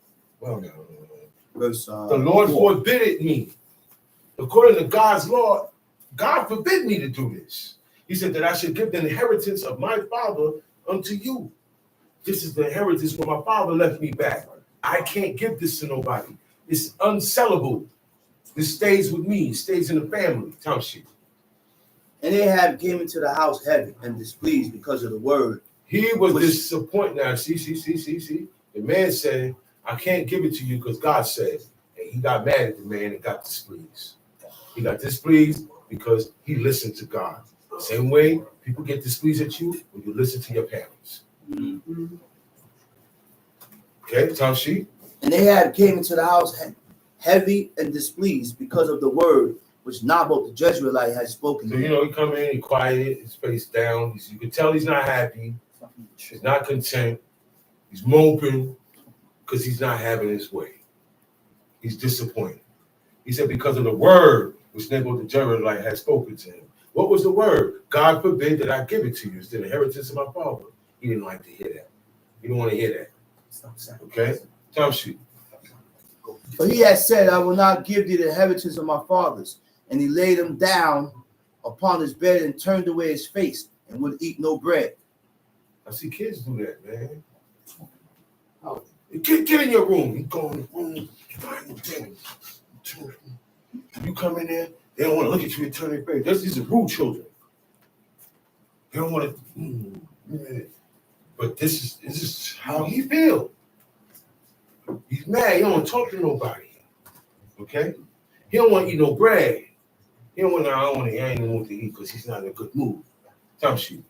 Verse the Lord 4. forbid me. According to God's law, God forbid me to do this. He said that I should give the inheritance of my father unto you. This is the inheritance where my father left me back. I can't give this to nobody. It's unsellable. This stays with me. It stays in the family. Time sheet. And Ahab came into the house heavy and displeased because of the word. He was Which- disappointed. Now, see. The man said, "I can't give it to you because God said." And he got mad at the man and got displeased. He got displeased because he listened to God. Same way people get displeased at you when you listen to your parents. Okay, Tom Sheep. And Ahab came into the house heavy and displeased because of the word which Naboth the Jezreelite had spoken So to you him. know, he come in, he quiet, his face down. You can tell he's not happy. He's not content. He's moping because he's not having his way. He's disappointed. He said because of the word which Naboth the Jezreelite had spoken to him. What was the word? God forbid that I give it to you. It's the inheritance of my father. He didn't like to hear that. He didn't want to hear that. Okay? Tom Sheep. For he had said, I will not give thee the inheritance of my fathers. And he laid him down upon his bed and turned away his face and would eat no bread. I see kids do that, man. Get in your room. You go in the room, find the thing. You come in there, they don't want to look at you and turn their face. These are rude children. They don't want to. But this is how he feels. He's mad. He don't want to talk to nobody. Okay? He don't want to eat no bread. He don't want to, I ain't want to eat because he's not in a good mood. Tom Sheep.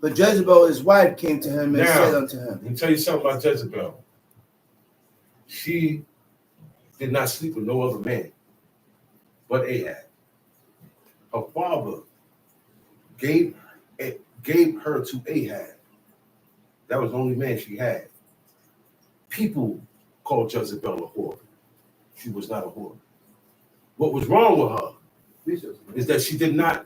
But Jezebel, his wife, came to him and Now, said unto him, Let me tell you something about Jezebel. She did not sleep with no other man but Ahab. Her father gave her to Ahab. That was the only man she had. People called Jezebel a whore. She was not a whore. What was wrong with her is that she did not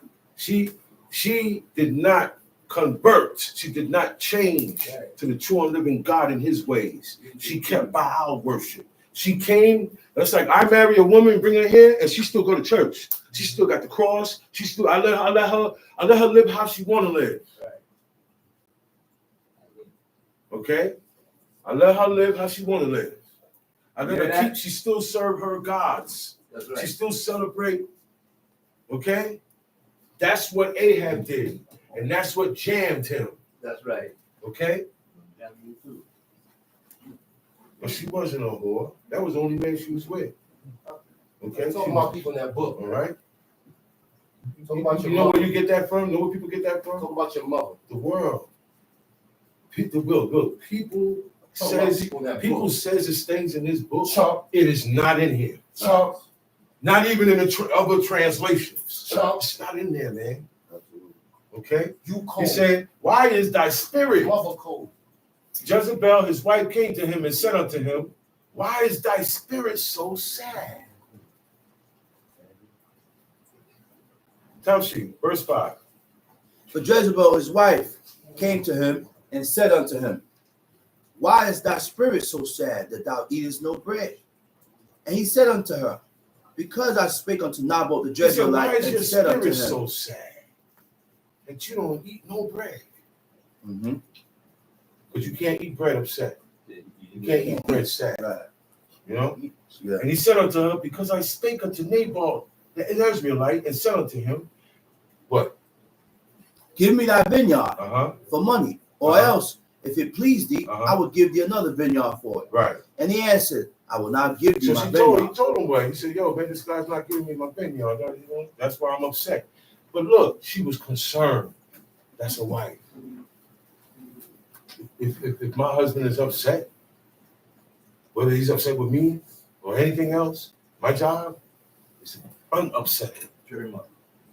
convert. She did not change to the true and living God in his ways. She kept Baal worship. She came, that's like I marry a woman, bring her here, and she still go to church. She still got the cross. I let her live how she want to live. Okay? I let her live how she want to live. I let her keep, she still serve her gods. That's right. She still celebrate. Okay? That's what Ahab did. And that's what jammed him. That's right. Okay? Yeah, me too. But she wasn't a whore. That was the only man she was with. Okay? I'm talking about people in that book. All right? Talking about your You know mother. where you get that from? You know where people get that from? Talking about your mother. The world. People look. People Talking about says people in that people book. says there's things in this book. Chump. It is not in here. Chump. Not even in the other translations. Chump. It's not in there, man. Okay? You He cold. said, why is thy spirit? Mother cold. Jezebel, his wife, came to him and said unto him, why is thy spirit so sad? Tell she, verse 5. But Jezebel, his wife, came to him and said unto him, why is thy spirit so sad that thou eatest no bread? And he said unto her, because I spake unto Naboth the He said, why Jezreelite is your and said unto spirit him, so sad that you don't eat no bread? Mhm. Because you can't eat bread upset. You can't eat bread sad. Right. You know? Yeah. And he said unto her, because I spake unto Naboth the Israelite and said unto him, what? Give me thy vineyard Uh-huh. for money, or Uh-huh. else, if it please thee, Uh-huh. I will give thee another vineyard for it. Right. And he answered, I will not give thee So my he vineyard. told him what? He said, yo, man, this guy's not giving me my vineyard. You know? That's why I'm upset. But look, she was concerned. That's a wife. If my husband is upset, whether he's upset with me or anything else, my job is unupsetting. Very much.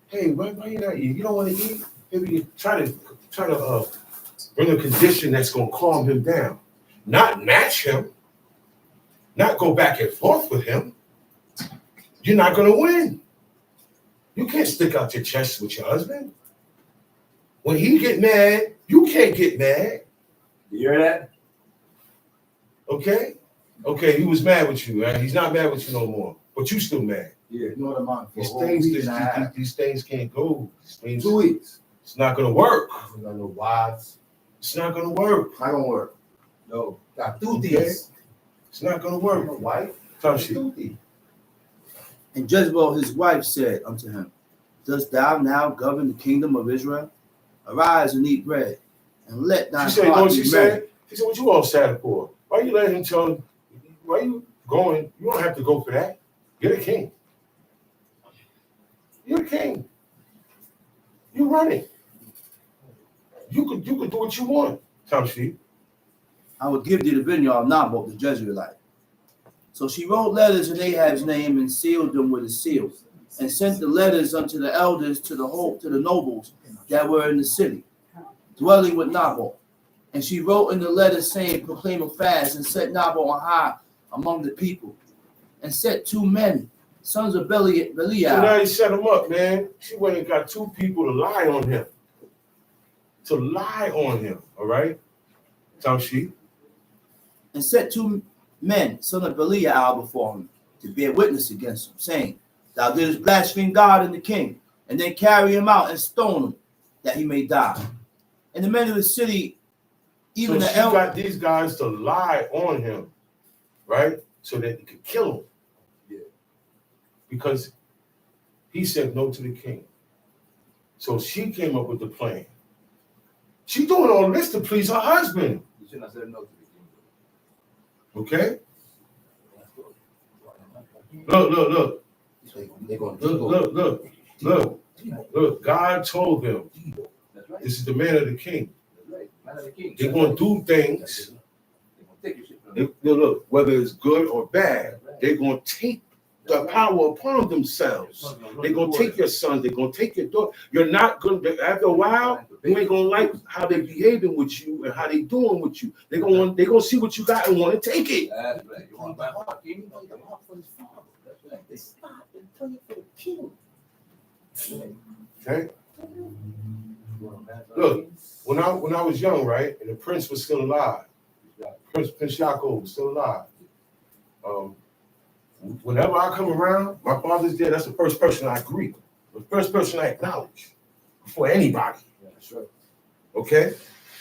Hey, why you not eating? You don't want to eat? Maybe you try to bring a condition that's gonna calm him down, not match him, not go back and forth with him. You're not gonna win. You can't stick out your chest with your husband. When he get mad, you can't get mad. You hear that? Okay? Okay, he was mad with you, right? He's not mad with you no more, but you still mad. Yeah, you know what I'm on for. These things can't go. These things, 2 weeks. it's not gonna work. You got no wives. It's not gonna work. Not gonna work. No. Got Okay. duties. It's not gonna work. No wife. Tell she. Duty. And Jezebel his wife said unto him, dost thou now govern the kingdom of Israel? Arise and eat bread, and let thine She said, you know heart what be she merry. said? She said, what you all sad for? Why you letting him tell him? Why you going? You don't have to go for that. You're the king. You're the king. run it. You could do what you want, Tamshi. I will give thee the vineyard of Naboth the Jezreelite. So she wrote letters in Ahab's name and sealed them with a seal, and sent the letters unto the elders to the nobles that were in the city, dwelling with Naboth. And she wrote in the letters, saying, proclaim a fast, and set Naboth on high among the people, and set 2 men, sons of Belial. So now you set him up, man. She went and got 2 people to lie on him. To lie on him, all right? Tamshi. And set 2 men, son of Belial, before him, to bear witness against him, saying, thou didst blaspheme God and the king, and then carry him out and stone him, that he may die. And the men of the city, even So the she got these guys to lie on him, right? So that he could kill him. Yeah. Because he said no to the king. So she came up with the plan. She doing all this to please her husband, You shouldn't have said no to the okay? king. Look. They're going Look. God told them, That's right. this is the man of the king. That's right. Man of the king. They're going to do things. They're going to take your shit from you. Look, whether it's good or bad, they're going to take the power upon themselves. They're going to take your sons. They're going to take your daughter. You're not going to, after a while, you ain't going to like how they behaving with you and how they doing with you. They're going to see what you got and want to take it. That's right. You want to buy heart, king? The heart for his father. That's right. They stopped and prayed for the king. Okay? You want to buy heart, Look. king? When I was young, right, and the prince was still alive, Prince Yaakov was still alive. Whenever I come around, my father's there. That's the first person I greet, the first person I acknowledge before anybody. Yeah, that's right. Okay,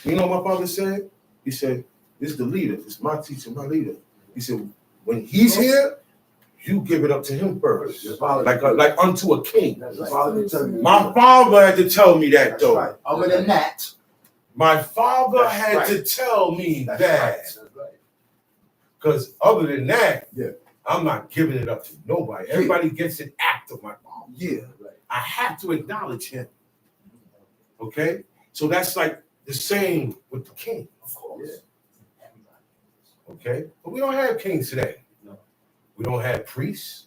you know what my father said? He said, "This is the leader. This is my teacher, my leader." He said, "When he's here, you give it up to him first, like unto a king." That's Your right. father can tell you. My father had to tell me that, That's though. right. Other than that, My father That's had right. to tell me That's that. right. That's right. Because other than that, Yeah. I'm not giving it up to nobody. Everybody gets an act of my father. yeah, That's right. I have to acknowledge him. Okay? So that's like the same with the king, of course. Okay? But we don't have kings today. No. We don't have priests.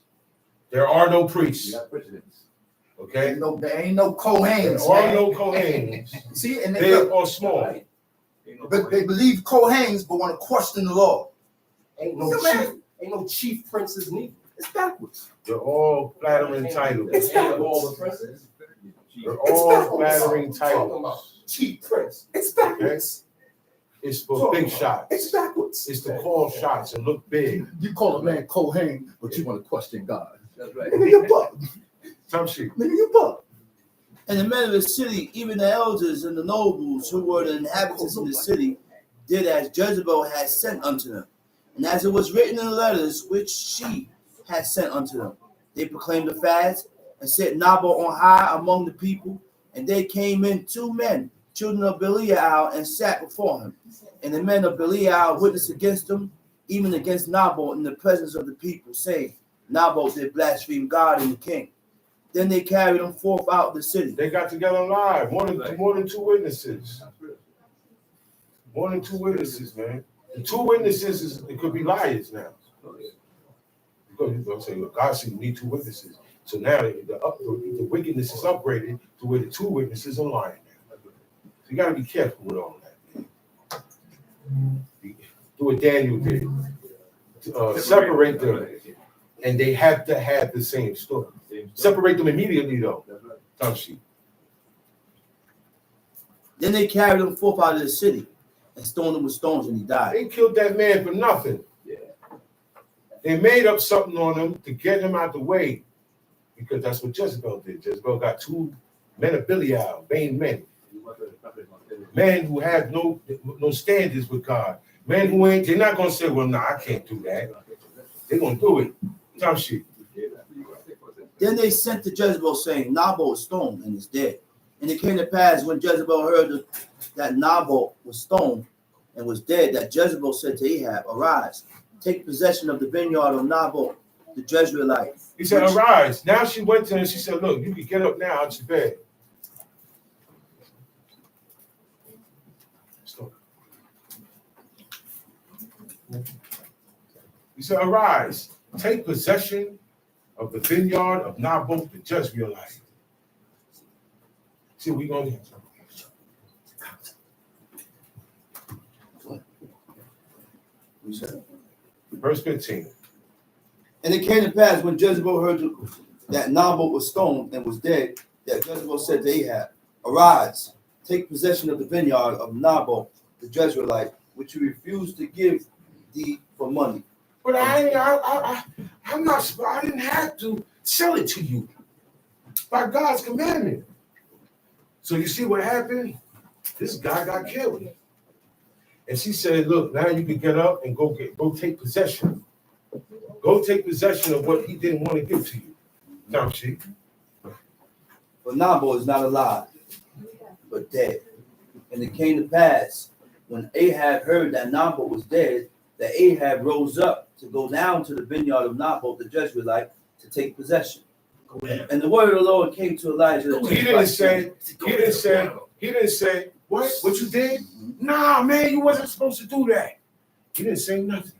There are no You priests. got presidents. Okay? there ain't no There Kohens. are man. no Kohanes. See, and Big or small. Right. Ain't no but they believe Kohens, but want to question the law. Ain't no Yeah, chief. Ain't no chief princes neither. It's backwards. They're all flattering titles. It's Ain't backwards. all the princes. They're all flattering titles. Chief prince. It's backwards. It's for big shots. It's backwards. It's to call shots and look big. You call a man Kohen, but you want to question God. That's right. Nigga, you buck. Some shit. Nigga, you buck. And the men of the city, even the elders and the nobles who were the inhabitants of the city, did as Jezebel had sent unto them. And as it was written in the letters which she had sent unto them, they proclaimed a fast and set Naboth on high among the people. And they came in 2 men, children of Belial, and sat before him. And the men of Belial witnessed against him, even against Naboth in the presence of the people, saying, Naboth did blaspheme God and the king. Then they carried him forth out of the city. They got together live. More than 2 witnesses. More than 2 witnesses, man. The 2 witnesses it could be liars now. Because say, God said you need 2 witnesses. So now the wickedness is upgraded to where the 2 witnesses are lying now. So you got to be careful with all that, man. Do what Daniel did. Separate them, and they have to have the same story. Separate them immediately, though. That's right. Tamshi. Then they carried him forth out of the city and stoned him with stones, and he died. They killed that man for nothing. Yeah. They made up something on him to get him out the way, because that's what Jezebel did. Jezebel got 2 men of Belial, vain men, men who have no standards with God, men who ain't. They're not gonna say, "Well, no, I can't do that." They're gonna do it. Tamshi. Then they sent to Jezebel, saying, Naboth is stoned and is dead. And it came to pass when Jezebel heard that Naboth was stoned and was dead, that Jezebel said to Ahab, Arise, take possession of the vineyard of Naboth the Jezreelite. He said, "Arise." Now she went to him and she said, "Look, you can get up now out your bed." He said, arise, take possession of the vineyard of Naboth the Jezreelite. See, we're going to We said. verse 15. And it came to pass when Jezebel heard that Naboth was stoned and was dead, that Jezebel said to Ahab, arise, take possession of the vineyard of Naboth the Jezreelite, which you refused to give thee for money. But I'm not, I didn't have to sell it to you by God's commandment. So you see what happened? This guy got killed. And she said, look, now you can get up and go take possession. Go take possession of what he didn't want to give to you. Now she. But Naboth is not alive, but dead. And it came to pass, when Ahab heard that Naboth was dead, that Ahab rose up to go down to the vineyard of Naboth the Jezreelite to take possession. And the word of the Lord came to Elijah. He didn't say, what you did? Nah, man, you wasn't supposed to do that. He didn't say nothing.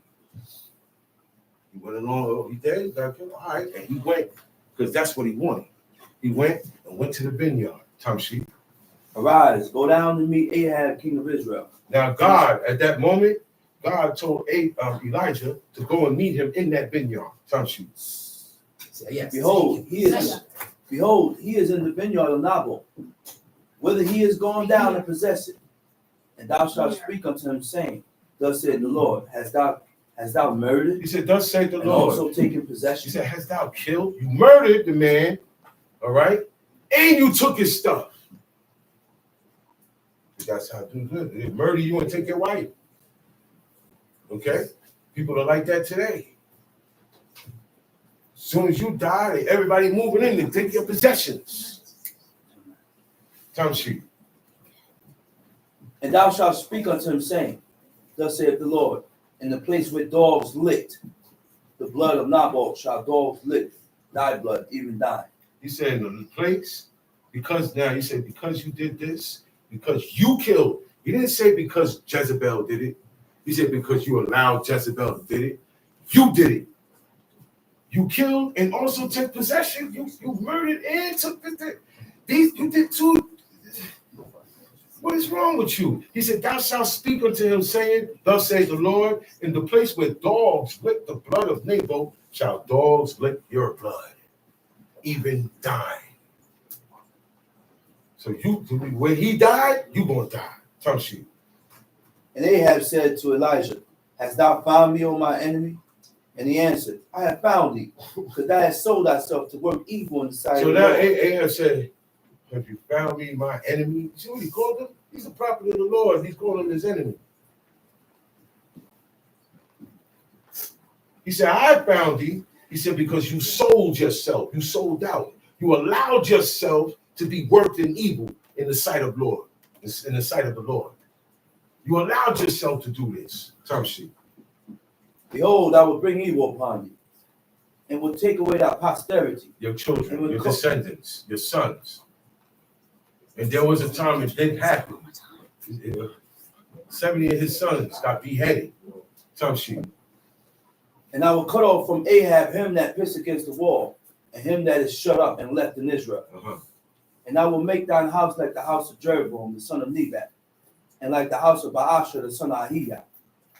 He went along, he dead, he got killed. All right, and he went, because that's what he wanted. He went to the vineyard. Tamshi. Arise, go down to meet Ahab, king of Israel. Now, God, at that moment, God told Elijah to go and meet him in that vineyard. Tamshi. Yes. Behold, he is in the vineyard of Naboth, whither he is gone down and possess it. And thou shalt speak unto him, saying, thus said the Lord, hast thou murdered? He said, thus saith the And Lord. also taken He possession. said, hast thou killed? You murdered the man, all right? And you took his stuff. That's how do good. They murder you and take your wife. Okay? People are like that today. As soon as you die, everybody moving in to take your possessions. Time sheet. And thou shalt speak unto him, saying, thus saith the Lord, in the place where dogs licked the blood of Naboth shall dogs lick thy blood, even thine. He said, in the place, because now he said, because you did this, because you killed. He didn't say because Jezebel did it. He said because you allowed Jezebel to did it. You did it. You killed and also took possession. You murdered and took these. You did too. What is wrong with you? He said, thou shalt speak unto him, saying, thus says the Lord, in the place where dogs lick the blood of Naboth, shall dogs lick your blood, even thine. So when he died, you gonna die. Tell you. And Ahab said to Elijah, hast thou found me, O my enemy? And he answered, I have found thee, because thou hast sold thyself to work evil in the sight So of the now Lord. Ahab said, have you found me, my enemy? You see what he called him? He's a prophet of the Lord. He's calling him his enemy. He said, I found thee. He said, because you sold yourself. You sold out. You allowed yourself to be worked in evil in the sight of Lord, in the sight of the Lord. You allowed yourself to do this. Tamshi. Behold, I will bring evil upon thee, and will take away thy posterity. Your children, your descendants, your sons. And there was a time it didn't happen. 70 of his sons got beheaded. Tamshi. And I will cut off from Ahab him that pissed against the wall, and him that is shut up and left in Israel. And I will make thine house like the house of Jeroboam, the son of Nebat, and like the house of Baasha, the son of Ahijah,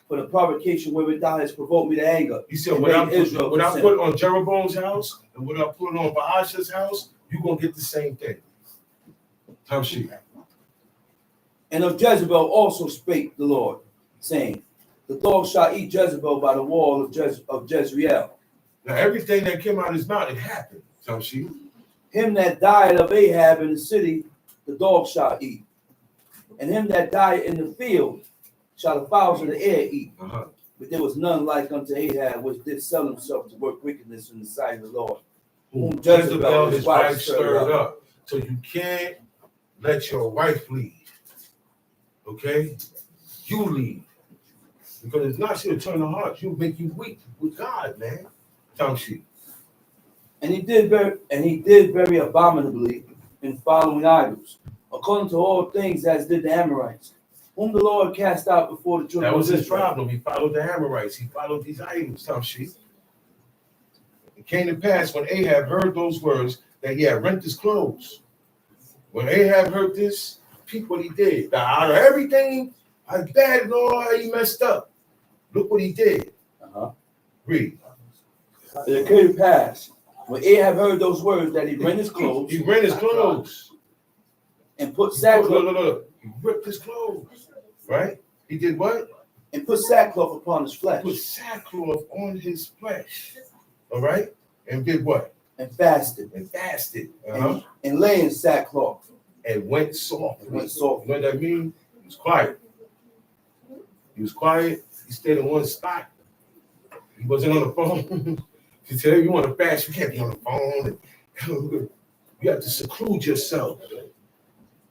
for the provocation wherewith thou hast provoked me to anger. He said, and what I made put on Jeroboam's house and what I put on Baasha's house, you're going to get the same thing. Tamshi. And of Jezebel also spake the Lord, saying, the dog shall eat Jezebel by the wall of Jezreel. Now, everything that came out of his mouth, it happened. Tamshi. Him that died of Ahab in the city, the dog shall eat. And him that died in the field shall the fowls of the air eat. But there was none like unto Ahab, which did sell himself to work wickedness in the sight of the Lord. Whom Jezebel, his wife, stirred up. So you can't let your wife lead. Okay? You lead. Because it's not she'll turn her heart. She'll make you weak with God, man. Tamshi. And he did very abominably in following idols, according to all things as did the Amorites. whom the Lord cast out before the children That was of his Israel. problem. He followed the Amorites. He followed these idols, tough shit. It came to pass when Ahab heard those words that he had rent his clothes. When Ahab heard this, peep what he did. Now, out of everything, I bad and all how he messed up. Look what he did. Read. And it came to pass when Ahab heard those words that he rent his clothes He rent his clothes. and put Look, sackcloth look. He ripped his clothes. Right? He did what? and put sackcloth upon his flesh Put sackcloth on his flesh. All right? And did what? and fasted And fasted. and lay in sackcloth. And went soft. And went softly. You know what that means? He was quiet. He was quiet. He stayed in one spot. He wasn't on the phone. She said, you want to fast, you can't be on the phone. You have to seclude yourself.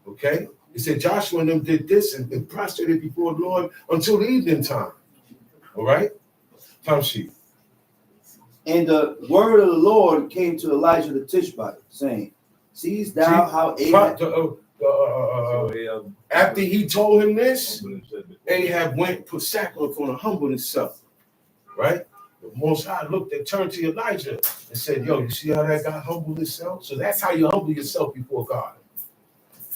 Okay? He said Joshua and them did this and prostrated before the Lord until the evening time. All right? Time sheet. And the word of the Lord came to Elijah the Tishbite, saying, Seest thou how Ahab After he told him this, Ahab went, put sackcloth on and humbled himself. Right? The Most High looked and turned to Elijah and said, yo, you see how that guy humbled himself? So that's how you humble yourself before God.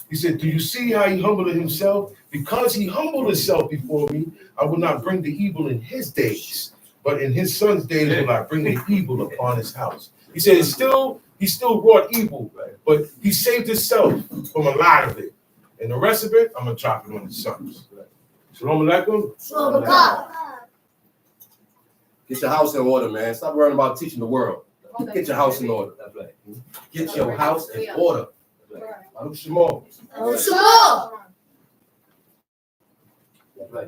He said, do you see how he humbled himself? Because he humbled himself before me, I will not bring the evil in his days, but in his son's days will I bring the evil upon his house. He said, he still wrought evil, but he saved himself from a lot of it. And the rest of it, I'm going to drop it on his sons. Shalom alaikum. Shalom God. Get your house in order, man. Stop worrying about teaching the world. Get your house in order. That's right. Get your house in order. Baruch Shemo. Shalom. That's right.